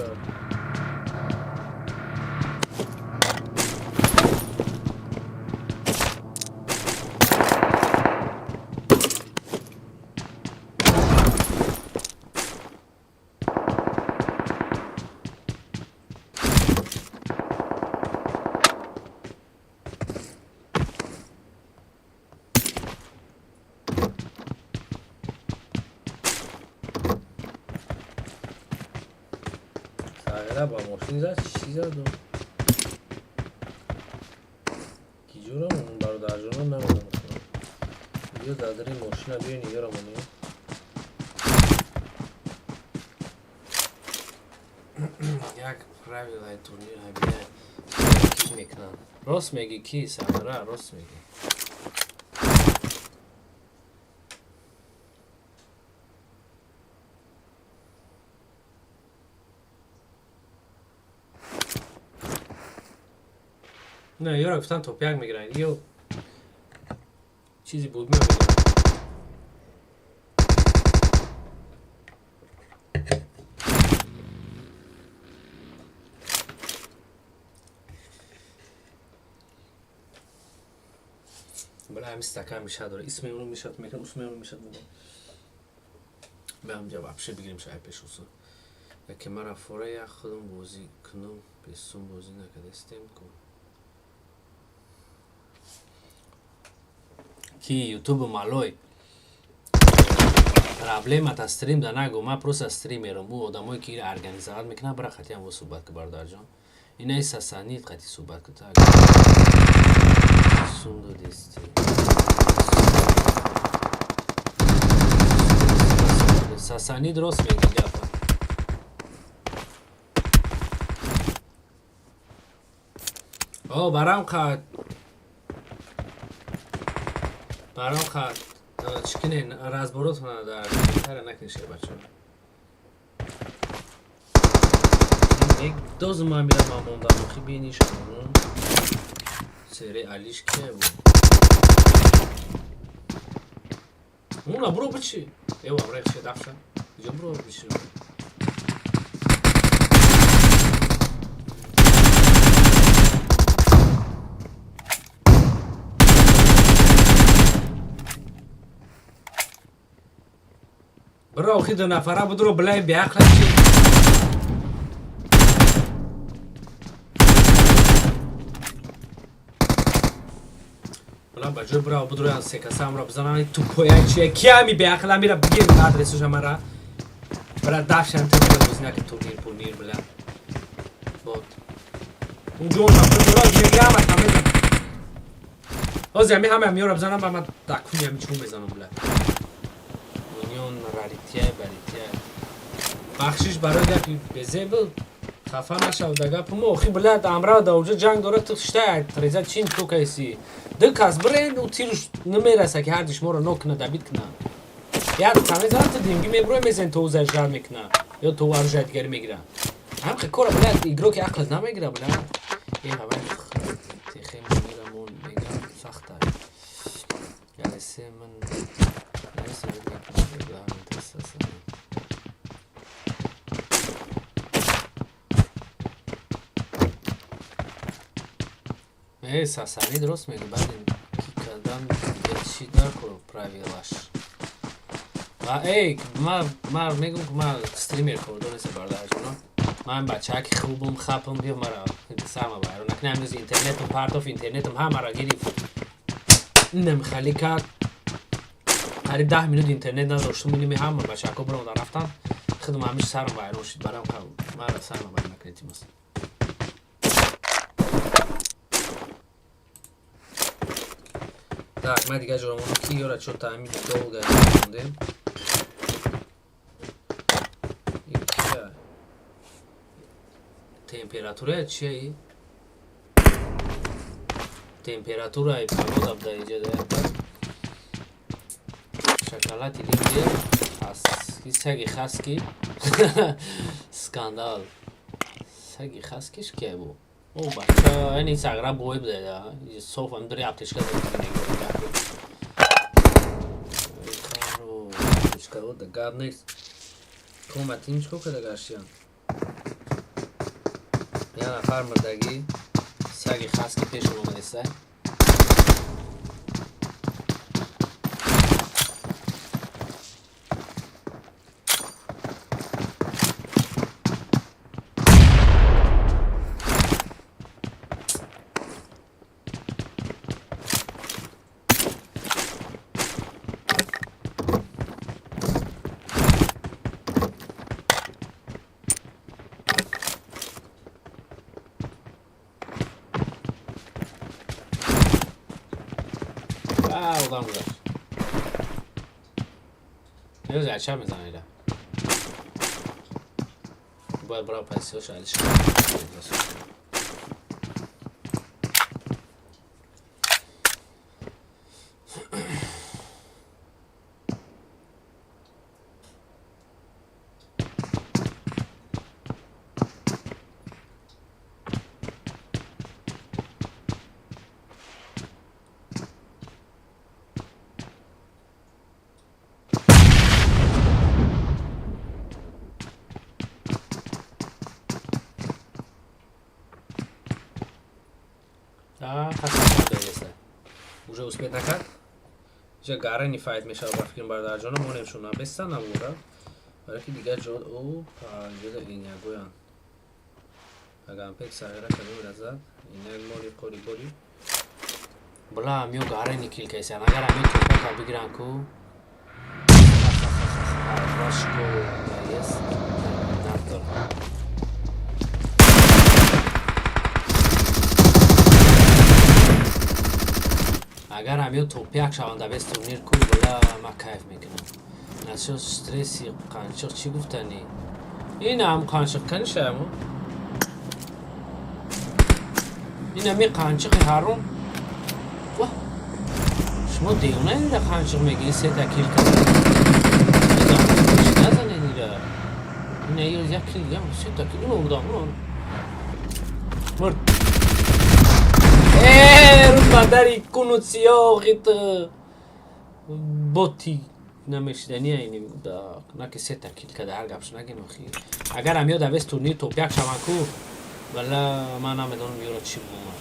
[SPEAKER 2] با ماشین زد چی زد کی جورم اون برادر جانم نمیدونم بیا دادری ماشین ها بیا نگرم اونیه یک پراوی لای تورنیر ها بیا کی میکنن راست میگی کی سرداره راست میگی نه یارو گفتن توپیک میگیرن یه چیزی بود میگیرن بله همین استکان میشه داره اسم اونو میشه میکنم اسم اونو میشه میگم به هم جواب شه بگیریم شاید پیش اصول که مرا فوره یک خودم بازی کنم بیستون بازی نکرده استیم کن کی یوتیوب مالوی پرابلم تا استریم دا نگو ما پروس استریم میرم او آدمایی که ارگانیزات میکنن برای خاطر هم صحبت که بردار جان اینا ساسانی خاطر صحبت که تا سوندو دیستی ساسانی درست میگی گفت او برام خواهد چکنه رازباروت کنه در تره نکنشه بچه یک دوز ما میرم مامونده مخی بینیش کنون سری علیش که بود اونا برو بچی ایو امره خشه دفشه اینجا برو بچی برو خیلی 2 نفره بدرو بلای بیاخله چی بلا بجور برو بدرو از 3 کسه هم را بزنن تو پویه چیه کی همی بیاخله میره بگیر آدرسش مرا بلا داشتن تو بلا بزنه که تو پونیر بلا بود اون جون هم بدرو میگم همه از همه میاره بزنم با من دکونی همی چون بزنم بلا راریتیه بخشش برای دکی بزیبل خفه نشو دگه پمو خی بلد امرا دا اونجا جنگ داره تشته تریزا چین تو کیسی دکاس برین و تیرش نمیرسه که هر دیش ما رو نکنه دبید کنه یا تمیز هات دیمگی میبروی میزن تو زجر میکنه یا تو ورجه دیگری میگیره هم خی کورا بلد ایگرو که عقلت نمیگیره بلد این همه تیخی میگیرمون میگم سخته جلسه من جلسه ساسانی درست میگه بعد کی کردن چی دار کنم پرایویلاش و ما میگم که ما استریمر کنم دونسته برداشت کنم من بچه که خوبم خپم بیا مرا سامه باید رو نکنه همیز اینترنت و پارت آف اینترنت هم مرا گیری نمیخلی کرد قریب 10 minut اینترنت نداشتم می‌بینیم همه بچه‌ها برام رفتن خودم همیشه سرم وایران شد برام من سرم وایران نکردیم است так ما دیگه جرمونو کی یورا چو تعمید دو گذاشتیم температура چیه температура погода да иде да шоколад иде саги хаски скандал саги хаскиш ке бу о бача ани сагра бой бде да софам дри аптешка да да гарнес коматин чока да гашян я на фармердаги саги хаски пеш омадеса Ulan güzel. Ne güzel açar mıyız anayla? Bu bravo pasıyor şöyle çıkıyor. уже успеть накат же гарани файт мешал ба фикрим бардар ҷона мо немшуна беста намура барои ки дигар ҷо о панҷода инягоян агам пек сағира кадом разад инак моли қори бори бла амё гарани кил кайсан агар амё тӯпака бигиран ку рашко есть надор اگر همیو توپیک شونده بست تورنیر کو بلا ما کیف میکنم نشو استرسی قانچق چی گفتنی این هم قانچق کنیش همو این همی قانچق هارون واه شما دیونه این ده قانچق میگی سه تکیل کنی این نزنه دیره این ایو یک کل یا سه تکیل اون بودم اون مرد روز مادری کنوت سیاهیت بوتی نمیشدنی اینی دا نکی سه تکیل که در گپش نگیم خیر اگر همیو دوست تورنیر توپیک شوان کو ولی من نمیدونم یورا چی بوم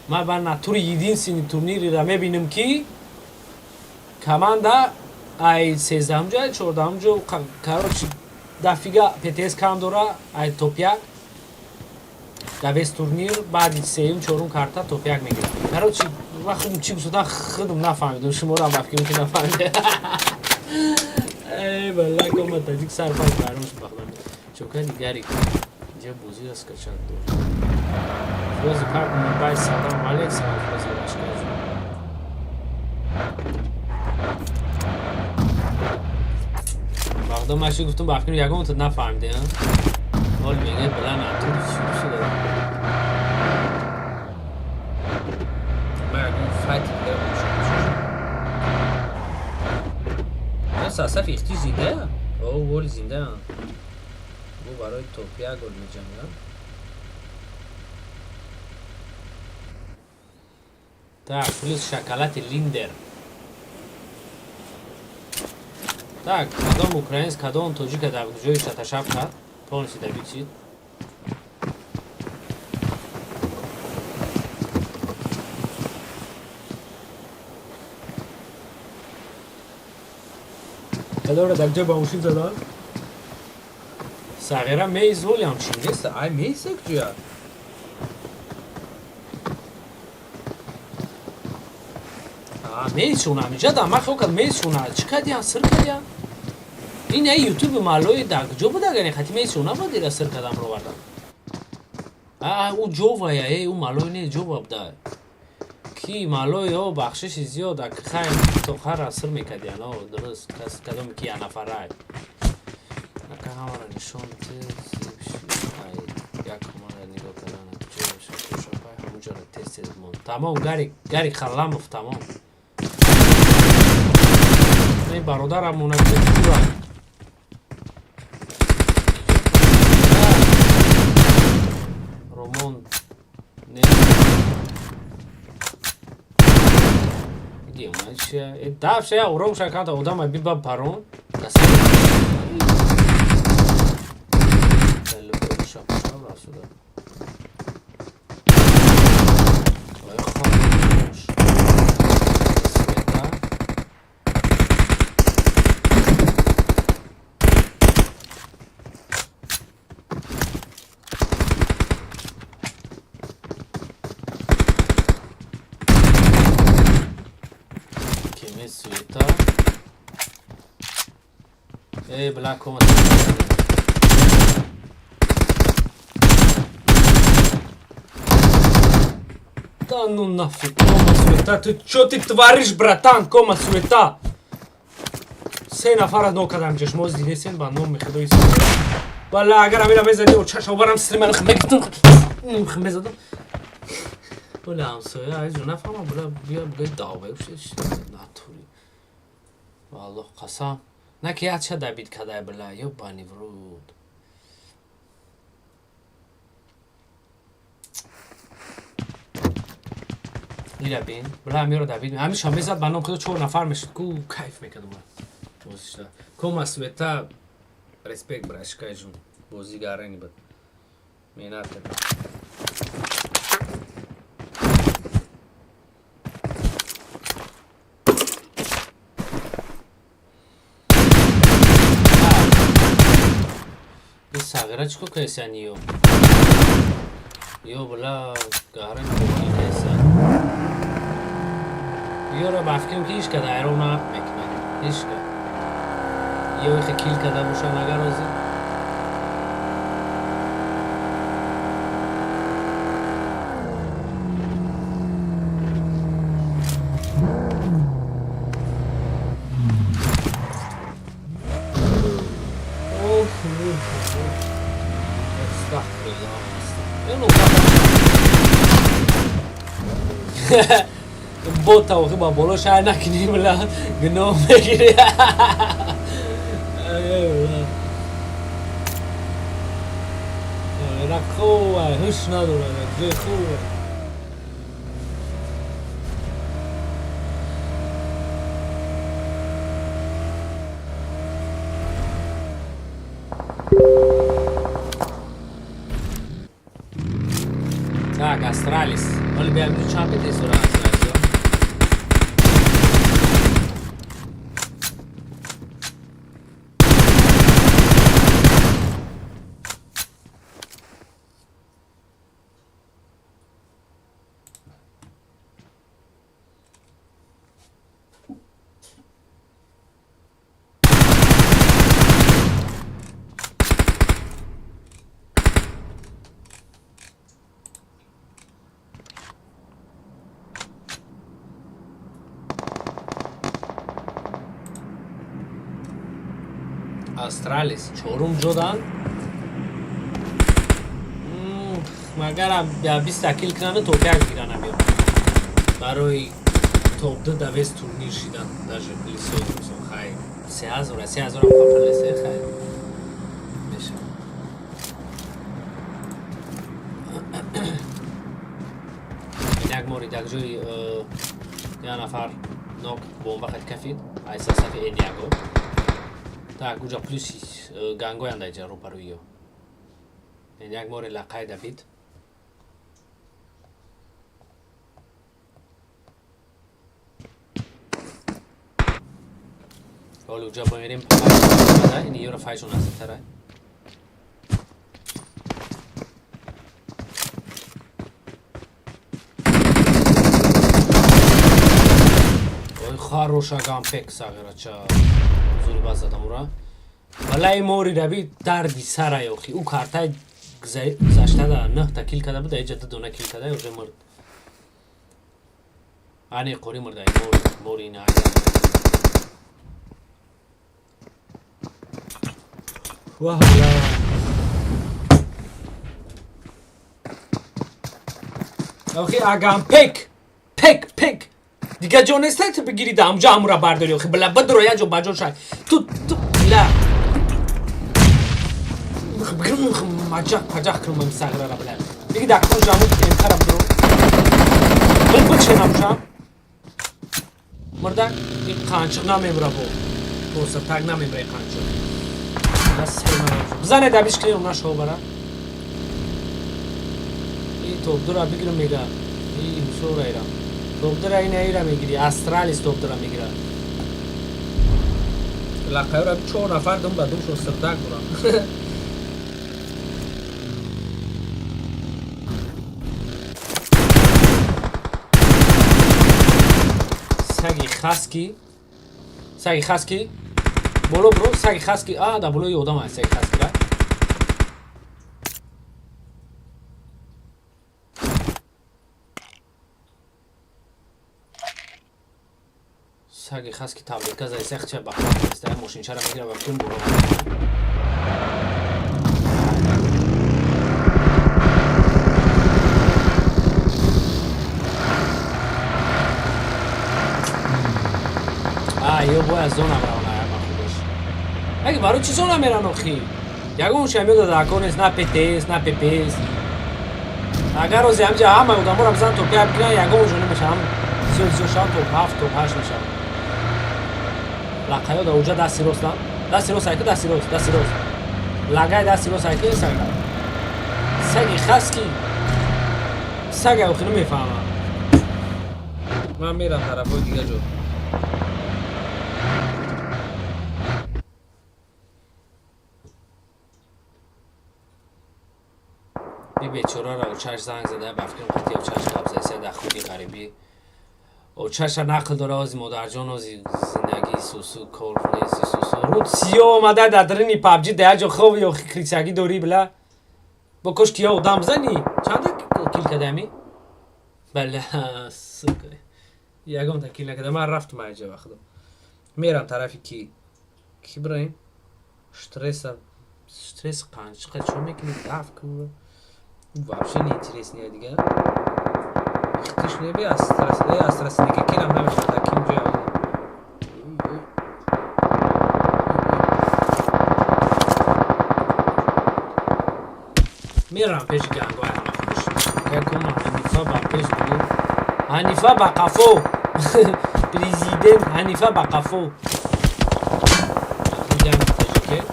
[SPEAKER 2] من بر ناتوری یدین سینی تورنیری را میبینم کی کماندا ای 13 جای 14 جو کاروچ دافیگا پتس کام دورا ای توپیک دوست تورنیر بعد سیم چهارم کارتا توپیک میگیرم کاروچ وقتی چی بسودا خودم نفهمیدم شما را مفکرم که نفهمیده ای والله کم تاجیک سر پاس برامش بخدم چوکا دیگری اینجا بوزی است که چند دور روزی کارت موبایل سلام علیک سلام روزی باشکاز بخدم ماشی گفتم بفکرم یکم تو نفهمیده حال میگه بلا نتوری چی شده فایت دیگه اساسا فیختی زنده او ولی زنده بو برای توپیا گل میجنگه так плюс шоколад линдер так кадом украинец кадом тоҷик дар ҷои шаташаб кард полностью добичит کدوم در جا با ماشین زدن صغیره میز ولی همچین نیست ای میز یک جویا میشونم جدا ما فوق میشونم چیکار دیا سر کردیا این ای یوتیوب مالوی داگ جو بود اگر خاطی میشونم با دیگه سر کردم رو وردم او جو وای ای او مالوی نه جو بوده کی مالوی او بخشش زیاد که خایم تو خر اثر میکردیا نه درست کس کدوم کی نفرای نکه همه نشون یک همه نگاه کردن همونجا رو تست مون تمام گری خلم افت تمام این برادرم مونه بکورا رومون دیگه اونه چیه دف شیه اورام شکانتا اودام بی با پرون کسی دلو بودو شب راسو دار Sueta. Black Command. Да ну нафиг, Кома Суета, ты чё ты творишь, братан, Кома Суета? Се нафара нокадам ҷеш, моз дидесен ба ном мехидои Суета. Валла, агар амира мезади, о чаша обарам стриман мегитун мезадам. Валла, амсоя, айзу нафама, була бия бугай давай, натури. والله قسم نکی یاد شد دبید کدای بلا یا بانی ورود میره بین بلا میره دبید همیشه همی زد بنام خدا 4 نفر میشد کو کیف میکرد بازیشتا کوما سویتا ریسپکت براشکای جون بازیگرانی بود مینات کرد Sagara chiko kaisa niyo. Yo bola garan koki kaisa. Yo ra bafkim ki ish kada ero na mekmani. Ish ka. Yo ikhe kill kada busha nagar ozi. بوتا و خیلی با بولو شهر نکنی بلا گناه بگیری را خوبه هش نداره جای خوبه Так, Астралис. Olha bem, no chat tem só Astralis. Astralis چهارم جدن مگر 20 کیل کنه تو که گیرن بیا برای توپ 2 دوست تورنیر شدن даже لیسو خای 3000 هم خفر لیسه خای بشه یک موری یک جوی یه نفر نوک بوم وقت کفید ایسا صفی اینیاگو Так, уже плюс гангой андай жару паруио. Як море лакай Давид. Оле уже померим да, и не файш у нас тарай. Хороша гампек саграча. Зури баз задам ура. Валай мори раби дарди сара ёхи. У картай гузашта да 9 та кил када буда эҷа 2 кил када уже мурд. Ани қори мурда мори на. Вау. آخی اگم پک دیگه جا نیسته تو بگیری دام جا همون را برداری آخی بلا بد رویا جو بجا شای تو لا بگرم مجاق کنم من ساغره را بلا دیگه دکتر جامو انتر هم درو بلکل چه نموشم مردک این قانچق نمیم را بو سرتاق نمیم را قانچق بزنه دبیش کنی اونا شو برا توبدورا بگیرم میگه این شو رایرم توبدورا این ایرا میگیری استرالیس توبدورا میگیره لقای را 4 نفر دم بدم شو سردک برام سگی خسکی بولو برو سگی خسکی دا بولو یودم هست سگی خسکی را سگی خسکی تابلیکا زای سخت چه بخواه است ماشین چرا میگیره و بکن برو یه باید زون هم رونه خوبش اگه برای چی زون هم میرن اخی یکون شمیو داده کنیست نه پیتیست نه پیپیست اگر روزی همجا همه بودم برم زن توپی هم کنه یکون جونه میشه هم 36 توپ 7 توپ 8 میشه لقای دا اوجا دستی روست هم دستی روست هایکه دستی روست لگای دستی روست هایکه سگی خسکی سگی اوخی نمیفهمم من میرم طرف های دیگه جو این بیچاره را اوچهش زنگ زده بفکرم خطی اوچهش قبضه سه خودی غریبی اوچهش نقل داره آزی مادر جان آزی زندگی سوسو کار سوسو رود سیاه آمده در درنی پبجی ده جا خوب یا کریسیگی داری بله بکش کیا او دم زنی چند کیل کدمی؟ بله سکره یکم تا کیل کدم من رفتم اینجا وقتا میرم طرفی کی برایم؟ شترس قنج چقدر چون میکنی دفع کنه вообще не интереснее دیگه اختیش نبی استرس دیگه کلم نمیشه تکیم جای میرم پیش گنگو همه خوش یکم حنیفه با پیش بگیم حنیفه با قفو پریزیدنت حنیفه با قفو میگم پیش که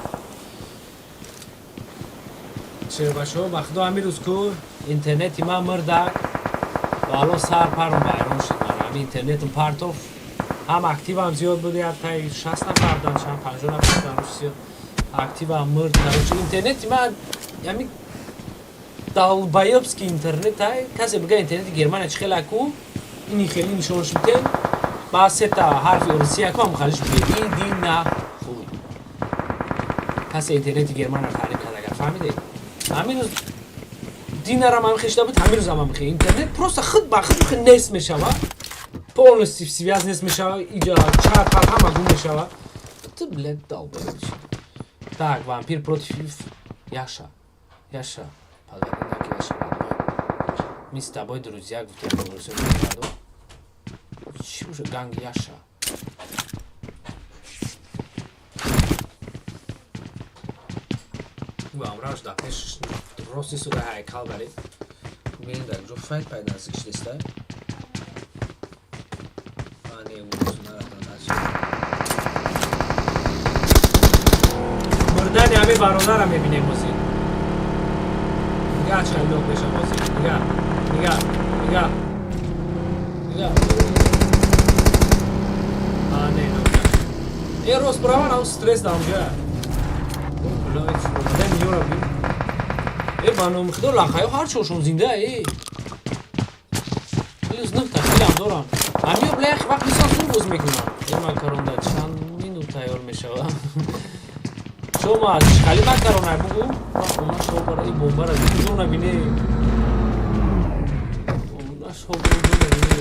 [SPEAKER 2] چه باشو بخدو همین روز که اینترنتی من مرده و الان سر پرم بیرون شد من همین اینترنتم پرتوف هم اکتیو هم زیاد بوده حتی 60 نفر بودن چند 50 نفر بودن اکتیو هم مرد اینترنتی من یعنی دالبایوبسکی اینترنت های کسی بگه اینترنت گرمانه چه خیلی کو اینی خیلی نشانش میتن با سه تا حرف روسیه که هم خالیش بگه این دی نه خوبی کسی اینترنت گرمانه تعریف کرده اگر فهمیده همین روز دینارم هم خشته بود همین روز هم خیلی اینترنت پروسته خود با خود نیست میشه полностью связь نیست میشه اینجا چت هم گم میشه تو بلد دالبایوب так вампир против Яша поговорим так Яша мы с тобой друзья в этом году чего же ганг Яша وامراش داخلش راستی سوده هیکل داریم ببین در جو فایت پیدا نزدیکش نیسته من یه موضوع نرفتم مردن همه برادر هم میبینیم بازی نگاه چند لوگ بشه بازی نگاه این روز برامان هم سترس دامجه بانو خدو لخایو هر چوشون زنده ای. این از نفت خیلی هم دارن. همین بله وقت میسان زور روز میکنم این مکرون در چند مینوت تیار میشود شما از خالی مکرون بگو اونا شو برای بمبر از اینجور نبینه اونا شو برای اینجور نبینه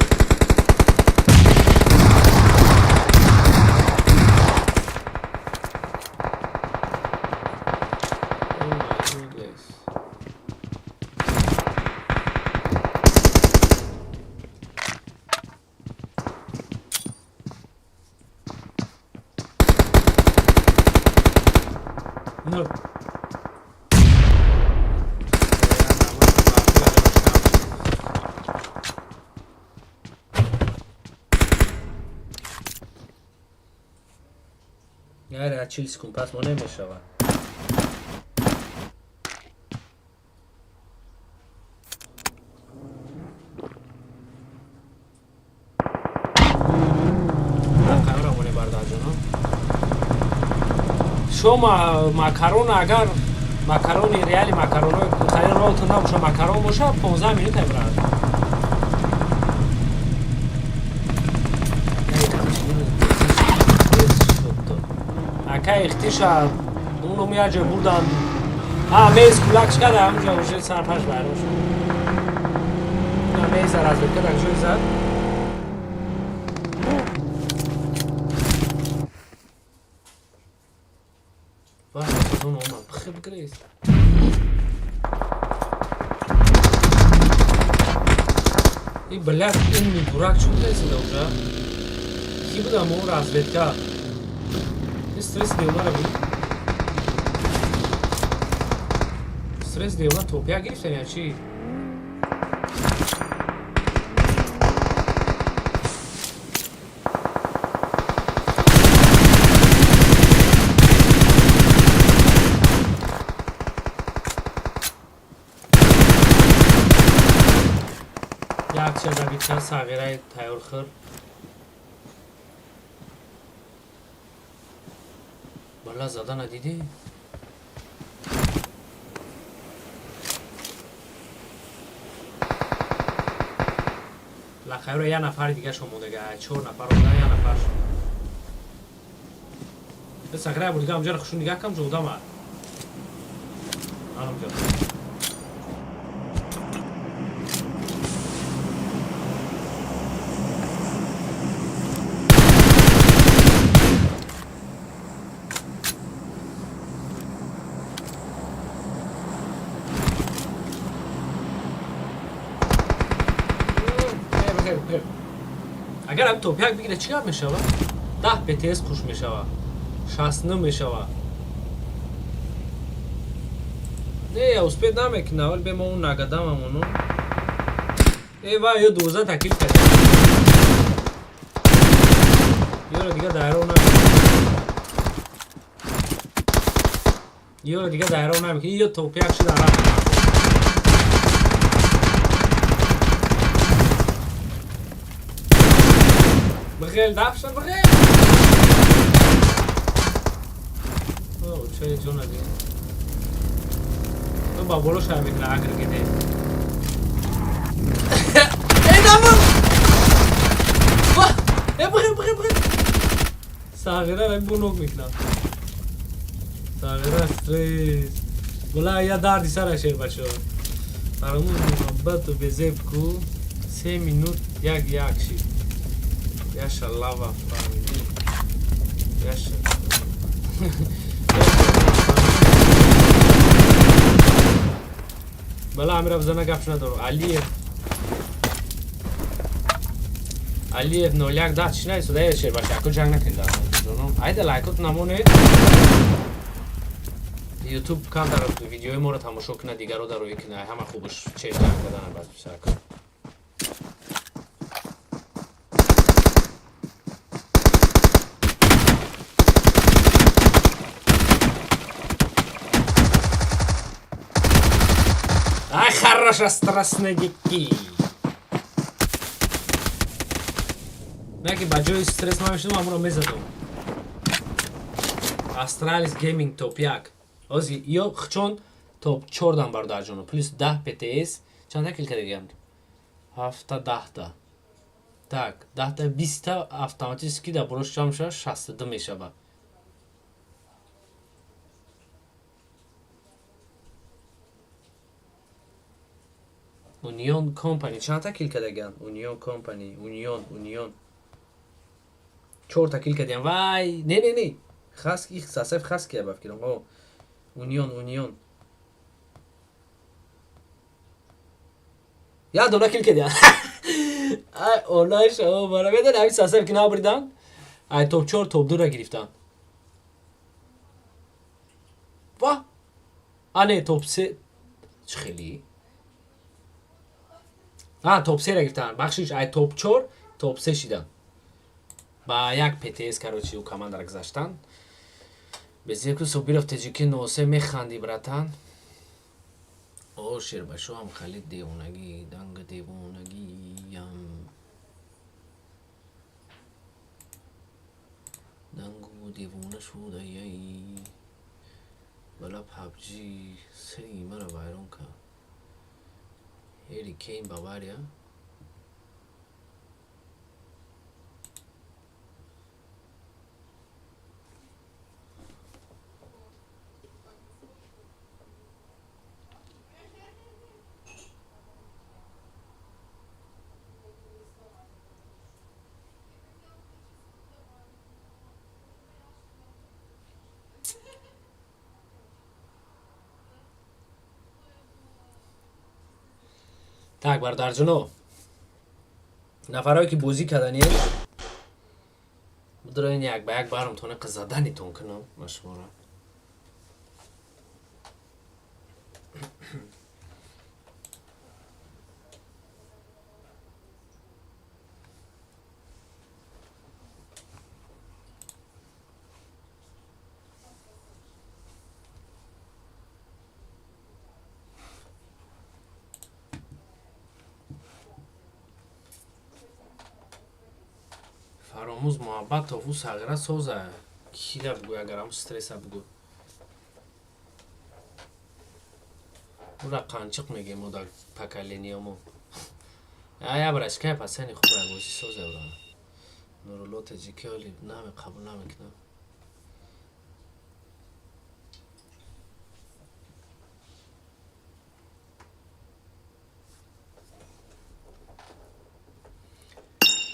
[SPEAKER 2] No. Era chill con pas non میشود. شما ماکارون اگر ماکارون ریالی ماکارون خیلی رولتون نباشه ماکارون باشه 15 مینوت برای اکا اختیشا اونو میاجه بودن میز کلاکش کرده همونجا وجه سرپش برده شد میز از بکر اکشوی زد واه اون اومد بخیب گریز این بلد این میبورک چون رسیده اونجا کی بودم اون رازویدگاه استرس دیونا رو بود استرس دیونا توپیا گرفتن یا چی؟ یک چه دقیقه صغیره تیار خور بالا زدن ندیدی؟ لخیر رو یه نفر دیگه شمونده گه 4 نفر رو یه نفر شد به سکره بود دیگه همجا رو خشون دیگه کم جوده من همجا اگر هم توپیک بگیره چی هم میشوه؟ 10 BTS خوش میشوه 69 میشوه نه اسپید نمیکنه اول به ما اون نگدم همونو وای یه 12 تکیل کرده یه رو دیگه دایره اون یه رو دیگه دایره اون نمیکنه یه توپیک شده عرب بخیل دفشن بخیل اوه چه جون دیگه تو با بولو شاید میکنه اگر گیده ای دامون بخیل ساغیره را بونوک میکنم ساغیره استریس بلا یا دردی سر شیر بچه فرامون محبت و بزیب کو 3 مینوت یک شید Yasha lava family. Yasha. بلا امیر افزانه گفت ندارو علیه نولیک ده چی نیست ده شیر باشه اکو جنگ نکنده ایده لایکوت نمونه یوتیوب کام در ویدیوی ما رو تماشا کنه دیگر رو در روی کنه همه خوبش چه جنگ کردن باز بشه اکو Хорошо, страстненький. Neki bađovi stres mami što imamo mezadom. Astralis Gaming top jak. Ozi, jo chcon top 4 bardajono plus 10 PTS. Çanda kil kadar geldi? Hafta 10 ta. Так, 10 та 20 та автоматически да брош меша 62 мешава. Union Company чанд та кил кардаган? Union Company, Union. 4 та кил кардем. Вай, не. Хас их сасеф хас кия бафкирам. О. Union. Я دونا кил кардем. Ай, онлайн шо бара медан ами сасеф кина бридан. Ай топ 4 топ 2 ра гирифтан. ва ане топ 3 چه خیلی топ 3 را گرفتن بخشش ای топ 4 топ 3 شدن با یک پتیس کاروچی و کاماند را گذاشتن без яку собиров таҷики носе механди братан о шербашо ам хали девонаги данга девонагиям дангу девона шудаяи бала пабжи сари мара вайрон ка Harry Kane Bavaria Так, бародарҷуно нафарое ки бозӣ кардани бидроин як ба як баромтона заданитон кунам машмура фаромӯз муҳаббат тофу сағира соза кира бугӯ агарам стресса бугӯ ура қанчиқ мегем мо дар поколениyaмо я брашкай пасани хуба бозӣ соза ура нурулло таҷики оли наме қабул намекунам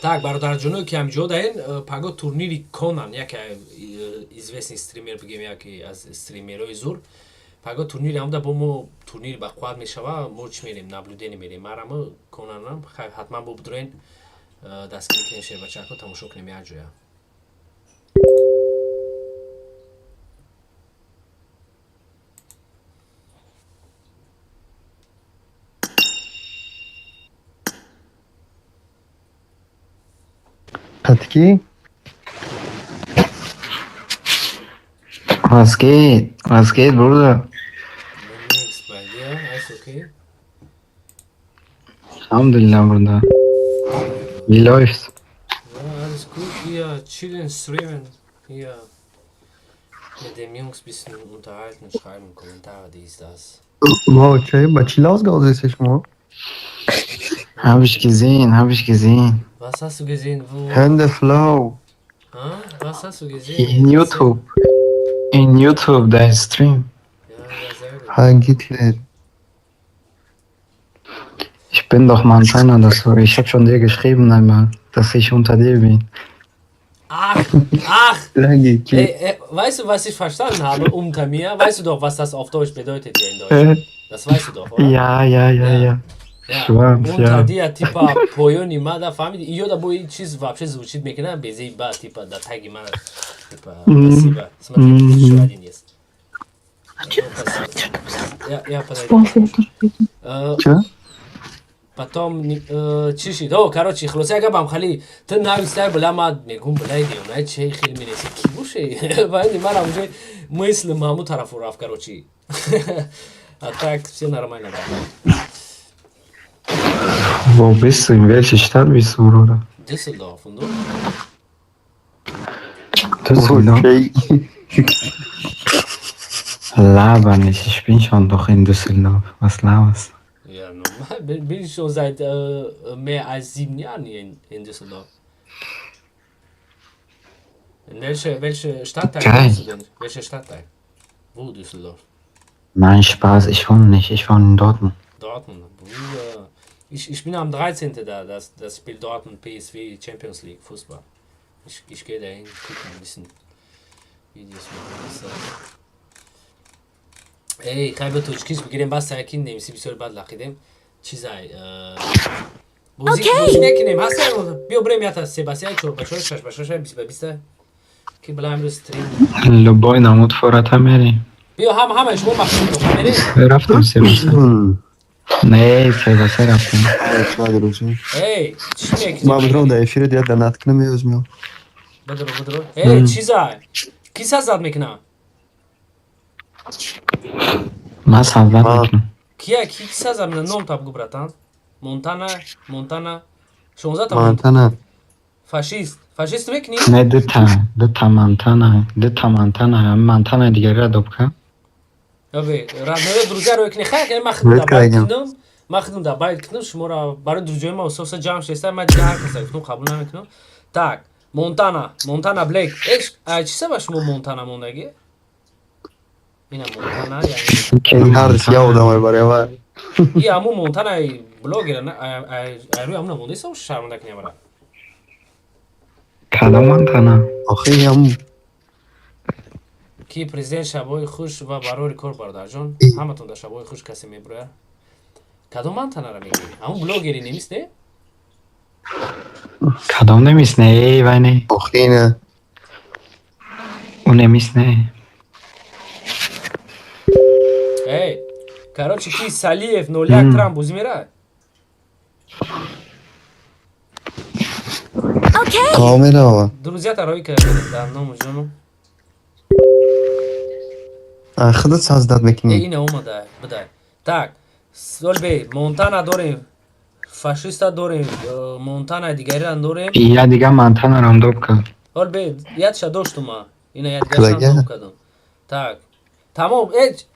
[SPEAKER 2] Так, бародарҷуно ки ҳамҷо даен паго турнири Конан як известный стример бигем яке аз стримерҳои зур паго турнири ҳамда бо мо турнири бақувват мешава мо чӣ мерем наблюдение мерем марамо Конанам ҳатман бо бидроен дастгирӣ кунем шербачакҳо тамошо кунем як ҷоя
[SPEAKER 9] Katki? Was geht, Bruder? Alhamdulillah, Bruder. Wie läuft's?
[SPEAKER 2] Ja, alles gut, hier chillen, streamen, hier mit dem Jungs ein bisschen unterhalten, schreiben, Kommentare, dies, das.
[SPEAKER 1] Wow, چه بچی لاز گازه شما
[SPEAKER 9] Hab ich gesehen.
[SPEAKER 2] Was hast du gesehen? Wo?
[SPEAKER 1] Hände flow
[SPEAKER 2] Was hast du gesehen?
[SPEAKER 9] In YouTube, dein Stream.
[SPEAKER 2] Ja, sehr gut.
[SPEAKER 1] hangi Lied
[SPEAKER 9] Ich bin doch Montana, ich habe schon dir geschrieben einmal, dass ich unter dir bin.
[SPEAKER 2] Ach!
[SPEAKER 1] hangi
[SPEAKER 2] Weißt du, was ich verstanden habe unter mir? Weißt du doch, was das auf Deutsch bedeutet hier in Deutschland? Das weißt du doch, oder?
[SPEAKER 9] Ja. Schwarz,
[SPEAKER 2] Unter dir, типа, поёни ма да фаҳмиди ё да бо ин чиз вообще звучит мекунад безеба типа да таги ма типа спасибо смотри ещё один есть я подойду потом чӣ шид короче хулоса як гапам хали ту навистай булама мегум булай диёнай чӣ хеле мереси ки буше вайни мара уже мысли маму тарафу рафт короче а так все нормально
[SPEAKER 9] Wo bist du? In welcher Stadt bist du, Bruder?
[SPEAKER 2] Düsseldorf und du?
[SPEAKER 9] Düsseldorf? Laber nicht, ich bin schon doch in Düsseldorf. Was laberst?
[SPEAKER 2] Ja, noch Bin schon seit mehr als 7 Jahren hier in Düsseldorf. In welche Stadtteil
[SPEAKER 9] Geil.
[SPEAKER 2] wohnst du denn? Welcher Stadtteil? Wo Düsseldorf?
[SPEAKER 9] Nein, Spaß, ich wohne nicht. Ich wohne in Dortmund.
[SPEAKER 2] Dortmund. Ich bin am 13. da, das Spiel Dortmund PSV Champions League Fußball. Ich gehe dahin, gucken ein bisschen Videos machen. Ey, خیلی تو چیز بگیریم بس سعی نمیسی بسیار بعد لقیدیم چیزای بوزی نکنیم هستم بیا بریم یا تا سه بسی های چور بچه های شش بچه های بیسته که بلا امروز استریم
[SPEAKER 9] لبای نمود فرات هم میریم.
[SPEAKER 2] بیا همه شما مخصوص رو بریم
[SPEAKER 9] رفتم سه بسه. نه سه بسه رفتم.
[SPEAKER 2] ای چی میکنیم
[SPEAKER 3] ما بدرون ده افیره دیاد در نتکنه میوزمیو.
[SPEAKER 2] بدرو ای چیزای کی سازد میکنم
[SPEAKER 9] من سازد میکنم.
[SPEAKER 2] کی سازد میکنم نام تابگو براتان مونتانا 16 تا
[SPEAKER 3] مانتانا
[SPEAKER 2] فاشیست میکنی
[SPEAKER 9] نه دو تا مانتانا دیگه را دوب کن.
[SPEAKER 2] اوه راه دروزه رو کنی خیلی مخدوم دا باید کنم شما را برای دروزه ما وسوسه جام شسته من دیگه هر کسی کنم قبول نمیکنم تاک مونتانا بلیک ایش چی سبب شما مونتانا موندگی اینا مونتانا یعنی
[SPEAKER 3] هر سیاه بودم برای ما
[SPEAKER 2] این همون مونتانا بلوگر نه روی همون مونده سو شرمنده کنی برای
[SPEAKER 9] کدام مانتانا؟
[SPEAKER 3] آخه هم
[SPEAKER 2] کی پرزیدنت شبای خوش و برای ریکورد بردار جان همتون در شبای خوش کسی میبره کدام مونتانا را میگی همون بلوگری نمیست نه
[SPEAKER 9] کدام نمیست نه ای وینه
[SPEAKER 3] آخه اینه
[SPEAKER 9] اون نمیست نه
[SPEAKER 2] ای کاروچی کی سالیف نولیاک ترام بوزی میره
[SPEAKER 3] کامل آوا
[SPEAKER 2] دروزیت روی که در نام جانو
[SPEAKER 3] خودت سازداد میکنی
[SPEAKER 2] اینه اومده بدای تاک سول بی مونتانا داریم فاشیستا داریم مونتانا دیگری هم داریم
[SPEAKER 9] یا دیگه مانتانا را هم دوب کن.
[SPEAKER 2] سول بی یادش داشتم ما اینا یادگارشان دوب کردم تاک تمام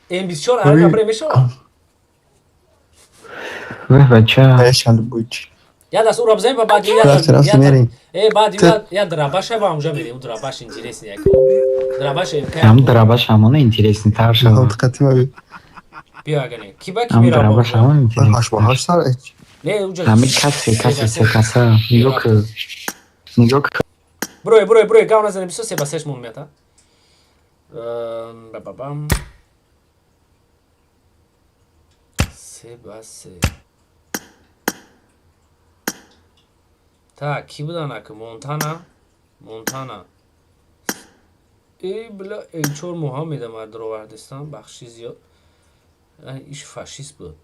[SPEAKER 2] این 24 الان برای میشه
[SPEAKER 9] وه بچه
[SPEAKER 3] ایشان بوچ
[SPEAKER 2] یاد از او را بزنیم و بعد یاد دراباش هم اونجا میریم اون دراباش اینجیریسی یکو دراباش
[SPEAKER 9] هم دراباش همونه اینتریسنی تر شد.
[SPEAKER 2] بیا اگه نه کی با کی
[SPEAKER 9] هم
[SPEAKER 2] میره
[SPEAKER 9] دراباش همونه اینتریسنی.
[SPEAKER 3] هاش با هاش سر
[SPEAKER 2] نه اونجا
[SPEAKER 9] همه کسی سه کسه نگاه که
[SPEAKER 2] بروی گاو نزنیم 23 با 6 مون میاد بابام 3 با 3 تا کی بودن که مونتانا ای بلا الچور محمد مرد رو وردستان بخشی زیاد ایش فاشیست بود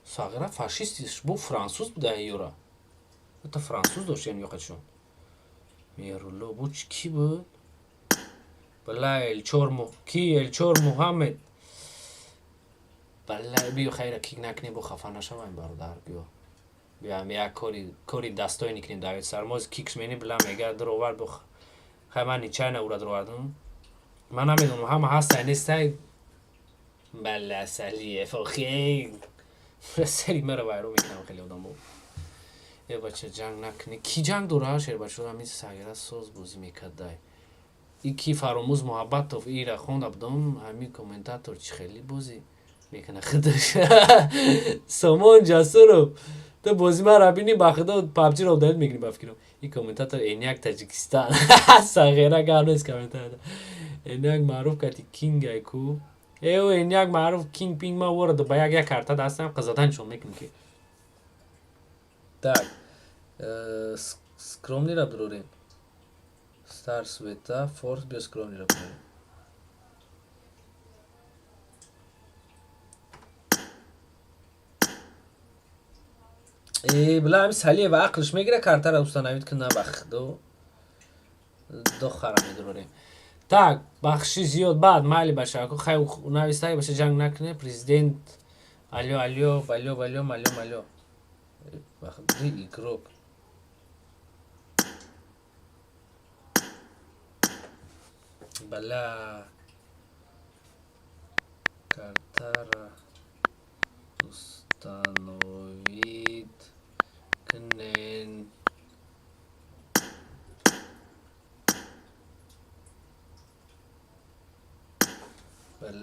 [SPEAKER 2] ساغره فاشیستیش bu Fransız bu da yora hatta Fransız da yani yok açın Mirullo bu ki bu bala elçor Muhammed bala بیو خیره کیک نکنی بو خفه نشویم برادر بیام یک کاری دستایی نکنیم داوید سرماز کیکش مینی بلا میگه در آورد بخ خیلی من نیچه نه او را در آوردم من نمیدونم همه هستن نیستن بله سلیه فخی سری مرا وایرو میکنم خیلی آدم بود ای بچه جنگ نکنی کی جنگ دوره شیر بچه همین ساگره سوز بوزی میکرده ای کی فراموز محبت تو ایره خونده بدم همین کومنتاتور چی خیلی بوزی میکنه خودش سامان جاسورو تو بوزی من را بینی باخده پابجی رو دل میگنی بفکرم این کومنتاتور اینیک تاجیکستان ساگره گارنس کومنتاتور اینیک معروف کتی کینگ ایکو ایو اینیک معروف کینگ پینگ ما ورد باید یک کارتا دستم قزدن شو میکنم که так скромный را بروریم ستار سویتا فورس بیا скромный را بروریم بلا همی سالیه و عقلش میگیره کارتا را اوستانوید که نبخ دو خرم میدروریم так بخشی زیاد بعد مالی باشه که خیلی نویستایی باشه جنگ نکنه پریزیدنت الو مالو بخدی игрок бля картара установи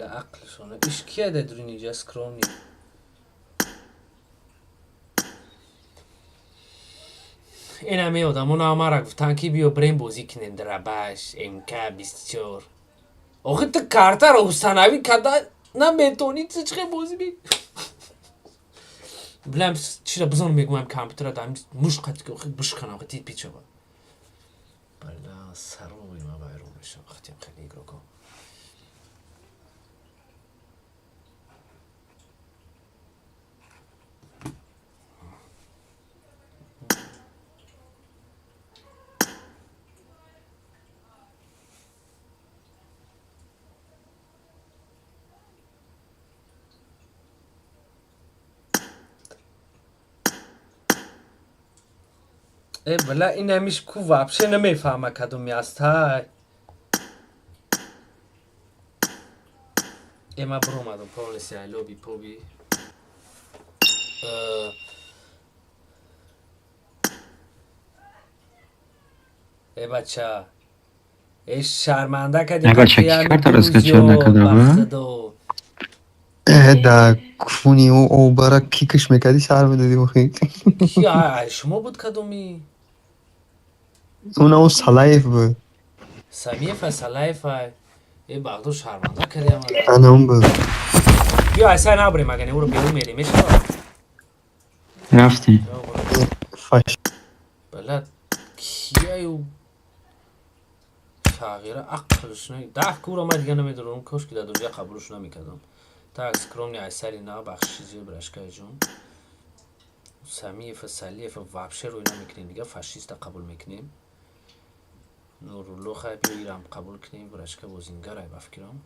[SPEAKER 2] Bela aklı sonra. İş kiye de durunca skromni. این همه آدم ها همه گفتن که بیا بریم بازی کنیم دربش امکه 24 آخه تو کارتر رو سنوی کده نمیتونی چه بازی بی بلم چرا بزن میگم کامپیوتر دارم مشقت که بش کنم خیلی پیچه با بلا سروی ما باید رو میشم خیلی اگرو کن بلا این همیش کو واپشه نمیفهمه کدومی است های ما برو اومدم پالیسی های لوبی پوبی بچه شرمنده کدی
[SPEAKER 9] بچه کی کارت از کچه نکده
[SPEAKER 1] Da kuni o bara kikish mekadi shar میدادی بخی
[SPEAKER 2] کیا شما بود کدومی
[SPEAKER 1] اون او سلایف بود
[SPEAKER 2] سمیف سلایف ای بغدو شرمنده کردی اما
[SPEAKER 1] انا اون بود
[SPEAKER 2] بیا اصلا نبریم اگه نه او رو بیرون میریم میشه
[SPEAKER 9] رفتیم
[SPEAKER 1] فاش
[SPEAKER 2] بلد کیایو تغییر عقلش نه 10 کور ما دیگه نمیدونم کاش که در دنیا قبولش نمیکردم تا سکرونی اثری نه بخشیزی برشکای جون سمیف سلیف وابشه رو اینا میکنیم دیگه فاشیست قبول میکنیم نورالله خیلی بیرم قبول کنیم برشکه بازینگر های بفکرم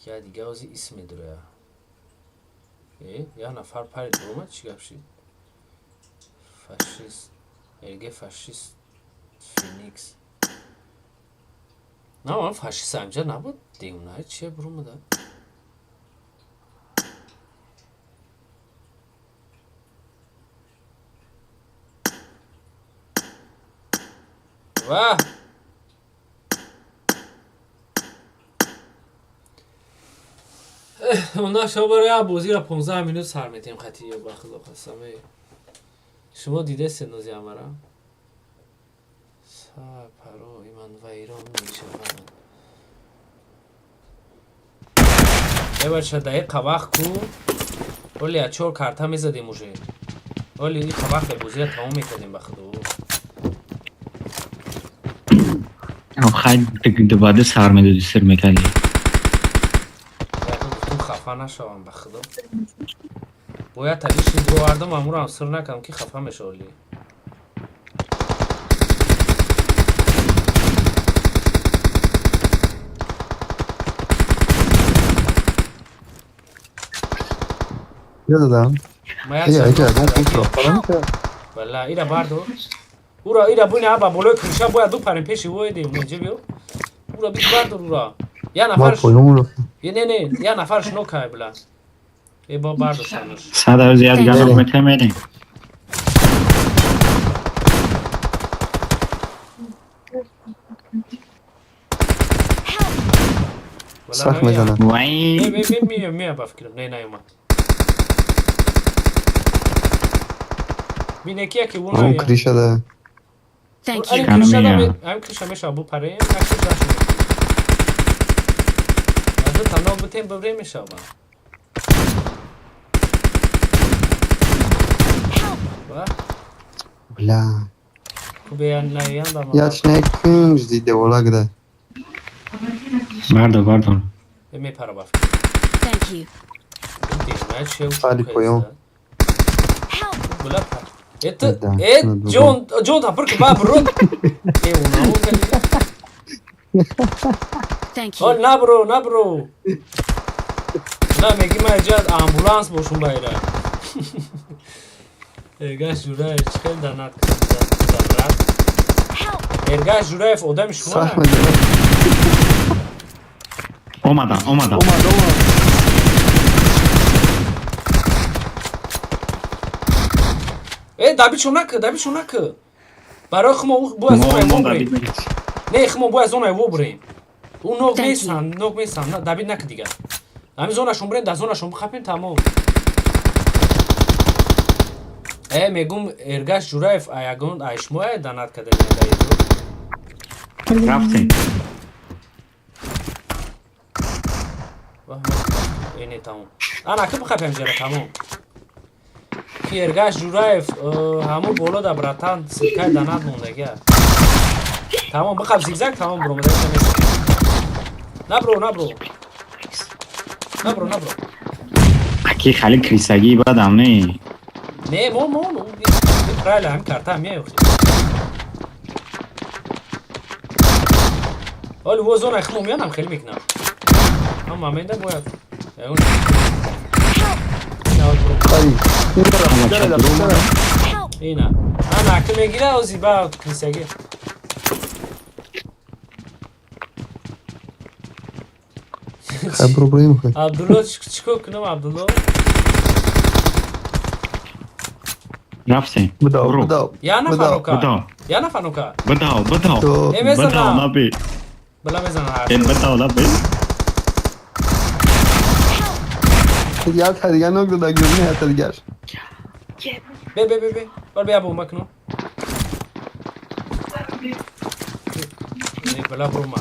[SPEAKER 2] یا دیگه ازی اسم داره یا نفر پرید برومد چی گفت شید فاشیست الگه فاشیست فینیکس نه من فاشیست همجا نبود دیونه چیه برومده واه اونا شما برای بازی را 15 مینوت سر میتیم خطی یا بخدا خستمه شما دیده سنوزی همه را پرای من ویران میشود یه بچه دایی قبخ کو ولی اچور کارتا میزدیم موشه ولی این قبخ به بازی را تمام میکردیم بخدا
[SPEAKER 9] خیلی دوباره سر میدادی سر میکردی
[SPEAKER 2] خفه نشوم بخدا باید تلیش این دو وردم امور هم سر نکنم که خفه میشه ولی
[SPEAKER 1] یادم
[SPEAKER 2] بله ایره بردو او را ایره بوینه ابا بلوی کنشه باید دو پرین پیشی وایدیم اونجا بیو او را بیت بردو او را یه نفرش نه یه نفرش نوکه بله ای با بردو سنش
[SPEAKER 9] صد زیاد گرم میتونم میدیم
[SPEAKER 1] سخت میزنم
[SPEAKER 9] وای
[SPEAKER 2] میام بفکرم نه اومد بینه کیه که اون
[SPEAKER 1] اون کری شده
[SPEAKER 5] Thank you.
[SPEAKER 2] هم کریشه میشه بو پره نکشش داشت دو تنها بودیم ببریم میشه با
[SPEAKER 1] بلا
[SPEAKER 2] خوبه نیان دام
[SPEAKER 1] یاش نکنج دیده ولا گده
[SPEAKER 9] بردار
[SPEAKER 2] می پره باف
[SPEAKER 5] Thank you.
[SPEAKER 1] خالی پویون
[SPEAKER 2] بلا جون تا پرک باب رو
[SPEAKER 5] Thank you.
[SPEAKER 2] نبرو نه میگی من اجاد آمبولانس باشون بایره ارگاش جوره چکل دانات ارگاش جوره اف آدم شما
[SPEAKER 9] اومدم
[SPEAKER 2] دابی چونک برای خما بو از اون ایوو بریم. نه خما بو از اون ایوو بریم. اون نوک میسن نه دبید نک دیگه. همین زونشون بریم در زونشون بخپیم تمام. میگم ارگاش جورایف ایگون ایشموه دانات کده نگایدو.
[SPEAKER 9] رفتیم.
[SPEAKER 2] اینه تمام. آن اکی بخپیم جره تمام. کی ارگاش جورایف همون بالا دا براتان سرکای دانات موندگه. تمام بخپ زیگزاگ تمام برو مدرسه نیست. نبرو.
[SPEAKER 9] اکی خیلی کریسگی بدم نه.
[SPEAKER 2] نه مو پرایل هم کرتا میای وقتی. حالا و زون اخمو میانم خیلی میکنم. اما من باید. اینا. انا که میگیره او زیبا کریسگی.
[SPEAKER 1] برو بریم خیلی.
[SPEAKER 2] عبدالله چیکار کنم عبدالله؟
[SPEAKER 9] رفتیم.
[SPEAKER 1] بداو.
[SPEAKER 2] یا نفنوکا.
[SPEAKER 9] بداو.
[SPEAKER 2] میزنم.
[SPEAKER 9] نبی.
[SPEAKER 2] بلا میزنم.
[SPEAKER 9] بداو نبی.
[SPEAKER 1] دیگه نوک داده گرونی حتی دیگرش.
[SPEAKER 2] بی. بال بیا بوم کنم. بلا بوم.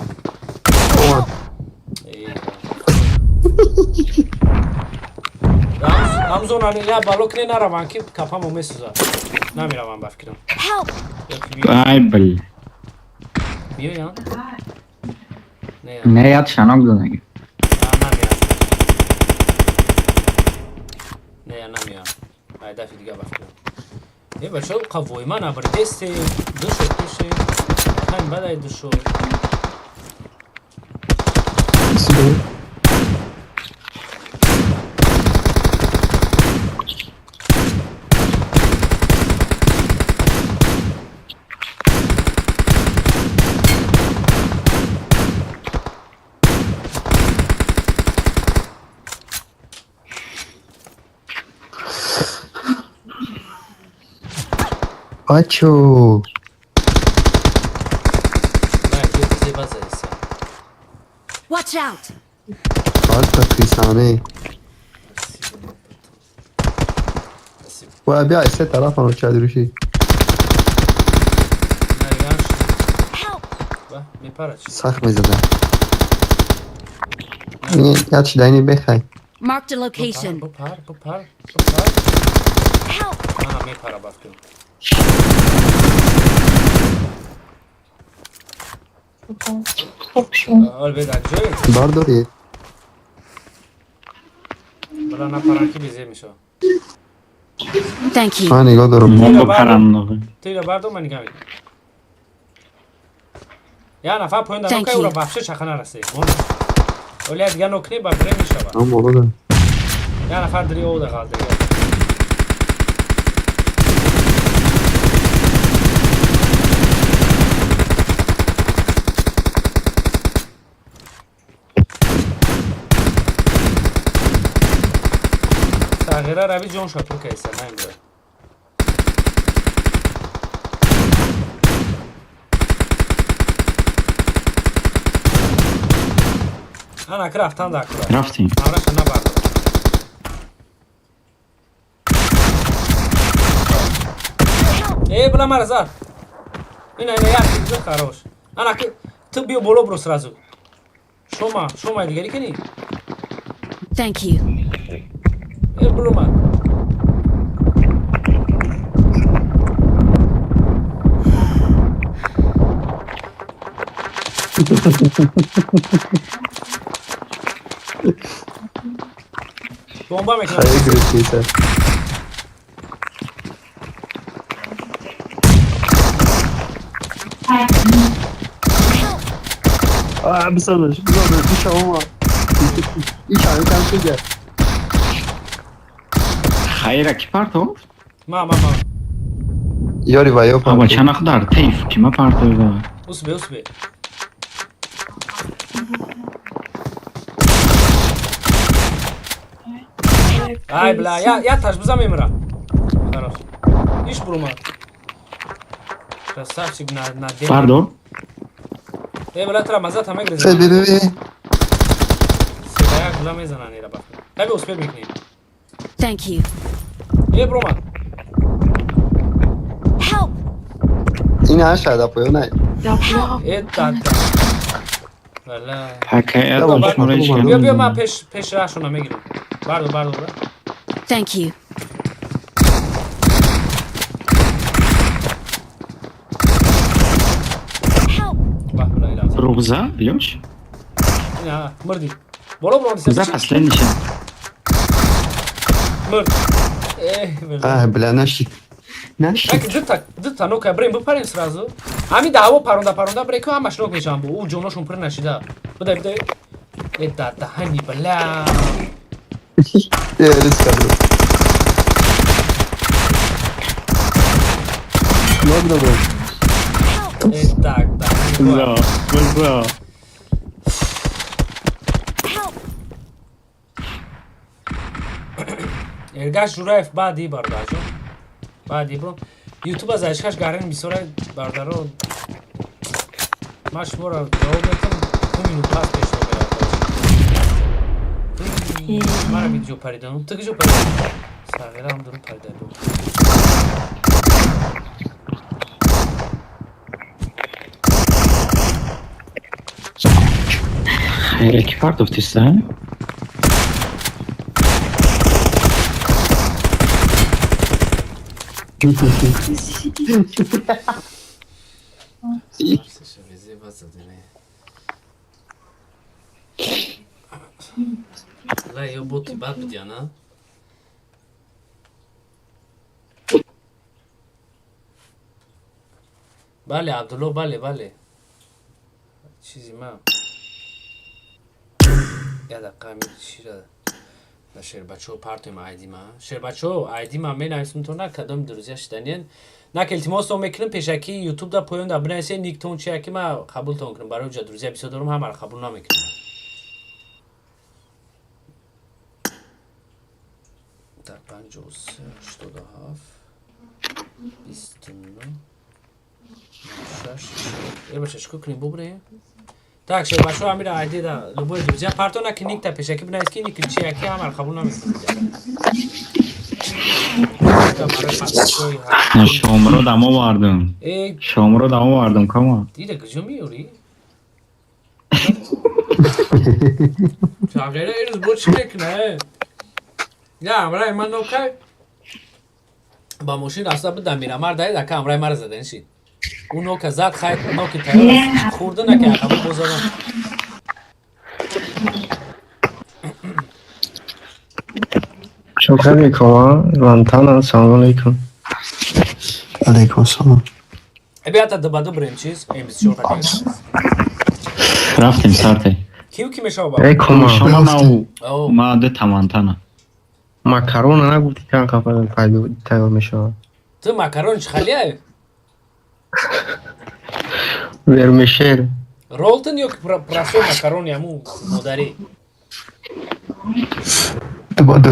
[SPEAKER 2] همزون یا بالوک نه روان کی کافم میسوزه. نمیروم بفکرم.
[SPEAKER 9] بایبل.
[SPEAKER 2] بیا یا.
[SPEAKER 9] نه یاد شناک دو نگی.
[SPEAKER 2] نمیاد. دفعه دیگه بفکرم. بچه قوی من ابردسته دوشه. هم بدای دوشو.
[SPEAKER 1] بچو
[SPEAKER 5] Watch out!
[SPEAKER 1] آلتا کریسانه باید بیا ایسه طرف رو چه دروشی سخت میزده یا چی دینی بخوای
[SPEAKER 5] Marked a location.
[SPEAKER 2] بپر
[SPEAKER 5] Help!
[SPEAKER 2] منم میپره بفتون حال بید اکجوی
[SPEAKER 1] بار داری
[SPEAKER 2] بلا نپرنکی بیزه میشه
[SPEAKER 5] Thank you.
[SPEAKER 1] ها نگاه دارم
[SPEAKER 9] من بپرم
[SPEAKER 2] تیره بردو من نگاه میدم یا نفر پوین در
[SPEAKER 5] Thank
[SPEAKER 2] نوکه او را
[SPEAKER 5] you.
[SPEAKER 2] بفشه چخه نرسه ولی دیگه نکنی بفره میشه
[SPEAKER 1] هم مولا دارم
[SPEAKER 2] یا نفر دری او دقال دیگه تغییره روی جون شد رو کیسه نه امروز انا که رفتم در کره
[SPEAKER 9] رفتیم
[SPEAKER 2] همراش نبردم بلا مرزار این یکی دیگه خراش انا که تو بیو بولو برو سرازو شما دیگری کنی
[SPEAKER 5] Thank you.
[SPEAKER 2] برو من بمبا میکنم
[SPEAKER 1] خیلی گریسیسه بسازش پیش ما این چند کم شده
[SPEAKER 9] خیره کی پرتو؟
[SPEAKER 2] ما
[SPEAKER 1] یاری وایو
[SPEAKER 9] با چنخ دار تیف کما پرتو دا
[SPEAKER 2] اسبه ای بلا یا تاش بزن میمرا خلاص ایش برو ما Красавчик на день.
[SPEAKER 9] Pardon.
[SPEAKER 2] Брат, Рамазат همه گریزن. سیدایا گلا میزنن ایرا بخ. تابی اوسپر میکنیم.
[SPEAKER 5] Thank you.
[SPEAKER 2] برومان.
[SPEAKER 5] Help!
[SPEAKER 9] این aşağıda yapıyor ne?
[SPEAKER 2] داد. والا.
[SPEAKER 7] حكايات
[SPEAKER 9] Tamam,
[SPEAKER 7] مش
[SPEAKER 9] tamam,
[SPEAKER 7] مريش
[SPEAKER 9] tamam.
[SPEAKER 7] كده.
[SPEAKER 2] بیا ما پیش راشون میگیریم. باردو برا.
[SPEAKER 5] Thank you. Help!
[SPEAKER 2] باه لا اله.
[SPEAKER 7] روزا ليش؟
[SPEAKER 2] نه مردی. برو
[SPEAKER 7] روزا اصلا نشه.
[SPEAKER 2] مرد.
[SPEAKER 9] Ah bile naşi. Naşi.
[SPEAKER 2] Так, дыта, ну-ка, брейм, выпарим сразу. Ами даво паронда, брейку, ама шнок мешам бу. У джоношун пыр нашида. Будай. Это тахани, бля.
[SPEAKER 9] Değeriz kadro. Ne oldu bu?
[SPEAKER 2] Так,
[SPEAKER 9] Güzel.
[SPEAKER 5] Help!
[SPEAKER 2] Эргаш Жураев баъди бардажо. Баъди бро. YouTube аз ашкаш гарин мисора бардаро. Ма шуморо ҷавоб метам 2 минут пас пеш бера. Мара видео паридан. Тыг ҷо паридан. Саверам дуру паридан.
[SPEAKER 7] خيرك برضه بتستاهل؟
[SPEAKER 2] لا يا بوتي بعد بدي انا بله عبدالله بله چیزی ما یه دقیقه می چی را شیر بچه ها پارتیم آیدی ما می نایسون تو نه کدام دروزیش دنین نه که التماس رو میکنم پیشکی یوتیوب دا پایون دا بنایسه نیک تون چیه که ما قبول تون کنم برای جا دروزی بیسا دارم همه را قبول نمیکنم در 53 87 29 6 یه بچه شکو کنیم ببره Так, ще башо амира айди да любой друзья партона кник та пешаки бинайски ник чи яки амар қабул намекунад.
[SPEAKER 9] Şomro damo vardım. Şomro damo vardım kama.
[SPEAKER 2] Dide gıcı mı yori? Çavreyle eriz bu çimek ne? Ya amra eman nokay. Ba moşin rasta bidam bir amar dayı da ka amra emar zaden şid. اون نوک زد خیلی نوکی تایید خورده نکرد قبول بزرم
[SPEAKER 9] Çok iyi kama. Lantana selamun aleyküm. Aleyküm selam.
[SPEAKER 2] بیاید دبادو بریم چیز امروز شو کنیم
[SPEAKER 9] Raftim sarte.
[SPEAKER 2] کیو میشه با
[SPEAKER 9] Ey kama. Şoma mau.
[SPEAKER 2] او
[SPEAKER 9] Ma de tamantana. Makarona نگفتی که کافه فایده تیار میشه.
[SPEAKER 2] تو ماکارون خالیه
[SPEAKER 9] Vermişer.
[SPEAKER 2] رولتن yok praso makaron ya mu modari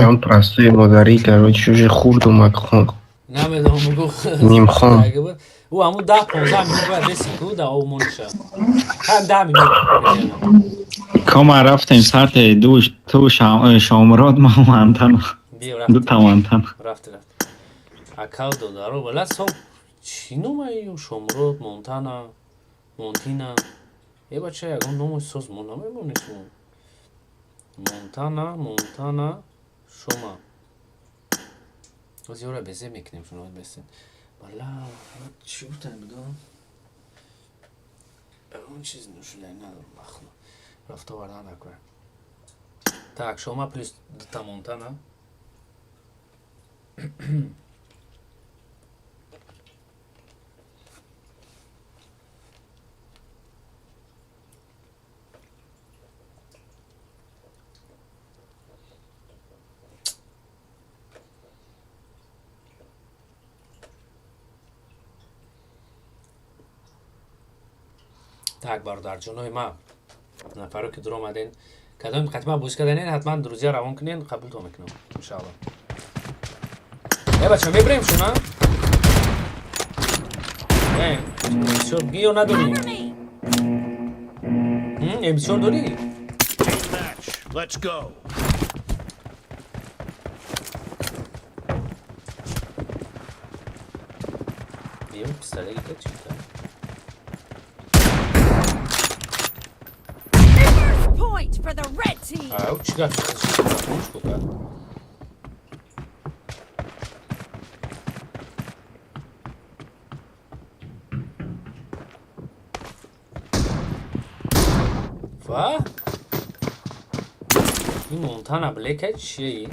[SPEAKER 9] Я он простой модари, короче, уже хурду макхон.
[SPEAKER 2] نمیدونم میگو
[SPEAKER 9] نیم خام.
[SPEAKER 2] او همون 10 15 minut باید رسیدو دا او مونشه هم 10 minut
[SPEAKER 9] کما رفتیم ساعت تو شامراد ما مانتانا.
[SPEAKER 2] بیا
[SPEAKER 9] دو تامانتانا.
[SPEAKER 2] رفت اکاو دو دارو بلا سو چی نومه شمرود مونتینا یه بچه یکم نومش سوز مونامه مونیشون مونتانا شما از یورا بزه میکنیم شما بسید بلا چی بودن بدون اون چیز نوشونه ندارم بخنا رفته وردن نکنم tak شما پلیس دوتا مونتانا так برادر جونای ما نفرو که در اومدین کدام خدمت بوش کردین حتما دروزی روان کنین قبول تو میکنم ان شاء الله ای بچه میبریم شما امسیار بیا نداری
[SPEAKER 5] Cover me.
[SPEAKER 2] امسیار داری
[SPEAKER 11] Let's go.
[SPEAKER 2] بیا pistolet gitti çıktı.
[SPEAKER 5] First point for the red team.
[SPEAKER 2] O çıkar. Konuş bu kadar. Va? این مونتانا بلکه چیه؟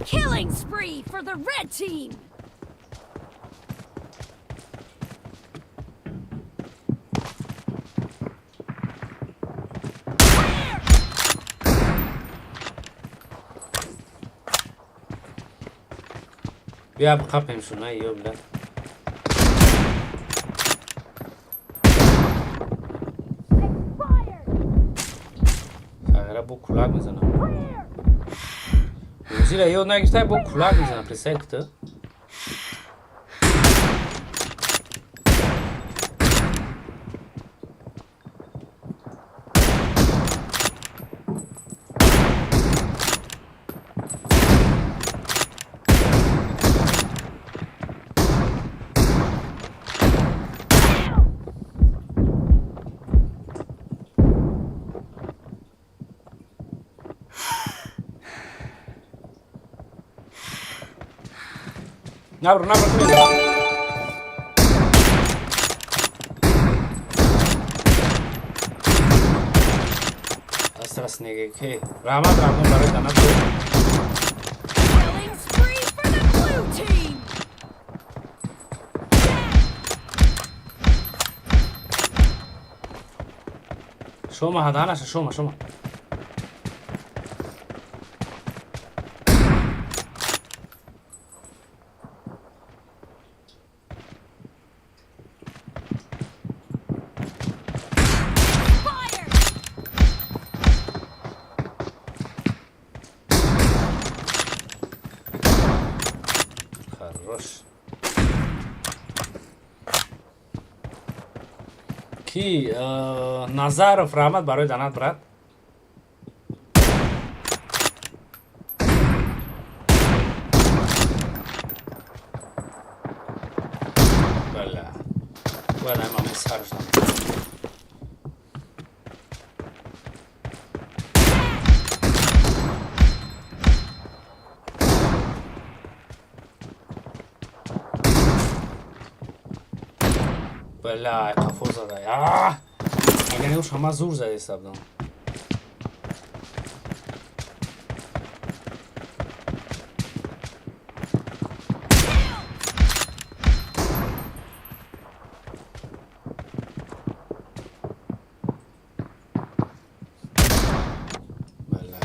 [SPEAKER 5] Killing spree for the red team.
[SPEAKER 2] بیا بقاپیم شuna iyi bile. Agora bu kulak میزنم. زیرا یه نگیشتای با kulak میزنم پرسکت. Nabro, nabro, Astra snege ke. Rama Dragon برای دانات.
[SPEAKER 5] Killing spree for the blue team.
[SPEAKER 2] شما هدانش شما.
[SPEAKER 5] Fire.
[SPEAKER 2] Хорош. کی Назаров Рамат برای دانات брат. Бля. باید هم مسخرش نمید. بله کافو زده اگر نیوش همه زور زده استبدان بله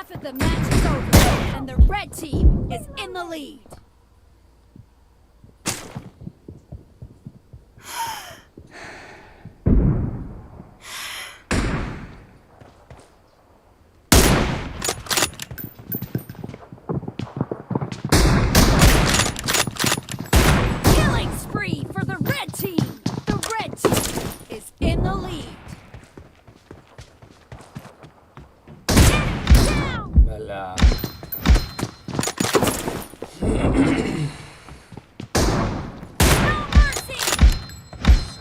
[SPEAKER 5] Half of the match is over, and the red team is in the lead. Killing spree for the red team. The red team is in the lead. Down.
[SPEAKER 2] بلا
[SPEAKER 5] No mercy.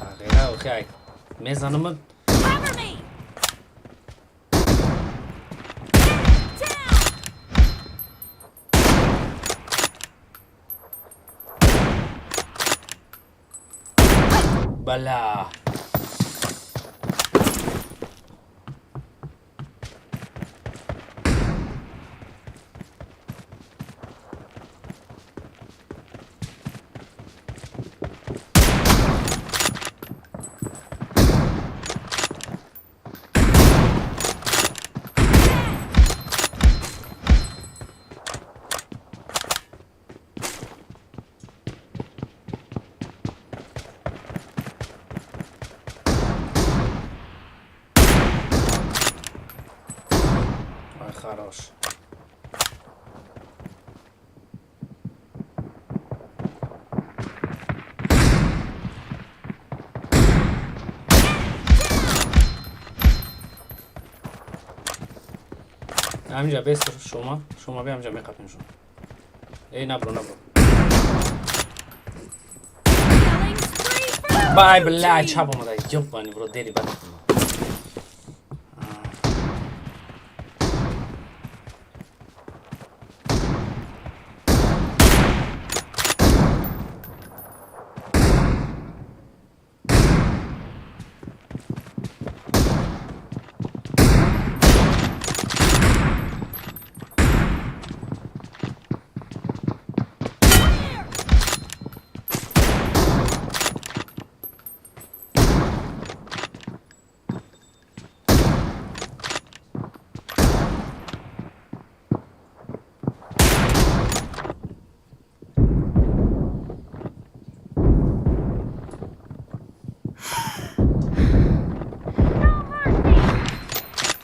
[SPEAKER 2] صغيرة اوكي ميزانمت
[SPEAKER 5] Cover me. Down.
[SPEAKER 2] بلا ای خراش همینجا بستر شما بیا همینجا میقاتیم شما ای نبرو
[SPEAKER 5] Killing spree for the
[SPEAKER 2] بای
[SPEAKER 5] blue
[SPEAKER 2] بلا
[SPEAKER 5] team.
[SPEAKER 2] چپ اومده جمپ بانی برو دلی بند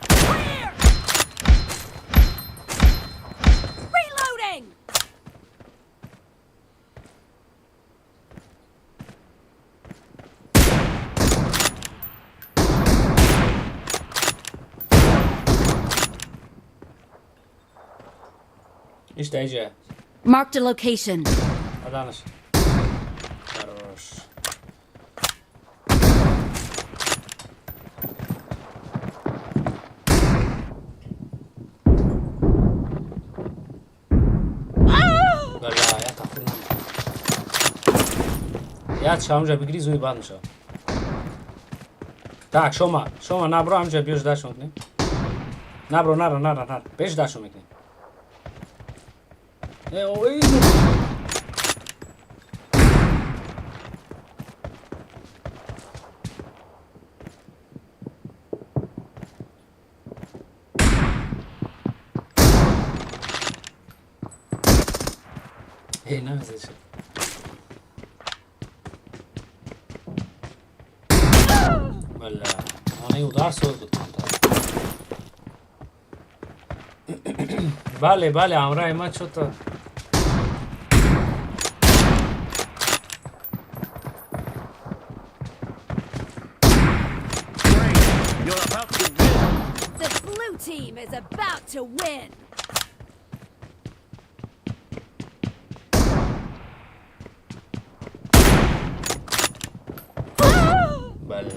[SPEAKER 5] Clear. Reloading.
[SPEAKER 2] İşte Ece.
[SPEAKER 5] Marked a location.
[SPEAKER 2] Adanış. Хорош. Bala ya takılma. Ya çamca bigri zuy banmışa. Tak, şoma nabro amca bir daha şonkne. Nabro nara. Beş daha şomekne. O iyi. Hey, ne güzel. Valla, ona udar oldu. Vale, আমরা এমাচ্ছ তো
[SPEAKER 11] You're about to win.
[SPEAKER 5] The blue team is about to win.
[SPEAKER 2] Vale.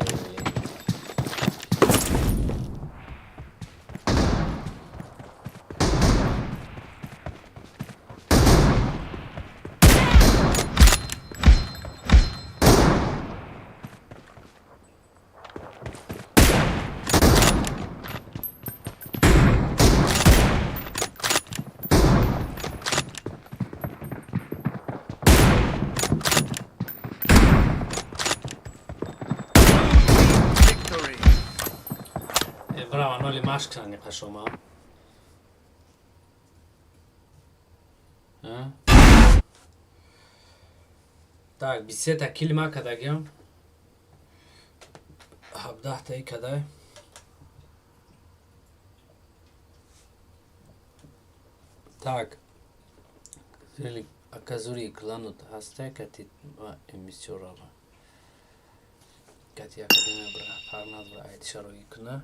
[SPEAKER 11] Victory.
[SPEAKER 2] Bravo, non li maskani pa شما Так, 20 кил ма кадагям. 17 таи кадай. Так. Зели аказури кланут хастай кати эмиссиорава. Кати академия бра фарназ бра айтишаро икна.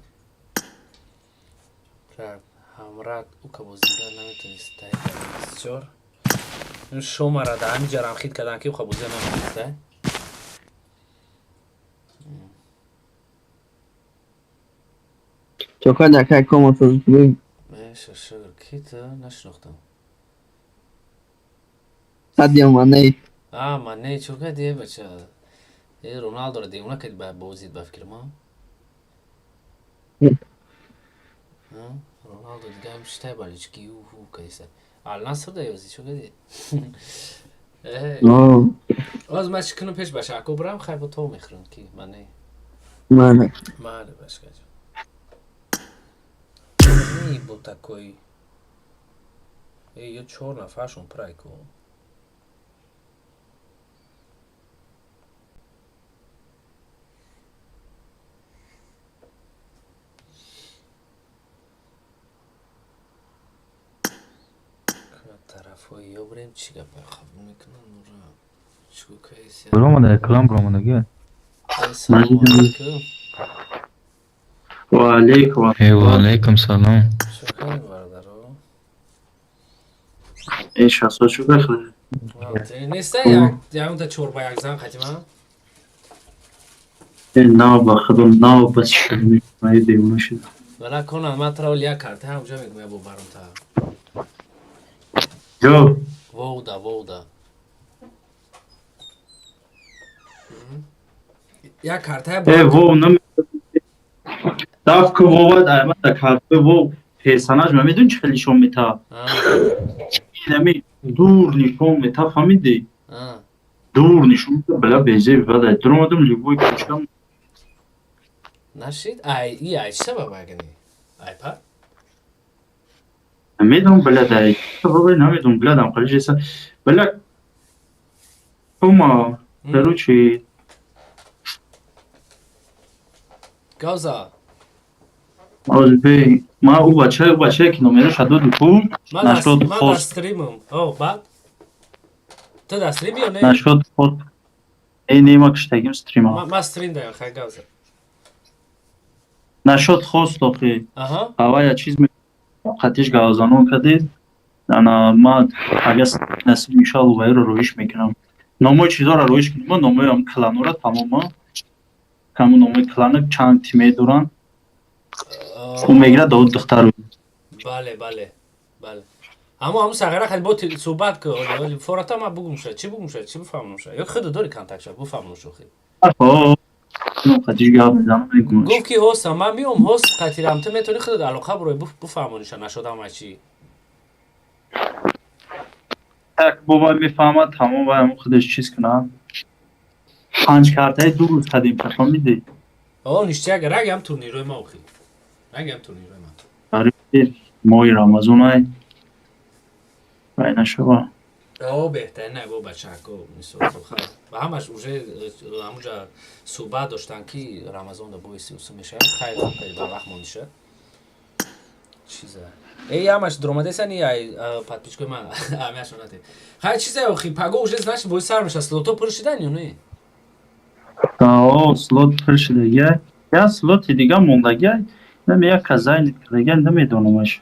[SPEAKER 2] Пра хамрат укабозида наметунистай эмиссиор. شما را در همین جرم خید کردن که خب بوزه نمیسته
[SPEAKER 3] چوکا دکه کامو تزگوی
[SPEAKER 2] میشه شگر کیت نشنختم
[SPEAKER 3] سادیا مانه
[SPEAKER 2] من چوکا دیگه بچه رونالدو را دیگه اونا که بوزید بفکر ما رونالدو دیگه همش تای بالیچ کی او کیسه النصر da yazıyor çok hadi. Az maç کنم پیش باشه اکو برام خیلی تو میخرن کی منه
[SPEAKER 3] منه
[SPEAKER 2] ماله başka. نی bu такой. Ее черная фашон прайку. طرفایی ها بریم چی گپ خب میکنن نورا چو کیسی
[SPEAKER 4] برامده کلام برامده گه
[SPEAKER 2] السلام علیکم
[SPEAKER 3] و علیکم
[SPEAKER 4] و علیکم سلام
[SPEAKER 2] شکر بردارو
[SPEAKER 3] ایش اصلا شو بخره
[SPEAKER 2] نیسته یا اون تا چوربا یک زن خطیما
[SPEAKER 3] نه بخدم نه بس شدمی مایی دیونه شد
[SPEAKER 2] ولی کنم من تراو لیا کرده هم جا میگم ابو برام تا
[SPEAKER 3] جو
[SPEAKER 2] وودا یا کرده
[SPEAKER 3] وو نمی داف که وواد احمد کرده وو پیساناج من میدون چه خیلی شون میتا نمی دور نشون میتا فهمیدی دور نشون میتا بلا بیزه بلا درمادم لیبوی کشم
[SPEAKER 2] نشید ای چه بابا گنی ایپاد
[SPEAKER 3] میدونم بلده بابا نمیدونم بلدم خیلی جیسا بلا کما برو چی
[SPEAKER 2] گوزا
[SPEAKER 3] آزبی ما او بچه که نمیده شدو دکو نشد
[SPEAKER 2] من در
[SPEAKER 3] خوست
[SPEAKER 2] استریمم بعد تو در استریمی یا نه؟
[SPEAKER 3] نشد خود ای نیما کشتگیم ستریم ها
[SPEAKER 2] من استریم دارم خیلی گوزا
[SPEAKER 3] نشد خوست آخی
[SPEAKER 2] آها
[SPEAKER 3] هوا یا چیز می قطیش گوزانون کدید انا ما اگه نصیب میشه الوبایی رو رویش میکنم ناموی چیزا رو رویش کنیم و ناموی هم کلانو را تماما کمون ناموی کلانو چند تیمه دوران او میگره داود دختر رو
[SPEAKER 2] بله همون سغره خیلی با صحبت که ولی فورتا ما بگم شد چی بگم شد چی بفهمم شد یا خود داری کانتاکت شد بفهمم شد خیلی
[SPEAKER 3] نو قطیش گوز میزنم میگمش
[SPEAKER 2] گفت که هستم من میام هست قطیرم تو میتونی خود علاقه بروی بفهمونیش نشدم از چی
[SPEAKER 3] تک بابا میفهمد تمام باید خودش چیز کنم 5 کارته 2 روز قدیم فهمیدی
[SPEAKER 2] نیشتی اگر رگم تورنیروی ما خیلی رگم تورنیروی ما
[SPEAKER 3] برای ماه رمضان های باید نشوا
[SPEAKER 2] بهتر نه با بچه هکو نیست و همش اوجه همونجا صحبت داشتن که رمضان دا بوی 33 میشه خیلی با وقت مونشه چیزه ای همش دراماده سنی ای پاتپیچ کوی من همیشه نته خیلی چیزه اخی پاگو اوجه نشه بوی سر میشه سلوتو پرشیدن یا نه
[SPEAKER 3] سلوت پرشیده یا سلوت دیگه موندگی نمی یک کزای دیگه نمیدونمش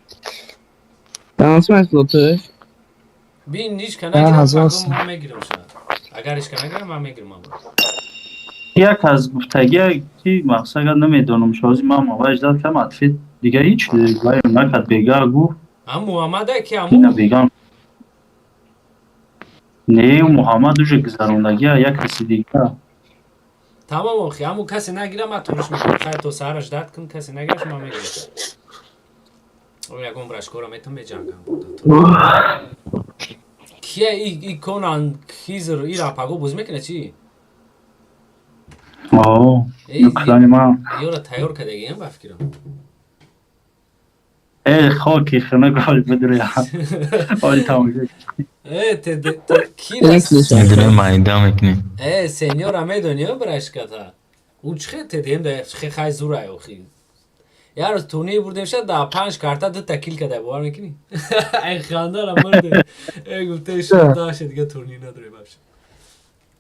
[SPEAKER 1] Dans mı slotu?
[SPEAKER 2] بین نیش کنه گیرم پاگو ما میگیرم شد اگرش کنه گیرم من میگیرم
[SPEAKER 3] یک از گفتگی که مقصد نمیدونم شازی من موقعش داد که مطفید دیگه هیچ دیگه نکرد بیگه گفت
[SPEAKER 2] محمده که
[SPEAKER 3] اینا بیگم نه محمد اوشه گذروندگی یک کسی دیگه
[SPEAKER 2] تمام اخی همون کسی نگیرم من طورش میگیرم خیلی تو سهرش داد کن کسی نگیرش من میگیرم او یکم برش کورم ایتون بیجنگم کیه ای کنان کیزر ای را پاگو بوز میکنه چی؟
[SPEAKER 3] نکلانی ما
[SPEAKER 2] یه را تیار کدگی هم بفکرم
[SPEAKER 7] ای خاکی خنه گال بدره حالی تماشا
[SPEAKER 2] کی راست
[SPEAKER 7] میدونه مایدا میکنی
[SPEAKER 2] سنیور همه دنیا برش کتا او چخه تدیم ده چخه خیلی زور های اوخی یار تونی بردیم شد ده 5 کارتا دو تکیل کده باور میکنی این خاندان هم برده ای گفته شد داشت دیگه تورنی نداره بابشه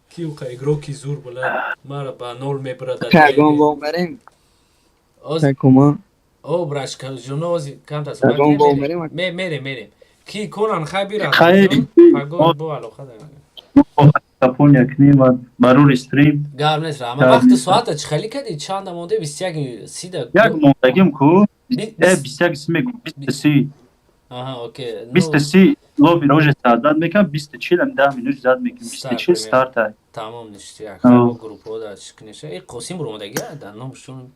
[SPEAKER 2] کی اوخه اگرو کی زور بلد مارا با نول میبرد
[SPEAKER 1] کاغان وام بریم تکوما
[SPEAKER 2] او برش کل جنوزی کم تاست
[SPEAKER 1] کاغان وام بریم
[SPEAKER 2] میریم کی کنن خیلی بیرا
[SPEAKER 7] خیلی.
[SPEAKER 2] پاگو بو الو خدا
[SPEAKER 7] تپون یکنی و برور استریم
[SPEAKER 2] گرم نیست اما وقت ساعت چه خیلی کردی چند مونده 21 30
[SPEAKER 7] یک موندگیم کو 21 سمک 23
[SPEAKER 2] آها اوکی
[SPEAKER 7] 23 لوبی روز زد میکنم 24 هم 10 مینوت زد میکنم 24 ستارت های
[SPEAKER 2] تمام نشتی یک با گروپ ها در چکنشه ای قاسم برو مدگی در نامشون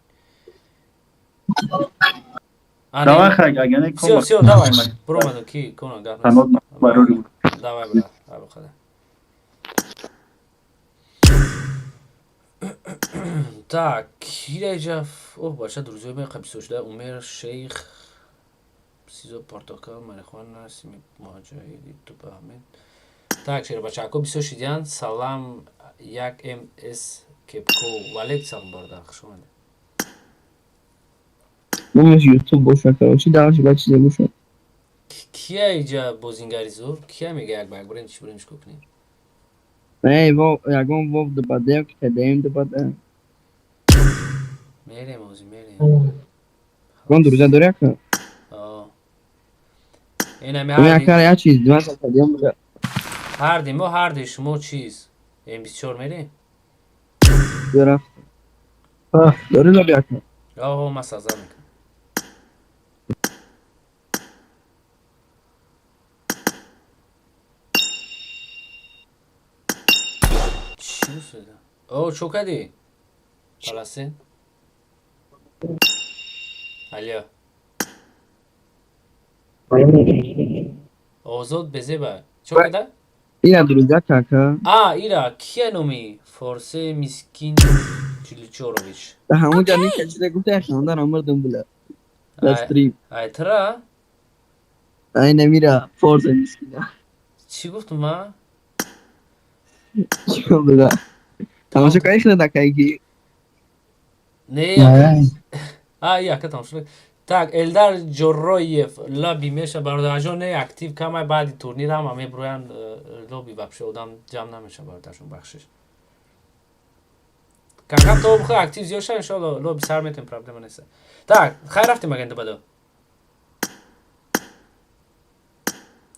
[SPEAKER 7] دوائی خیلی اگه نه کم
[SPEAKER 2] سیو دوائی برو مدو کی کنن گرم
[SPEAKER 7] تنود بروری بود
[SPEAKER 2] دوائی برا الو خدا Так, Кирежев, о, баша друзья мои, қабисошда, Умер, Шейх, Сизо, Портокал, Марихуана, Сими, Маджаиди, Тупа, Ахмед. Так, шер бача, ако бисошидян, салам, як МС Кепко, валек салам барда, хушманде.
[SPEAKER 1] Бумаш ютуб боша, короче, давай ба чизе боша.
[SPEAKER 2] Кия иҷа бозингари зур? Кия мега як баг бурем чӣ бурем чико кунем?
[SPEAKER 1] Ей, ягон вов дубадем ки тедем дубадем.
[SPEAKER 2] Мерем ози, мерем.
[SPEAKER 1] Гон друзья дори яка?
[SPEAKER 2] Инами
[SPEAKER 1] Ум якар я чиз, диван са тедем буда.
[SPEAKER 2] ҳарди мо ҳарди шумо чиз? М24 мерем?
[SPEAKER 1] Дора. Дори лоб яка.
[SPEAKER 2] Оҳо, ма саза мекунам. چی شده؟ او چو کدی؟ خلاصه؟ الیا آزاد بزه با چو کده؟
[SPEAKER 1] اینا друзья кака.
[SPEAKER 2] ایرا کیه نومی؟ فارسه مسکین چلیچورویچ
[SPEAKER 1] Да ҳамон ҷа никачида гуфта хандан амардам була. Дастрим.
[SPEAKER 2] ай тра?
[SPEAKER 1] Ай намира форза мискина.
[SPEAKER 2] چی گفتم ما؟
[SPEAKER 1] Чё була? Тамошо кайхна да кайги.
[SPEAKER 2] نه یا که تمام شد так элдар ҷорроев лоби меша бародарҷон не актив камай баъди турнир ҳама меброян лоби вообще одам ҷамъ намеша бародарҷон бахшиш камкам то бихоҳ актив зиёд ша иншоалло лоби сар метем проблема нест так хайр рафтем агенда бадо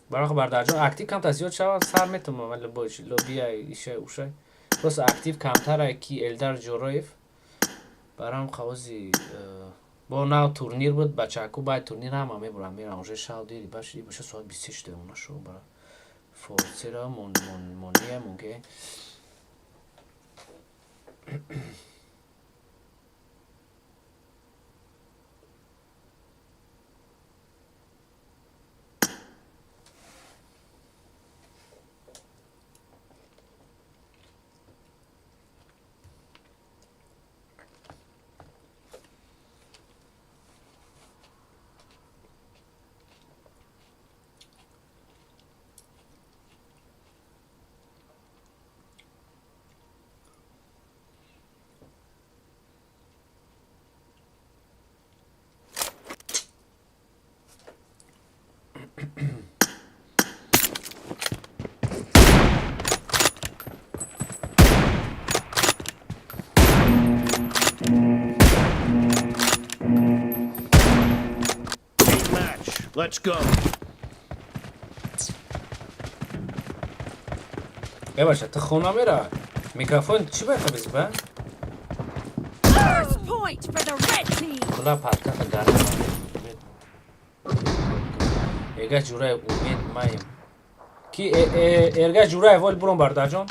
[SPEAKER 2] барохо бародарҷон актив камтар зиёд шавад сар метем вале бош лобияй ишай ушай просто актив камтарай ки элдар ҷорроев барам хавози бо нав турнир буд бачаку баъд турнир ҳама мебурам мерам уже шав дери баши боша соат 23 шуда уна шо бара форсера мония мунге
[SPEAKER 11] Let's go.
[SPEAKER 2] باشه تو خونه میره میکروفون چی باید بزی با؟
[SPEAKER 5] First point for the red team.
[SPEAKER 2] کلا پرکت گرم ایگه جورای امید مایم کی ایگه جورای وال برون بردارجان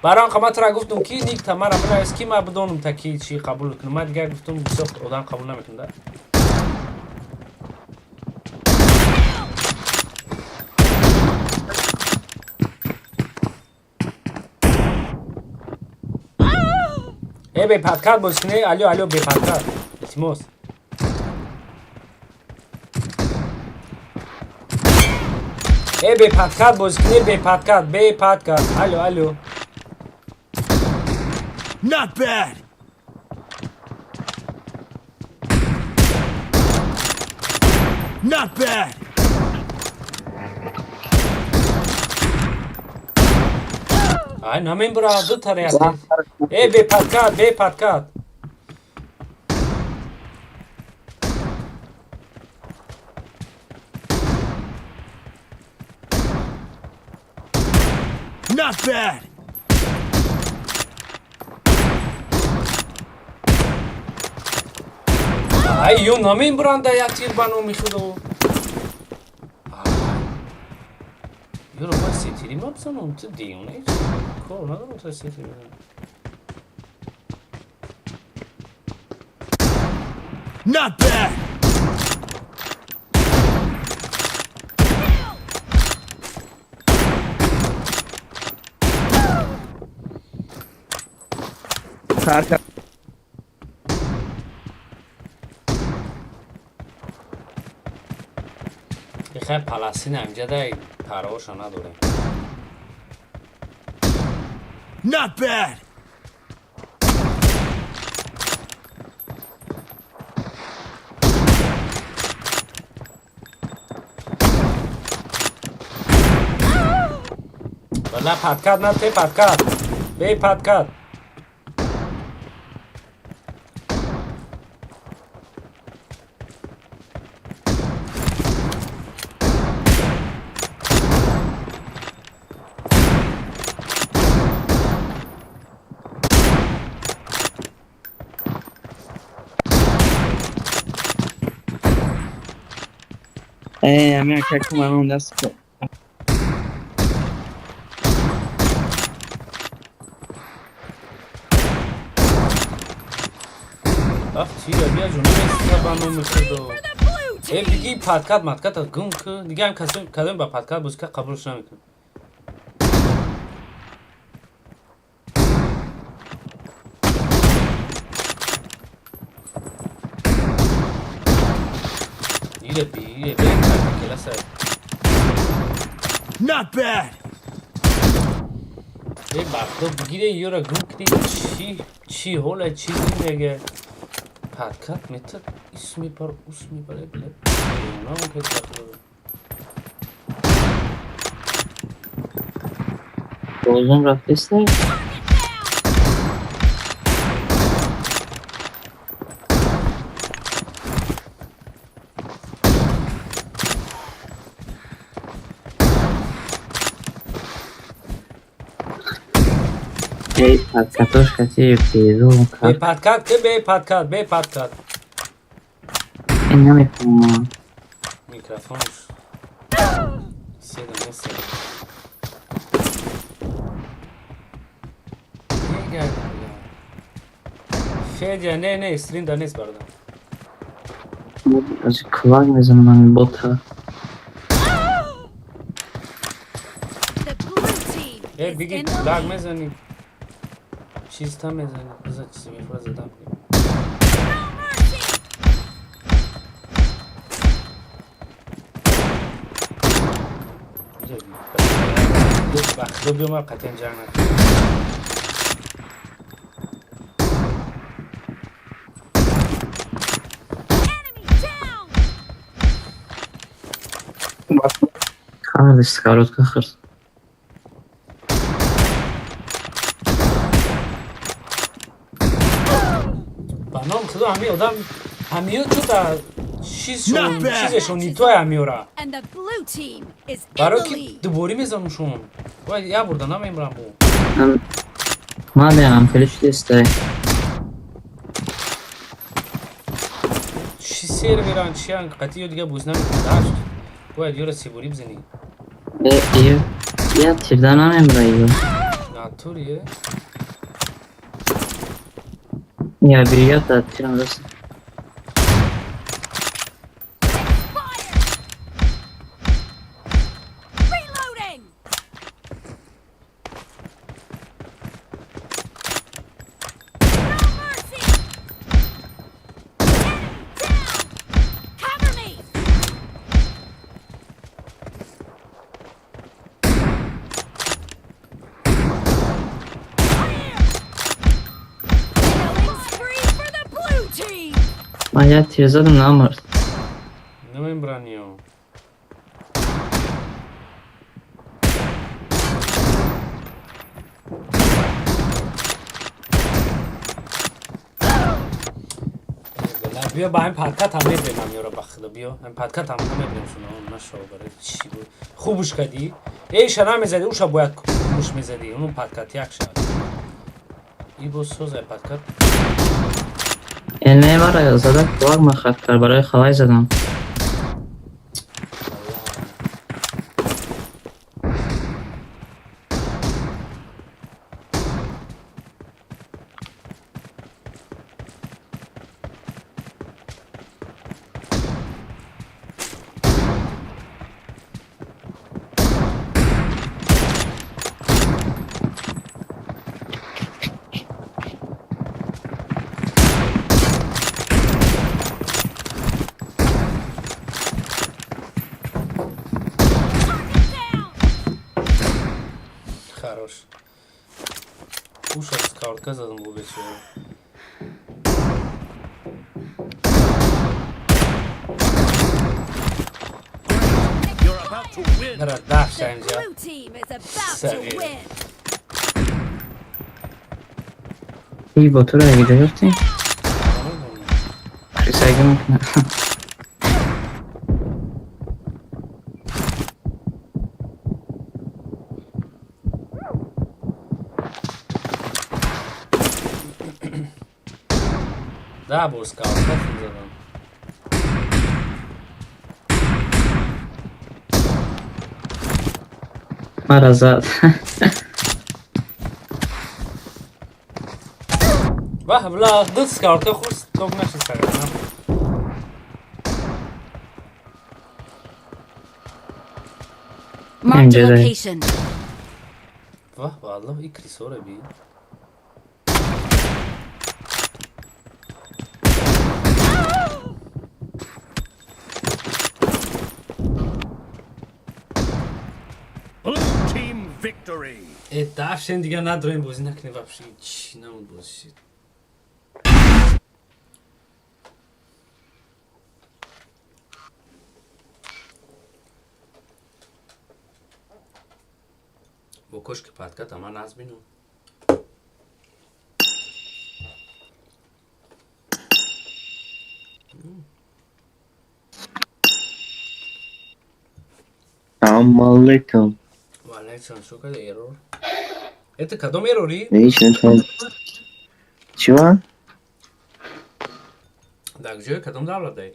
[SPEAKER 2] بران قمت را گفتم کی نیک تمرا بنویس کی ما بدونم تا کی چی قبول کنم من دیگه گفتم بسیار آدم قبول نمیکنه ای به پادکست بازی کنه الو به پادکست التماس به پادکات بازکنی به پادکات به پادکات الو
[SPEAKER 11] Not bad. Not bad.
[SPEAKER 2] ay namin bura dut tare yaptı be pardkat
[SPEAKER 11] Not bad.
[SPEAKER 2] ay yo namin buranda yatir banu mikhudo yo lo ma sentiri ma sono un dio ne cosa non so se
[SPEAKER 11] Not bad.
[SPEAKER 2] بخیر پلاسین همجا دای پرواشو نداره
[SPEAKER 11] Not bad.
[SPEAKER 2] ولی پادکات نه ته پادکات به پادکات
[SPEAKER 1] همین که من اون دست
[SPEAKER 2] چیه بیا جون نیست بانو میخواد
[SPEAKER 5] For the blue team.
[SPEAKER 2] دیگه پادکات مادکات گم که دیگه هم کدوم با پادکات بوسکه قبولش نمیکنه یه بی کلاس
[SPEAKER 11] Not bad.
[SPEAKER 2] یه وقتا بگیره یه را گم کنی چی حالا چیزی میگه پادکات میتر اسمی پر اسمی بله بله نه اون که داخل
[SPEAKER 4] بازم رفته است پادکاتش کسی پیدا
[SPEAKER 2] به
[SPEAKER 4] کرد
[SPEAKER 2] پادکات که به پادکات
[SPEAKER 4] این نمیتونم
[SPEAKER 2] میکروفونش صدا نیست فعلا نه استریم در نیست بردم
[SPEAKER 4] از کلاگ میزنم من بوتا
[SPEAKER 5] The blue team
[SPEAKER 2] ای
[SPEAKER 5] is
[SPEAKER 2] بگی
[SPEAKER 5] in the
[SPEAKER 2] لاگ
[SPEAKER 5] lead.
[SPEAKER 2] میزنی چیز تا میزنی بذار چیزی میفرا زدم دو بیوم قطعا جنگ نکنم
[SPEAKER 5] Enemy down.
[SPEAKER 4] خواهد استکارات که خرد
[SPEAKER 2] بنام خدا همی آدم همیو چو تا چیزشون نیتوی همیورا
[SPEAKER 5] And the blue team is in
[SPEAKER 2] برای
[SPEAKER 5] the
[SPEAKER 2] که
[SPEAKER 5] lead.
[SPEAKER 2] دوباری میزنمشون باید یا بردن هم ایمرم بو
[SPEAKER 4] ما بیانم فلش دیسته
[SPEAKER 2] چی سیر بیران چی هنگ قطعی دیگه بوز نمیتون داشت باید یورا سیبوری بزنی
[SPEAKER 4] ایو یا تیردن هم امرا ایو
[SPEAKER 2] ناتوریه
[SPEAKER 4] یا بریات داد تیرم رسد
[SPEAKER 5] Reloading. No mercy. Enemy down. Cover me.
[SPEAKER 4] من یه تیر زدم نمرد.
[SPEAKER 2] نمیبرانیو. بیا با این پادکست هم میبینم یارو بخدا بیا این پادکست هم میبینم شما نشو برای چی بود خوبش کردی ای شنا میزدی اوشا باید خوش میزدی اون پادکست یک شد این بود سوز پادکست
[SPEAKER 4] این نمیره زدم کلاک من خط کرد برای خواه زدم.
[SPEAKER 2] хорош اوشا سکارت زدم بو بچه
[SPEAKER 11] You're about to win.
[SPEAKER 2] برا دفش
[SPEAKER 5] The
[SPEAKER 2] اینجا
[SPEAKER 5] blue team is about to
[SPEAKER 2] Sorry.
[SPEAKER 5] win.
[SPEAKER 4] این با تو رو اگه گرفتیم سگه میکنه.
[SPEAKER 2] ده بار سکارت زدم
[SPEAKER 4] مرا زد.
[SPEAKER 2] واه بلا دو سکارت خود توب نشد سرم
[SPEAKER 5] Marked a
[SPEAKER 4] Indeed.
[SPEAKER 5] location.
[SPEAKER 2] واه والله این کریسوره بی
[SPEAKER 11] Blue team victory.
[SPEAKER 2] دفش دیگه نداریم بازی نکنیم وابشی چی نمون بازی بکش که پادکست اما نزبینو
[SPEAKER 3] Assalamu alaikum.
[SPEAKER 2] ولی چون شو کرده ایرور ایت کدوم ایروری؟
[SPEAKER 3] هیچ نمیتونم. چی var?
[SPEAKER 2] در کجای کدوم دولت دایی؟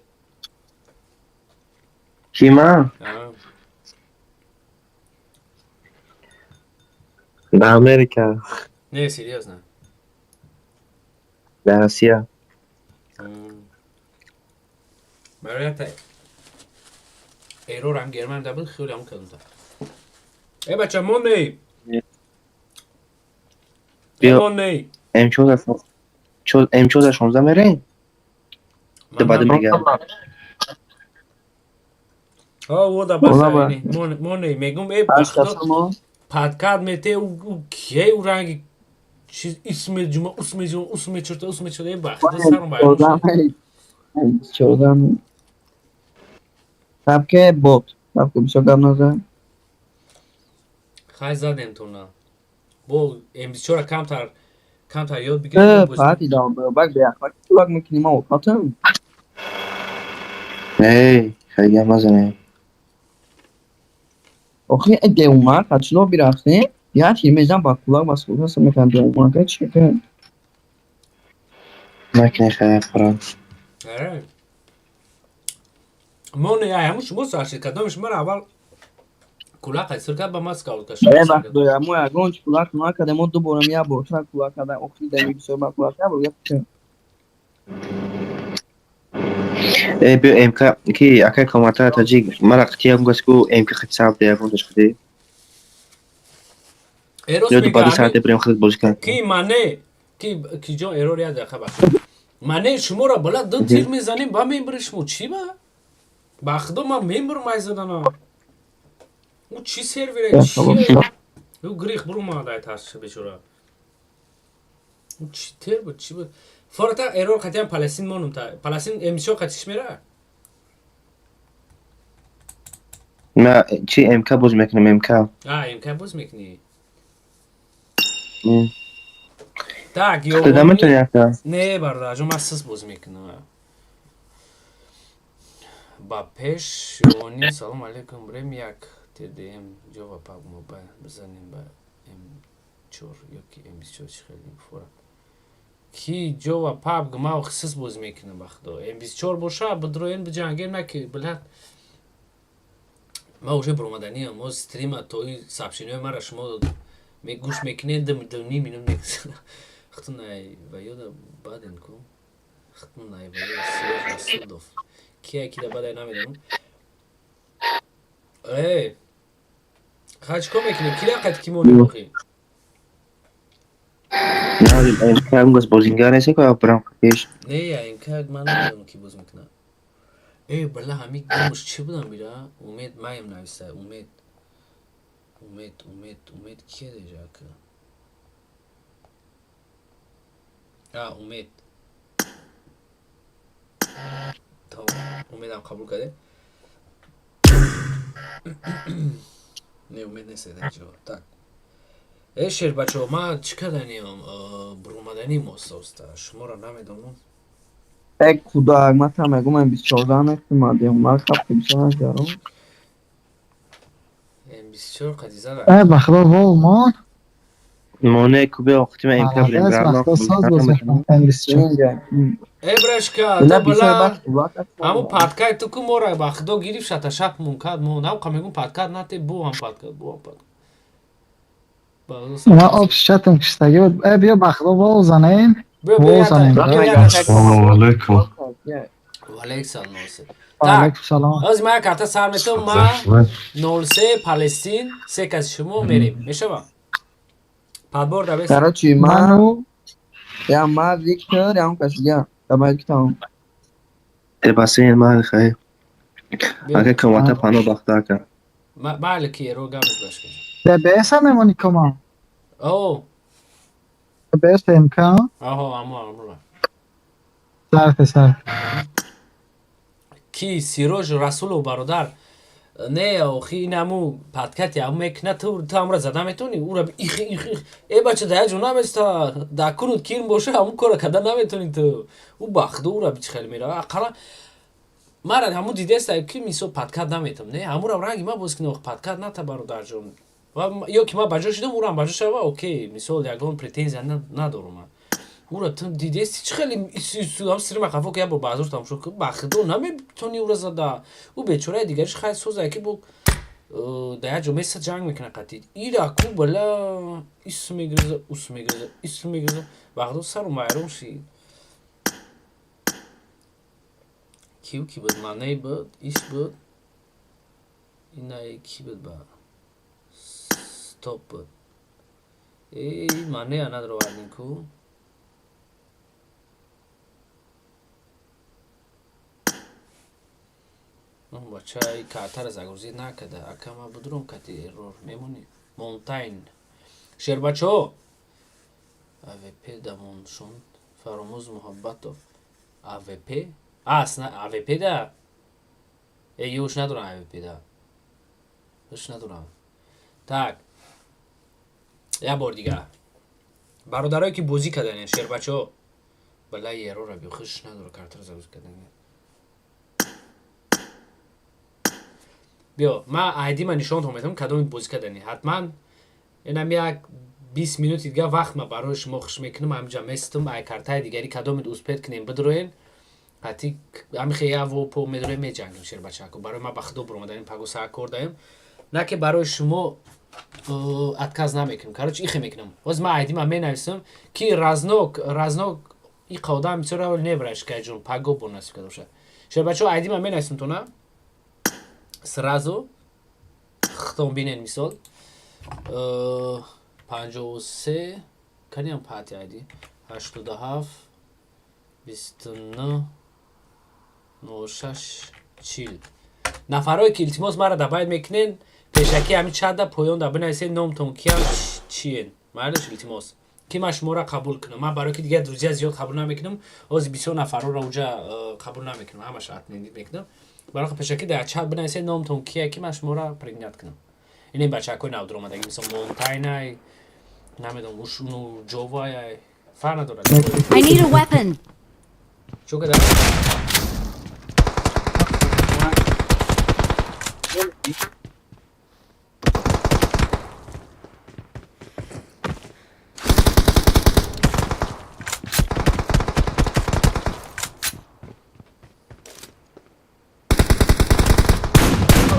[SPEAKER 3] Kima? در امریکا.
[SPEAKER 2] نه سیریوس نه
[SPEAKER 3] در آسیا.
[SPEAKER 2] برای تا ایرور هم گرمن دبل خیلی هم کدوم تا ای بچه مون نی
[SPEAKER 3] بیا.
[SPEAKER 2] مون نی
[SPEAKER 3] M14 16 میرین؟ ده بعد میگم.
[SPEAKER 2] او دا بس اینی مون نی میگم ای بخدا پادکست میته او کیه او رنگی چیز اسم جمعه اسم چرته ای بخدا سرم باید
[SPEAKER 1] چودم سبکه بود سبکه بسیار دم نزد
[SPEAKER 2] خیلی زدیم تو نه بو امبیچورا کمتر یاد بگیریم
[SPEAKER 1] پاتی دام بگ بیا خاک کلاک میکنیم او خاطر
[SPEAKER 3] ای خیلی هم نزنه.
[SPEAKER 1] آخه اگه اومد حتما بیرفته یا تیر میزن با کلاک بس کلاک هستم میکنم دو اومد چی که
[SPEAKER 3] نکنه خیلی فرام.
[SPEAKER 2] آره مونی هموش سرشید کدامش مرا اول کلاک ایسر کرد با ما سکاوت کشید
[SPEAKER 1] ای وقت دویا مو اگون کلاک نکرده ما دو بارم یا بارتر کلاک کرده اخی دمی بسیار با کلاک کرده
[SPEAKER 3] بیا امکا کی اکای کامنتار تاجیک مرا قطعی هم گسکو امکا خیلی ساعت دیگه فوندش کردی. یا دو بعد ساعت بریم خود بازی کنیم.
[SPEAKER 2] کی منه کی جو ایرور یاد خبر منه شما را بالا دو تیر میزنیم با ممبر شما چی با بخدا ما ممبر مایزدن او چی سرویره چیه او گریخ برو ما دایت هست بیچاره او چی تر بود چی بود فورتا ایرور قطعا پالستین مونم تا پالستین امسیو قطعش میره
[SPEAKER 12] ما چی امکا بوز میکنم امکا
[SPEAKER 2] امکان بوز میکنی так
[SPEAKER 12] خدا میتونی اکتا
[SPEAKER 2] نه برادر جو مسس بوز میکنم با پیش یونی سلام علیکم بریم یک تدیم جواب پاک موبایل بزنیم با ام 4 یا کی ام 24 خیلی فورا کی جواب پاک ما خصوص بوز میکنم بخدا ام 24 باشه بدروین بجنگیم نکی بلد ما уже промадани мо стрима тои сабшинои мара шумо гӯш мекунед дни минут мекунед хтунай ва ёда баден ку хтунай ва ёда сиёр расулов кия кида бадай намедонам ха чико мекунед кира қад ки мони охи
[SPEAKER 12] نه امکا هم گوز بازینگر نیستی که برام پیش
[SPEAKER 2] не имка ман намедонам ки боз мекунад бала ҳами гумш чӣ будам бира умед маем нависта умед кия дежака умед умедам қабул карде не умед нест даҷо так шер бачаҳо ман чӣ карданиам бурумаданӣ мососта шуморо намедонам
[SPEAKER 1] Ey kudar mata mego men 24 neftimadi onlar kaptı bir şey yazıyorum.
[SPEAKER 2] بسیار قدیزه
[SPEAKER 9] بخدا والمان
[SPEAKER 12] مانه کوبه وقتی من امکا بریم برام
[SPEAKER 9] بخدا ساز بازم
[SPEAKER 2] برشکا
[SPEAKER 1] Buna
[SPEAKER 2] تو
[SPEAKER 1] bir şey
[SPEAKER 2] بلا
[SPEAKER 1] bak kulak
[SPEAKER 2] همو پادکای تو کو مورا بخدا گیریف شتا شپ مون کاد مو ناو کمیگون پادکات ناته بو هم پادکات
[SPEAKER 9] ما آبش چتم کشتگی بود بیا بخدا وال زنیم وال زنیم
[SPEAKER 10] علیکم
[SPEAKER 2] وعلیکم سلام
[SPEAKER 9] علیکم سلام
[SPEAKER 2] از ما کارت سر میتونم ما 03 پالستین سه کس شما میریم میشه با پادبور دا بس
[SPEAKER 1] Короче ma ya ma Victor ya un kaşıya tamam tamam.
[SPEAKER 12] الباسه ما خیلی اگه کماتا پانو بخدا کن
[SPEAKER 2] مالکی رو گامز باش کن
[SPEAKER 9] ده بیس هم میمونی کما
[SPEAKER 2] او
[SPEAKER 9] بیس امکان
[SPEAKER 2] امو
[SPEAKER 9] سر
[SPEAKER 2] کی سیروج رسول و برادر نه آخی اینمو پادکات یا میکنه تو هم زده میتونی او را ایخ ای بچه ده جونا مستا دکرود کیم باشه همون کار کردن نمیتونی تو او بخدا او را بیچ خیلی میره اقلا مرد همون دیده است که میسو پادکات نمیتونم نه همون را رنگی ما باز کنه پادکات نه تا برادر جون و یا که ما بجا شدم او را بجا شد اوکی مثال یگان پرتنزی ندارم او را تو دیده است چه خیلی هم سری مخافو که با بازار تام شو که بخدا نمیتونی او را زده او بیچاره دیگرش خیلی سوزه که با ده جو مثل جنگ میکنه قطعی ایرا کو بلا اسم میگرزه بخدا سر و معروم شید کیو کی بود مانه بود ایش بود اینه کی بود با ستاپ بود ای مانه انا درو وردن کو بچه ای کاتر از اگرزی نکده اکما بدروم کتی ایرور میمونی مونتاین شیر بچه ها AWP دمونشون فراموز محبت و AWP اصلا AWP ده ایوش ندارم AWP ده هش ندارم tak یه بار دیگه برادرایی که بازی کردن شیر بچه ها بلای ایرور رو بیخش نداره کارتر از اگرزی کردن بیا ما ایدی من نشون دادم کدوم بازی کردنی حتما اینم یک 20 minut دیگه وقت ما برای شما خوش میکنم همینجا مستم ای کارتای دیگری کدوم دوست پیدا کنیم بدروین حتی همین خیلی و پو میدرویم میجنگیم شیر بچه کو برای ما بخدو برام پاگو سا کردیم نه که برای شما اتکاز نمیکنم کارچ ایخ میکنم باز ما ایدی من مینویسم کی رازنوک این قودا میذاره اول نبرش که جون پاگو بونس کرده باشه شیر بچه ایدی من مینویسم تو نه سرازو ختم بینن مثال 53 کنیم پاتی ایدی 87 29 96 40 نفرای که التماس مرا دباید میکنین پیشکی همین چند پویان دبا نویسین نامتون کیا چیه مردش التماس که من شما را قبول کنم. من برای که دیگه درجه زیاد قبول نمیکنم. از 20 نفر را اونجا قبول نمیکنم. همش ادمین میکنم. برای که پشکی در چت بنویسید نامتون کیه که من شما را پرینت کنم. این بچه کوی نو درآمدگی مثل مونتاینای نمیدونم وشونو جووای فرق نداره.
[SPEAKER 5] I need a weapon.
[SPEAKER 2] چون که در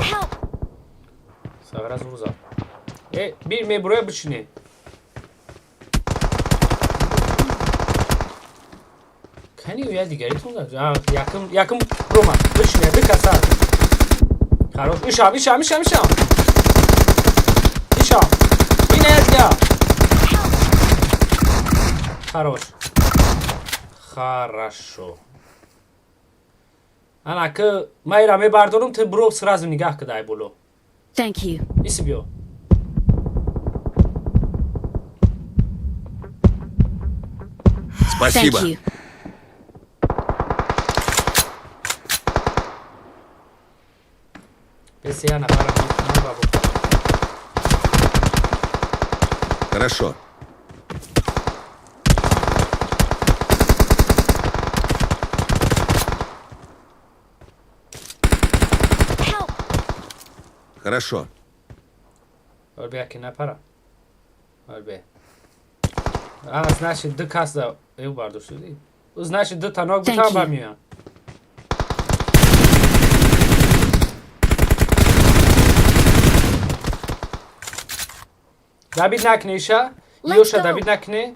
[SPEAKER 5] Help!
[SPEAKER 2] سوار از روزا. بیر می برای بچینه. کنی و یا دیگریتون دار. یکم روما بچینه بکسر. خلاص ایشام. اینه یا. خراشو. انا که مایرا می باردارم ته برو سرازو نگاه کدای بولو.
[SPEAKER 5] Thank you.
[SPEAKER 2] ایسی بیو.
[SPEAKER 5] Thank you.
[SPEAKER 2] Если я напару на бабу.
[SPEAKER 8] Хорошо.
[SPEAKER 5] Help!
[SPEAKER 8] Хорошо.
[SPEAKER 2] Olbia que напара. Olbia. Значит, д каса eu bardo știi. Значит, д танок
[SPEAKER 5] Thank
[SPEAKER 2] buta
[SPEAKER 5] you.
[SPEAKER 2] bamia. David nakne işa.
[SPEAKER 5] Let's
[SPEAKER 2] Yosha
[SPEAKER 5] go.
[SPEAKER 2] David nakne.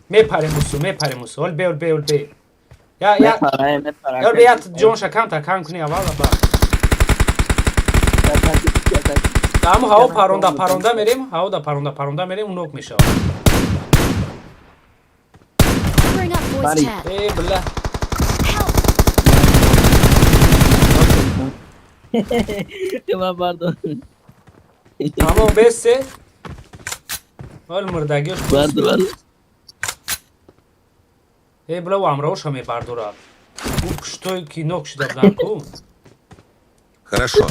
[SPEAKER 2] Me pare musu. Olbe. Ya.
[SPEAKER 1] مپره
[SPEAKER 2] Olbe ya John şakam ta kan kuni avala ba. Tam hao paronda merim. Hao da paronda merim unok mişa.
[SPEAKER 5] Bring up voice
[SPEAKER 1] Buddy.
[SPEAKER 5] chat.
[SPEAKER 2] Billah.
[SPEAKER 5] Help!
[SPEAKER 1] من باردار
[SPEAKER 2] Tamam besse. Ol murdagi.
[SPEAKER 1] باردار
[SPEAKER 2] Bla amrosh me bardora. Что ки нокш да бlanco.
[SPEAKER 8] Хорошо.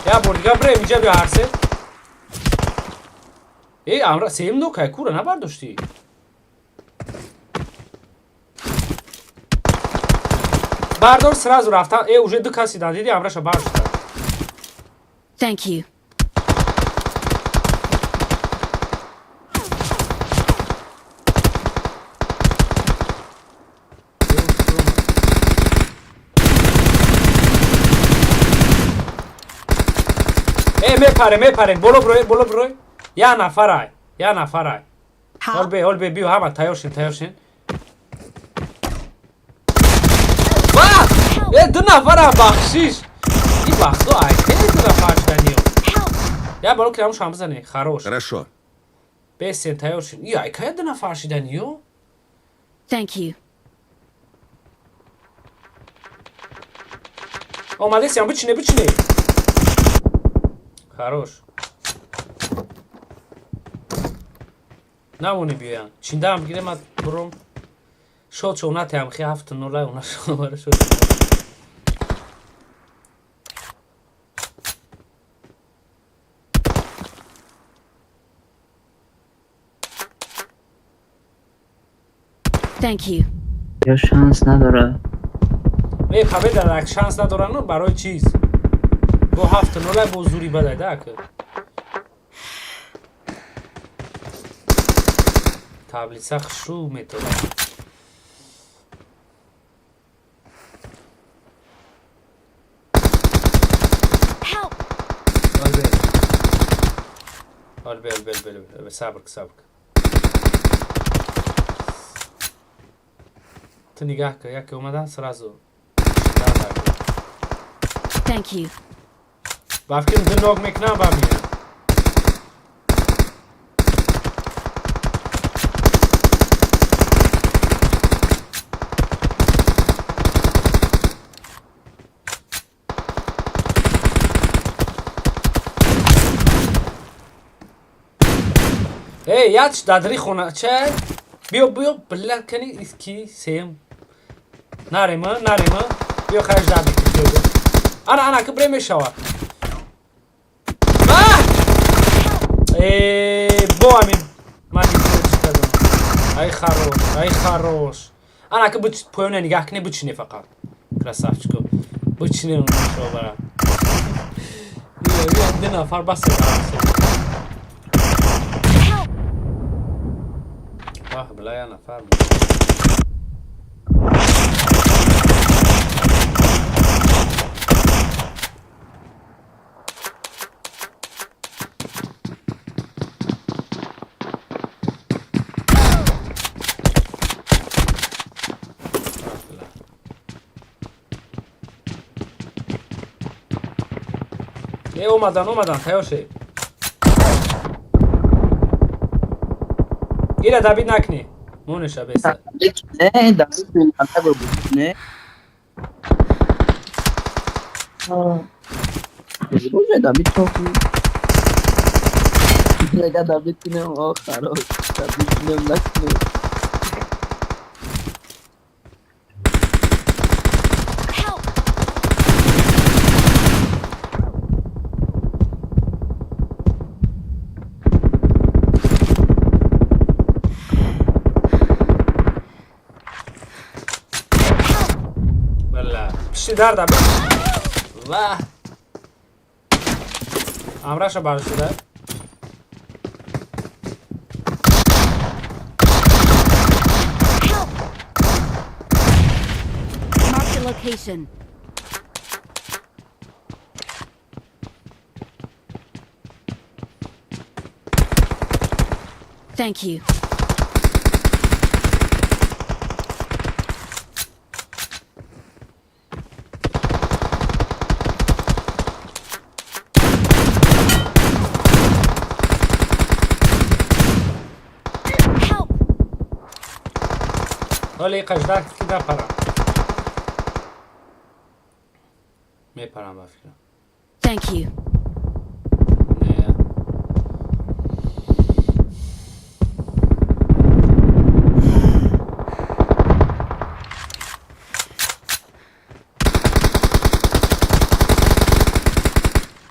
[SPEAKER 2] Ya bordiga bre mica bir harse. Amra sevim nokay kura ne bardoshti. Bardor сразу рафта. Уже д каси да диди амраша бардошта.
[SPEAKER 5] Thank you.
[SPEAKER 2] Me pare. Bolo bro. Ya nafaray. Olbe biu hama tayorshin. Bak! Du nafara bakshish. İyi baktı ay. Ne kadar farklanıyor.
[SPEAKER 5] Help!
[SPEAKER 2] Ya balo kiram şamzane. Хорош.
[SPEAKER 8] Хорошо.
[SPEAKER 2] Besen tayorshin. İyi ay kaya dına farklanıyor.
[SPEAKER 5] Thank you.
[SPEAKER 2] Omade sen bıçine. Хорош. نمونی بیان چینده هم بگیرم از برم شد شونت هم خیلی 7-0 اونا شماره شد
[SPEAKER 5] Thank you.
[SPEAKER 13] یا شانس نداره.
[SPEAKER 2] خبر درک شانس ندارن برای چیز با 7-0 با زوری بده دک تابلیسه خشو میتونه
[SPEAKER 5] Help!
[SPEAKER 2] Olbe sabır تو نگاه که یکی اومدن سرازو
[SPEAKER 5] Thank you.
[SPEAKER 2] بافکن دنوگ میکنه با میان ای یادش دادری خونه چه؟ بیو بلد کنی کی سیم نریم بیو خرج دادی بیو انا کبری میشوا بو امین من دیدم ای خروش انا که بود پایونه نگاه کنی بچینی فقط красавчику بچینی اون شو برا بیا دو نفر بس بلا یا نفر اومدن تیاشه ایره دبید نکنی مونشه بیسته
[SPEAKER 1] نه دبید نکنه بود نه روشه دبید توفی نگه دبید کنم خراب دبید کنم نکنم
[SPEAKER 2] در دبید و امرش بار شده
[SPEAKER 5] Mark the location. Thank you.
[SPEAKER 2] ولی قجدار که دا پرم میپرم با فکرم
[SPEAKER 5] Thank you.
[SPEAKER 2] نه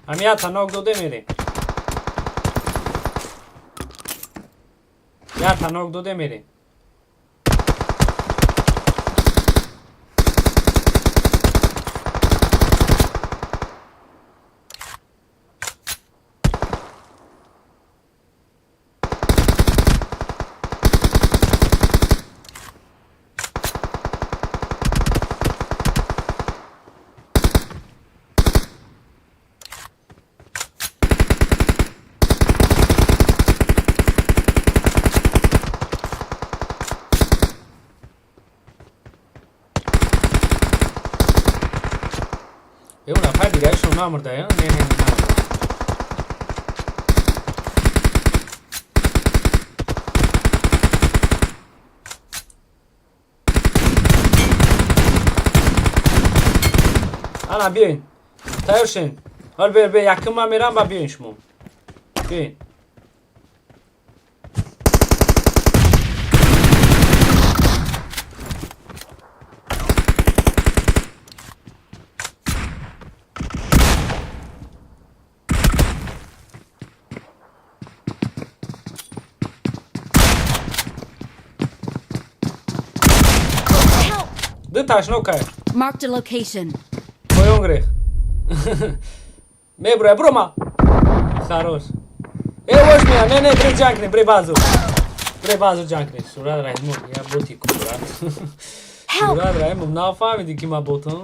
[SPEAKER 2] همیات نوک دوده میریم یا نوک دوده میریم اون نفر دیگه ایشون نامرده یا؟ نه نامرده انا بیاین تایوشین حال به یکم من میرم و بیاین شما بیاین دو تاش نوکه
[SPEAKER 5] Mark the location.
[SPEAKER 2] Pojďme grych. Bro ma. Хорош. Ej, ne, bre junkni, bre bazu junkni. Surad rahim, ya boti kurat. Surad rahim, na fahmidi ki ma botum.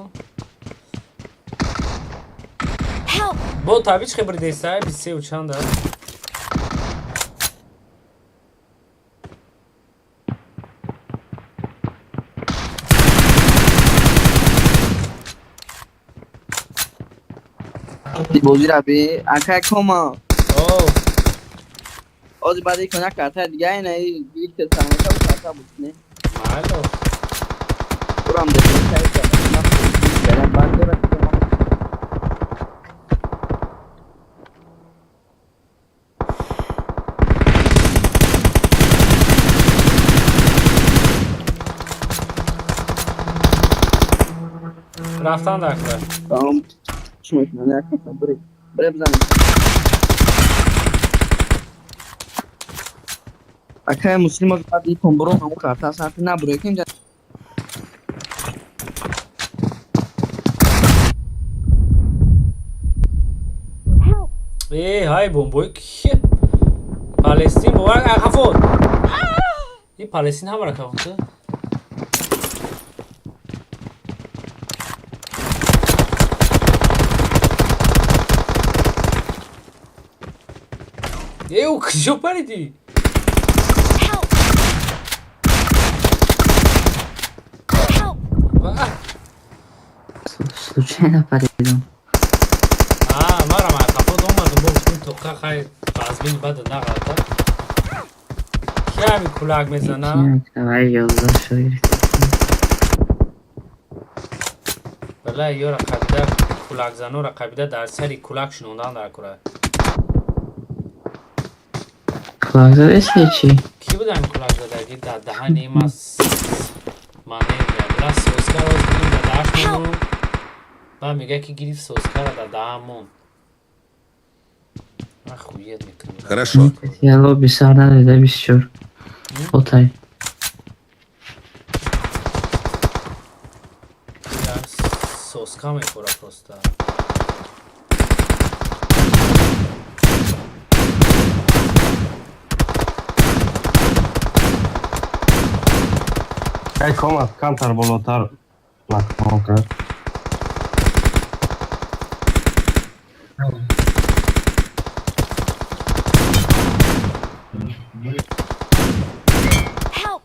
[SPEAKER 2] Bot abi hiç xibri deysə, biz şey uçan da.
[SPEAKER 1] بازی را به اکا کما
[SPEAKER 2] Oh,
[SPEAKER 1] از بعدی کنه کارت دیگه نه بیل که سامانه کارت بود نه
[SPEAKER 2] malo.
[SPEAKER 1] برام ده برام باندره
[SPEAKER 2] رفتن در کار.
[SPEAKER 1] Tamam. Şunu ne yaklaşma buraya. Buraya bırak. Akaya Müslüman hadi tomboro mu karta saati ne buraya kim
[SPEAKER 2] های بمبوی که پالستین بوار اخفود این پالستین هم را کافته او کجا پریدی
[SPEAKER 13] Случайно паридам.
[SPEAKER 2] مرا کافود اومدم گفتم تو که خیلی قزبین بد نقطه کی همی کلاک میزنه
[SPEAKER 13] Давай yolda şöyle.
[SPEAKER 2] بله یه رقبیده کلاک زنو رقبیده در سری کلاک شنوندن در کره
[SPEAKER 13] Kulakta da şey.
[SPEAKER 2] کی بودن کلاک زده گید در دهن این از مانه بلا سوسکر رو بگیم در دهشمون و میگه که گریف سوسکر در دهمون من خویت میکنم
[SPEAKER 8] Хорошо.
[SPEAKER 13] Ya lobi sardan da bir sürü. Otay.
[SPEAKER 2] سوسکا میخوره پروستا
[SPEAKER 3] Kaj komad kantar bolotar nakmonka.
[SPEAKER 5] Help!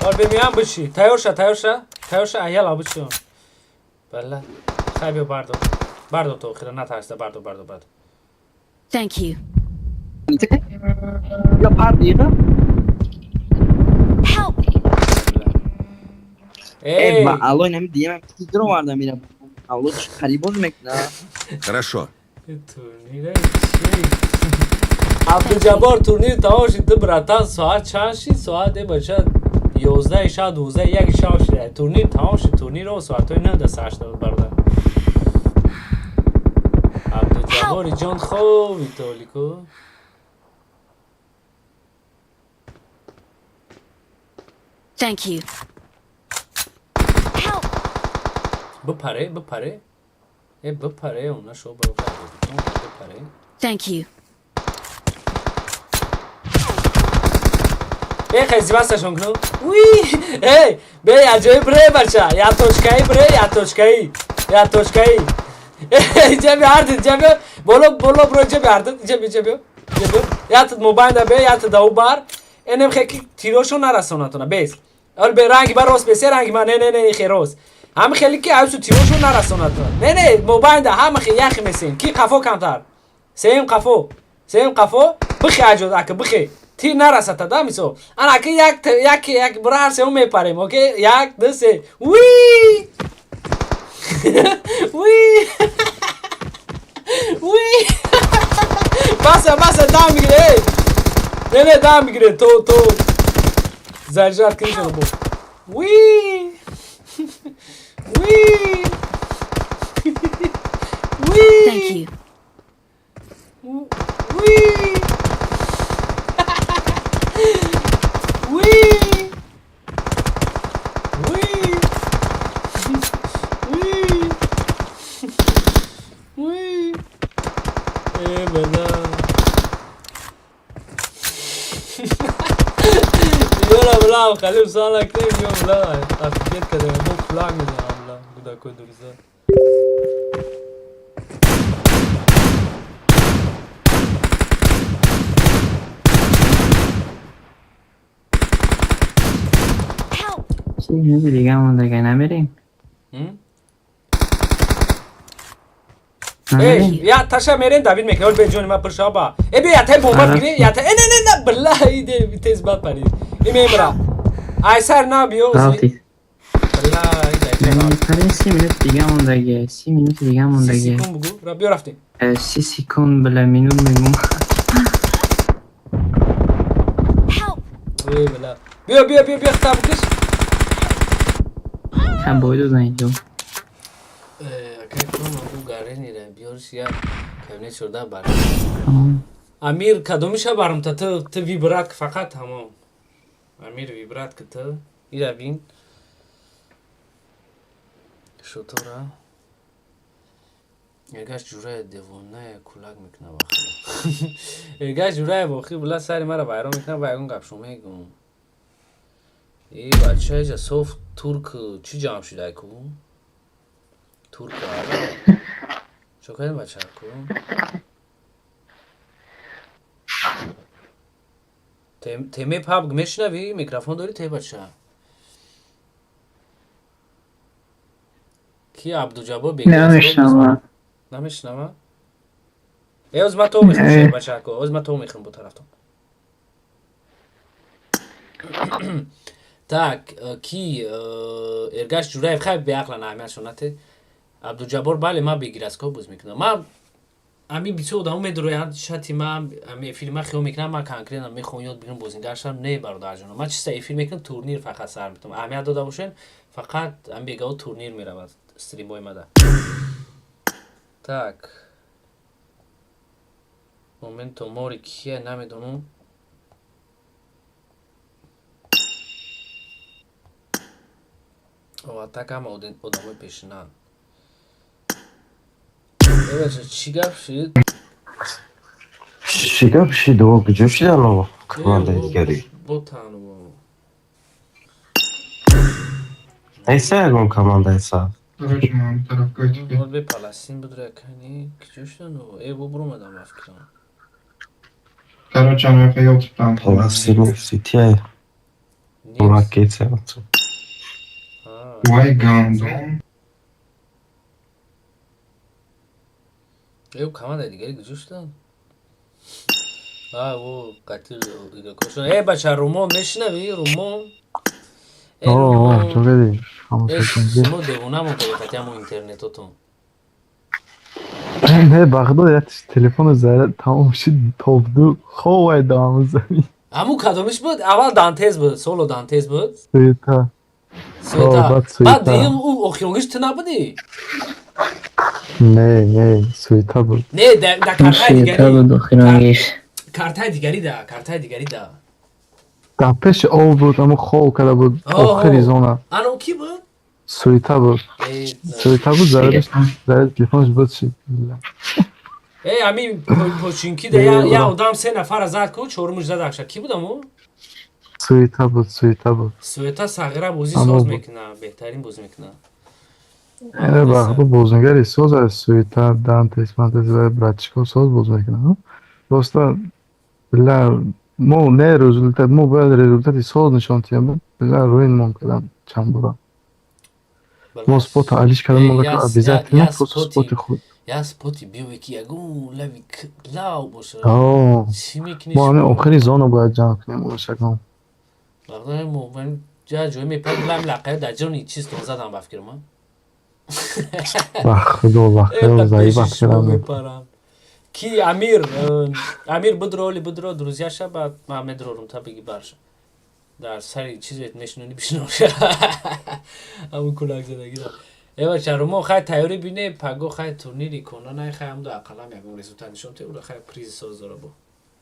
[SPEAKER 2] اور بمیان بچی تایورشا ایال بچی بله خیلی بردو تو خیلی نترسته بردو
[SPEAKER 5] Thank you.
[SPEAKER 1] Ya pardon.
[SPEAKER 5] Help!
[SPEAKER 2] ey
[SPEAKER 1] Ben Allah önemli diyemem. Sizdir o vardı Mira. Allah kariboz mekna.
[SPEAKER 8] Хорошо.
[SPEAKER 2] تورنیر چی؟ عبدالجبار تورنیر تمام شد براتان ساعت چند شد؟ ساعت بچه 11 شب 12 یک شب شده تورنیر تمام شد تورنیر رو ساعت های 9 دست 8 برده عبدالجبار جان خوب ایتالیکو
[SPEAKER 5] Thank you. Help!
[SPEAKER 2] بپره بپره اونا شو بپره
[SPEAKER 5] Thank you.
[SPEAKER 2] خیلی بستشون کنو وی ای به یا جای بره بچه یا توچکایی بره یا توچکایی اینجا بیارد اینجا بیا بولو برو اینجا بیارد اینجا بیا یا تو موبایل دا بیا یا تو داو بار اینم خیلی تیروشو نرسونه تونه بیس اول به رنگی بر روز بسیار رنگی من نه خیروز هم خیلی که اوسو تیروشو نرسونه تونه نه موبایل دا هم خیلی یخی میسین کی قفو کمتر سیم قفو بخی عجود اکه بخی تیر نرسد تا میسو انا که یک برای هر سه اون میپریم اوکی یک دو سه وی بس دام میگیره نه دام میگیره تو زرجات کنی شنو بو وی
[SPEAKER 5] Thank you.
[SPEAKER 2] خليهم صار لك كثير يوم لا اكيد كده مو كلاك من الله بدا كود رزق
[SPEAKER 13] Şey دیگه مونده نمیریم
[SPEAKER 2] یا تاشا میرین داوید میکنه به جون ما پرشابا ای بیا تا بومب گیری یا تا نه بالله ایده تیز باد پرید این میبرا ایسر نابیو
[SPEAKER 13] رافتی
[SPEAKER 2] بالله ایده
[SPEAKER 13] پره 30 minut دیگه مونده 30 minut دیگه مونده
[SPEAKER 2] 30 سکون بگو را بیا رفتیم
[SPEAKER 13] 30 سکون بله minut میگم
[SPEAKER 2] ای بالله بیا خطاب کش
[SPEAKER 13] هم باید زنید
[SPEAKER 2] Akak kama bu gareni re biyoruz ya kevne şurada bar. Amir kadomişa barım tı vibrat fakat tamam. Amir vibrat kıtı. İra bin. Şotora. Ergash juraya devonaya kulak mikna bakı. Ergash juraya bakı bula sari mara bayram mikna bayram kapşume gum. İyi bachcha ja sof Turk çi jam şuday ku. Turk ara. Şokayın bachcha ku. Teme pab gmeshnavi mikrofon dori te bachcha. Ki Abdujabo begi. نمیشنوم از ما تو میخوام بچه کو از ما تو میخوام bu taraftan tak ki ergash jurayev khayb be aqla namiyan shonate Abdujabor bale ma begiras ko buz mikna ma ami bicho da umed royad shati ma ami filma khio mikna ma konkret میخوام یاد بگیرم بازیگرشم نه برادر جون ما چیزی فیلم میکنم تورنیر فقط سر میتونم اهمیت داده باشین فقط ام بگاو تورنیر میرم استریم بای ماده Так. Моменту мори кие намедонум. О атака ма одамои пешинан. Эвача чӣ гап шид?
[SPEAKER 3] Чӣ гап шид? Куҷо шид алло? Командаи дигари.
[SPEAKER 2] Бо таъну.
[SPEAKER 3] Эса ягон команда эса.
[SPEAKER 2] Вот бе Палестин буд ракани. Куҷо шидану? Бо буромадам рафтам.
[SPEAKER 9] Короче, она поёт там.
[SPEAKER 3] Палестин Сити. Ракет севат.
[SPEAKER 9] Вай гандон.
[SPEAKER 2] командаи дигари куҷо шидан? Во қатил игакошон. Бача Румон мешинавӣ? Румон?
[SPEAKER 9] Чо беди?
[SPEAKER 2] Шумо девонамон кадати ҳамо интернетотон.
[SPEAKER 9] Не, Бағдод як телефон заряд тамом шид тобду ховай давам замин.
[SPEAKER 2] Ҳамун кадомиш буд? Аввал Дантез буд, соло Дантез буд?
[SPEAKER 9] Суета.
[SPEAKER 2] Баъд дигар ӯ охиронгиш ту набудӣ?
[SPEAKER 9] Не, суета буд.
[SPEAKER 2] Не, да картаи дигари. Картаи дигари да.
[SPEAKER 9] Да пеши ов буд, аммо хов када буд охири зона.
[SPEAKER 2] Ано ки буд?
[SPEAKER 9] Суета буд. Суета буд, заряд телефонш буд шид.
[SPEAKER 2] Ами починки да я одам се нафара зад ку чорумуш задакша. Ки буд аммо?
[SPEAKER 9] Суета буд.
[SPEAKER 2] Суета сағира бозӣ соз мекуна, беҳтарин бозӣ мекуна.
[SPEAKER 9] Бағдод бозигари соз аст. Суета, Дантес, братчиков соз боз мекунад. Просто била мо не результат, мо бояд результати соз нишон диҳем. Била руин мон кардам чанд бора. мо спот алиш кардам, обязательно просто споти худ.
[SPEAKER 2] Я споти биёве ки ягон лави лав боша. Чӣ мекунӣ?
[SPEAKER 9] Мо ҳамин охири зона бояд ҷамъ кунем урушакам.
[SPEAKER 2] Бағдод мо ҷои мепарам лам лақаё дар ҷони чиз то задам ба фикрма.
[SPEAKER 9] Ба худо лақаё заибат кардам.
[SPEAKER 2] Ки Амир будро друзьяша ба Маҳмед рорумта биги барша. Дар сари чизет мешинонӣ бишноша. Ҳамун кулак задагида. Бача Румо хай тайёрӣ бине, паго хай турнири кононай хай ҳамдо ақаллам ягон результат нишон тевура хай призи соз дора бо.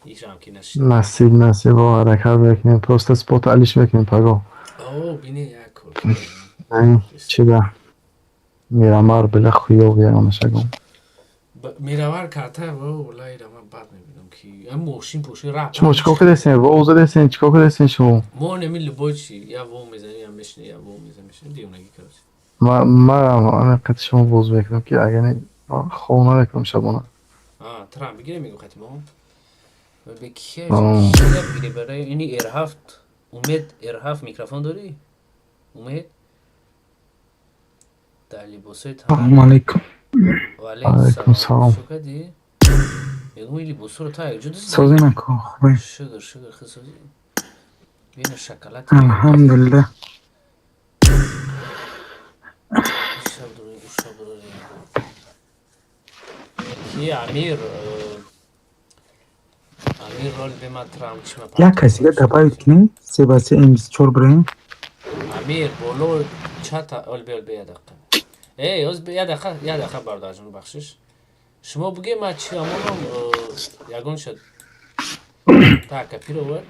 [SPEAKER 2] Ишам ки нашид.
[SPEAKER 9] Насиб ҳаракат мекунем, просто спот алиш мекунем паго.
[SPEAKER 2] Бине як кор.
[SPEAKER 9] Чида? Мирамар била хуёв ягонашагон.
[SPEAKER 2] Миравар карта валлаҳи рама бад мебинам ки ам мошин поши рап.
[SPEAKER 9] Шумо чикор кардесин? Во задесин, чикор кардесин шумо?
[SPEAKER 2] Мо неми любой чи я во мезанӣ я мешини я во мезанӣ девонагӣ кард.
[SPEAKER 9] Марам ҳамин шумо боз мекунам ки агар хов намекунам шабона.
[SPEAKER 2] Трам бигире мегӯ хати мо. Бе ки бигире барои ини R7 Умед R7 микрофон дорӣ? Умед? Дар либосои
[SPEAKER 9] Салом алейкум.
[SPEAKER 2] Валейкум салом. Шукади? Ягон либосоро та якҷода
[SPEAKER 9] Созӣ накун, хубе.
[SPEAKER 2] Шугар хел созӣ. Бина шоколад.
[SPEAKER 9] Алҳамдулилла.
[SPEAKER 2] Ки Амир рол бема Трам чима.
[SPEAKER 9] Як касига добавить не? Себаси МС4 браем.
[SPEAKER 2] Амир боло чата олбе ядаққа. я даха бародарҷон бахшиш. Шумо бигӯ ма чи амонам ягон шуд. Так, пировод.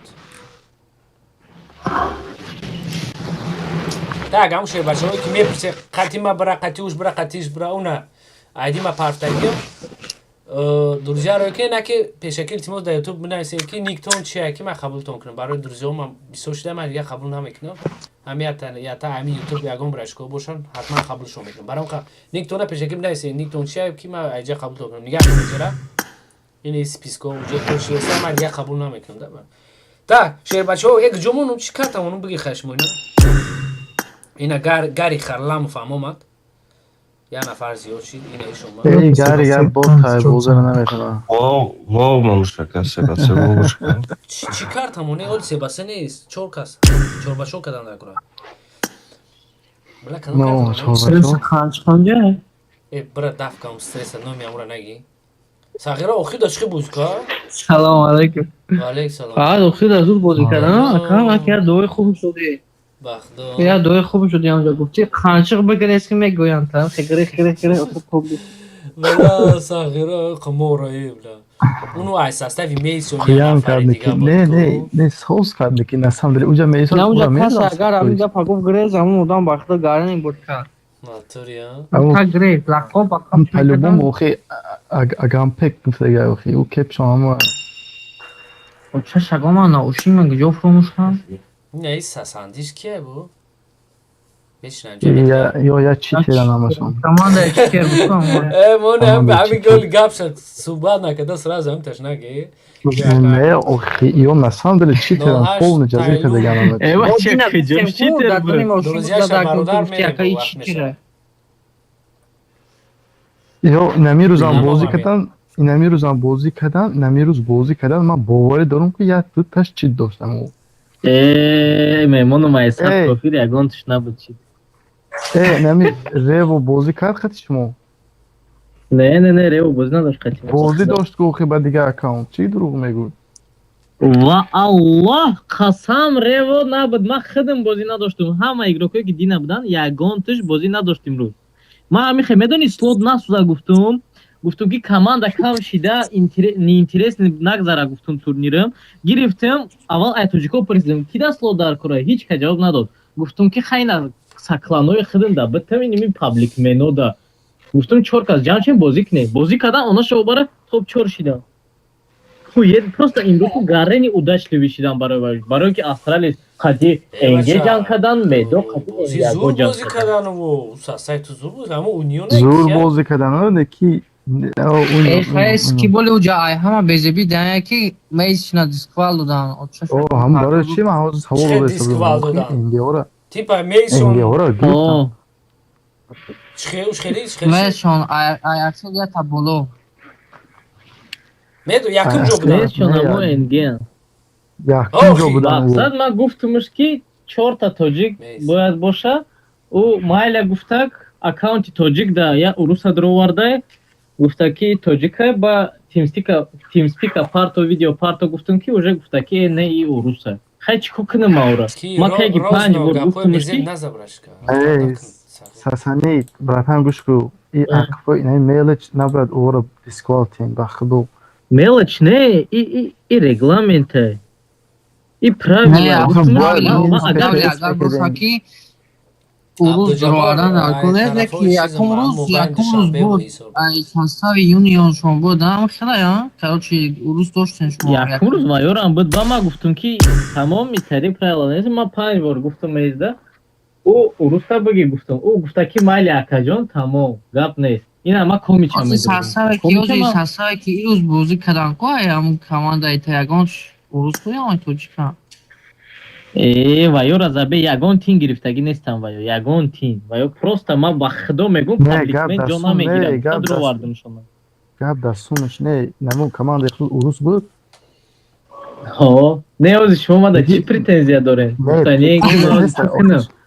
[SPEAKER 2] Так, ам ше бачаҳое ки мепурсе қати ма бира, қати уш бира, қатиш бира, уна айди ма парфтагиё. Друзьяро ки наки пешакил илтимос дар ютуб бинависед ки никтон чия ки ман қабултон кунам. Барои друзьём ман бисёр шуда ман дига қабул намекунам. Ҳамията ҳами ютуб ягон бирашко бошан ҳатман қабулшон мекунам. Барои ка никтона пешакил бинависед никтон чия ки ман айҷа қабултон кунам. Нигах мегира. Ин списко уже кошиеса ман дига қабул намекунам да. Так, шербачаҳо як ҷомон чи кардам ону биги хашмоина. Ина гари харламов ҳам омад. Я нафар зиёд шид, ина ишомад.
[SPEAKER 9] ای گری گر با تای بوزه نمیتونم.
[SPEAKER 10] واو мамушка себасе бабушка.
[SPEAKER 2] Чи кардам оне оли себасе нест. Чор кас. Чорбашо кадан дар кура. Била кадан
[SPEAKER 9] Ну,
[SPEAKER 2] кардам.
[SPEAKER 9] чорбашо.
[SPEAKER 1] Ханчханга.
[SPEAKER 2] Бира дафкам стресса номи амура наги. Сағира охи да чӣ бӯз ка?
[SPEAKER 1] Салом алейкум.
[SPEAKER 2] Ва алейкум салом.
[SPEAKER 1] охир аз ӯ бозӣ кардам. Акам ака дуои хуб шуди.
[SPEAKER 2] Бахдо.
[SPEAKER 1] Я дуои хуб шуди онҷо гуфти ханчиқ бигирес ки мегӯям там хигри
[SPEAKER 2] Била Сағира қамораи била. Уну ай состави мейсон я
[SPEAKER 9] خیام
[SPEAKER 2] нафари
[SPEAKER 9] کرده
[SPEAKER 2] дига
[SPEAKER 9] که
[SPEAKER 2] буд.
[SPEAKER 9] نه سوز کرده که نسام دلی اونجا میسون
[SPEAKER 1] на
[SPEAKER 9] اونجا
[SPEAKER 1] унҷа кас
[SPEAKER 9] میدونم
[SPEAKER 1] агар амида пагуф гирез амун одам бахта гарани буд ка
[SPEAKER 2] Натури а?
[SPEAKER 1] та гирез лаққо баққо
[SPEAKER 9] پلوبون موخی اگام پک میفته اوخی او کپ شما
[SPEAKER 1] ча шагома науши мен ҷо фромӯшам
[SPEAKER 2] Не сасандиш кие бу? Бешнам
[SPEAKER 9] یا چی تیرن همشون
[SPEAKER 1] команда чикер букам
[SPEAKER 2] моне ҳами голи гап шуд суҳбат накарда сразу ҳам ташнаки.
[SPEAKER 9] نه اوخی یا نسام دلی چی تیرن پول نجازی که دیگه نمید
[SPEAKER 1] эва чек ҷош чи тер бу
[SPEAKER 2] Друзьяша бародар мебу вақт мешавад.
[SPEAKER 9] یا نمی روزم بازی کردن نمی روزم بازی کردن نمی روز بازی کردن من باوری دارم که یک دو تاش چی داشتم
[SPEAKER 1] мемону майсаб
[SPEAKER 9] Эй.
[SPEAKER 1] профил ягон туш набуд чи
[SPEAKER 9] نمی ریو بازی کرد خطی شما
[SPEAKER 1] не рев боз надош қати
[SPEAKER 9] بازی داشت که اوخی با دیگه اکاونت چی دروغ میگو
[SPEAKER 1] ва аллоҳ қасам рево набуд ман худам бозӣ надоштум ҳама игрокое ки дина буданд ягон туш бозӣ надоштим рӯз ман амихе медони слот насуда гуфтум ки команда кам шида неинтерес нагзара гуфтум турнирам гирифтем аввал айтоҷико пурсидем кида слот дар кора ҳеҷ ка ҷавоб надод гуфтум ки хайна сакланои худам да битавиним ин паблик мено да гуфтум чор кас ҷамъ бозӣ кунем бозӣ кардан оно шобара топ чор шидам просто имрӯз гаррени удачливи шидам барое ки австралия қади энге ҷанг кардан медо
[SPEAKER 2] зур бозӣ кардану сайту зур бозӣ ама унион
[SPEAKER 9] زور بازی کردن نه کی
[SPEAKER 1] ки боли уҷа ай ҳама безеби дая ки мейсина дисквал додан
[SPEAKER 9] او هم برای چی من حوض
[SPEAKER 2] چه
[SPEAKER 9] سوال
[SPEAKER 2] دیسکوال دادن؟
[SPEAKER 9] انگیورا
[SPEAKER 2] типа мейсон
[SPEAKER 9] انگیورا گفتم
[SPEAKER 2] шхери
[SPEAKER 1] мейсон ай аксията боло
[SPEAKER 2] меду якум ҷо будан
[SPEAKER 1] мейсонамо энген
[SPEAKER 9] یکی جا بودن
[SPEAKER 1] мақсад ман гуфтумш ки чорта тоҷик бояд боша ӯ майля гуфтак аккаунти тоҷик да я уруса дуроварда гуфта ки тоҷика ба тимспика парто видео парто гуфтум ки уже гуфта ки не и уруса хай чӣ ко кунам аура ман кайги 5 бор гуфтумш ки
[SPEAKER 9] ساسانی براتن گوش کو ای اکفو اینای میلچ نباید اورا دیسکوالتین بخدو
[SPEAKER 1] мелоч не и регламенте и правила агар боша ки урус дуровардан алколе ки якум рӯз буд состави юнионшон будам хелая короче урус доштен шумо якум рӯз майёрам буд ба ман гуфтум ки тамоми тари правила нест ман 5 бор гуфтум мезда ӯ уруста биги гуфтум ӯ гуфта ки майли акаҷон тамом гап нест ин ама комичам сарсаве ки ирӯз бозӣ кардан қоя ам командаи та ягон урус куям ай тоҷика ваё разабе ягон тин гирифтагӣ нестам ваё ягон тин ваё просто ман ба худо мегӯм пабликмент ҷо намегирам кадровардимшона
[SPEAKER 9] гап дар сумаш не намун командаи худ урус буд
[SPEAKER 1] ҳо не ози шумо мада чӣ претензия дорем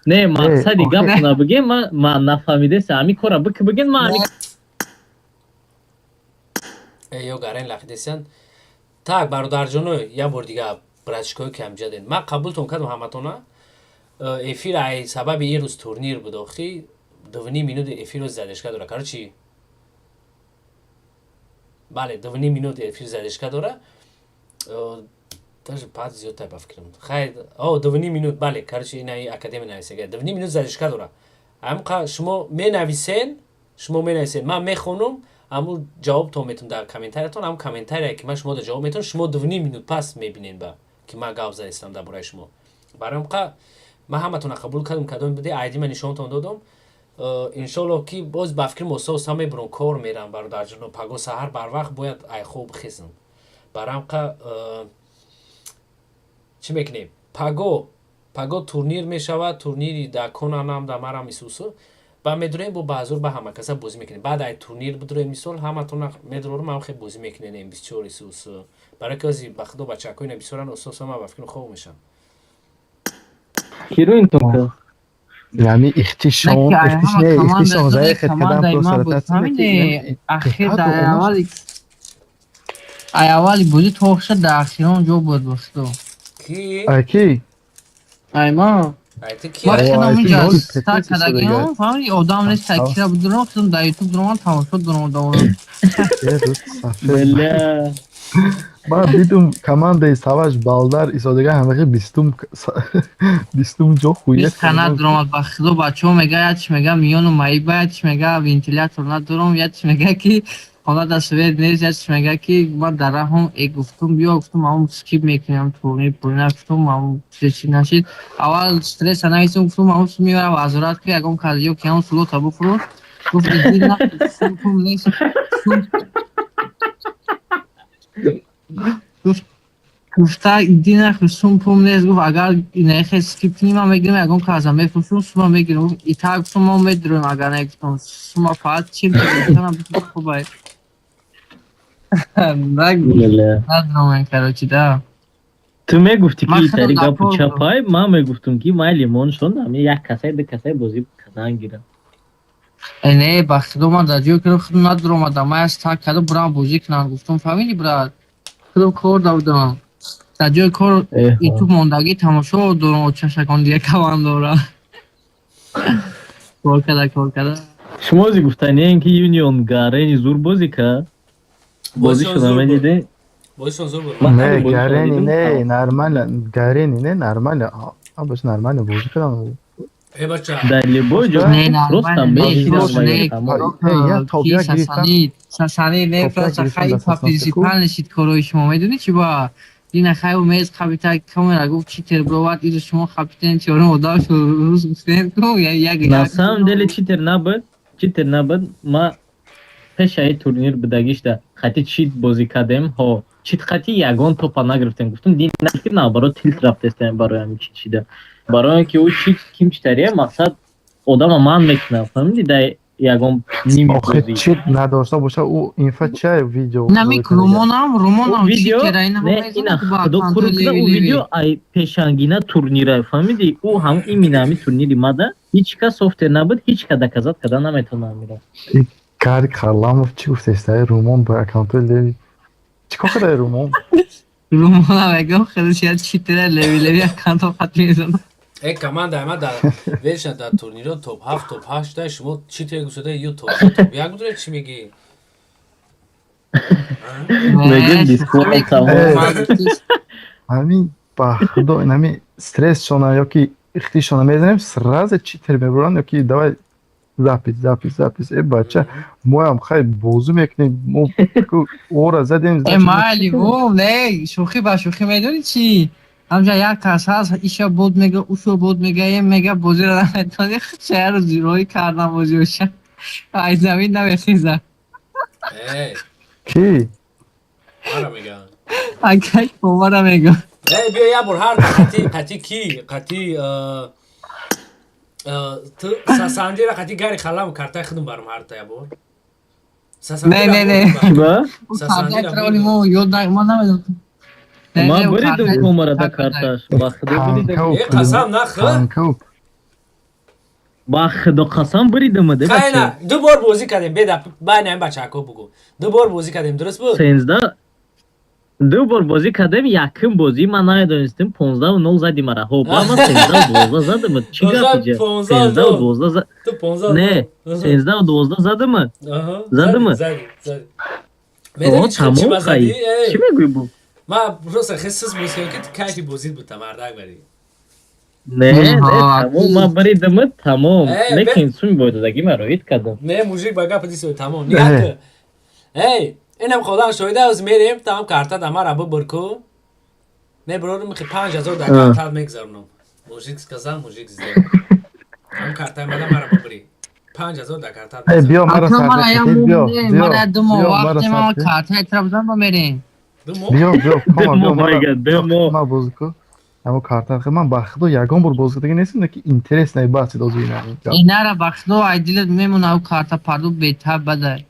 [SPEAKER 1] не мақсади гап набигем ман нафаҳмидеса ҳамин кора бигем ман
[SPEAKER 2] ё гарен лахидесян так бародарҷоно я бор дига братишкои камҷаден ман қабултон кардам ҳаматона эфир ай сабаби ин рӯз турнир буд охи 2.5 минут эфир задержка дора. Короче, бале 2.5 минут эфир задержка дора. Даже пад зиёдтар ба фикрам. Хайр, 2.5 минут, бале, короче, ина академия нависага. 2.5 минут задержка дора. Амқа шумо менависен, ман мехонум, аму ҷавобтон метун дар комментариятон, ам комментария ки ман шумода ҷавоб метун, шумо 2.5 минут пас мебинен ба ки ман гап задистам дар бораи шумо. Барои амқа ман ҳаматона қабул кардам, кадом буде айди ман нишонтон додам. Иншаллоҳ ки боз ба фикри мусоса мебурам, кор мерам бародарҷоно, паго саҳар барвақт бояд ай хоб хизм. Барои амқа чӣ мекунем? Паго турнир мешавад, турнири дар Конанам, дар Марам исусу. Ба медурем бо баъзур ба ҳама каса бозӣ мекунем. Баъд ай турнир будурем мисол ҳаматона медурам ам хеле бозӣ мекунем 24 исусу. Барои ки ози ба худо бачакоина бисёран ососа ман ба фикри хоб мешам.
[SPEAKER 1] Киро интон
[SPEAKER 9] یعنی اختیشان زای خد کدام تو سرطات
[SPEAKER 4] اخیر در اولی بودی توخ شد در اخیران جو بود بستو
[SPEAKER 9] کی؟
[SPEAKER 4] ما خیلی اینجا ستا کدگیم فهمی آدم نیست تکیره بودرم خیلی در یوتیوب درمان تماشا دارم
[SPEAKER 1] بله
[SPEAKER 9] ما دیدم کمانده سواج بالدار ایسادگاه همه بیستم جو خویه
[SPEAKER 4] بیست خانه درامات بخیدو بچه ها میگه یادش میگه میانو مایی با یادش میگه وینتیلاتور ندارم یادش میگه که حالا در سوید نیست یادش میگه که من در راه هم ای گفتم بیا گفتم همون سکیپ میکنم تورنیر پولین گفتم همون چیزی نشید اول استرس نایستم گفتم همون میبرم وزارت که اگم کاریو که همون سلو تابو فرو گفت ایدی نکنم نیست گفته ایدی نخواستم پوم نیست گفت اگر اینه خیلی سکیپ کنیم هم میگیرم اگرم که ازم میفروشم سوما میگیرم ایتا گفتم هم میدرم اگر نگفتم سوما فقط چیل کنم بسید خوبه ندرم این کرو چی ده
[SPEAKER 1] تو میگفتی که ایتاری گپو چپای من میگفتم که من لیمون شدم یک کسای ده کسای بازی کدن گیرم
[SPEAKER 4] اینه بخیدو من در جیو کرو خودم ندرم آدم های از تاک کدو برام بازی کنم گفتم فهمیدی براد خودم کار دادم در جای کار یوتیوب ماندگی تماشا دارم و چشکان دیگه کمان دارم کار کرده
[SPEAKER 1] شما زی گفتنی اینکه یونیون گارینی زور بازی که بازی شده من دیده
[SPEAKER 2] بازیشون زور بود
[SPEAKER 9] نه گارینی نه نرمال گارینی نه نرمال بس نرمال بازی کردم
[SPEAKER 2] ای بچه
[SPEAKER 1] دلی بوجو رستم
[SPEAKER 4] ساسانی نه فرست خیلی پاپیزیپال نشید کاروی شما میدونی چی با این خیلی میز خبیتا کامرا گفت چی تر بروات ایزو شما خبیتین چورم وداش روز گفتین تو یک
[SPEAKER 1] ناسام دلی چی تر نبود ما پشای تورنیر بدگیش ده خطی چیت بازی کردیم ها چیت خطی یگان توپا نگرفتیم گفتم دین نفکر نه برای تیلت رفتستیم برای همین چی ده برای اینکه او چیت کیم چتریه مقصد آدم من میکنه فهمیدی ده یگان نیمی
[SPEAKER 9] آخه
[SPEAKER 1] بازی
[SPEAKER 9] چیت نداشته باشه او اینفا چه ویدیو
[SPEAKER 4] نمیک رومانم
[SPEAKER 1] ویدیو
[SPEAKER 4] چی کرده
[SPEAKER 1] نه اینا خدا کرده او ویدیو ای پیشانگینا تورنیره فهمیدی او هم این مینامی تورنیری ماده هیچ کس سوفتور نبود هیچ کدا کزاد کدا نمیتونه میره
[SPEAKER 9] کاری خرلاموف چی گفته استای رومان با اکانت لیوی چیکار کرده رومان
[SPEAKER 4] بگم خیلی شاید چیتره لیوی اکانت خط میزنه
[SPEAKER 2] ای کمان دائما در ویشن در تورنیرو توپ 7 توپ 8 ده شما چی تر گوشته یو توپ یک بودره چی میگی
[SPEAKER 1] میگن دیسکورد تمام
[SPEAKER 9] همین با خدا این همین استرس شونه یا که اختی شونه میزنیم سراز چی تر میبرن یا که دوای زاپیس ای بچه ما هم خیلی بوزو میکنیم ما او را زدیم
[SPEAKER 4] مالی بوم نه شوخی با شوخی میدونی چی همجا یک کس هست ایشا بود میگه اوشو بود میگه میگه بازی رو نمیتونی چه رو زیروی کردم بازی بشه ای زمین نمیخیزه
[SPEAKER 9] کی؟
[SPEAKER 2] مارا میگم
[SPEAKER 4] اگه مارا میگم
[SPEAKER 2] ای بیا یا بر هر قطی کی قطی تو ساساندی را قطی گاری خلام کارتای خودم برام هر تا یا بر
[SPEAKER 4] نه
[SPEAKER 1] با
[SPEAKER 4] ساساندی را ما یاد ما نمیدونم
[SPEAKER 1] ما بریدم کومرا دا کارتاش با خدا بریدم
[SPEAKER 2] ای قسم نخه
[SPEAKER 1] با خدا قسم بریدم ده بچه
[SPEAKER 2] خیلی دو بار بازی کردیم بده باید این بچه اکو بگو دو بار بازی کردیم درست بود
[SPEAKER 1] 13 دو بار بازی کردم یکم بازی من ندونستم 15-0 زدیم مرا خب اما 13-12 زدم چی گفتی 13-12 زد
[SPEAKER 2] تو 15
[SPEAKER 1] نه 13-12 زدم
[SPEAKER 2] آها
[SPEAKER 1] زدم
[SPEAKER 2] زدی میدونی چی
[SPEAKER 1] تمام
[SPEAKER 2] بزدی
[SPEAKER 1] خیلی چی میگوی بو
[SPEAKER 2] ما روز خصوص بازی که کیفی بازی بود مردک بری
[SPEAKER 1] نه تمام من بریدم تمام لیکن سومی باید دگی مرا ایت کردم
[SPEAKER 2] نه موجیک بگا پدیسو تمام نگاه که ای اینم خدا شاهده از میریم تمام کارتا دمار ابو برکو نه برو میخی 5000 در کارتا میگذارم موجیک کزان موجیک زده هم کارتا مدام مرا ببری 5000 در کارتا
[SPEAKER 9] ای بیا مرا
[SPEAKER 4] اکرم
[SPEAKER 9] ساعت
[SPEAKER 4] یا
[SPEAKER 9] بیا
[SPEAKER 4] مرا دو ماه
[SPEAKER 9] مرا
[SPEAKER 4] وقتی ما
[SPEAKER 9] ساعت
[SPEAKER 4] کارت اطرافdan با میریم
[SPEAKER 9] بیا کاما بیا
[SPEAKER 1] دمو
[SPEAKER 9] مرا بازی کن اما کارت خیلی من بخدا یگان بار بازی دیگه نیستم که اینترس نه بحث دوزی نه
[SPEAKER 4] اینا را بخدو ایدیلت میمونه او کارت پردو بهتر بده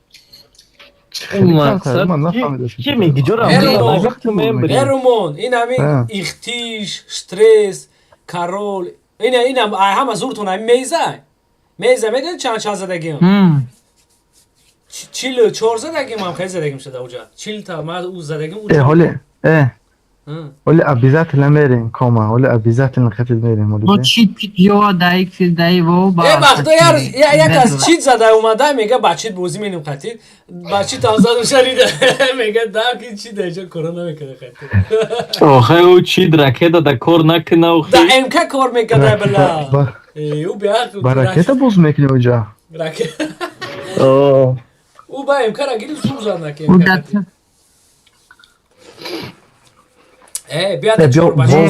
[SPEAKER 1] مقصد چی میگی جورا
[SPEAKER 2] هرومون این همین اختیش استرس کارول این هم همه زورتون هم میزه میدونی چند زدگیم چیل 4 زدگیم هم خیلی زدگیم شده اوجا چیل تا ما او زدگیم اوجا
[SPEAKER 9] ولی ابیزات لمیریم کاما ولی ابیزات نخفید میریم
[SPEAKER 4] با چیت پیت یا دایک فیل دای و با
[SPEAKER 2] بخدا یار یک از چیت زده اومده میگه بچیت بوزی مینیم خطید بچیت آزاد شریده میگه دام کی چی دیجا کرونا میکنه خطید
[SPEAKER 1] آخه او چی درکه دا کار نکنه او
[SPEAKER 2] دا امکا کار میکنه بلا او بیا
[SPEAKER 9] برکت بوز میکنه اوجا
[SPEAKER 2] او با امکا را گیری زور زد نکنه بیا چور بچه
[SPEAKER 9] هم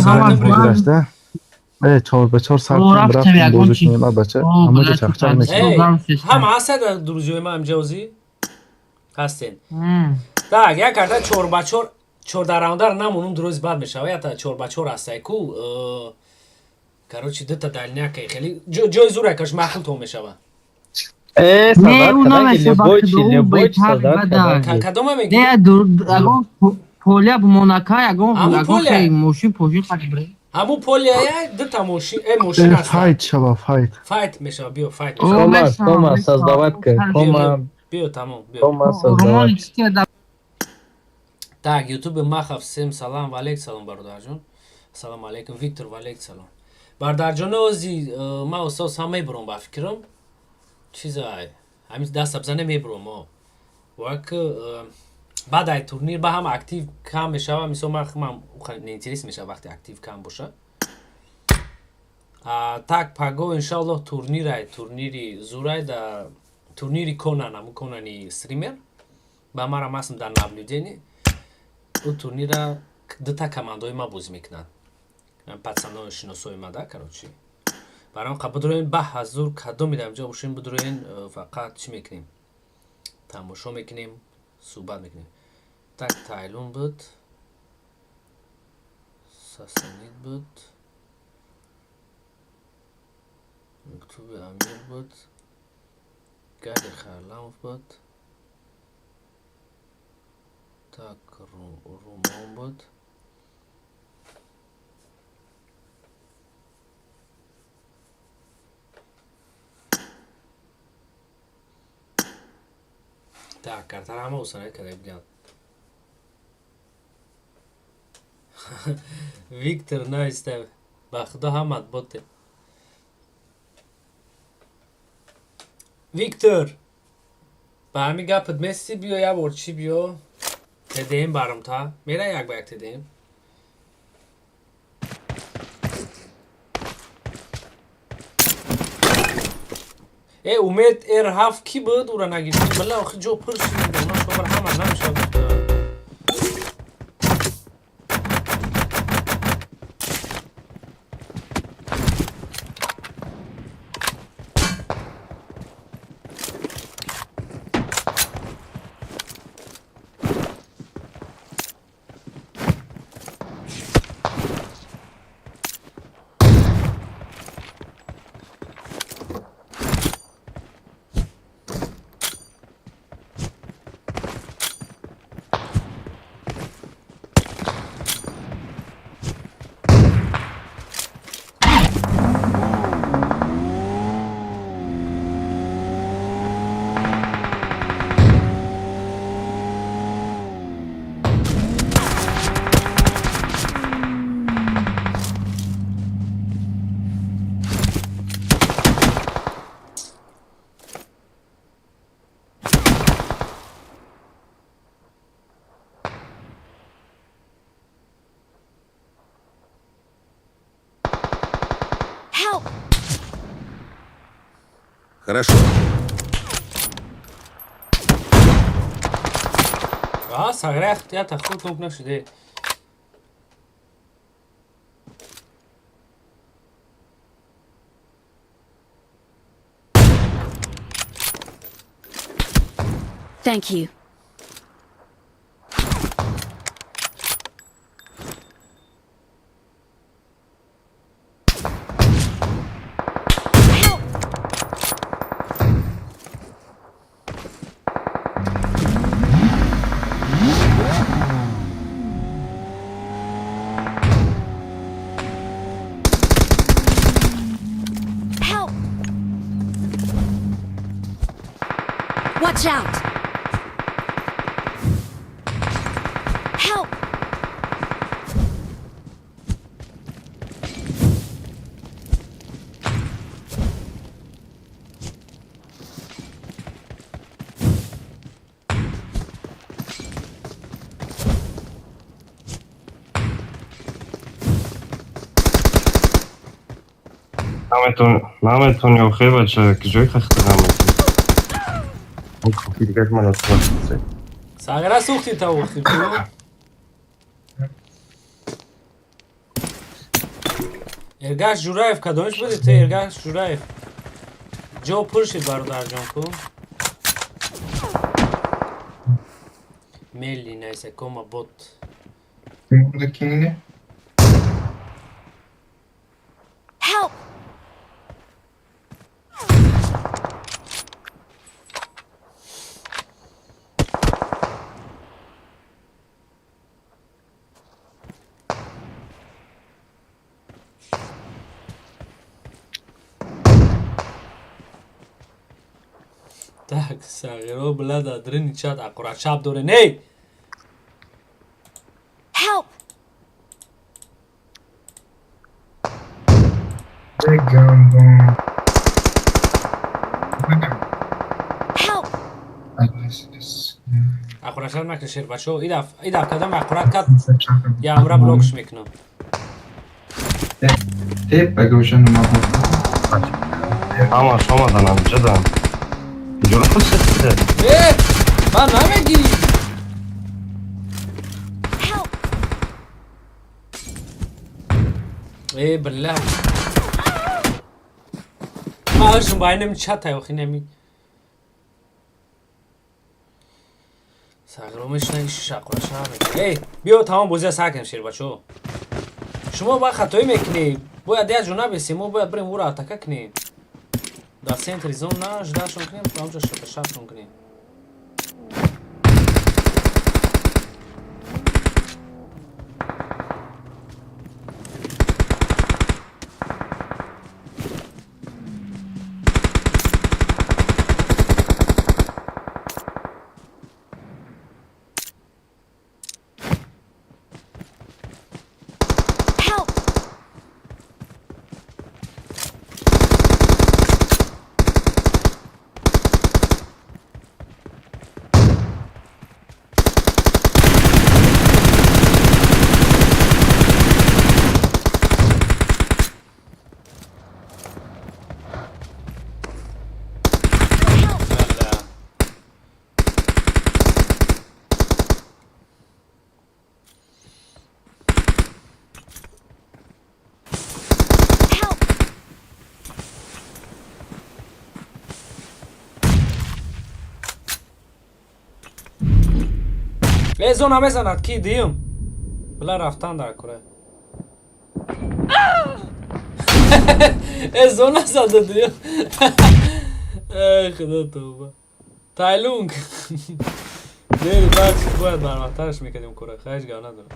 [SPEAKER 9] 4 ساعت رفتیم بازی کنیم بچه همه که چخچر میکنیم
[SPEAKER 2] هم هسته در روزیوی ما امجوزی هستین так یک карта چور در راوندر نمونم دروز بعد میشه یا تا چور هسته کو короче دتا دالنیاکه خیلی جای زوره کاش مخل تو میشه
[SPEAKER 4] نه اون نمیشه بخدو
[SPEAKER 2] کدوم میگی
[SPEAKER 4] نه اگون پولیا بموناکای اگون خیلی موشین پوشین خالی بره
[SPEAKER 2] همون پولیا دتا موشین هست
[SPEAKER 9] فایت شبا
[SPEAKER 2] فایت میشه بیو فایت
[SPEAKER 1] کاما سازداوت که
[SPEAKER 2] بیو تمام
[SPEAKER 1] کاما سازداوت
[SPEAKER 2] так ютуб махов всем салам ва алейкум салом бародарҷон ассалому алейкум виктор ва алейкум салом бародарҷони ози ма устоз ҳам мебурам ба фикрам чизай ҳамин даста бизане мебурам мо вак баъдаи турнир ба ҳам актив кам мешава мисол ман неинтерес мешава вақте актив кам боша так паго иншаллоҳ турнири зурай да турнири конан ҳамун конани стример ба мара масм дар наблюдение у турнира дута командои ма бозӣ мекунанд пацанои шиносои ма да короче барам будроен ба ҳазур кадоми дар ҷо бошем будроен фақат чӣ мекунем тамошо мекунем суҳбат мекунем так тайлун буд сасанид буд мактуби амир буд гади харламов буд так румон буд так картар ҳама усанад када биган виктор наистав ба худо ҳамат боте виктор ба ҳамин гапат меси биё як бор чӣ биё тедем барамта мера як ба як тедем умед р7 ки буд ура нагирифти бала охи ҷо пур шуда ман шомар ҳама намешавад
[SPEAKER 8] Хорошо.
[SPEAKER 2] саграх я та худ топ нашиде.
[SPEAKER 5] Thank you. Help! Help! Watch out! Help!
[SPEAKER 10] نامتون یا خیلی بچه که جای خخته نامتون اون خفید گرد من از خواست
[SPEAKER 2] сагра сухти та ухти ту. Эргаш Жураев кадомиш буди те Эргаш Жураев. Ҷо пур шид бародарҷон ку. Мели найсе кома бот.
[SPEAKER 5] Help!
[SPEAKER 2] Так, сагро блад адрини чат акура чап доре не.
[SPEAKER 5] Help! Help!
[SPEAKER 2] акура шар накр шер бачо. Идаф кадам акурат кат. Я амра блокш мекунам.
[SPEAKER 10] اما شما دانم جدم جلو خود سسته
[SPEAKER 2] من نمیگی.
[SPEAKER 5] Help!
[SPEAKER 2] بالله ما هرشون باید نمی چت های نمی ساگرومش نگیش شاقورا شاقه بیا تمام بوزه ساکن شیر بچو شما باید خطایی میکنی باید دیگه جونا بیسی ما باید بریم او را اتکه کنیم در سنتری زون نه جداشون کنیم تو همجا شبشون کنیم
[SPEAKER 5] Help! Help!
[SPEAKER 2] زونا بزند کی دیم بلا رفتن در کره زونا زده دیم خدا توبه تایلونگ دیری باید برمترش میکردیم کره خیش گاه ندارم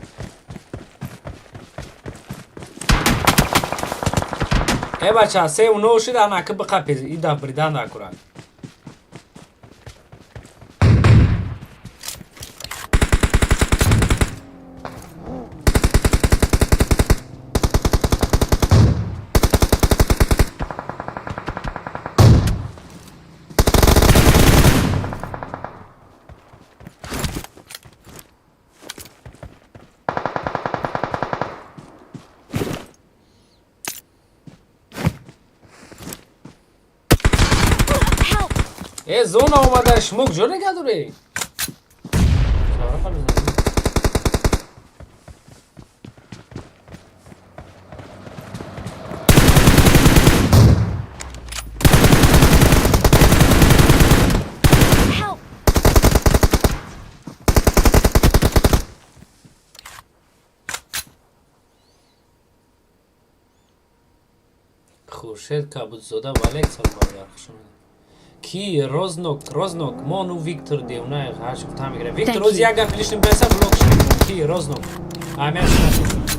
[SPEAKER 2] بچه سه و نو شده نکه بقیپیز ای دف بریدن در کره زون آمده شموک جور نگه دوره
[SPEAKER 5] Help!
[SPEAKER 2] خورشید کبود زده ولیک سال برگرد کی روزنوک مانو ویکتور دیونه هر شب تا میگیره ویکتور روز یک گفت لیشتیم پیسه بلوک شد کی روزنوک آمیر شد